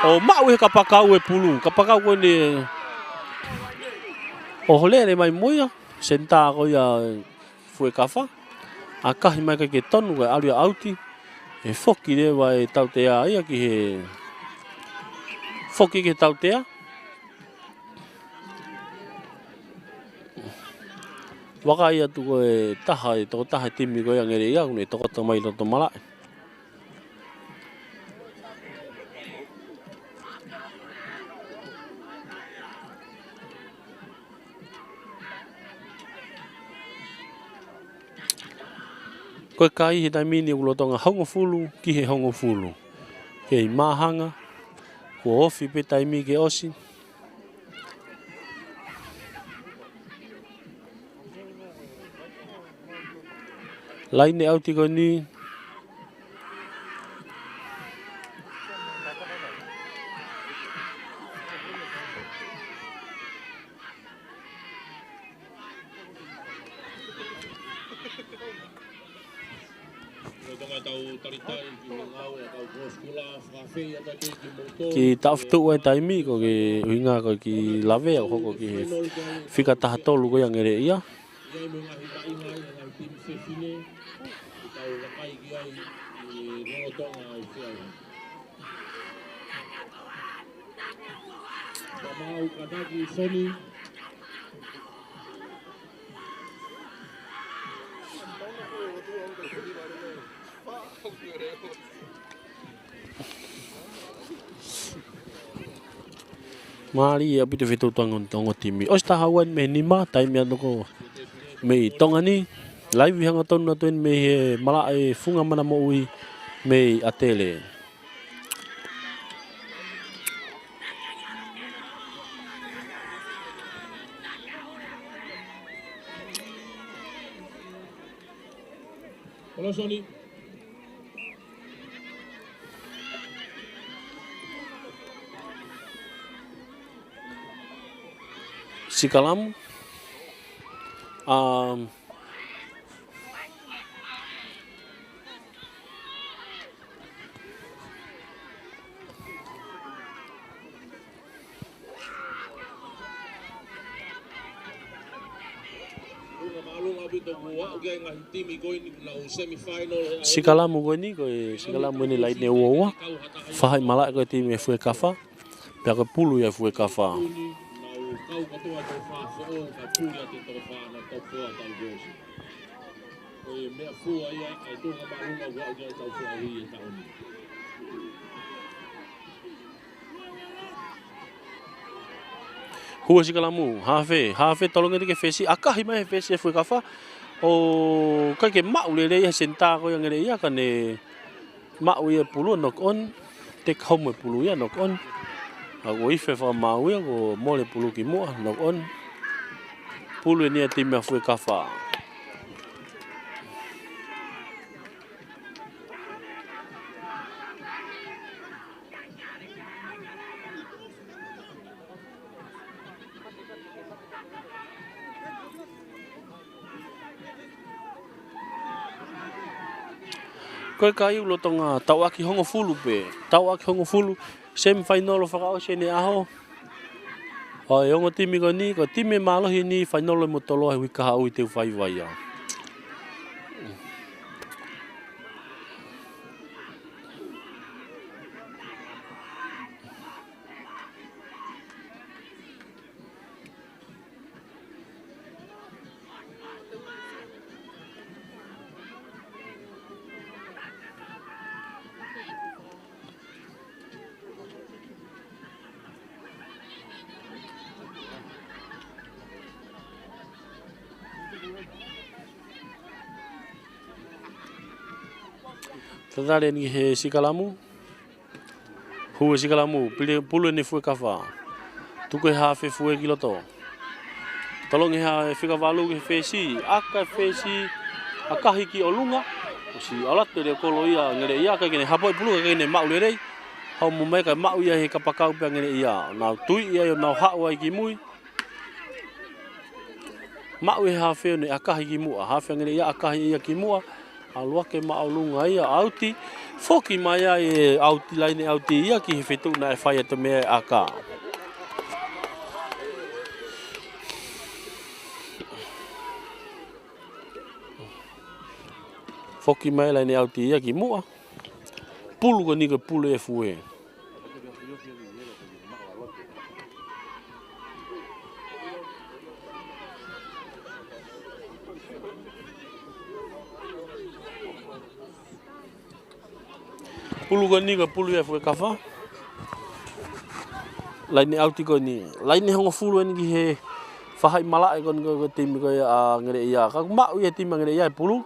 o mau he kapakau e pulu kapakau ko ni o hole mai moia senta ko ya fue kafa akahi mai ka ke tonu ga alu auti e foki le vai tautea ia ki he foki ke tautea waka ia tu ko e taha timi ko yang ngere ia ni toko tomai to mala ko kai hita mini ulo tonga hongo fulu ki he hongo fulu ke mahanga ko ofi pe taimi ke osi lain auti ko ni ki taftu wa taimi ko ki hinga ko ki lave ko ki fika tahatolu ko yang ngere ia
Mau kadaki Sony
mari ya bitu fitu tongo timi osta hawan me nima time ya ko me tongani live hanga ton na ton me mala e funga mana mo ui me atele
Hola Sony.
Sikalamu. Sikalamu ko ni ko sikalamu ni lai ne woa. Fahai malak ko ti me fue kafa. Pia ko pulu ya fue kafa. Hua sikalamu, hafe tolong ke fesi akahi mai fesi fue kafa. O kai ke mau le ya senta ko yang le ya kan e mau ya pulu nok on tek home pulu ya nok on. Ako ife fa mau ya ko mole pulu ki mo nok on. Pulu ni tim ya fue kafa. Koe kai ulo tonga tau aki hongo fulu pe. Tau aki hongo fulu semi-final o whakao se ne aho. O e ongo timi ko ni, ko timi malohi ni final o motolo he wikaha ui teu whaiwai a. Tadare ni he sikalamu. Hua sikalamu, pulu ni fue kafa. Tuku he hafe fue kiloto. Tolong he fika walu ke fesi, aka fesi, akahi ki olunga. Si alat de kolo ia ngere ia ka kene hapoi pulu ka kene mau le rei. Hau mo mai ka mau ia he kapakau pe ngere ia. Na tui ia yo na hawa ki mui. Mau he hafe ne akahi ki mu, hafe ngere ia akahi ia ki mu. Alua ke maulunga ia auti foki mai e auti lain auti ia ki fetu na fai to me aka foki mai lain auti ia ki mua pulu ko ni ko pulu e fue pulu ko ni ko pulu ya fue kafa lain auti ko ni lain hongo fulu ni he fahai malak kon ko tim ko ya ngere ya ka mau ya tim ngere ya pulu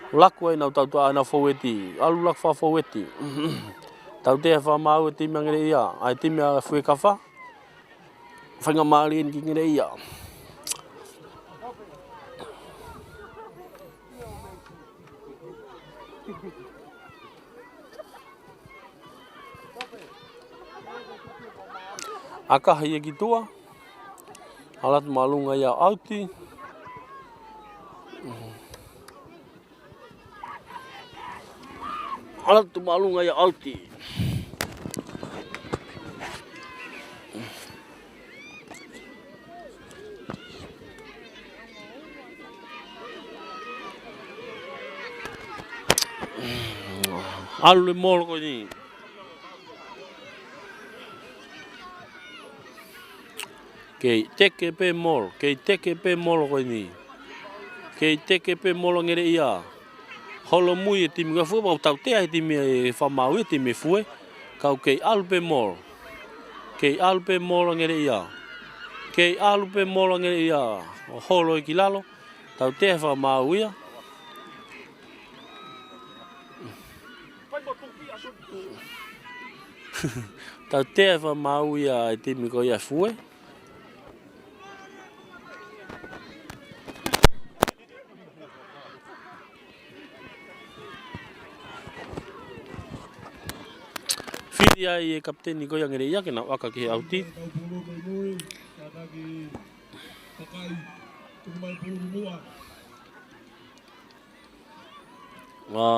laku ai na tau ana foweti alu lak fa foweti tau te fa mau tim ngere ya ai tim ya fue kafa fanga malin ki ngere ya aka haya gitua alat malunga ya auti alat malunga ya auti alu mol ko ni Kei teke pe mol ko ni. Kei teke pe mol ngere ia. Holo mui e timi ka fu ba tau te ai timi e fa mau e timi fu. Kau kei alpe mol. Kei alpe mol ngere ia. Kei alpe mol ngere ia. Holo e kilalo. Tau te fa mau ia. Tau te fa mau ia e timi ko ia fu. Ia e kapteni ko yang ngere ia kena waka ki auti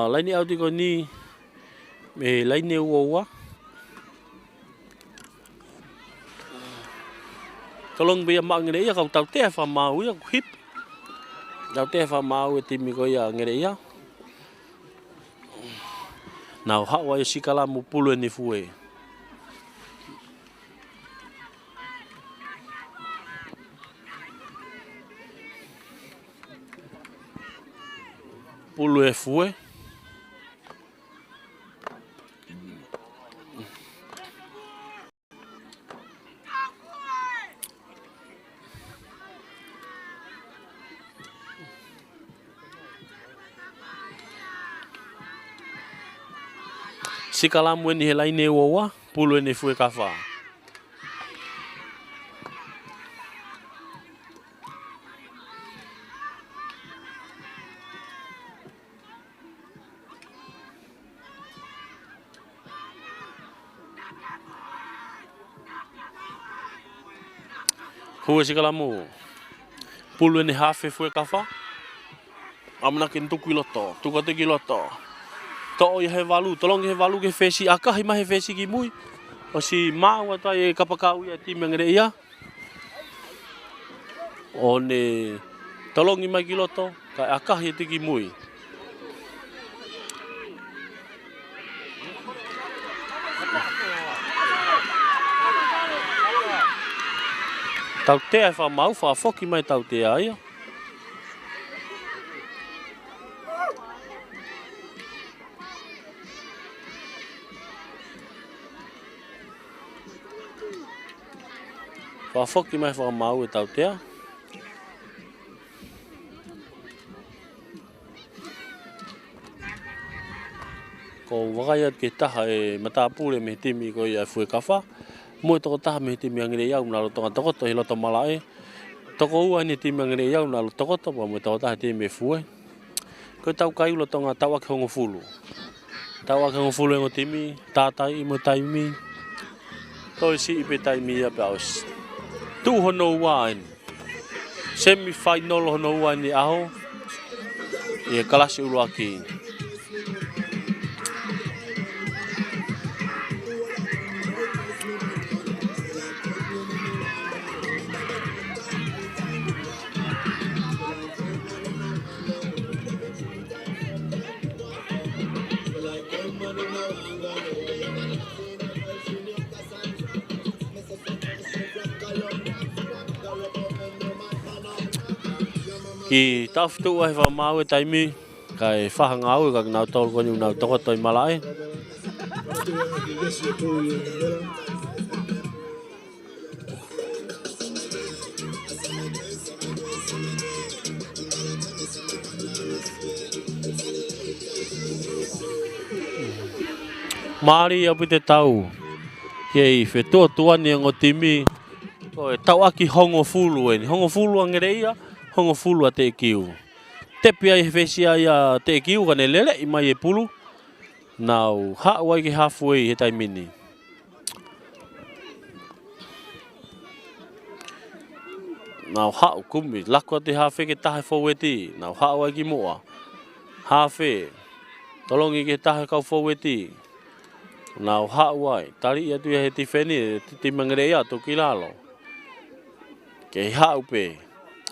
Laini au tiko ni me laini ua. Tolong bia mak ngere ia kau tau te fa mau ia hip. Tau te fa mau timi ko ia ngere ia. Now hawa ia sikala mu pulu ni fue. Pulu e fue. Sikala mu ni helai ne wa pulu ni fue kafa. Hua sikala mu pulu ni hafe fue kafa. Amna kin tu kiloto, tu kate kiloto. To ia he valu, tolong he valu ke fesi aka hi ma he fesi ki mui. O si mau ata e kapakau ia tim ngere ia. O ne tolong i mai kiloto ka aka hi ti ki mui. Tau te ai fa mau fa foki mai tau te ai. Fa foki mai fa mau e tau te. Ko wakaiat ke taha e matapule me timi ko ia fue kafa. Mo toko taha me timi angere iau na lo tonga tokoto hi loto malae. Toko ua ni timi angere iau na lo tokoto pa mo toko taha timi fue. Ko tau kai lo tonga tau ake hongo fulu. Tau ake hongo fulu ngo timi, tātai imo taimi. Toi si ipe taimi ia paus. Tu hono wain. Semi-final hono wain ni aho. Ia kalasi uluaki. Ki taftu ai fa mau e taimi kai whahangau ka nau tol ko ni nau toko toi malai. Mari apu te tau. Hei whetua tuani ngo timi. Ko e tau aki hongo fulu e. Hongo fulu angere ia. Hongo fulu a te kiu. Tepi ai whesia ia te kiu ka ne lele i mai e pulu. Nau hawai ki halfway he taimini. Nau hau kumi. Lako te hawhe ke tahe foweti. Nau hawai ki mua. Hawhe. Tolongi ke tahe kau foweti. Nau hawai. Tari ia tu ia he ti wheni. Ti mangere ia tu ki lalo. Ke hau pe.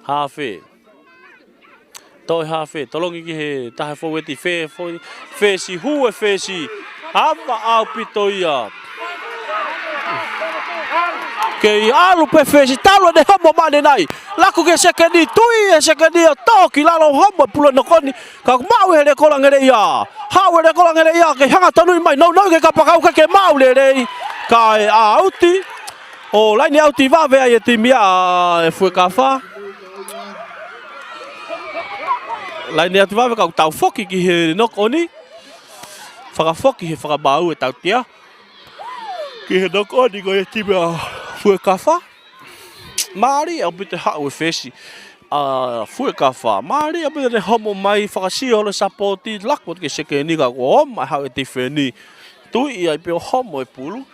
Hawhe. Toi hawhe. Tolongi ki he tahe foweti. Whe si hue whe si. Hava au pito ia. Ke alu pe whe si. Talo ne homo mane nai. Laku ke sekeni. Tui e sekeni ia. Toki lalo homo pula nokoni. Ka mau he re kola ngere ia. Hau he re kola ngere ia. Ke hanga tanui mai. Nau ke kapakau ke mau le rei. Ka e auti. O laini auti vavea e timia e fue kafa. Laini auti vavea kau tau foki ki he nok oni. Whakafoki he whakabau e tau tia. Ki he nok oni ko e timia fue kafa. Maari au bite hau e whesi. Fue kafa. Maari au bite homo mai whakasio le sapoti. Lakpot ke seke ni ka ko mai hau e ti wheni. Tui ia i peo homo e pulu.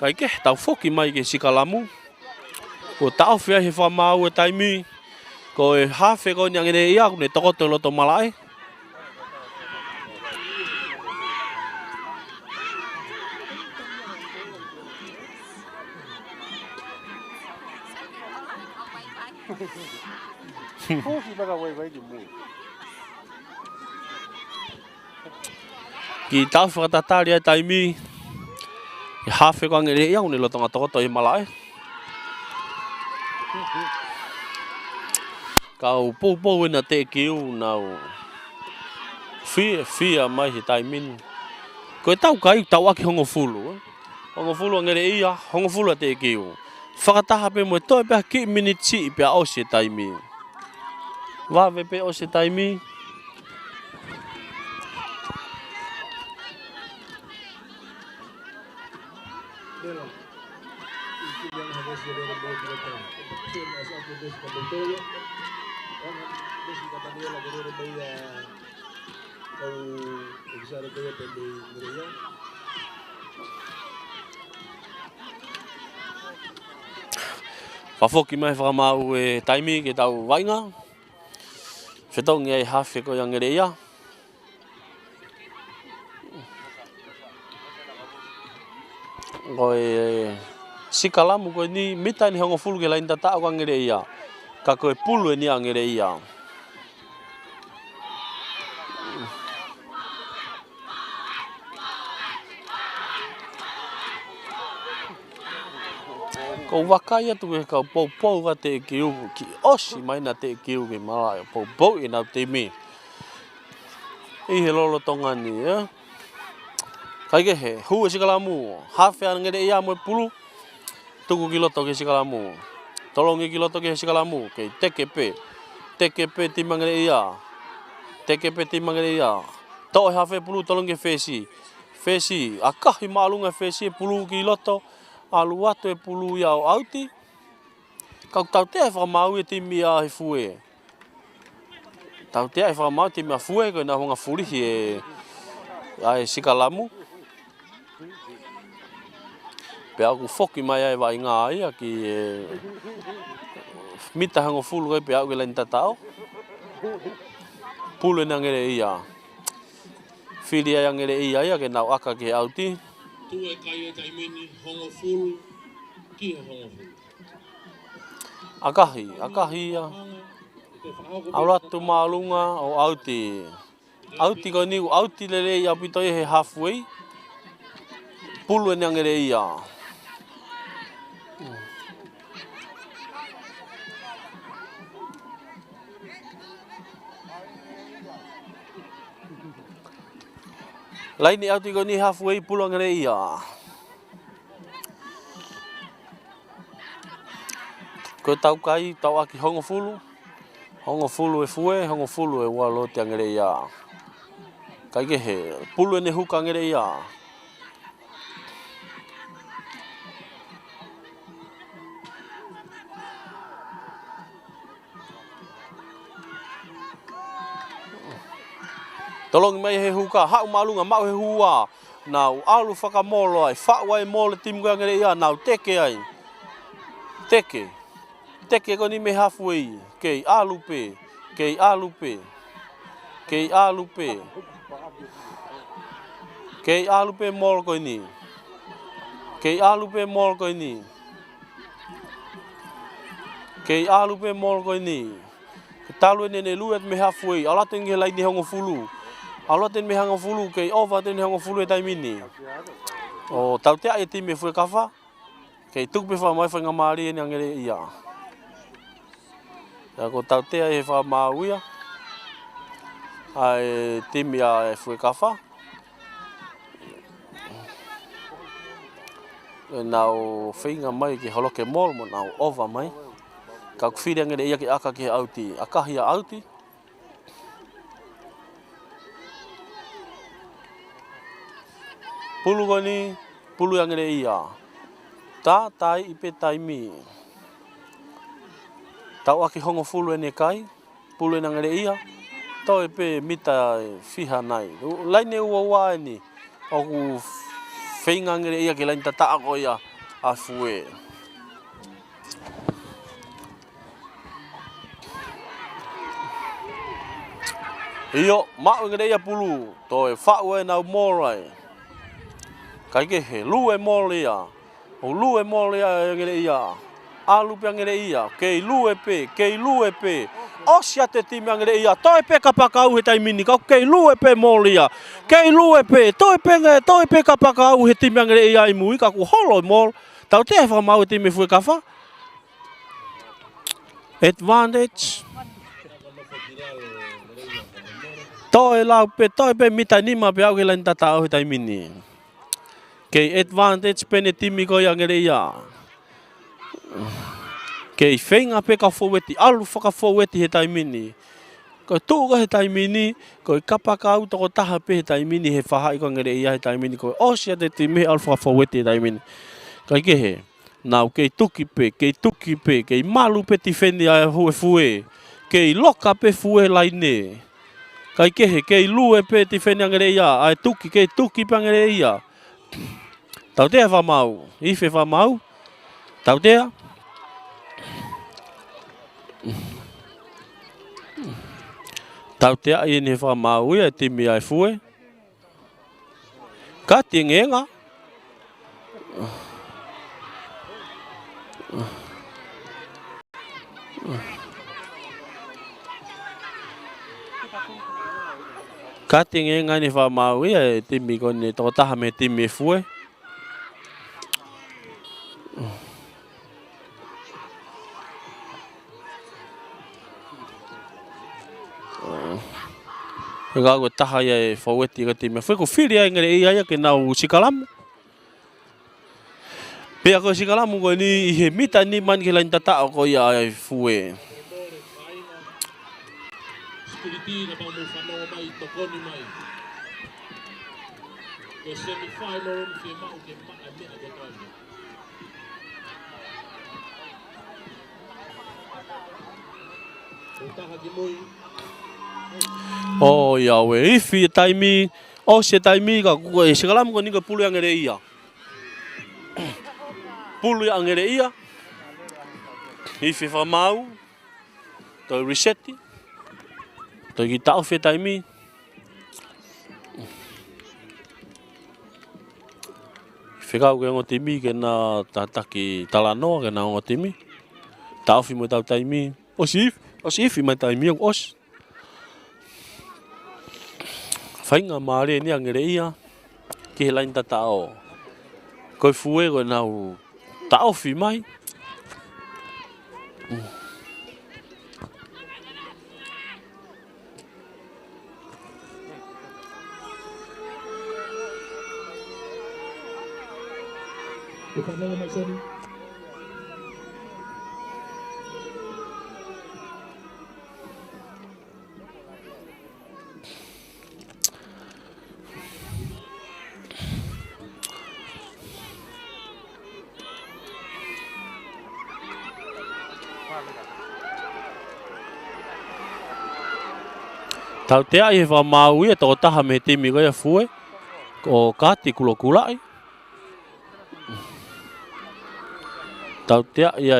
Kai ke tau foki mai ke sikalamu. Ko tau fia he whamau e taimi. Ko e hawhi ko ni angere ia, ko ne toko te loto malai. Ki tau whakatatari e taimi. E hawhi ko angere ia, ko ne loto ngā toko te malai. Kau pou ina te kiu nau fia mai he taimin. Ko e tau kai tau aki hongo fulu. Hongo fulu angere ia, hongo fulu a te kiu. Whakataha pe mo e toi pia ki miniti pia o se taimi. Wawe pe o se taimi. Whafoki mai whakamau e taimi ke tau wainga. Whetau ngai hawhi ko angere ia. Ko e sikalamu ko ni mita ni hongo fulu ke lain tata ko angere ia. Ka ko e pulu ni angere ia. Ko wakai atu e kau pou ka te kiu ki osi mai na te kiu ke malai pou e nau te mi. I he lolo tonga ni e. Kai ke he, hu e sikalamu, hawhi angere ia mo e pulu, tuku ki loto ke sikalamu. Tolongi ki loto ke sikalamu, ke tekepe timangere ia. Tekepe timangere ia. Tau e hawhi pulu tolongi fesi, akahi maalunga fesi pulu ki loto. Alu atu e pulu ia o auti. Kau tau te e whakamau e timi a he fue. Tau te e whakamau e timi a fue koe na honga furihi e sikalamu. Pe aku foki mai ai wai ngā ia ki mita hango fulu koe pe au ke lain tatao. Pulu e nangere ia. Whiri ai angere ia ke nau aka ki auti.
Tu e kai e taimini hongo fulu, ki he hongo fulu.
Akahi ia. Auratu maalunga o auti. Auti ko ni auti lele ia pitoi he halfway. Pulu e angere ia. Laini auti ko ni halfway pulu angere ia. Ko tau kai, tau aki hongo fulu. Hongo fulu e fue, hongo fulu e walo te angere ia. Kai ke he, pulu e ne huka angere ia. Tolongi mai he huka, hau malunga, mau he hua. Nau alu whakamolo ai, whawai mole timu angere ia, nau teke ai. Teke ko ni me halfway, kei alupe. Kei alupe mol ko ni. Kei alupe mol ko ni. Talu ne luet me halfway, ala tengi lai ni hongo fulu. Ala ten me hongo fulu kei over ten hongo fulu e taimini. O tau te ai ti me fue kafa. Kei tupe fa mai fa ngamari ni angere ia. Ya ko tau te ai fa mauia. Ai ti me ai fue kafa. Nau whinga mai ki holoke mol mo nau over mai. Ka whiri angere ia ki aka ki auti. Akahi a auti. Pulu goni, pulu angere ia. Ta tai ipe taimi. Tau aki hongo fulu ene kai. Pulu ene angere ia. Tau ipe mita fiha nai. Laine ua ua eni. Oku whinga angere ia ki lain tata ako ia. A fue. Iyo mau ngere ia pulu to e whau e nau morai. Kai ke he lu e molia. O lu e molia ngere ia. Alu pe ngere ia. Kei lu e pe. O sia te timi ngere ia. Toi pe ka pakau he taimini ka kei lu e pe molia. Kei lu e pe. Toi pe ka pakau he timi ngere ia I mui ka ku holo mol. Tau te fa mau te me fu ka fa. Advantage. Toi pe mita ni ma pe au ke lan tata au tai mini. Ke advantage pe ne timi ko yang ngere ia. Ke fenga pe ka foweti alu faka foweti he tai mini. Ko tu ko he tai mini ko kapa ka au to taha pe he tai mini he faha ko ngere ia he tai mini ko o sia de timi alu faka foweti he tai mini. Kai ke he. Nau ke tuki pe ke malu pe ti fendi a fue. Ke loka pe fue laine. Kai ke he ke lue pe ti fendi ngere ia ai tuki ke tuki pe ngere ia. Tau te fa mau, ife fa mau. Tau te. Tau te ai ni fa mau ia timi ai fue. Ka tingenga. Cutting nga ni fa mau ia timi ko ni to taha me timi fue. Nga ko taha ia faweti ka timi fue ko fili ia ngere ia ke nau sikalam. Pe ko sikalam ko ni he mita ni man ke lain tata ko ia fue.
Spiriti na pang mufano mai tokoni mai. Ke semi-final ke mau ke ame ago tawag. Punta hagimoy.
Oh ya we ifi taimi o se taimi ka ko e sikalam ko ni ko pulu yang ngere ia. Pulu yang ngere ia. Ifi fa mau to reseti. To kita off taimi. Fica o ngo timi ke na tataki talano ke na ngo timi. Ta off mo tau taimi. Osif mai taimi os. Fainga mare ni angere ia. Ke lain tatao. Ko fue go na ta off mai.
Bukan nama Maksoni.
Tau te ai fa mau ia to taha me timi ko ia fue. Ko kati kulo kulai. Tau te ia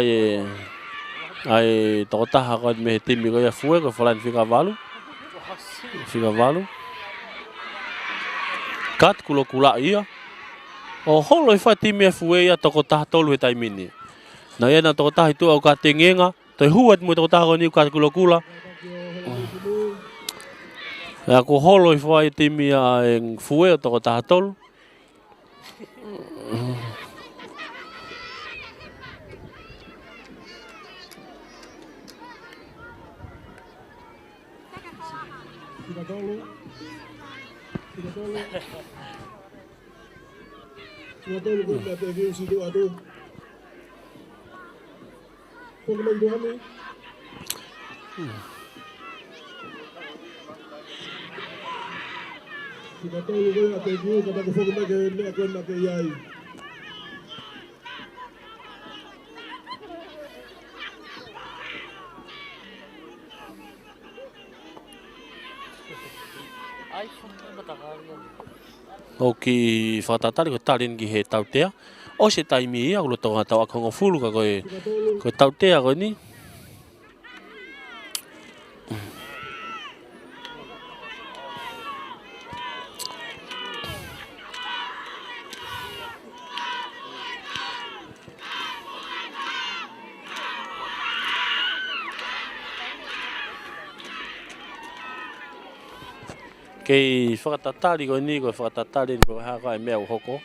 ai to taha ko me timi ko ia fue ko falan fica valu. Fica valu. Kat kulo kulai ia. O holo fa timi fue ia to taha tolu tai mini. Na ia na to taha itu au katingenga, to huat mo to taha ni kat kulo kula. Ya ko holo fa timi a en fue to taha tolu.
Sudah ko na preview si do ado. Kung man do kami. Sudah ko na preview kada ko fogo na ke ako na ke yai.
O ki whatatari ko tarin ki he tautea. O se taimi ia, ulo tau hatau ako ngofulu ka ko tautea ko ni. Kei whakatatari koe ni, koe whakatatari ni koe haka e mea uhoko.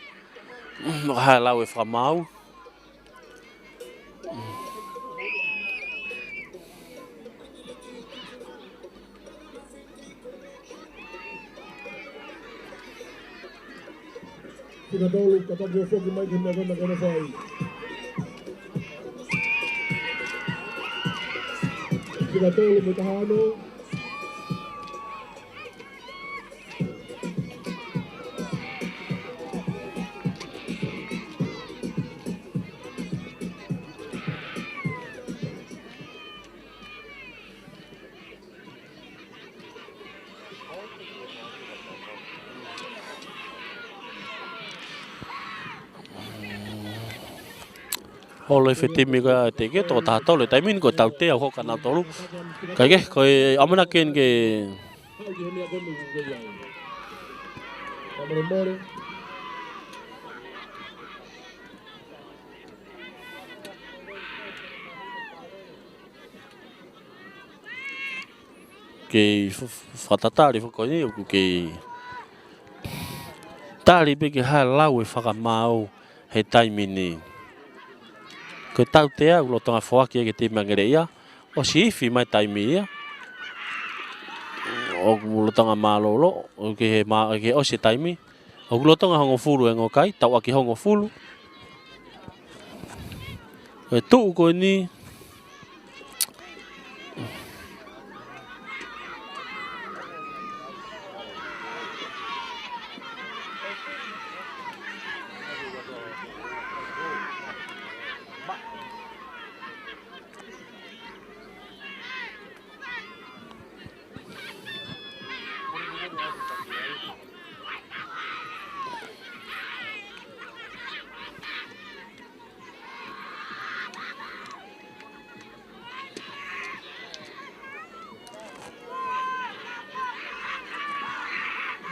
Hae lau e whamau.
Tina tolu, katapu o whoki mai ke mea kona kona whai. Tina tolu me tahano.
Holo e whetimi ka te ke tō tātou le taimin ko tau te au hoka nā tolu. Kai ke, koe amana ken ke
Hau ki he mea kona kukei ai. Kamare more.
ke whatatari whako ni uku ke tari pe ke hae lau e whakamau he taimini. Ko tau te au lo tonga whawaki e ke te mangere ia, o si iwi mai taimi ia. O lo tonga mālolo, o ke o si taimi. O lo tonga hongo fulu e ngokai, tau aki hongo fulu. E tuu koe ni,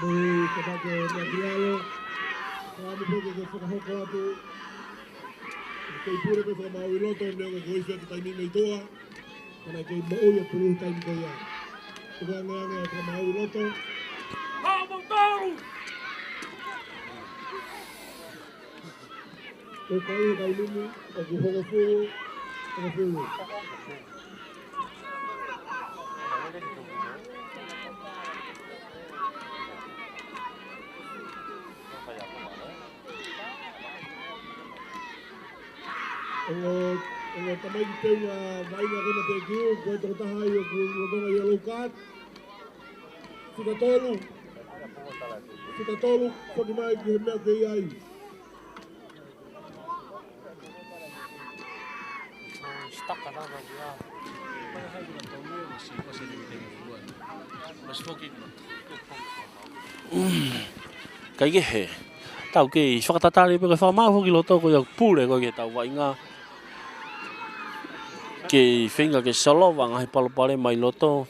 Mui kapake mea kialo. Kami poke ke whakahoko atu. Kei pure ke whakamau I loto mea ke koe whia ke taimi mei toa. Kana kei maui a puru taimi koi a. Tuka ngeange a whakamau I loto. Koe kai he taimini, o ku hoko furu, hoko furu. Ongo tamai ki teu ngā vainga kona te kiu, koe toko taha I o ku rotonga yellow card. Whika tolu, whaki mai ki he mea kei ai.
kai ke he. Tau ke whakatatari pe koe whakamau hoki loto koe au pule koe ke tau wainga. Ke whenga ke solowa ngahi palopare mai loto.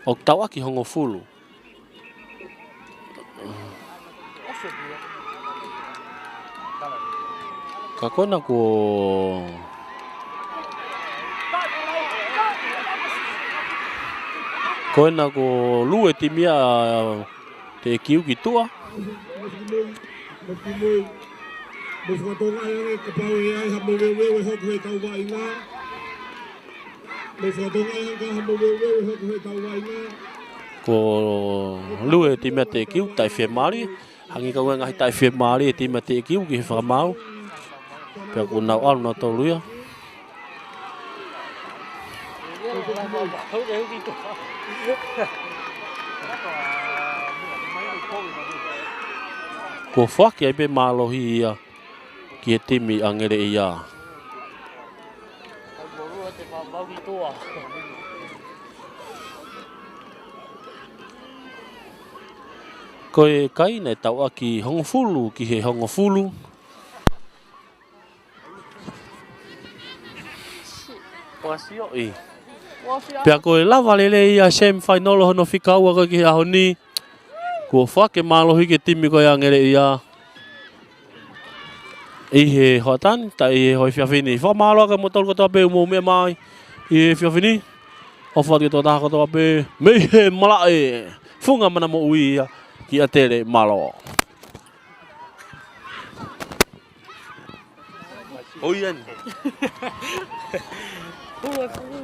O tau aki hongo fulu. Ka kona ko koena ko lue timia te kiu ki tua.
Maki mui. Mosu katonga e ka pau e ai hamo weweu e hoku he tau wainga. Mosu katonga e ka hamo weweu e hoku he tau wainga.
Ko lue timia te kiu tai whea mari. Hangi ka ngahi tai whea mari e timia te kiu ki he whakamau. Pea ko nau alu na tau luia. Ko whaki ai pe mālohi ia ki e timi angere ia. Ko e kai nei tau aki hongo fulu ki he hongo fulu. Wasio i. Pea ko e lava lele ia sem final hono whikaua ko ki aho ni. Ko whake mālohi ke timi ko angere ia. I he hoatan, ta I he hoi whiawhini. Wha māloa ka motol ko tō peu mō mea mai. I he whiawhini. Ofa ki to ta ko to pe me he mala e. Funga mana mo ui ki a tere malo. Oian.